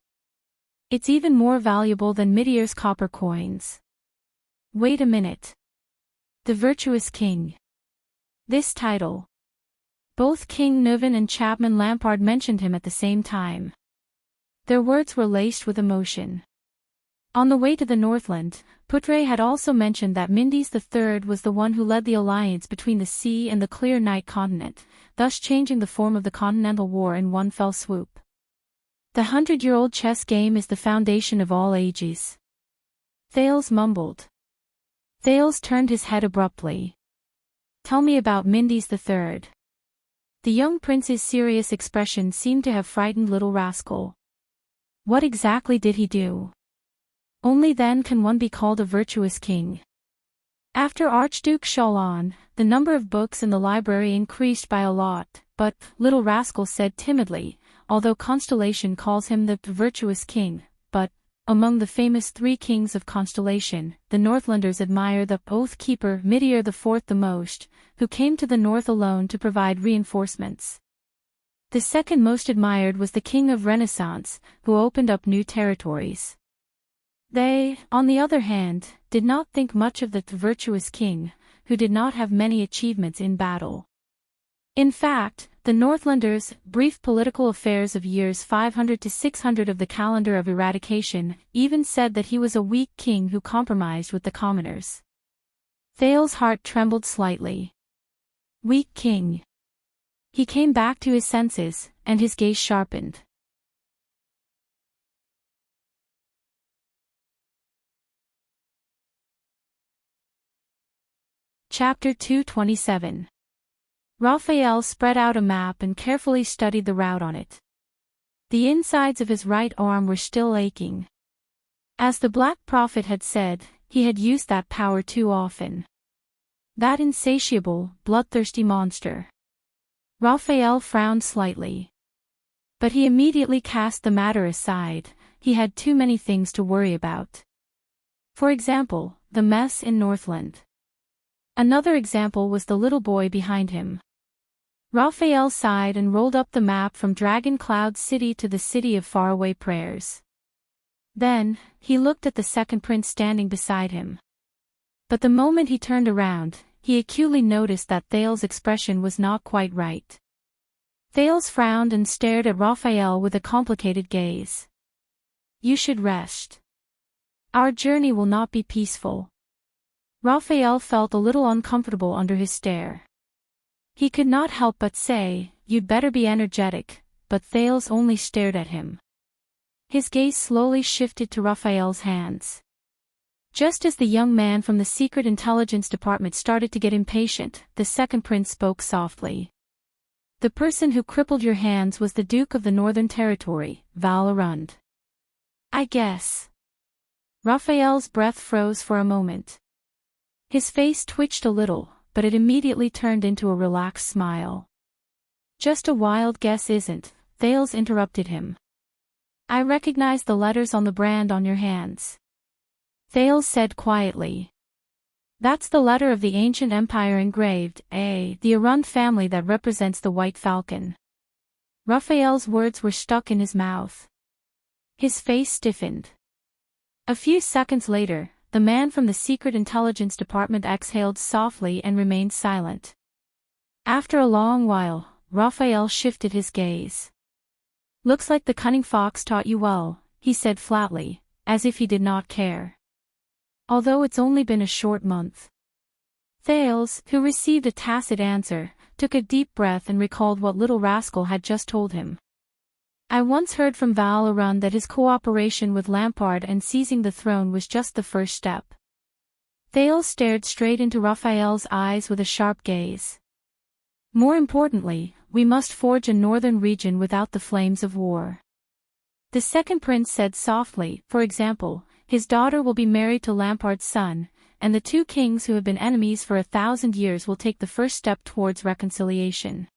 It's even more valuable than Midir's copper coins. Wait a minute. The Virtuous King. This title. Both King Nuven and Chapman Lampard mentioned him at the same time. Their words were laced with emotion. On the way to the Northland, Putre had also mentioned that Mindy's III was the one who led the alliance between the Sea and the Clear Night continent, thus changing the form of the Continental War in one fell swoop. The 100-year-old chess game is the foundation of all ages. Thales mumbled. Thales turned his head abruptly. Tell me about Mindy's III. The young prince's serious expression seemed to have frightened Little Rascal. What exactly did he do? Only then can one be called a virtuous king. After Archduke Shalon, the number of books in the library increased by a lot, but, Little Rascal said timidly, although Constellation calls him the virtuous king, but, among the famous 3 kings of Constellation, the Northlanders admire the Oath-keeper Midir IV the most, who came to the north alone to provide reinforcements. The second most admired was the king of Renaissance, who opened up new territories. They, on the other hand, did not think much of the virtuous king, who did not have many achievements in battle. In fact, the Northlanders' brief political affairs of years 500 to 600 of the calendar of eradication even said that he was a weak king who compromised with the commoners. Thales's heart trembled slightly. Weak king. He came back to his senses, and his gaze sharpened. Chapter 227. Raphael spread out a map and carefully studied the route on it. The insides of his right arm were still aching. As the Black Prophet had said, he had used that power too often. That insatiable, bloodthirsty monster. Raphael frowned slightly. But he immediately cast the matter aside. He had too many things to worry about. For example, the mess in Northland. Another example was the little boy behind him. Raphael sighed and rolled up the map from Dragon Cloud City to the City of Faraway Prayers. Then, he looked at the second prince standing beside him. But the moment he turned around, he acutely noticed that Thales' expression was not quite right. Thales frowned and stared at Raphael with a complicated gaze. "You should rest. Our journey will not be peaceful." Raphael felt a little uncomfortable under his stare. He could not help but say, "You'd better be energetic," but Thales only stared at him. His gaze slowly shifted to Raphael's hands. Just as the young man from the Secret Intelligence Department started to get impatient, the second prince spoke softly. "The person who crippled your hands was the Duke of the Northern Territory, Val-Arund." "I guess." Raphael's breath froze for a moment. His face twitched a little, but it immediately turned into a relaxed smile. "Just a wild guess, isn't?" Thales interrupted him. "I recognize the letters on the brand on your hands." Thales said quietly. "That's the letter of the ancient empire engraved, the Arund family that represents the White Falcon." Raphael's words were stuck in his mouth. His face stiffened. A few seconds later, the man from the Secret Intelligence Department exhaled softly and remained silent. After a long while, Raphael shifted his gaze. "Looks like the cunning fox taught you well," he said flatly, as if he did not care. "Although it's only been a short month." Thales, who received a tacit answer, took a deep breath and recalled what little rascal had just told him. "I once heard from Val-Arund that his cooperation with Lampard and seizing the throne was just the first step." Thales stared straight into Raphael's eyes with a sharp gaze. "More importantly, we must forge a northern region without the flames of war." The second prince said softly, "For example, his daughter will be married to Lampard's son, and the two kings who have been enemies for 1,000 years will take the first step towards reconciliation.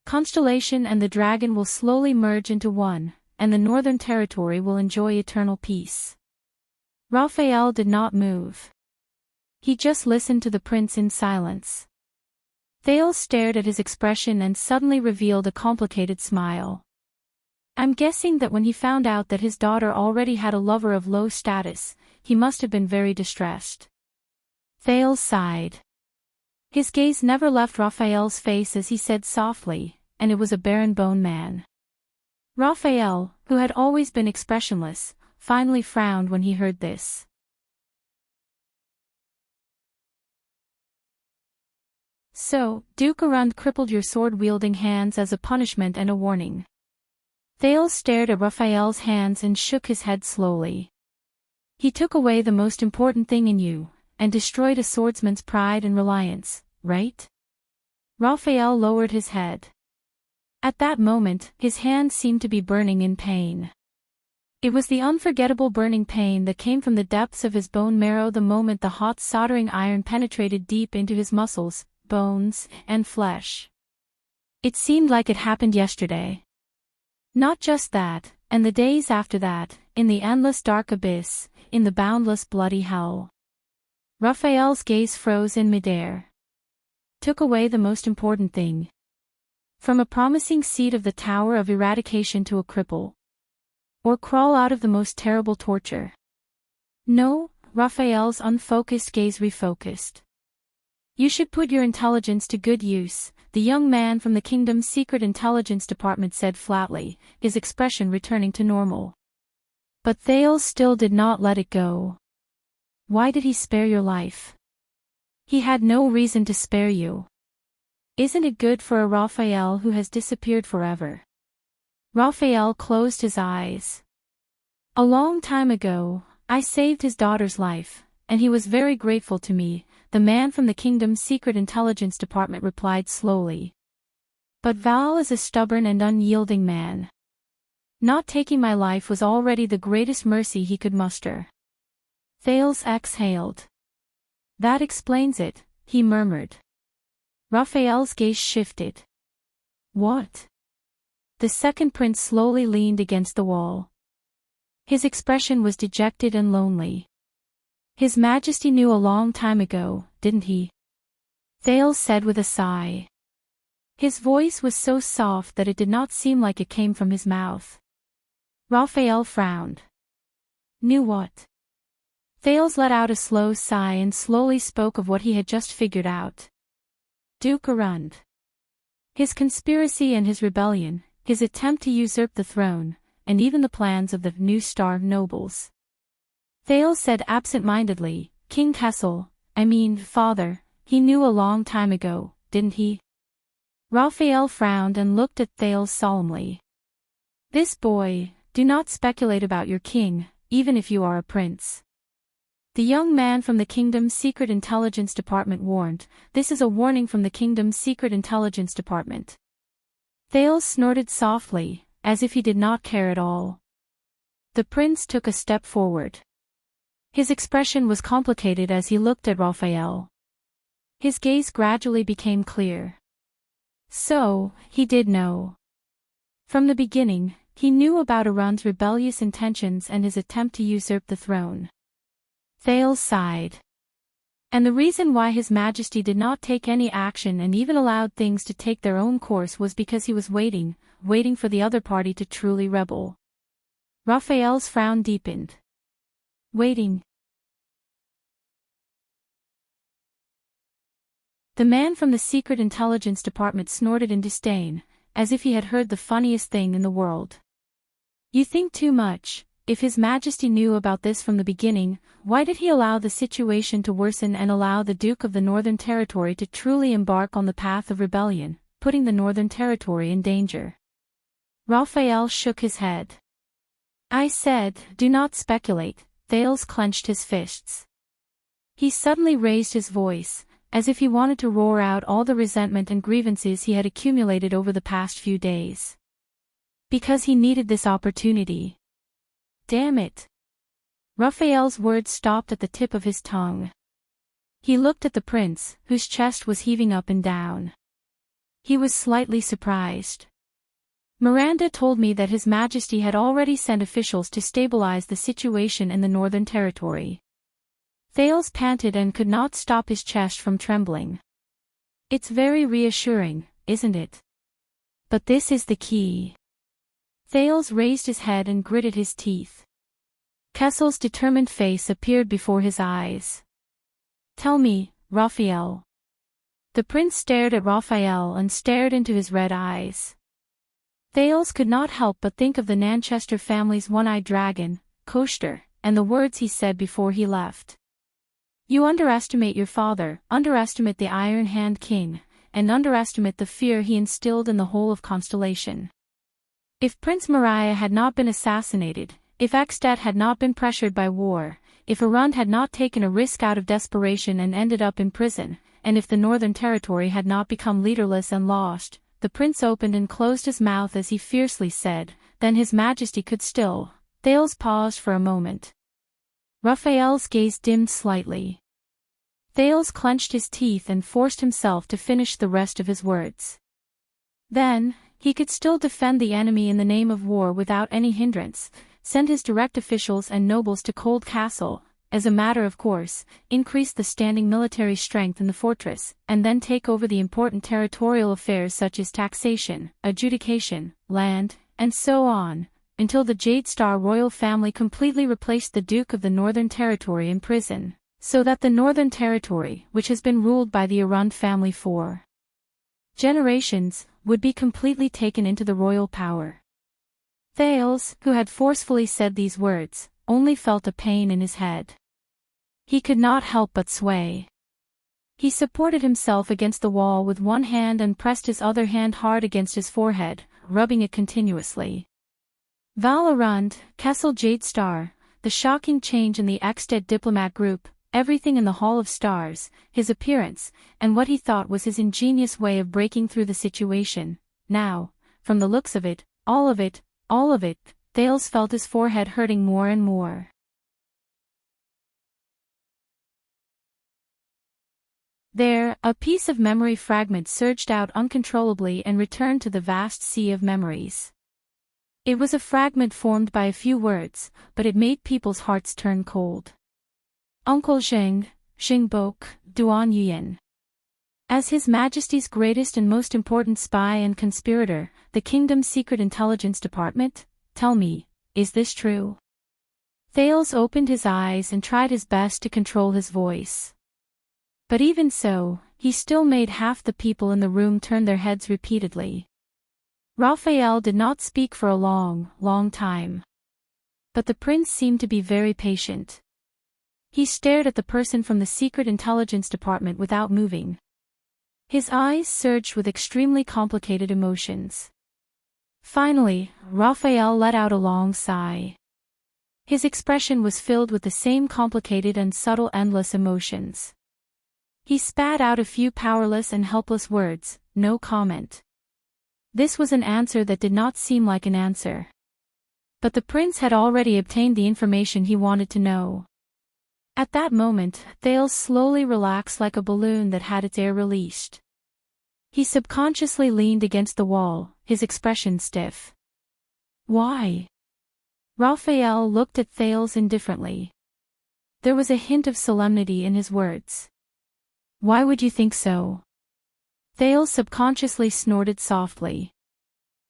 Constellation and the dragon will slowly merge into one, and the Northern Territory will enjoy eternal peace." Raphael did not move. He just listened to the prince in silence. Thales stared at his expression and suddenly revealed a complicated smile. "I'm guessing that when he found out that his daughter already had a lover of low status, he must have been very distressed." Thales sighed. His gaze never left Raphael's face as he said softly, "And it was a barren bone man." Raphael, who had always been expressionless, finally frowned when he heard this. "So, Duke Arund crippled your sword-wielding hands as a punishment and a warning." Thales stared at Raphael's hands and shook his head slowly. "He took away the most important thing in you, and destroyed a swordsman's pride and reliance, right?" Raphael lowered his head. At that moment, his hands seemed to be burning in pain. It was the unforgettable burning pain that came from the depths of his bone marrow the moment the hot soldering iron penetrated deep into his muscles, bones, and flesh. It seemed like it happened yesterday. Not just that, and the days after that, in the endless dark abyss, in the boundless bloody hell. Raphael's gaze froze in midair. Took away the most important thing. From a promising seat of the Tower of Eradication to a cripple. Or crawl out of the most terrible torture. No, Raphael's unfocused gaze refocused. You should put your intelligence to good use, the young man from the kingdom's secret intelligence department said flatly, his expression returning to normal. But Thales still did not let it go. Why did he spare your life? He had no reason to spare you. Isn't it good for a Raphael who has disappeared forever? Raphael closed his eyes. A long time ago, I saved his daughter's life, and he was very grateful to me, the man from the kingdom's secret intelligence department replied slowly. But Val is a stubborn and unyielding man. Not taking my life was already the greatest mercy he could muster. Thales exhaled. That explains it, he murmured. Raphael's gaze shifted. What? The second prince slowly leaned against the wall. His expression was dejected and lonely. His Majesty knew a long time ago, didn't he? Thales said with a sigh. His voice was so soft that it did not seem like it came from his mouth. Raphael frowned. Knew what? Thales let out a slow sigh and slowly spoke of what he had just figured out. Duke Arund. His conspiracy and his rebellion, his attempt to usurp the throne, and even the plans of the new star nobles. Thales said absent-mindedly, King Kessel, father, he knew a long time ago, didn't he? Raphael frowned and looked at Thales solemnly. This boy, do not speculate about your king, even if you are a prince. The young man from the kingdom's secret intelligence department warned, this is a warning from the kingdom's secret intelligence department. Thales snorted softly, as if he did not care at all. The prince took a step forward. His expression was complicated as he looked at Raphael. His gaze gradually became clear. So, he did know. From the beginning, he knew about Arund's rebellious intentions and his attempt to usurp the throne. Thales sighed. And the reason why His Majesty did not take any action and even allowed things to take their own course was because he was waiting for the other party to truly rebel. Raphael's frown deepened. Waiting. The man from the secret intelligence department snorted in disdain, as if he had heard the funniest thing in the world. You think too much. If His Majesty knew about this from the beginning, why did he allow the situation to worsen and allow the Duke of the Northern Territory to truly embark on the path of rebellion, putting the Northern Territory in danger? Raphael shook his head. I said, do not speculate. Thales clenched his fists. He suddenly raised his voice, as if he wanted to roar out all the resentment and grievances he had accumulated over the past few days. Because he needed this opportunity. Damn it. Raphael's words stopped at the tip of his tongue. He looked at the prince, whose chest was heaving up and down. He was slightly surprised. Miranda told me that His Majesty had already sent officials to stabilize the situation in the Northern Territory. Thales panted and could not stop his chest from trembling. It's very reassuring, isn't it? But this is the key. Thales raised his head and gritted his teeth. Kessel's determined face appeared before his eyes. Tell me, Raphael. The prince stared at Raphael and stared into his red eyes. Thales could not help but think of the Nanchester family's one-eyed dragon, Coaster, and the words he said before he left. You underestimate your father, underestimate the Iron Hand King, and underestimate the fear he instilled in the whole of Constellation. If Prince Mariah had not been assassinated, if Ekstedt had not been pressured by war, if Arund had not taken a risk out of desperation and ended up in prison, and if the Northern Territory had not become leaderless and lost, the prince opened and closed his mouth as he fiercely said, then His Majesty could still. Thales paused for a moment. Raphael's gaze dimmed slightly. Thales clenched his teeth and forced himself to finish the rest of his words. Then, he could still defend the enemy in the name of war without any hindrance, send his direct officials and nobles to Cold Castle, as a matter of course, increase the standing military strength in the fortress, and then take over the important territorial affairs such as taxation, adjudication, land, and so on, until the Jade Star royal family completely replaced the Duke of the Northern Territory in prison, So that the Northern Territory, which has been ruled by the Arund family for generations, would be completely taken into the royal power. Thales, who had forcefully said these words, only felt a pain in his head. He could not help but sway. He supported himself against the wall with one hand and pressed his other hand hard against his forehead, rubbing it continuously. Val Arund, Kessel Jadestar, the shocking change in the Ekstead diplomat group, everything in the Hall of Stars, his appearance, and what he thought was his ingenious way of breaking through the situation. Now, from the looks of it, all of it, Thales felt his forehead hurting more and more. There, a piece of memory fragment surged out uncontrollably and returned to the vast sea of memories. It was a fragment formed by a few words, but it made people's hearts turn cold. Uncle Zheng, Xingbok, Duan Yuan. As His Majesty's greatest and most important spy and conspirator, the kingdom's secret intelligence department, tell me, is this true? Thales opened his eyes and tried his best to control his voice. But even so, he still made half the people in the room turn their heads repeatedly. Raphael did not speak for a long time. But the prince seemed to be very patient. He stared at the person from the secret intelligence department without moving. His eyes surged with extremely complicated emotions. Finally, Raphael let out a long sigh. His expression was filled with the same complicated and subtle endless emotions. He spat out a few powerless and helpless words, no comment. This was an answer that did not seem like an answer. But the prince had already obtained the information he wanted to know. At that moment, Thales slowly relaxed like a balloon that had its air released. He subconsciously leaned against the wall, his expression stiff. Why? Raphael looked at Thales indifferently. There was a hint of solemnity in his words. Why would you think so? Thales subconsciously snorted softly.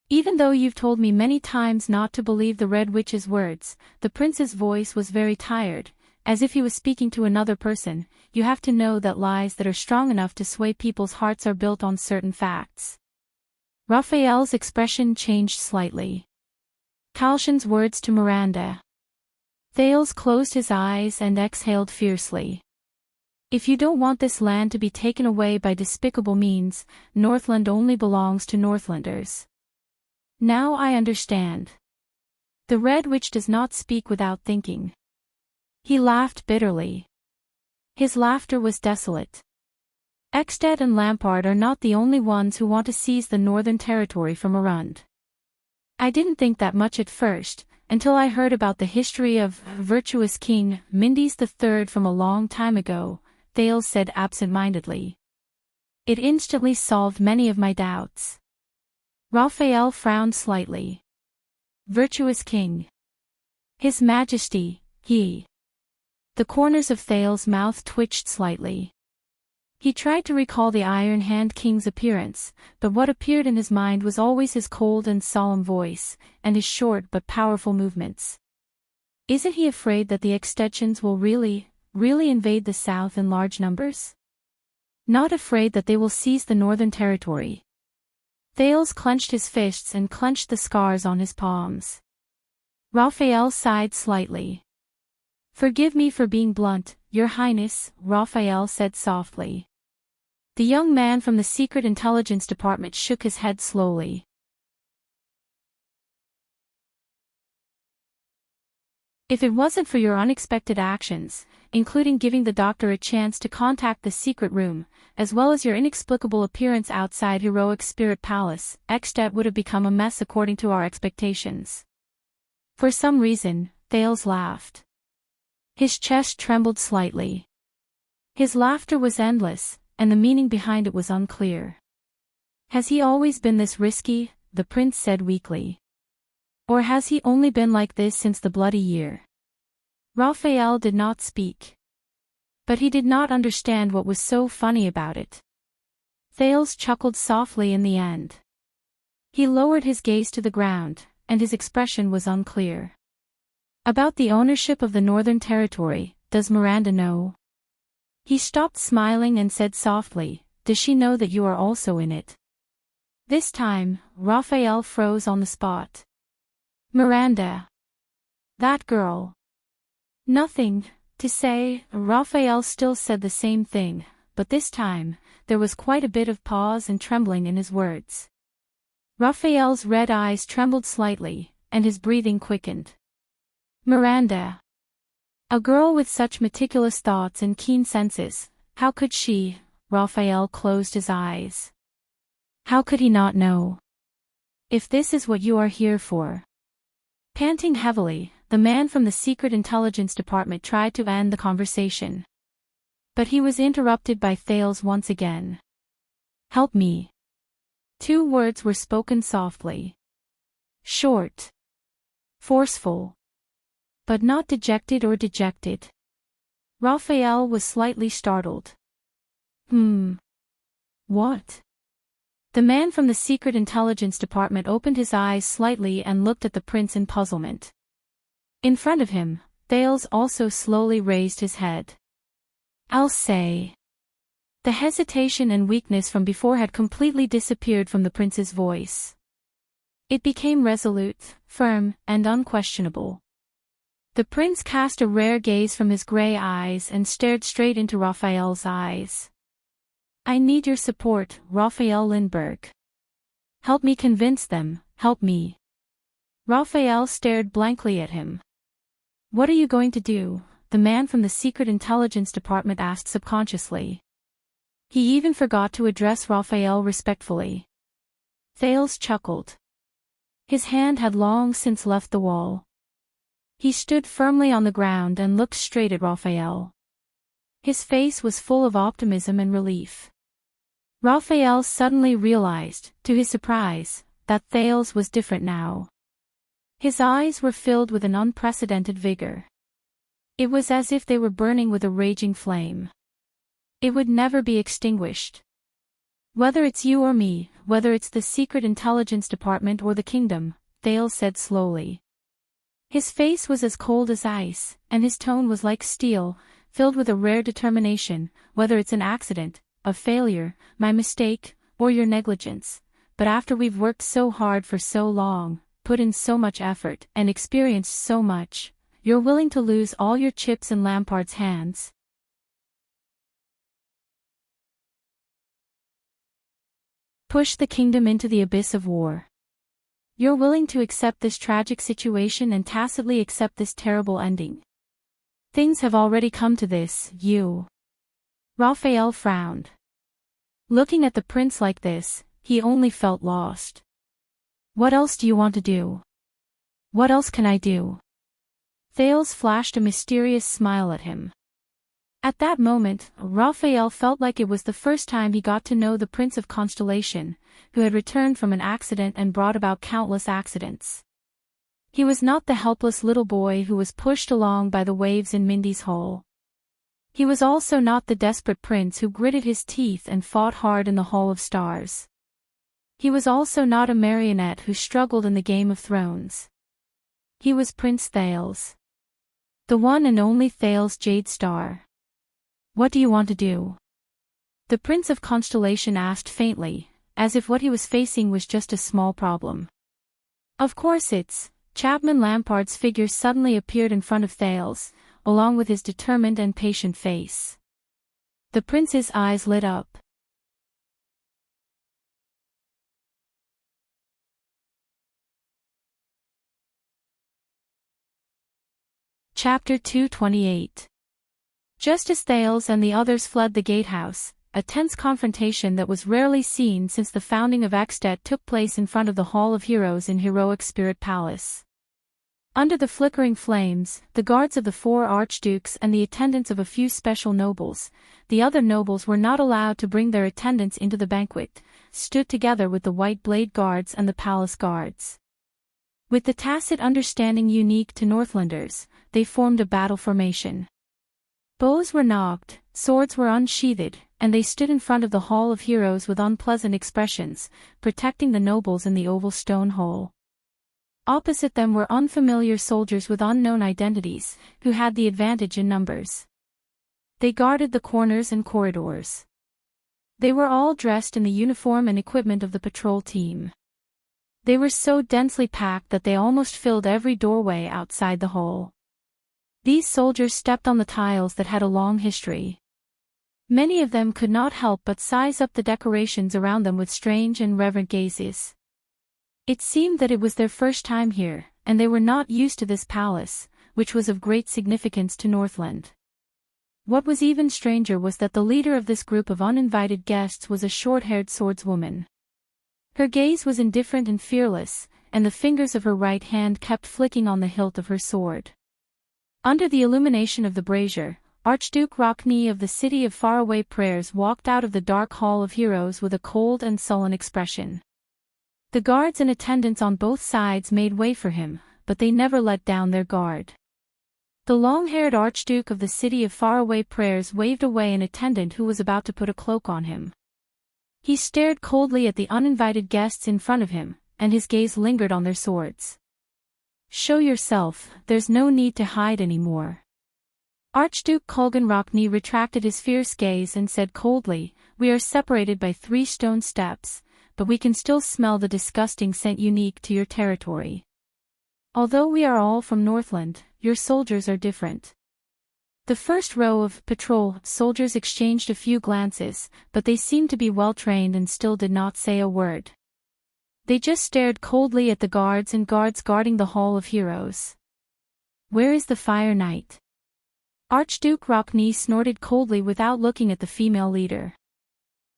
Even though you've told me many times not to believe the Red Witch's words, the prince's voice was very tired, as if he was speaking to another person. You have to know that lies that are strong enough to sway people's hearts are built on certain facts. Raphael's expression changed slightly. Kalshan's words to Miranda. Thales closed his eyes and exhaled fiercely. If you don't want this land to be taken away by despicable means, Northland only belongs to Northlanders. Now I understand. The Red Witch does not speak without thinking. He laughed bitterly. His laughter was desolate. Ekstead and Lampard are not the only ones who want to seize the Northern Territory from Arund. I didn't think that much at first, until I heard about the history of virtuous King Mindis III from a long time ago, Thales said absent-mindedly. It instantly solved many of my doubts. Raphael frowned slightly. Virtuous King. His Majesty, he. The corners of Thales' mouth twitched slightly. He tried to recall the Iron Hand King's appearance, but what appeared in his mind was always his cold and solemn voice, and his short but powerful movements. Isn't he afraid that the Ekstedians will really invade the south in large numbers? Not afraid that they will seize the Northern Territory. Thales clenched his fists and clenched the scars on his palms. Raphael sighed slightly. Forgive me for being blunt, Your Highness, Raphael said softly. The young man from the Secret Intelligence Department shook his head slowly. If it wasn't for your unexpected actions, including giving the doctor a chance to contact the secret room, as well as your inexplicable appearance outside Heroic Spirit Palace, Ekstead would have become a mess according to our expectations. For some reason, Thales laughed. His chest trembled slightly. His laughter was endless, and the meaning behind it was unclear. Has he always been this risky? The prince said weakly. Or has he only been like this since the bloody year? Raphael did not speak. But he did not understand what was so funny about it. Thales chuckled softly in the end. He lowered his gaze to the ground, and his expression was unclear. About the ownership of the Northern Territory, does Miranda know? He stopped smiling and said softly, "Does she know that you are also in it?" This time, Raphael froze on the spot. Miranda. That girl. Nothing to say. Raphael still said the same thing, but this time, there was quite a bit of pause and trembling in his words. Raphael's red eyes trembled slightly, and his breathing quickened. Miranda. A girl with such meticulous thoughts and keen senses, how could she? Raphael closed his eyes. How could he not know? If this is what you are here for. Panting heavily, the man from the Secret Intelligence Department tried to end the conversation. But he was interrupted by Thales once again. Help me. 2 words were spoken softly. Short. Forceful. But not dejected or dejected. Raphael was slightly startled. What? The man from the Secret Intelligence Department opened his eyes slightly and looked at the prince in puzzlement. In front of him, Thales also slowly raised his head. I'll say. The hesitation and weakness from before had completely disappeared from the prince's voice. It became resolute, firm, and unquestionable. The prince cast a rare gaze from his gray eyes and stared straight into Raphael's eyes. I need your support, Raphael Lindbergh. Help me convince them, help me. Raphael stared blankly at him. What are you going to do? The man from the Secret Intelligence Department asked subconsciously. He even forgot to address Raphael respectfully. Thales chuckled. His hand had long since left the wall. He stood firmly on the ground and looked straight at Raphael. His face was full of optimism and relief. Raphael suddenly realized, to his surprise, that Thales was different now. His eyes were filled with an unprecedented vigor. It was as if they were burning with a raging flame. It would never be extinguished. Whether it's you or me, whether it's the Secret Intelligence Department or the Kingdom, Thales said slowly. His face was as cold as ice, and his tone was like steel, filled with a rare determination, whether it's an accident, a failure, my mistake, or your negligence. But after we've worked so hard for so long, put in so much effort, and experienced so much, you're willing to lose all your chips in Lampard's hands. Push the kingdom into the abyss of war. You're willing to accept this tragic situation and tacitly accept this terrible ending. Things have already come to this, you. Raphael frowned. Looking at the prince like this, he only felt lost. What else do you want to do? What else can I do? Thales flashed a mysterious smile at him. At that moment, Raphael felt like it was the first time he got to know the Prince of Constellation, who had returned from an accident and brought about countless accidents. He was not the helpless little boy who was pushed along by the waves in Mindy's hole. He was also not the desperate prince who gritted his teeth and fought hard in the Hall of Stars. He was also not a marionette who struggled in the Game of Thrones. He was Prince Thales. The one and only Thales Jadestar. What do you want to do? The Prince of Constellation asked faintly, as if what he was facing was just a small problem. Of course it's. Chapman Lampard's figure suddenly appeared in front of Thales, along with his determined and patient face. The prince's eyes lit up. Chapter 228. Just as Thales and the others fled the gatehouse, a tense confrontation that was rarely seen since the founding of Extet took place in front of the Hall of Heroes in Heroic Spirit Palace. Under the flickering flames, the guards of the 4 archdukes and the attendants of a few special nobles, the other nobles were not allowed to bring their attendants into the banquet, stood together with the White Blade Guards and the Palace Guards. With the tacit understanding unique to Northlanders, they formed a battle formation. Bows were nocked, swords were unsheathed, and they stood in front of the Hall of Heroes with unpleasant expressions, protecting the nobles in the oval stone hall. Opposite them were unfamiliar soldiers with unknown identities, who had the advantage in numbers. They guarded the corners and corridors. They were all dressed in the uniform and equipment of the patrol team. They were so densely packed that they almost filled every doorway outside the hall. These soldiers stepped on the tiles that had a long history. Many of them could not help but size up the decorations around them with strange and reverent gazes. It seemed that it was their first time here, and they were not used to this palace, which was of great significance to Northland. What was even stranger was that the leader of this group of uninvited guests was a short-haired swordswoman. Her gaze was indifferent and fearless, and the fingers of her right hand kept flicking on the hilt of her sword. Under the illumination of the brazier, Archduke Rockney of the City of Faraway Prayers walked out of the Dark Hall of Heroes with a cold and sullen expression. The guards and attendants on both sides made way for him, but they never let down their guard. The long-haired Archduke of the City of Faraway Prayers waved away an attendant who was about to put a cloak on him. He stared coldly at the uninvited guests in front of him, and his gaze lingered on their swords. "Show yourself, there's no need to hide anymore." Archduke Kulgan Rockney retracted his fierce gaze and said coldly, "We are separated by 3 stone steps, but we can still smell the disgusting scent unique to your territory. Although we are all from Northland, your soldiers are different." The first row of patrol soldiers exchanged a few glances, but they seemed to be well trained and still did not say a word. They just stared coldly at the guards and guards guarding the Hall of Heroes. "Where is the Fire Knight?" Archduke Rockney snorted coldly without looking at the female leader.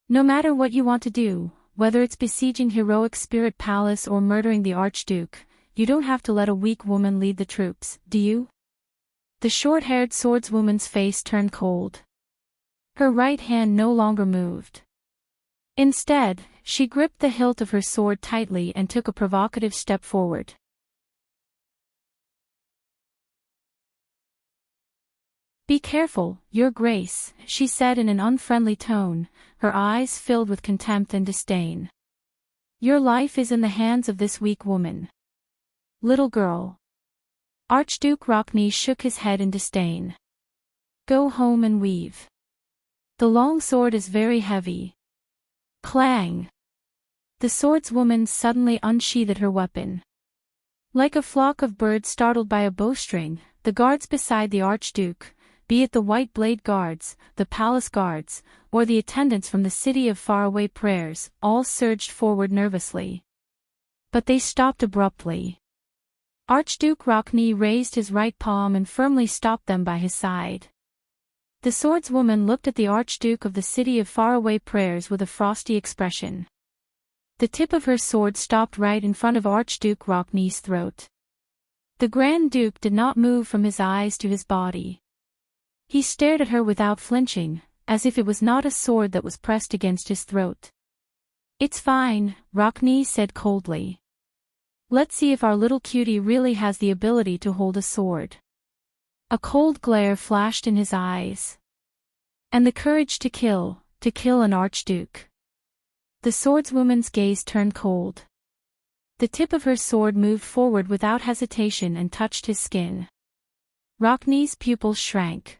"No matter what you want to do, whether it's besieging Heroic Spirit Palace or murdering the Archduke, you don't have to let a weak woman lead the troops, do you?" The short-haired swordswoman's face turned cold. Her right hand no longer moved. Instead, she gripped the hilt of her sword tightly and took a provocative step forward. "Be careful, Your Grace," she said in an unfriendly tone, her eyes filled with contempt and disdain. "Your life is in the hands of this weak woman. Little girl." Archduke Rockney shook his head in disdain. "Go home and weave. The long sword is very heavy." Clang! The swordswoman suddenly unsheathed her weapon. Like a flock of birds startled by a bowstring, the guards beside the Archduke, be it the White Blade Guards, the Palace Guards, or the attendants from the City of Faraway Prayers, all surged forward nervously. But they stopped abruptly. Archduke Rockney raised his right palm and firmly stopped them by his side. The swordswoman looked at the Archduke of the City of Faraway Prayers with a frosty expression. The tip of her sword stopped right in front of Archduke Rockney's throat. The Grand Duke did not move from his eyes to his body. He stared at her without flinching, as if it was not a sword that was pressed against his throat. "It's fine," Rockney said coldly. "Let's see if our little cutie really has the ability to hold a sword." A cold glare flashed in his eyes. "And the courage to kill an Archduke." The swordswoman's gaze turned cold. The tip of her sword moved forward without hesitation and touched his skin. Rockney's pupils shrank.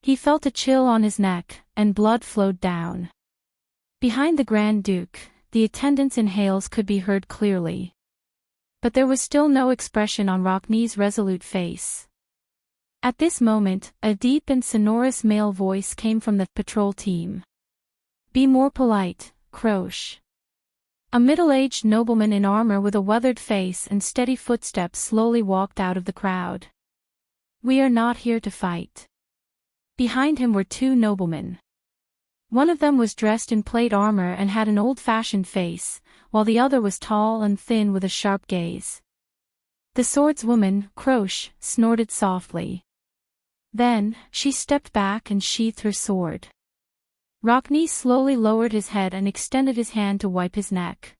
He felt a chill on his neck, and blood flowed down. Behind the Grand Duke, the attendants' inhales could be heard clearly. But there was still no expression on Rockney's resolute face. At this moment, a deep and sonorous male voice came from the patrol team. "Be more polite, Croche." A middle-aged nobleman in armor with a weathered face and steady footsteps slowly walked out of the crowd. "We are not here to fight." Behind him were 2 noblemen. One of them was dressed in plate armor and had an old-fashioned face, while the other was tall and thin with a sharp gaze. The swordswoman, Croche, snorted softly. Then, she stepped back and sheathed her sword. Rockney slowly lowered his head and extended his hand to wipe his neck.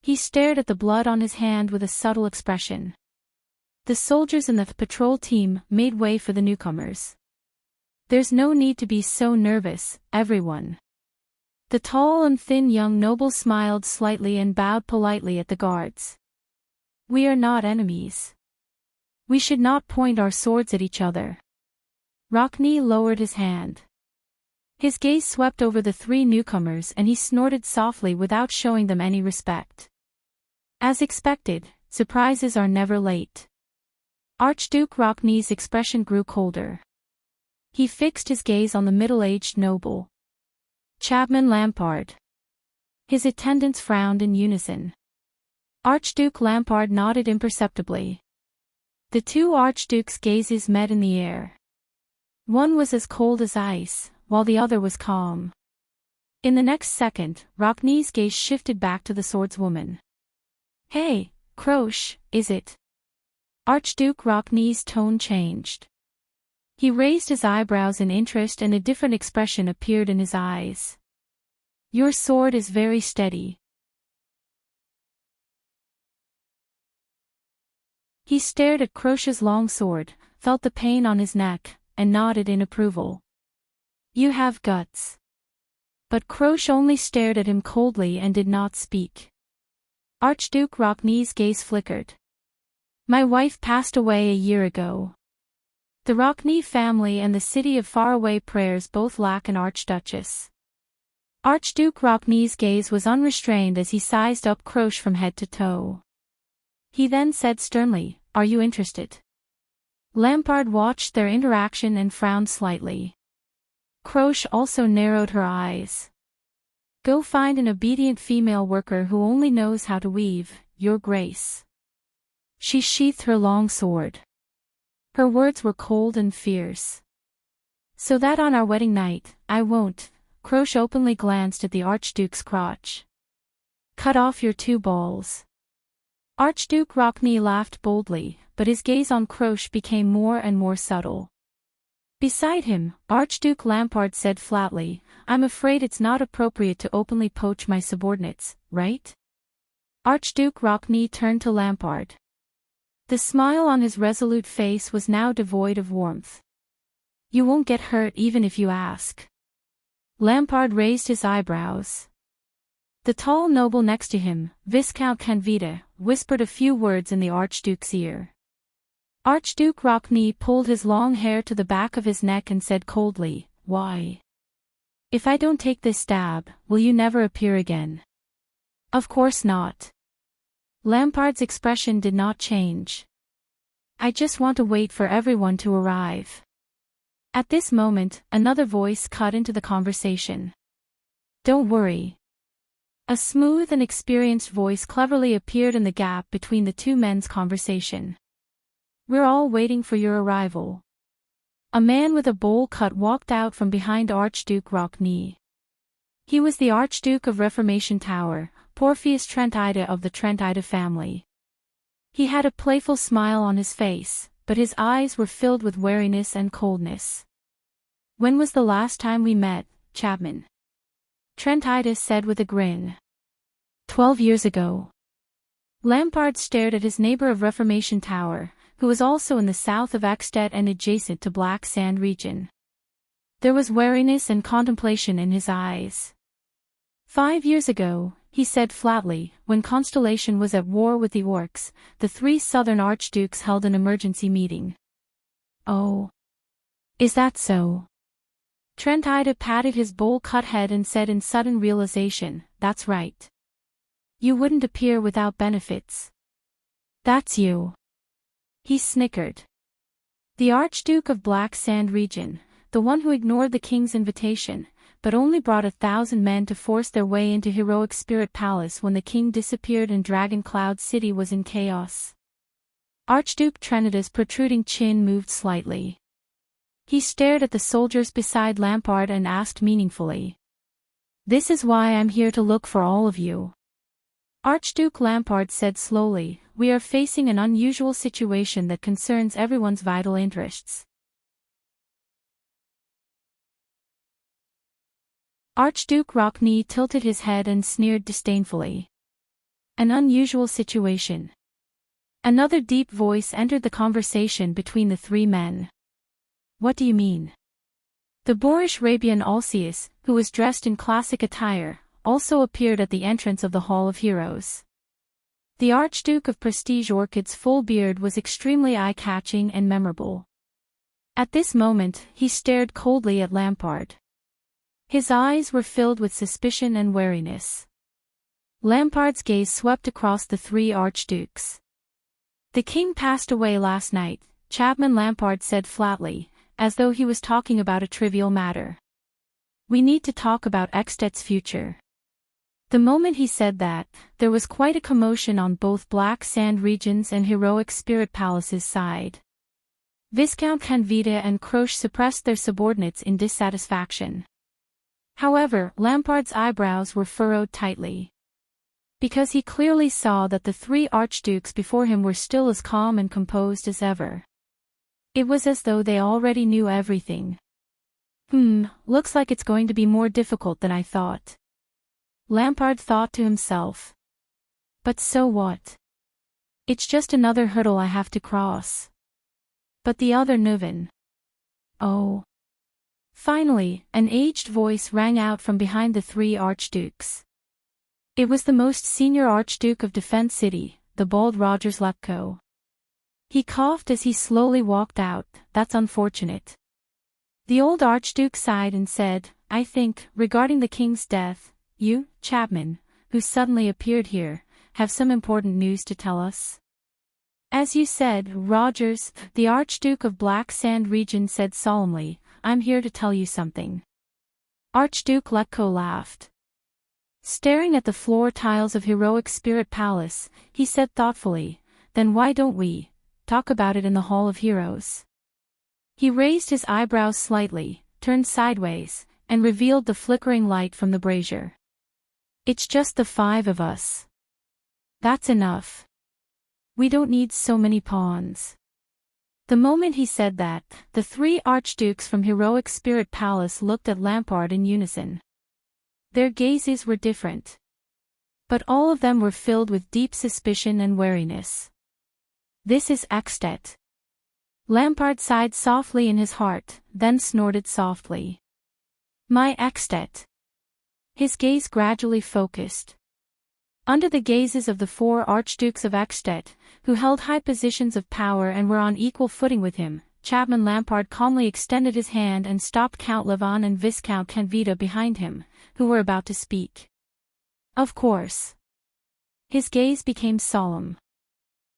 He stared at the blood on his hand with a subtle expression. The soldiers in the patrol team made way for the newcomers. "There's no need to be so nervous, everyone." The tall and thin young noble smiled slightly and bowed politely at the guards. "We are not enemies. We should not point our swords at each other." Rockne lowered his hand. His gaze swept over the three newcomers and he snorted softly without showing them any respect. As expected, surprises are never late. Archduke Rockne's expression grew colder. He fixed his gaze on the middle-aged noble. Chapman Lampard. His attendants frowned in unison. Archduke Lampard nodded imperceptibly. The two archdukes' gazes met in the air. One was as cold as ice, while the other was calm. In the next second, Rockne's gaze shifted back to the swordswoman. "Hey, Croche, is it?" Archduke Rockne's tone changed. He raised his eyebrows in interest and a different expression appeared in his eyes. "Your sword is very steady." He stared at Croche's long sword, felt the pain on his neck, and nodded in approval. "You have guts." But Croche only stared at him coldly and did not speak. Archduke Rockne's gaze flickered. "My wife passed away a year ago. The Rockne family and the city of faraway prayers both lack an archduchess." Archduke Rockne's gaze was unrestrained as he sized up Croche from head to toe. He then said sternly, "Are you interested?" Lampard watched their interaction and frowned slightly. Croche also narrowed her eyes. "Go find an obedient female worker who only knows how to weave, Your Grace." She sheathed her long sword. Her words were cold and fierce. "So that on our wedding night, I won't." Croche openly glanced at the Archduke's crotch. "Cut off your two balls." Archduke Rockne laughed boldly, but his gaze on Croche became more and more subtle. Beside him, Archduke Lampard said flatly, "I'm afraid it's not appropriate to openly poach my subordinates, right?" Archduke Rockne turned to Lampard. The smile on his resolute face was now devoid of warmth. "You won't get hurt even if you ask." Lampard raised his eyebrows. The tall noble next to him, Viscount Canvita, whispered a few words in the Archduke's ear. Archduke Rockne pulled his long hair to the back of his neck and said coldly, "Why? If I don't take this stab, will you never appear again?" "Of course not." Lampard's expression did not change. "I just want to wait for everyone to arrive." At this moment, another voice cut into the conversation. "Don't worry." A smooth and experienced voice cleverly appeared in the gap between the two men's conversation. "We're all waiting for your arrival." A man with a bowl cut walked out from behind Archduke Rockne. He was the Archduke of Reformation Tower, Porphyus Trentide of the Trentide family. He had a playful smile on his face, but his eyes were filled with wariness and coldness. "When was the last time we met, Chapman?" Trentide said with a grin. 12 years ago." Lampard stared at his neighbor of Reformation Tower, who was also in the south of Eckstedt and adjacent to Black Sand region. There was wariness and contemplation in his eyes. 5 years ago, he said flatly, when Constellation was at war with the Orcs, the three southern archdukes held an emergency meeting. "Oh. Is that so?" Trentide patted his bowl-cut head and said in sudden realization, "That's right. You wouldn't appear without benefits." "That's you." He snickered. The Archduke of Black Sand region, the one who ignored the king's invitation, but only brought 1,000 men to force their way into Heroic Spirit Palace when the king disappeared and Dragon Cloud City was in chaos. Archduke Trenida's protruding chin moved slightly. He stared at the soldiers beside Lampard and asked meaningfully, "This is why I'm here to look for all of you." Archduke Lampard said slowly, "We are facing an unusual situation that concerns everyone's vital interests." Archduke Rockne tilted his head and sneered disdainfully. "An unusual situation." Another deep voice entered the conversation between the three men. "What do you mean?" The boorish Rabian Alceus, who was dressed in classic attire, also appeared at the entrance of the Hall of Heroes. The Archduke of Prestige Orchid's full beard was extremely eye-catching and memorable. At this moment, he stared coldly at Lampard. His eyes were filled with suspicion and wariness. Lampard's gaze swept across the three archdukes. "The king passed away last night," Chapman Lampard said flatly, as though he was talking about a trivial matter. "We need to talk about Extet's future." The moment he said that, there was quite a commotion on both Black Sand Region's and Heroic Spirit Palace's side. Viscount Canvita and Croce suppressed their subordinates in dissatisfaction. However, Lampard's eyebrows were furrowed tightly. Because he clearly saw that the three archdukes before him were still as calm and composed as ever. It was as though they already knew everything. Looks like it's going to be more difficult than I thought," Lampard thought to himself. "But so what? It's just another hurdle I have to cross." But the other Nuven. Oh. Finally, an aged voice rang out from behind the three archdukes. It was the most senior Archduke of Defense City, the bald Rogers Lutko. He coughed as he slowly walked out. "That's unfortunate." The old Archduke sighed and said, "I think, regarding the king's death, you, Chapman, who suddenly appeared here, have some important news to tell us." "As you said, Rogers," the Archduke of Black Sand Region said solemnly, "I'm here to tell you something." Archduke Letko laughed. Staring at the floor tiles of Heroic Spirit Palace, he said thoughtfully, "Then why don't we talk about it in the Hall of Heroes?" He raised his eyebrows slightly, turned sideways, and revealed the flickering light from the brazier. "It's just the five of us. That's enough. We don't need so many pawns." The moment he said that, the three archdukes from Heroic Spirit Palace looked at Lampard in unison. Their gazes were different. But all of them were filled with deep suspicion and wariness. "This is Extet." Lampard sighed softly in his heart, then snorted softly. "My Extet." His gaze gradually focused. Under the gazes of the four archdukes of Extet, who held high positions of power and were on equal footing with him, Chapman Lampard calmly extended his hand and stopped Count Levon and Viscount Canvita behind him, who were about to speak. "Of course." His gaze became solemn.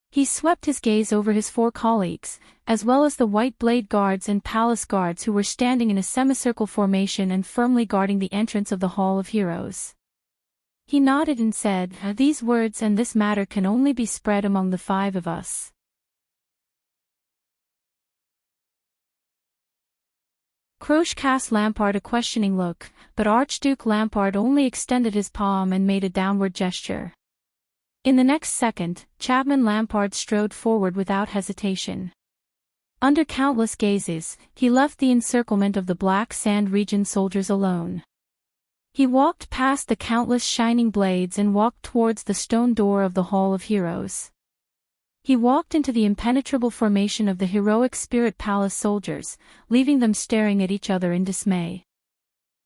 He swept his gaze over his four colleagues, as well as the White Blade Guards and Palace Guards who were standing in a semicircle formation and firmly guarding the entrance of the Hall of Heroes. He nodded and said, "These words and this matter can only be spread among the five of us." Croce cast Lampard a questioning look, but Archduke Lampard only extended his palm and made a downward gesture. In the next second, Chapman Lampard strode forward without hesitation. Under countless gazes, he left the encirclement of the Black Sand Region soldiers alone. He walked past the countless shining blades and walked towards the stone door of the Hall of Heroes. He walked into the impenetrable formation of the Heroic Spirit Palace soldiers, leaving them staring at each other in dismay.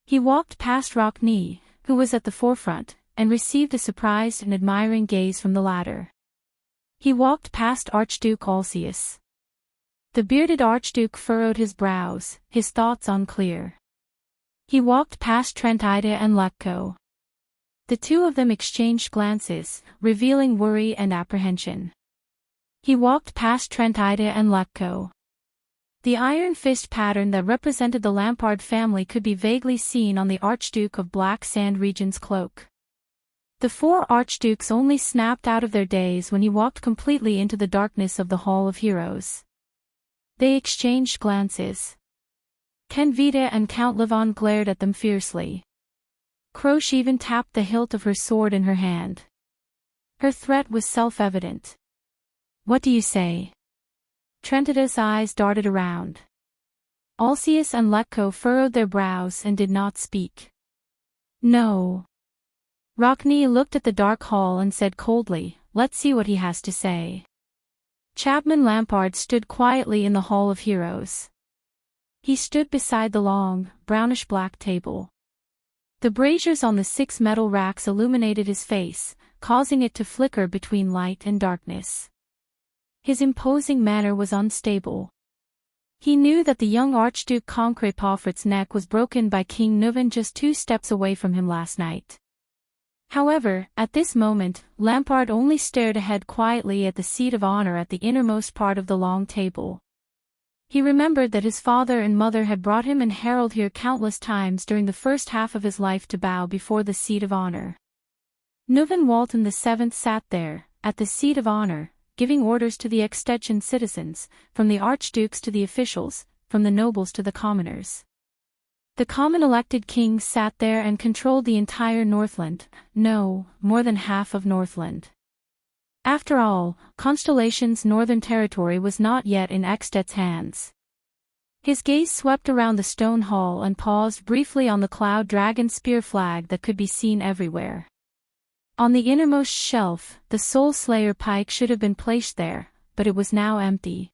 He walked past Rockne, who was at the forefront, and received a surprised and admiring gaze from the latter. He walked past Archduke Alcius. The bearded Archduke furrowed his brows, his thoughts unclear. He walked past Trent Ida and Letko. The two of them exchanged glances, revealing worry and apprehension. He walked past Trent Ida and Letko. The iron fist pattern that represented the Lampard family could be vaguely seen on the Archduke of Black Sand Region's cloak. The four archdukes only snapped out of their daze when he walked completely into the darkness of the Hall of Heroes. They exchanged glances. Canvita and Count Levon glared at them fiercely. Croce even tapped the hilt of her sword in her hand. Her threat was self-evident. "What do you say?" Trentida's eyes darted around. Alcius and Letko furrowed their brows and did not speak. "No." Rockne looked at the dark hall and said coldly, "Let's see what he has to say." Chapman Lampard stood quietly in the Hall of Heroes. He stood beside the long, brownish-black table. The braziers on the 6 metal racks illuminated his face, causing it to flicker between light and darkness. His imposing manner was unstable. He knew that the young Archduke Concret Pomfret's neck was broken by King Nuvan just 2 steps away from him last night. However, at this moment, Lampard only stared ahead quietly at the seat of honor at the innermost part of the long table. He remembered that his father and mother had brought him and Harold here countless times during the first half of his life to bow before the seat of honor. Nuvan Walton VII sat there, at the seat of honor, giving orders to the Extension citizens, from the archdukes to the officials, from the nobles to the commoners. The common elected king sat there and controlled the entire Northland, no, more than half of Northland. After all, Constellation's northern territory was not yet in Extet's hands. His gaze swept around the stone hall and paused briefly on the cloud dragon spear flag that could be seen everywhere. On the innermost shelf, the Soul Slayer pike should have been placed there, but it was now empty.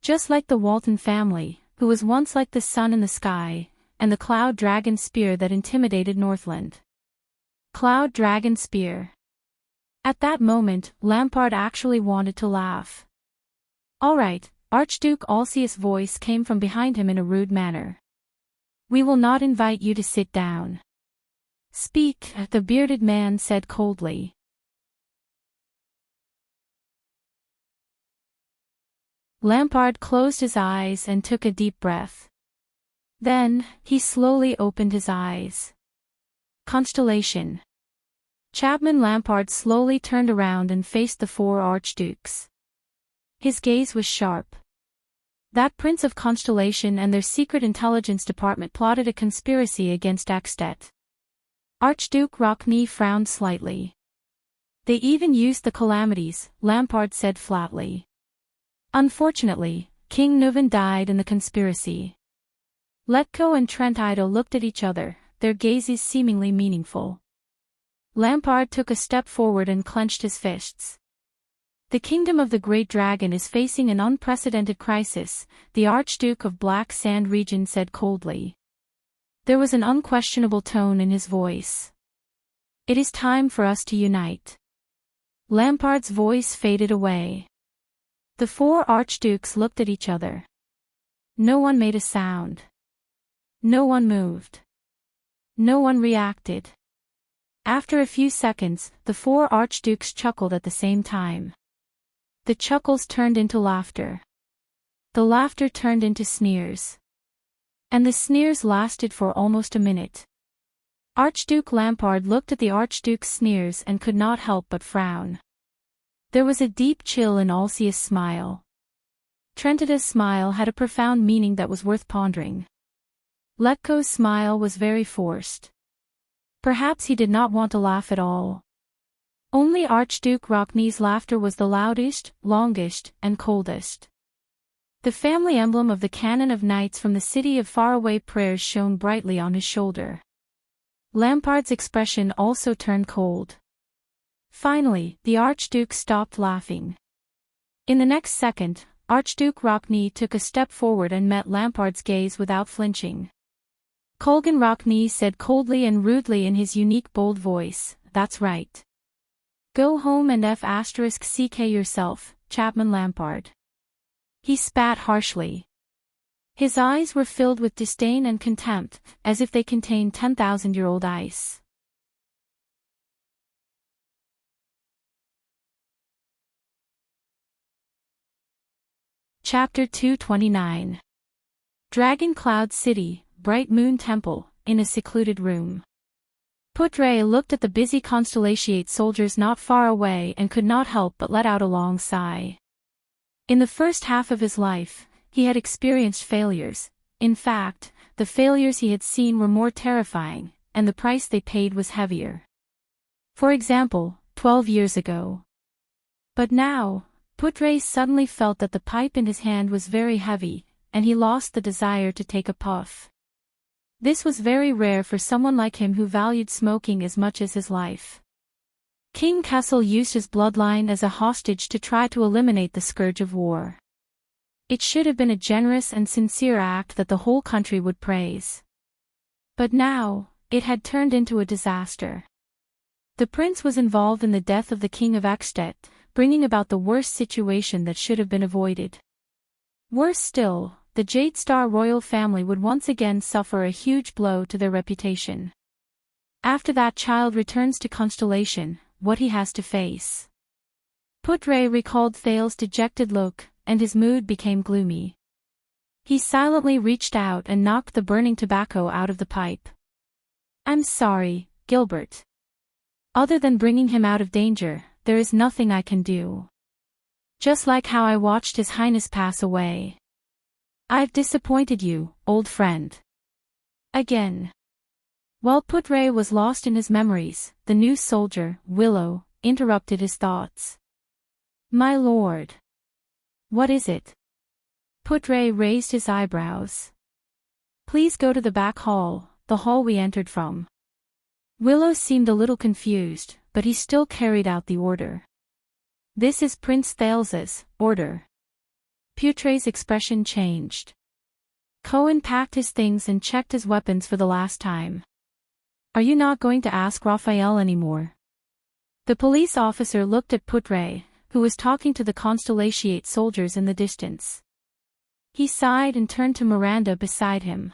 Just like the Walton family, who was once like the sun in the sky, and the Cloud Dragon Spear that intimidated Northland. Cloud Dragon Spear. At that moment, Lampard actually wanted to laugh. "All right," Archduke Alcius' voice came from behind him in a rude manner. "We will not invite you to sit down." "Speak," the bearded man said coldly. Lampard closed his eyes and took a deep breath. Then, he slowly opened his eyes. Constellation. Chapman Lampard slowly turned around and faced the 4 archdukes. His gaze was sharp. That Prince of Constellation and their secret intelligence department plotted a conspiracy against Extet. Archduke Rockney frowned slightly. "They even used the calamities," Lampard said flatly. "Unfortunately, King Nuvan died in the conspiracy." Letko and Trent Ido looked at each other, their gazes seemingly meaningful. Lampard took a step forward and clenched his fists. "The kingdom of the Great Dragon is facing an unprecedented crisis," the Archduke of Black Sand Region said coldly. There was an unquestionable tone in his voice. "It is time for us to unite." Lampard's voice faded away. The 4 archdukes looked at each other. No one made a sound. No one moved. No one reacted. After a few seconds, the 4 archdukes chuckled at the same time. The chuckles turned into laughter. The laughter turned into sneers. And the sneers lasted for almost a minute. Archduke Lampard looked at the archduke's sneers and could not help but frown. There was a deep chill in Alcius' smile. Trentida's smile had a profound meaning that was worth pondering. Letko's smile was very forced. Perhaps he did not want to laugh at all. Only Archduke Rockney's laughter was the loudest, longest, and coldest. The family emblem of the Canon of Knights from the city of faraway prayers shone brightly on his shoulder. Lampard's expression also turned cold. Finally, the Archduke stopped laughing. In the next second, Archduke Rockney took a step forward and met Lampard's gaze without flinching. Colgan Rockney said coldly and rudely in his unique bold voice, "That's right. Go home and f***ck yourself, Chapman Lampard." He spat harshly. His eyes were filled with disdain and contempt, as if they contained 10,000-year-old ice. Chapter 229. Dragon Cloud City, Bright Moon Temple, in a secluded room. Putre looked at the busy Constellation soldiers not far away and could not help but let out a long sigh. In the first half of his life, he had experienced failures. In fact, the failures he had seen were more terrifying, and the price they paid was heavier. For example, 12 years ago. But now, Putre suddenly felt that the pipe in his hand was very heavy, and he lost the desire to take a puff. This was very rare for someone like him who valued smoking as much as his life. King Kessel used his bloodline as a hostage to try to eliminate the scourge of war. It should have been a generous and sincere act that the whole country would praise. But now, it had turned into a disaster. The prince was involved in the death of the king of Extet, bringing about the worst situation that should have been avoided. Worse still, the Jade Star royal family would once again suffer a huge blow to their reputation. After that child returns to Constellation, what he has to face. Putre recalled Thale's dejected look, and his mood became gloomy. He silently reached out and knocked the burning tobacco out of the pipe. I'm sorry, Gilbert. Other than bringing him out of danger, there is nothing I can do. Just like how I watched His Highness pass away. I've disappointed you, old friend. Again. While Putre was lost in his memories, the new soldier, Willow, interrupted his thoughts. My lord. What is it? Putre raised his eyebrows. Please go to the back hall, the hall we entered from. Willow seemed a little confused, but he still carried out the order. This is Prince Thales's order. Putre's expression changed. Cohen packed his things and checked his weapons for the last time. Are you not going to ask Raphael anymore? The police officer looked at Putre, who was talking to the Constellatiate soldiers in the distance. He sighed and turned to Miranda beside him.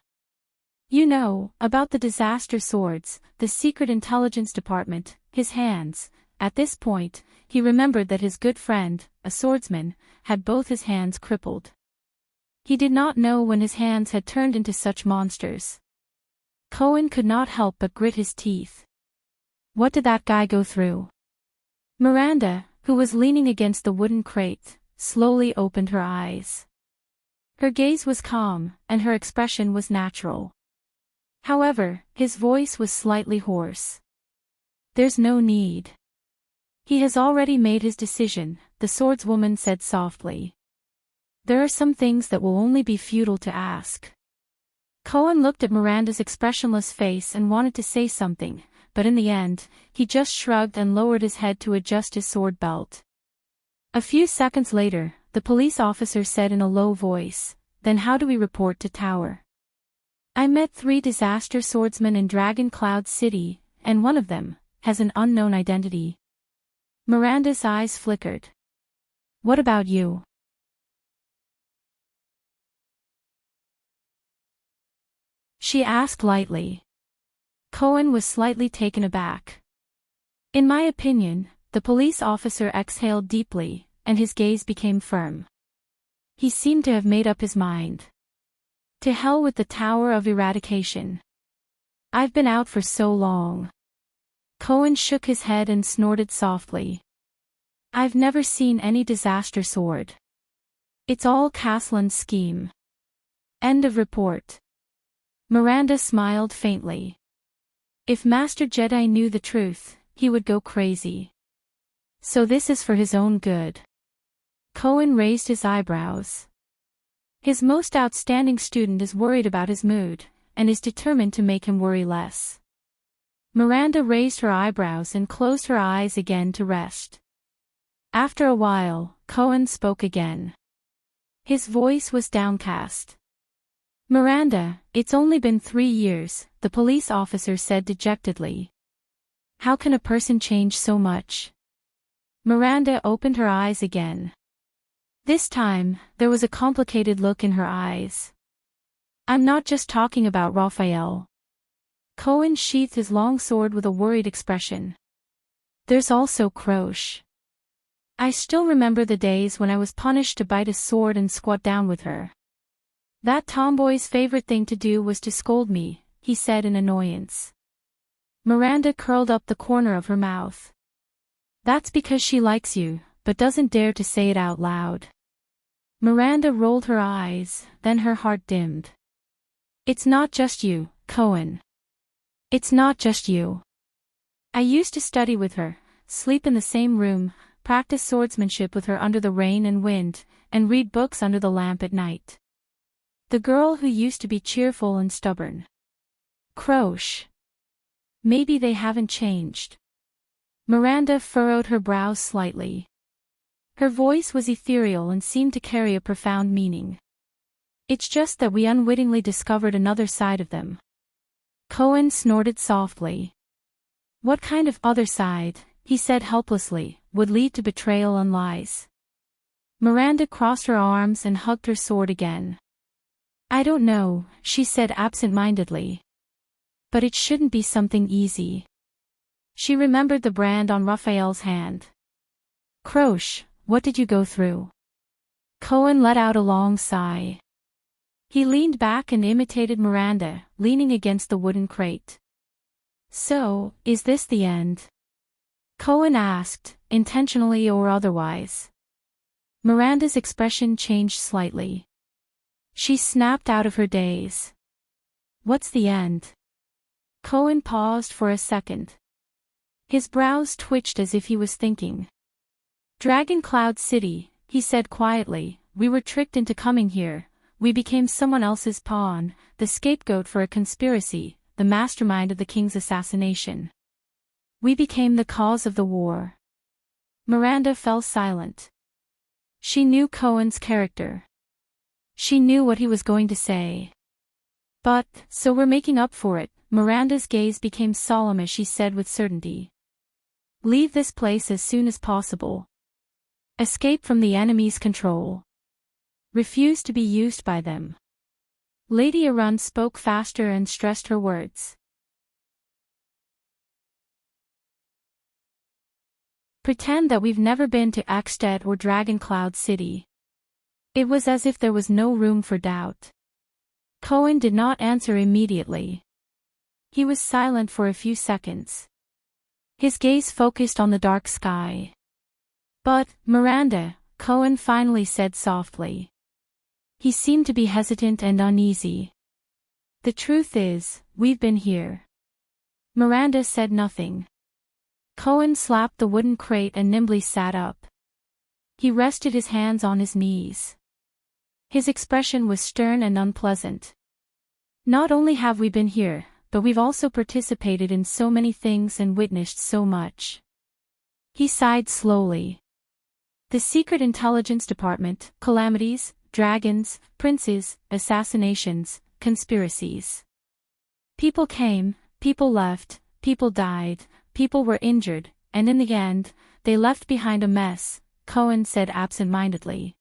You know, about the disaster swords, the secret intelligence department, his hands. At this point, he remembered that his good friend, a swordsman, had both his hands crippled. He did not know when his hands had turned into such monsters. Cohen could not help but grit his teeth. What did that guy go through? Miranda, who was leaning against the wooden crate, slowly opened her eyes. Her gaze was calm, and her expression was natural. However, his voice was slightly hoarse. There's no need. He has already made his decision, the swordswoman said softly. There are some things that will only be futile to ask. Cohen looked at Miranda's expressionless face and wanted to say something, but in the end, he just shrugged and lowered his head to adjust his sword belt. A few seconds later, the police officer said in a low voice, Then how do we report to Tower? I met 3 disaster swordsmen in Dragon Cloud City, and one of them has an unknown identity. Miranda's eyes flickered. What about you? She asked lightly. Cohen was slightly taken aback. In my opinion, the police officer exhaled deeply, and his gaze became firm. He seemed to have made up his mind. To hell with the Tower of Eradication. I've been out for so long. Cohen shook his head and snorted softly. I've never seen any disaster sword. It's all Caslan's scheme. End of report. Miranda smiled faintly. If Master Jedi knew the truth, he would go crazy. So this is for his own good. Cohen raised his eyebrows. His most outstanding student is worried about his mood, and is determined to make him worry less. Miranda raised her eyebrows and closed her eyes again to rest. After a while, Cohen spoke again. His voice was downcast. Miranda, it's only been 3 years, the police officer said dejectedly. How can a person change so much? Miranda opened her eyes again. This time, there was a complicated look in her eyes. I'm not just talking about Raphael. Cohen sheathed his long sword with a worried expression. There's also Croche. I still remember the days when I was punished to bite a sword and squat down with her. That tomboy's favorite thing to do was to scold me, he said in annoyance. Miranda curled up the corner of her mouth. That's because she likes you, but doesn't dare to say it out loud. Miranda rolled her eyes, then her heart dimmed. It's not just you, Cohen. It's not just you. I used to study with her, sleep in the same room, practice swordsmanship with her under the rain and wind, and read books under the lamp at night. The girl who used to be cheerful and stubborn. Croche. Maybe they haven't changed. Miranda furrowed her brows slightly. Her voice was ethereal and seemed to carry a profound meaning. It's just that we unwittingly discovered another side of them. Cohen snorted softly. What kind of other side, he said helplessly, would lead to betrayal and lies? Miranda crossed her arms and hugged her sword again. I don't know, she said absent-mindedly. But it shouldn't be something easy. She remembered the brand on Raphael's hand. Croche, what did you go through? Cohen let out a long sigh. He leaned back and imitated Miranda, leaning against the wooden crate. So, is this the end? Cohen asked, intentionally or otherwise. Miranda's expression changed slightly. She snapped out of her daze. What's the end? Cohen paused for a second. His brows twitched as if he was thinking. Dragon Cloud City, he said quietly, we were tricked into coming here, we became someone else's pawn, the scapegoat for a conspiracy, the mastermind of the king's assassination. We became the cause of the war. Miranda fell silent. She knew Cohen's character. She knew what he was going to say. But, so we're making up for it, Miranda's gaze became solemn as she said with certainty. Leave this place as soon as possible. Escape from the enemy's control. Refuse to be used by them. Lady Arun spoke faster and stressed her words. Pretend that we've never been to Axted or Dragon Cloud City. It was as if there was no room for doubt. Cohen did not answer immediately. He was silent for a few seconds. His gaze focused on the dark sky. But, Miranda, Cohen finally said softly. He seemed to be hesitant and uneasy. The truth is, we've been here. Miranda said nothing. Cohen slapped the wooden crate and nimbly sat up. He rested his hands on his knees. His expression was stern and unpleasant. Not only have we been here, but we've also participated in so many things and witnessed so much. He sighed slowly. The Secret Intelligence Department, calamities, dragons, princes, assassinations, conspiracies. People came, people left, people died, people were injured, and in the end, they left behind a mess, Cohen said absent-mindedly.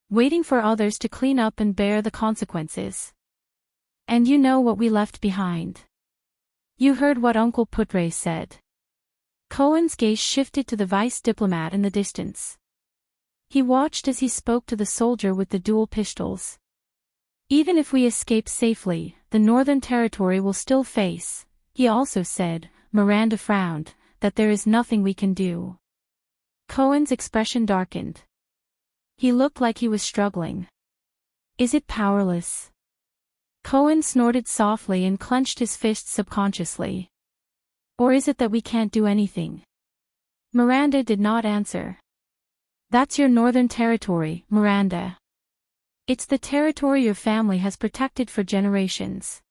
Waiting for others to clean up and bear the consequences. And you know what we left behind. You heard what Uncle Putre said. Cohen's gaze shifted to the vice diplomat in the distance. He watched as he spoke to the soldier with the dual pistols. Even if we escape safely, the Northern Territory will still face, he also said, Miranda frowned, that there is nothing we can do. Cohen's expression darkened. He looked like he was struggling. Is it powerless? Cohen snorted softly and clenched his fists subconsciously. Or is it that we can't do anything? Miranda did not answer. That's your Northern Territory, Miranda. It's the territory your family has protected for generations.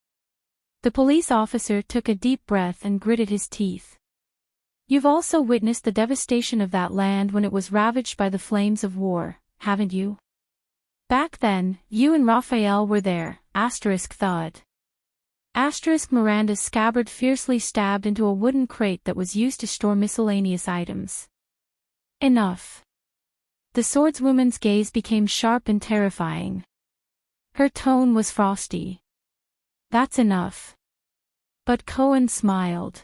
The police officer took a deep breath and gritted his teeth. You've also witnessed the devastation of that land when it was ravaged by the flames of war, haven't you? Back then, you and Raphael were there, thud. Miranda's scabbard fiercely stabbed into a wooden crate that was used to store miscellaneous items. Enough. The swordswoman's gaze became sharp and terrifying. Her tone was frosty. That's enough. But Cohen smiled.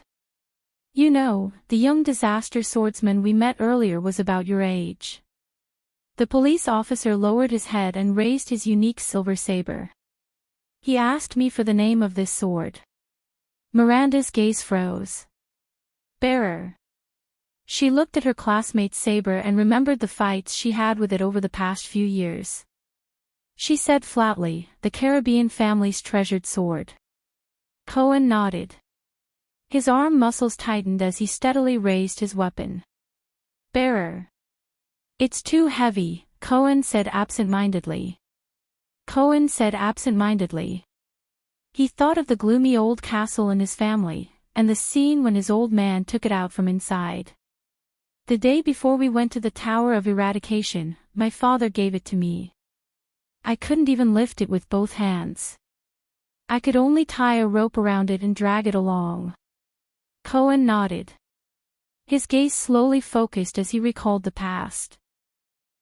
You know, the young disaster swordsman we met earlier was about your age. The police officer lowered his head and raised his unique silver saber. He asked me for the name of this sword. Miranda's gaze froze. Bearer. She looked at her classmate's saber and remembered the fights she had with it over the past few years. She said flatly, the Caribbean family's treasured sword. Cohen nodded. His arm muscles tightened as he steadily raised his weapon. Bearer. It's too heavy, Cohen said absent-mindedly. He thought of the gloomy old castle and his family, and the scene when his old man took it out from inside. The day before we went to the Tower of Eradication, my father gave it to me. I couldn't even lift it with both hands. I could only tie a rope around it and drag it along. Cohen nodded. His gaze slowly focused as he recalled the past.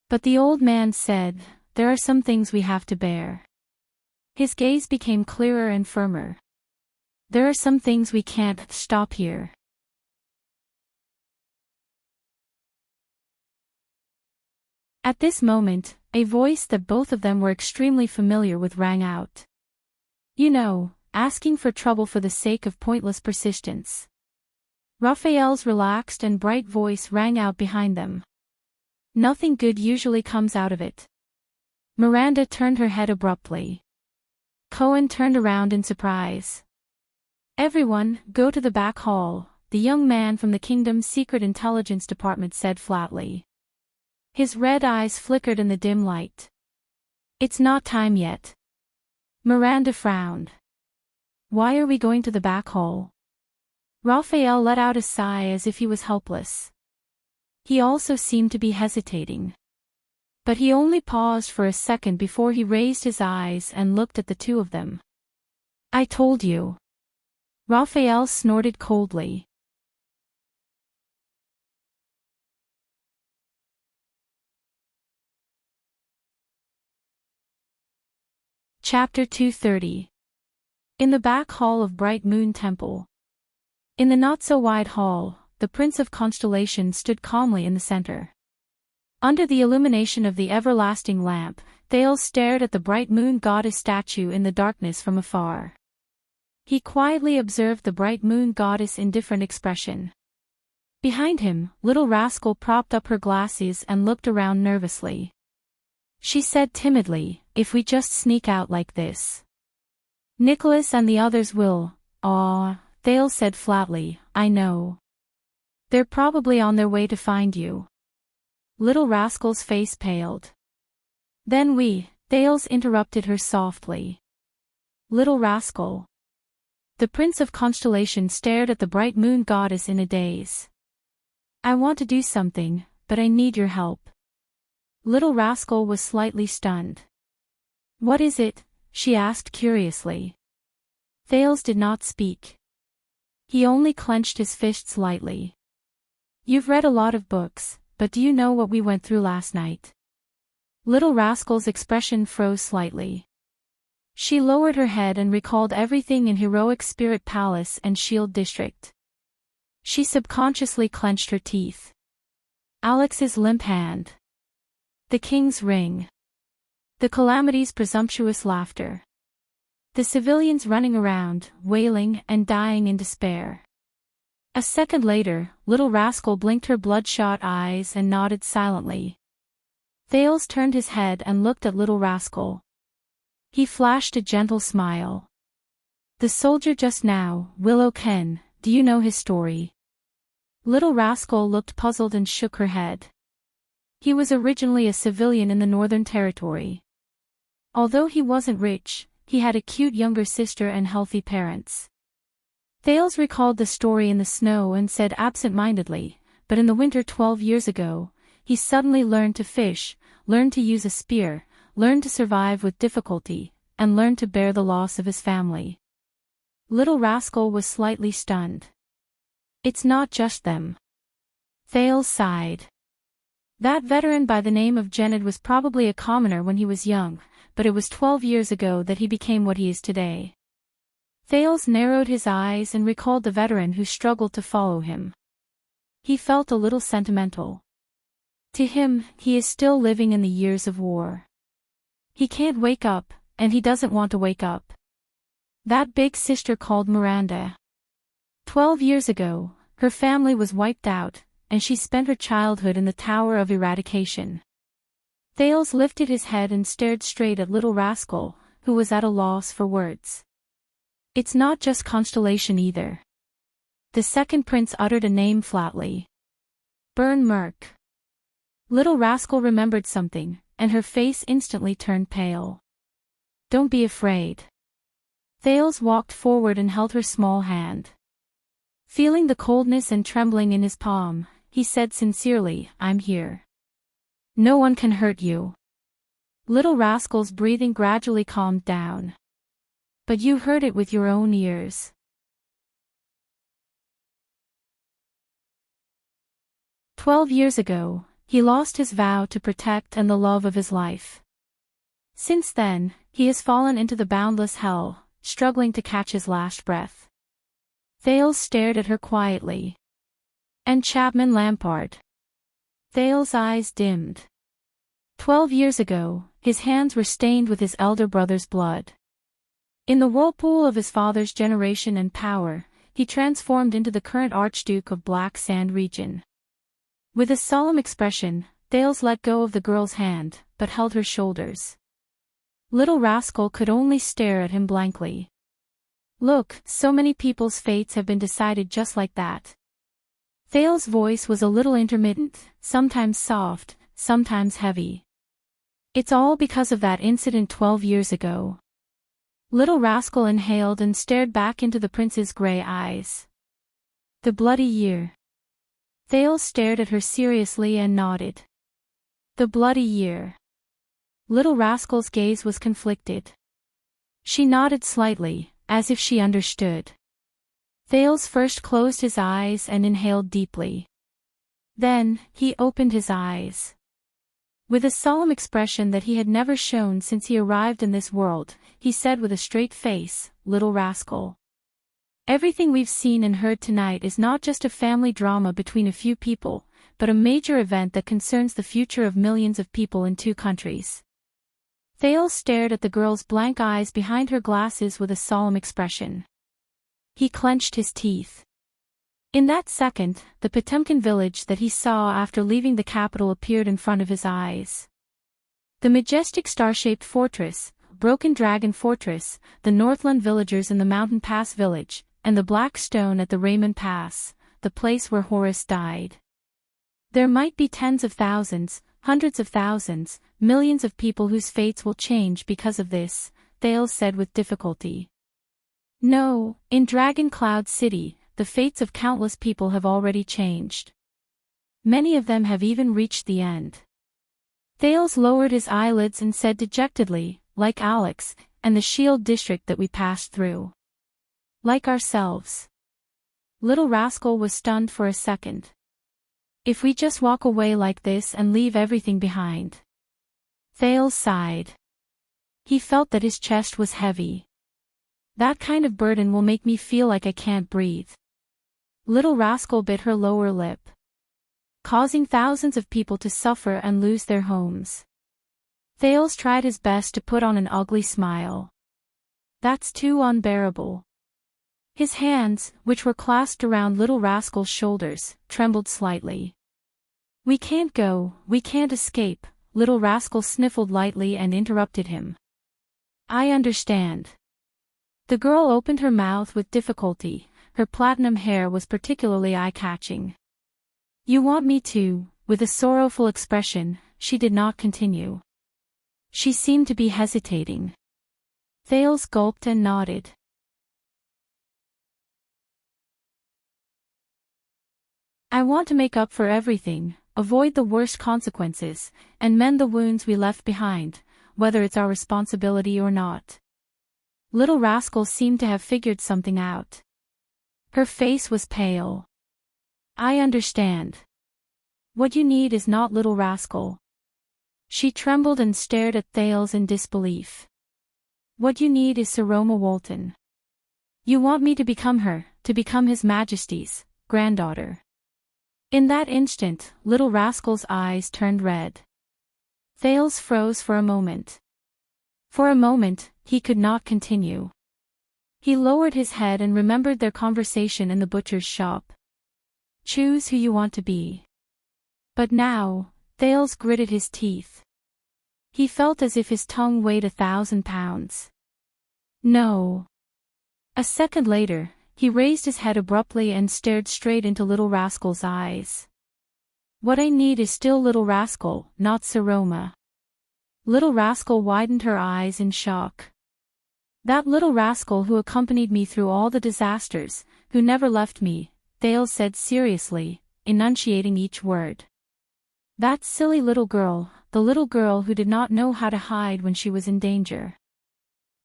But the old man said, there are some things we have to bear. His gaze became clearer and firmer. There are some things we can't stop here. At this moment, a voice that both of them were extremely familiar with rang out. You know, asking for trouble for the sake of pointless persistence. Raphael's relaxed and bright voice rang out behind them. Nothing good usually comes out of it. Miranda turned her head abruptly. Cohen turned around in surprise. Everyone, go to the back hall, the young man from the Kingdom's Secret Intelligence Department said flatly. His red eyes flickered in the dim light. It's not time yet. Miranda frowned. Why are we going to the back hall? Raphael let out a sigh as if he was helpless. He also seemed to be hesitating. But he only paused for a second before he raised his eyes and looked at the two of them. I told you. Raphael snorted coldly. Chapter 230. In the back hall of Bright Moon Temple. In the not-so-wide hall, the Prince of Constellation stood calmly in the center. Under the illumination of the everlasting lamp, Thales stared at the bright moon goddess statue in the darkness from afar. He quietly observed the bright moon goddess' indifferent expression. Behind him, Little Rascal propped up her glasses and looked around nervously. She said timidly, if we just sneak out like this. Nicholas and the others will. Thales said flatly, I know. They're probably on their way to find you. Little Rascal's face paled. Then Thales interrupted her softly. Little Rascal. The Prince of Constellation stared at the bright moon goddess in a daze. I want to do something, but I need your help. Little Rascal was slightly stunned. What is it? She asked curiously. Thales did not speak. He only clenched his fists lightly. You've read a lot of books, but do you know what we went through last night? Little Rascal's expression froze slightly. She lowered her head and recalled everything in Heroic Spirit Palace and Shield District. She subconsciously clenched her teeth. Alex's limp hand. The king's ring. The Calamity's presumptuous laughter. The civilians running around, wailing and dying in despair. A second later, Little Rascal blinked her bloodshot eyes and nodded silently. Thales turned his head and looked at Little Rascal. He flashed a gentle smile. The soldier just now, Willow Ken, do you know his story? Little Rascal looked puzzled and shook her head. He was originally a civilian in the Northern Territory. Although he wasn't rich, he had a cute younger sister and healthy parents. Thales recalled the story in the snow and said absent-mindedly, but in the winter 12 years ago, he suddenly learned to fish, learned to use a spear, learned to survive with difficulty, and learned to bear the loss of his family. Little Rascal was slightly stunned. It's not just them. Thales sighed. That veteran by the name of Gened was probably a commoner when he was young, but it was 12 years ago that he became what he is today. Thales narrowed his eyes and recalled the veteran who struggled to follow him. He felt a little sentimental. To him, he is still living in the years of war. He can't wake up, and he doesn't want to wake up. That big sister called Miranda. 12 years ago, her family was wiped out, and she spent her childhood in the Tower of Eradication. Thales lifted his head and stared straight at Little Rascal, who was at a loss for words. It's not just Constellation either. The second prince uttered a name flatly. Burn Merc. Little Rascal remembered something, and her face instantly turned pale. Don't be afraid. Thales walked forward and held her small hand. Feeling the coldness and trembling in his palm, he said sincerely, I'm here. No one can hurt you. Little Rascal's breathing gradually calmed down. But you heard it with your own ears. "12 years ago, he lost his vow to protect and the love of his life. Since then, he has fallen into the boundless hell, struggling to catch his last breath. Thales stared at her quietly. And Chapman Lampard. Thales' eyes dimmed. 12 years ago, his hands were stained with his elder brother's blood. In the whirlpool of his father's generation and power, he transformed into the current Archduke of Black Sand region. With a solemn expression, Thales let go of the girl's hand, but held her shoulders. Little rascal could only stare at him blankly. Look, so many people's fates have been decided just like that. Thales' voice was a little intermittent, sometimes soft, sometimes heavy. It's all because of that incident 12 years ago. Little rascal inhaled and stared back into the prince's gray eyes. The bloody year. Thales stared at her seriously and nodded. The bloody year. Little rascal's gaze was conflicted. She nodded slightly, as if she understood. Thales first closed his eyes and inhaled deeply. Then, he opened his eyes. With a solemn expression that he had never shown since he arrived in this world, he said with a straight face, "Little rascal. Everything we've seen and heard tonight is not just a family drama between a few people, but a major event that concerns the future of millions of people in 2 countries." Thales stared at the girl's blank eyes behind her glasses with a solemn expression. He clenched his teeth. In that second, the Potemkin village that he saw after leaving the capital appeared in front of his eyes. The majestic star-shaped fortress, Broken Dragon Fortress, the Northland villagers in the Mountain Pass village, and the Black Stone at the Raymond Pass, the place where Horace died. There might be tens of thousands, hundreds of thousands, millions of people whose fates will change because of this, Thales said with difficulty. No, in Dragon Cloud City, the fates of countless people have already changed. Many of them have even reached the end. Thales lowered his eyelids and said dejectedly, like Alex, and the Shield district that we passed through. Like ourselves. Little rascal was stunned for a second. If we just walk away like this and leave everything behind. Thales sighed. He felt that his chest was heavy. That kind of burden will make me feel like I can't breathe. Little rascal bit her lower lip. Causing thousands of people to suffer and lose their homes. Thales tried his best to put on an ugly smile. That's too unbearable. His hands, which were clasped around Little Rascal's shoulders, trembled slightly. We can't go, we can't escape, Little Rascal sniffled lightly and interrupted him. I understand. The girl opened her mouth with difficulty, her platinum hair was particularly eye-catching. You want me to, with a sorrowful expression, she did not continue. She seemed to be hesitating. Thales gulped and nodded. I want to make up for everything, avoid the worst consequences, and mend the wounds we left behind, whether it's our responsibility or not. Little Rascal seemed to have figured something out. Her face was pale. I understand. What you need is not Little Rascal. She trembled and stared at Thales in disbelief. What you need is Sir Roma Walton. You want me to become her, to become His Majesty's granddaughter. In that instant, Little Rascal's eyes turned red. Thales froze for a moment. For a moment, he could not continue. He lowered his head and remembered their conversation in the butcher's shop. Choose who you want to be. But now, Thales gritted his teeth. He felt as if his tongue weighed 1,000 pounds. No. A second later, he raised his head abruptly and stared straight into Little Rascal's eyes. What I need is still Little Rascal, not Sir Roma. Little Rascal widened her eyes in shock. That Little Rascal who accompanied me through all the disasters, who never left me, Thales said seriously, enunciating each word. That silly little girl, the little girl who did not know how to hide when she was in danger.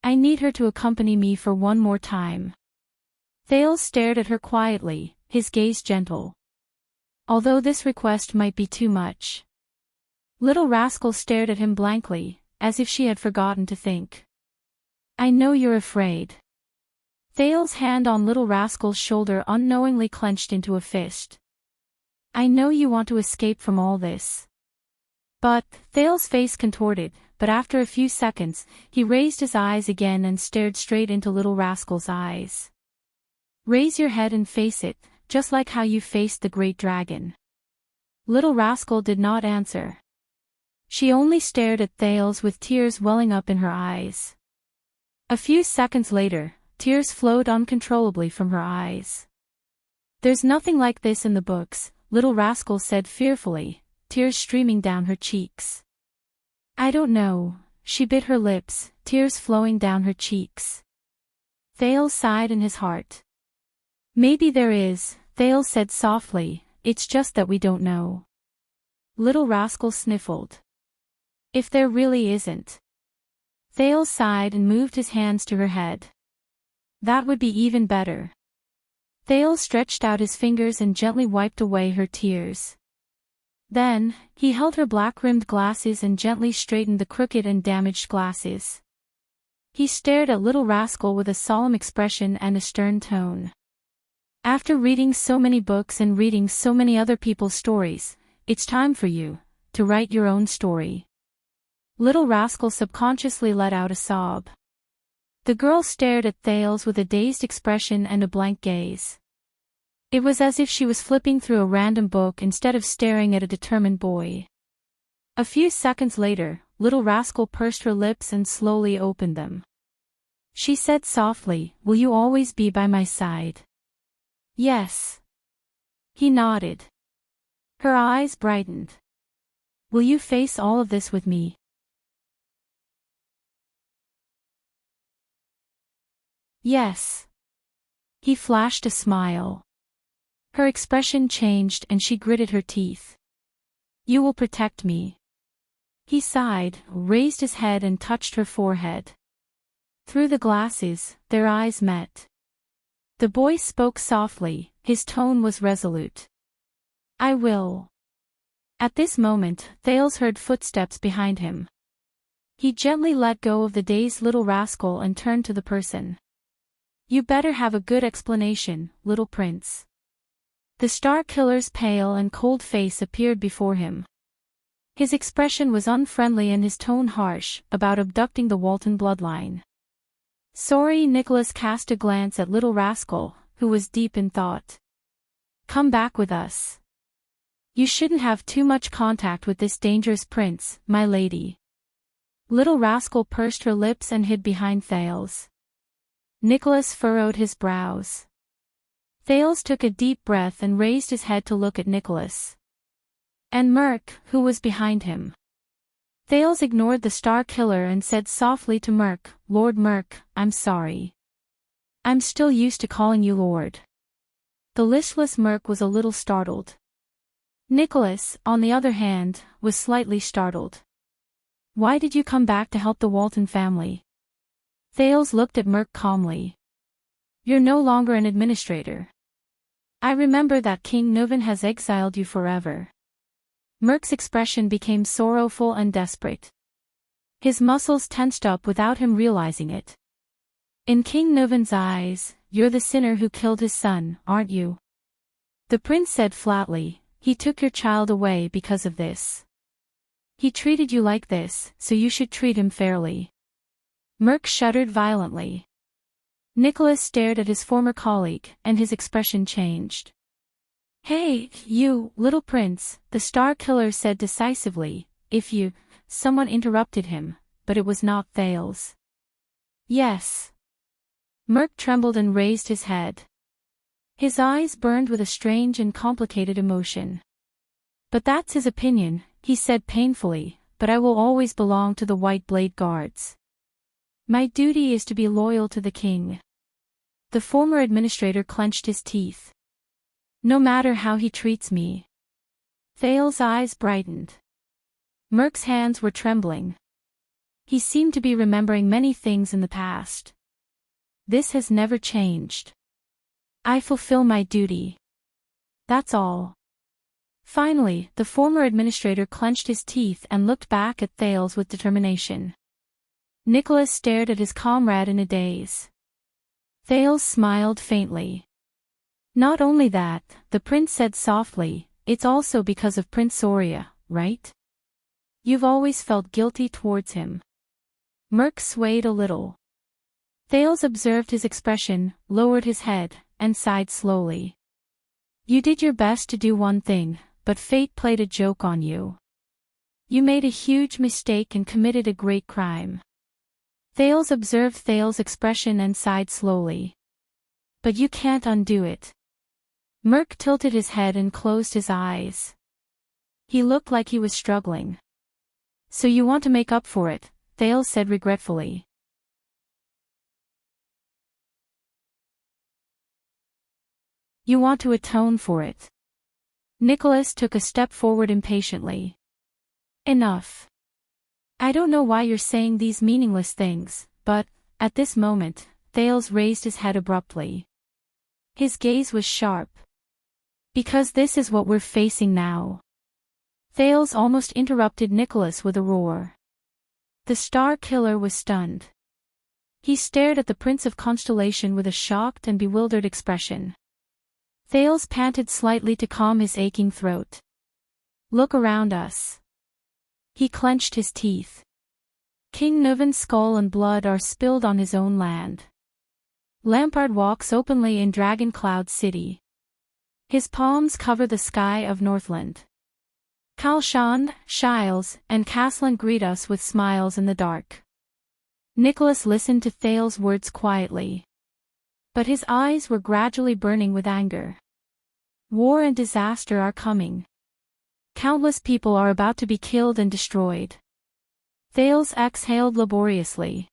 I need her to accompany me for one more time. Thales stared at her quietly, his gaze gentle. Although this request might be too much. Little Rascal stared at him blankly, as if she had forgotten to think. I know you're afraid. Thale's hand on Little Rascal's shoulder unknowingly clenched into a fist. I know you want to escape from all this. But, Thale's face contorted, but after a few seconds, he raised his eyes again and stared straight into Little Rascal's eyes. Raise your head and face it, just like how you faced the great dragon. Little Rascal did not answer. She only stared at Thales with tears welling up in her eyes. A few seconds later, tears flowed uncontrollably from her eyes. There's nothing like this in the books, Little Rascal said fearfully, tears streaming down her cheeks. I don't know, she bit her lips, tears flowing down her cheeks. Thales sighed in his heart. Maybe there is, Thales said softly, it's just that we don't know. Little Rascal sniffled. If there really isn't. Thales sighed and moved his hands to her head. That would be even better. Thales stretched out his fingers and gently wiped away her tears. Then, he held her black-rimmed glasses and gently straightened the crooked and damaged glasses. He stared at Little Rascal with a solemn expression and a stern tone. After reading so many books and reading so many other people's stories, it's time for you to write your own story. Little Rascal subconsciously let out a sob. The girl stared at Thales with a dazed expression and a blank gaze. It was as if she was flipping through a random book instead of staring at a determined boy. A few seconds later, Little Rascal pursed her lips and slowly opened them. She said softly, "Will you always be by my side?" "Yes." He nodded. Her eyes brightened. "Will you face all of this with me?" "Yes." He flashed a smile. Her expression changed and she gritted her teeth. "You will protect me." He sighed, raised his head and touched her forehead. Through the glasses, their eyes met. The boy spoke softly, his tone was resolute. "I will." At this moment, Thales heard footsteps behind him. He gently let go of the dazed Little Rascal and turned to the person. "You better have a good explanation, little prince." The Star Killer's pale and cold face appeared before him. His expression was unfriendly and his tone harsh, about abducting the Walton bloodline. Sorry. Nicholas cast a glance at Little Rascal, who was deep in thought. "Come back with us. You shouldn't have too much contact with this dangerous prince, my lady." Little Rascal pursed her lips and hid behind Thales. Nicholas furrowed his brows. Thales took a deep breath and raised his head to look at Nicholas. And Merc, who was behind him. Thales ignored the Star Killer and said softly to Merc, "Lord Merc, I'm sorry. I'm still used to calling you Lord." The listless Merc was a little startled. Nicholas, on the other hand, was slightly startled. "Why did you come back to help the Walton family?" Thales looked at Merc calmly. "You're no longer an administrator. I remember that King Nuvan has exiled you forever." Merc's expression became sorrowful and desperate. His muscles tensed up without him realizing it. "In King Nuvan's eyes, you're the sinner who killed his son, aren't you?" The prince said flatly, "He took your child away because of this. He treated you like this, so you should treat him fairly." Merc shuddered violently. Nicholas stared at his former colleague, and his expression changed. "Hey, you, little prince," the Star Killer said decisively, "if you—" Someone interrupted him, but it was not Thales. "Yes." Merc trembled and raised his head. His eyes burned with a strange and complicated emotion. "But that's his opinion," he said painfully, "but I will always belong to the White Blade Guards. My duty is to be loyal to the king." The former administrator clenched his teeth. "No matter how he treats me." Thales' eyes brightened. Merc's hands were trembling. He seemed to be remembering many things in the past. "This has never changed. I fulfill my duty. That's all." Finally, the former administrator clenched his teeth and looked back at Thales with determination. Nicholas stared at his comrade in a daze. Thales smiled faintly. Not only that, the prince said softly, it's also because of Prince Soria, right? You've always felt guilty towards him. Merc swayed a little. Thales observed his expression, lowered his head, and sighed slowly. You did your best to do one thing, but fate played a joke on you. You made a huge mistake and committed a great crime. Thales observed Thales' expression and sighed slowly. But you can't undo it. Merc tilted his head and closed his eyes. He looked like he was struggling. So you want to make up for it, Thales said regretfully. You want to atone for it. Nicholas took a step forward impatiently. Enough. I don't know why you're saying these meaningless things, but, at this moment, Thales raised his head abruptly. His gaze was sharp. Because this is what we're facing now. Thales almost interrupted Nicholas with a roar. The Star Killer was stunned. He stared at the Prince of Constellation with a shocked and bewildered expression. Thales panted slightly to calm his aching throat. Look around us. He clenched his teeth. King Nuven's skull and blood are spilled on his own land. Lampard walks openly in Dragon Cloud City. His palms cover the sky of Northland. Kalshan, Shiles, and Caslan greet us with smiles in the dark. Nicholas listened to Thales' words quietly. But his eyes were gradually burning with anger. War and disaster are coming. Countless people are about to be killed and destroyed. Thales exhaled laboriously.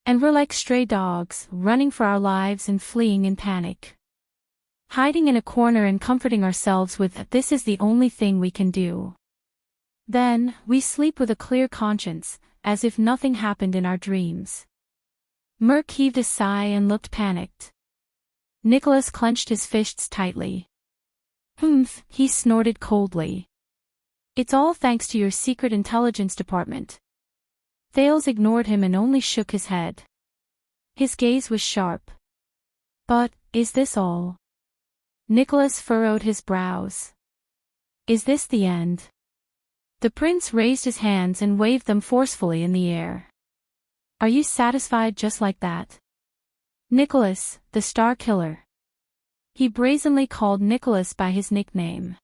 And we're like stray dogs, running for our lives and fleeing in panic. Hiding in a corner and comforting ourselves with, this is the only thing we can do. Then, we sleep with a clear conscience, as if nothing happened in our dreams. Merc heaved a sigh and looked panicked. Nicholas clenched his fists tightly. Humph, he snorted coldly. It's all thanks to your secret intelligence department. Thales ignored him and only shook his head. His gaze was sharp. But, is this all? Nicholas furrowed his brows. Is this the end? The prince raised his hands and waved them forcefully in the air. Are you satisfied just like that? Nicholas, the Star Killer. He brazenly called Nicholas by his nickname.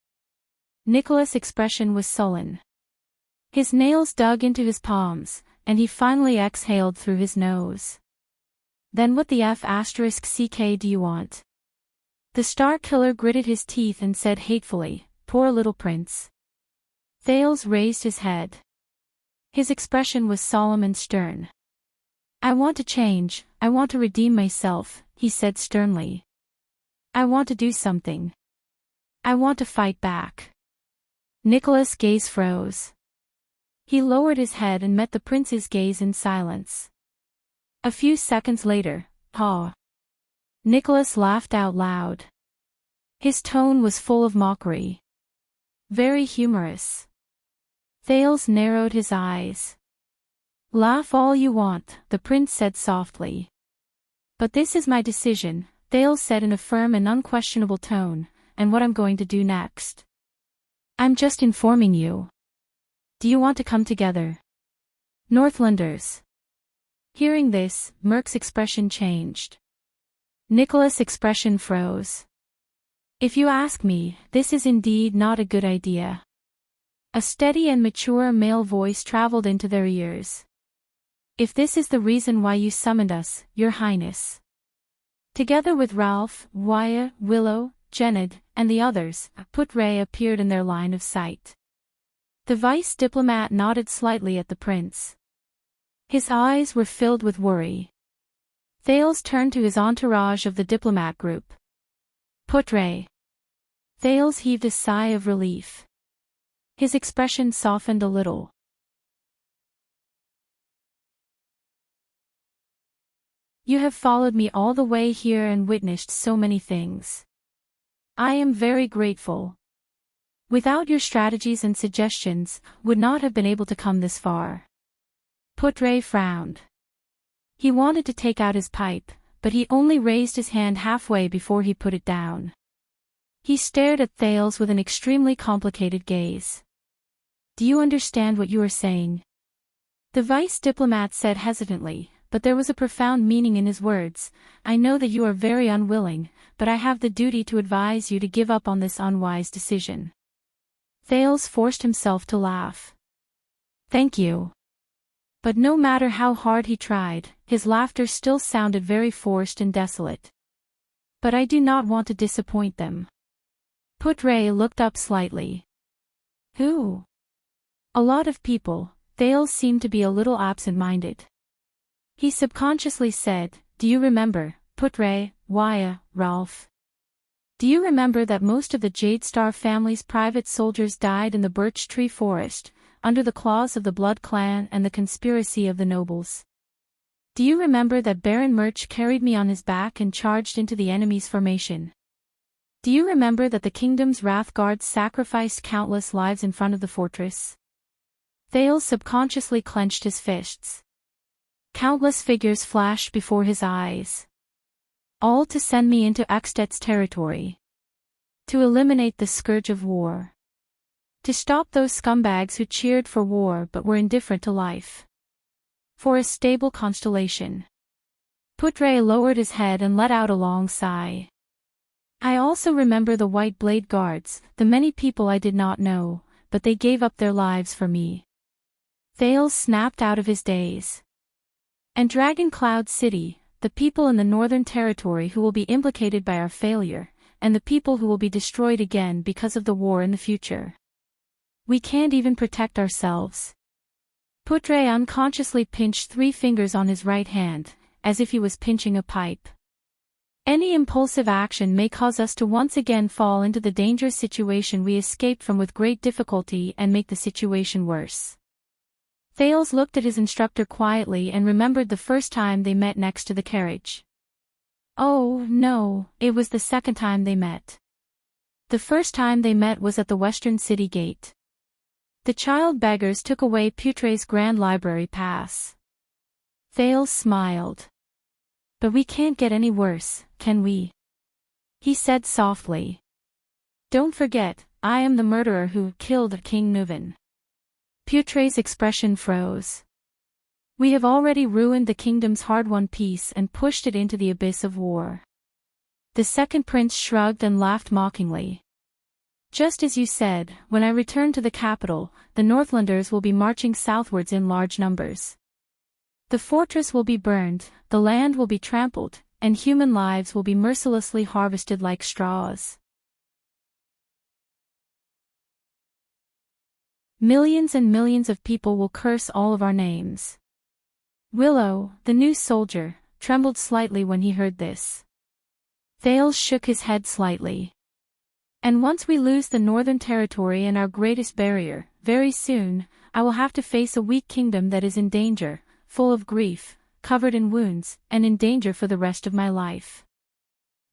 Nicholas' expression was sullen. His nails dug into his palms, and he finally exhaled through his nose. Then what the F***ck do you want? The Star Killer gritted his teeth and said hatefully, poor little prince. Thales raised his head. His expression was solemn and stern. I want to change, I want to redeem myself, he said sternly. I want to do something. I want to fight back. Nicholas' gaze froze. He lowered his head and met the prince's gaze in silence. A few seconds later, Nicholas laughed out loud. His tone was full of mockery. Very humorous. Thales narrowed his eyes. Laugh all you want, the prince said softly. But this is my decision, Thales said in a firm and unquestionable tone, and what I'm going to do next. I'm just informing you. Do you want to come together? Northlanders. Hearing this, Merc's expression changed. Nicholas' expression froze. If you ask me, this is indeed not a good idea. A steady and mature male voice traveled into their ears. If this is the reason why you summoned us, Your Highness. Together with Ralph, Waya, Willow, Jened, and the others, Putre appeared in their line of sight. The vice diplomat nodded slightly at the prince. His eyes were filled with worry. Thales turned to his entourage of the diplomat group. Putre. Thales heaved a sigh of relief. His expression softened a little. You have followed me all the way here and witnessed so many things. I am very grateful. Without your strategies and suggestions, would not have been able to come this far. Putre frowned. He wanted to take out his pipe, but he only raised his hand halfway before he put it down. He stared at Thales with an extremely complicated gaze. Do you understand what you are saying? The vice diplomat said hesitantly, but there was a profound meaning in his words. I know that you are very unwilling, but I have the duty to advise you to give up on this unwise decision. Thales forced himself to laugh. Thank you. But no matter how hard he tried, his laughter still sounded very forced and desolate. But I do not want to disappoint them. Putre looked up slightly. Who? A lot of people. Thales seemed to be a little absent-minded. He subconsciously said, do you remember, Putre, Waya, Ralph? Do you remember that most of the Jade Star family's private soldiers died in the Birch Tree Forest, under the claws of the Blood Clan and the conspiracy of the nobles? Do you remember that Baron Murch carried me on his back and charged into the enemy's formation? Do you remember that the kingdom's Wrath Guards sacrificed countless lives in front of the fortress? Thales subconsciously clenched his fists. Countless figures flashed before his eyes. All to send me into Axtet's territory. To eliminate the scourge of war. To stop those scumbags who cheered for war but were indifferent to life. For a stable constellation. Putre lowered his head and let out a long sigh. I also remember the White Blade Guards, the many people I did not know, but they gave up their lives for me. Thales snapped out of his daze. And Dragon Cloud City, the people in the Northern Territory who will be implicated by our failure, and the people who will be destroyed again because of the war in the future. We can't even protect ourselves. Putre unconsciously pinched 3 fingers on his right hand, as if he was pinching a pipe. Any impulsive action may cause us to once again fall into the dangerous situation we escaped from with great difficulty and make the situation worse. Thales looked at his instructor quietly and remembered the first time they met next to the carriage. Oh, no, it was the second time they met. The first time they met was at the Western City Gate. The child beggars took away Putre's Grand Library pass. Thales smiled. But we can't get any worse, can we? He said softly. Don't forget, I am the murderer who killed King Nuven. Putre's expression froze. We have already ruined the kingdom's hard-won peace and pushed it into the abyss of war. The second prince shrugged and laughed mockingly. Just as you said, when I return to the capital, the Northlanders will be marching southwards in large numbers. The fortress will be burned, the land will be trampled, and human lives will be mercilessly harvested like straws. Millions and millions of people will curse all of our names. Willow, the new soldier, trembled slightly when he heard this. Thales shook his head slightly. And once we lose the Northern Territory and our greatest barrier, very soon, I will have to face a weak kingdom that is in danger, full of grief, covered in wounds, and in danger for the rest of my life.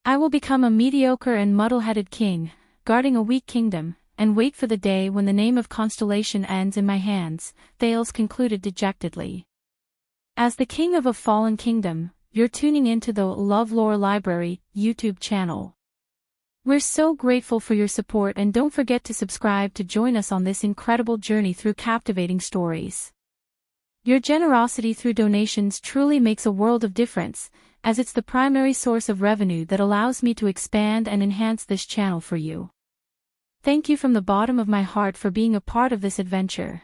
I will become a mediocre and muddle-headed king, guarding a weak kingdom, and wait for the day when the name of Constellation ends in my hands, Thales concluded dejectedly. As the king of a fallen kingdom, you're tuning into the LoveLore Library YouTube channel. We're so grateful for your support, and don't forget to subscribe to join us on this incredible journey through captivating stories. Your generosity through donations truly makes a world of difference, as it's the primary source of revenue that allows me to expand and enhance this channel for you. Thank you from the bottom of my heart for being a part of this adventure.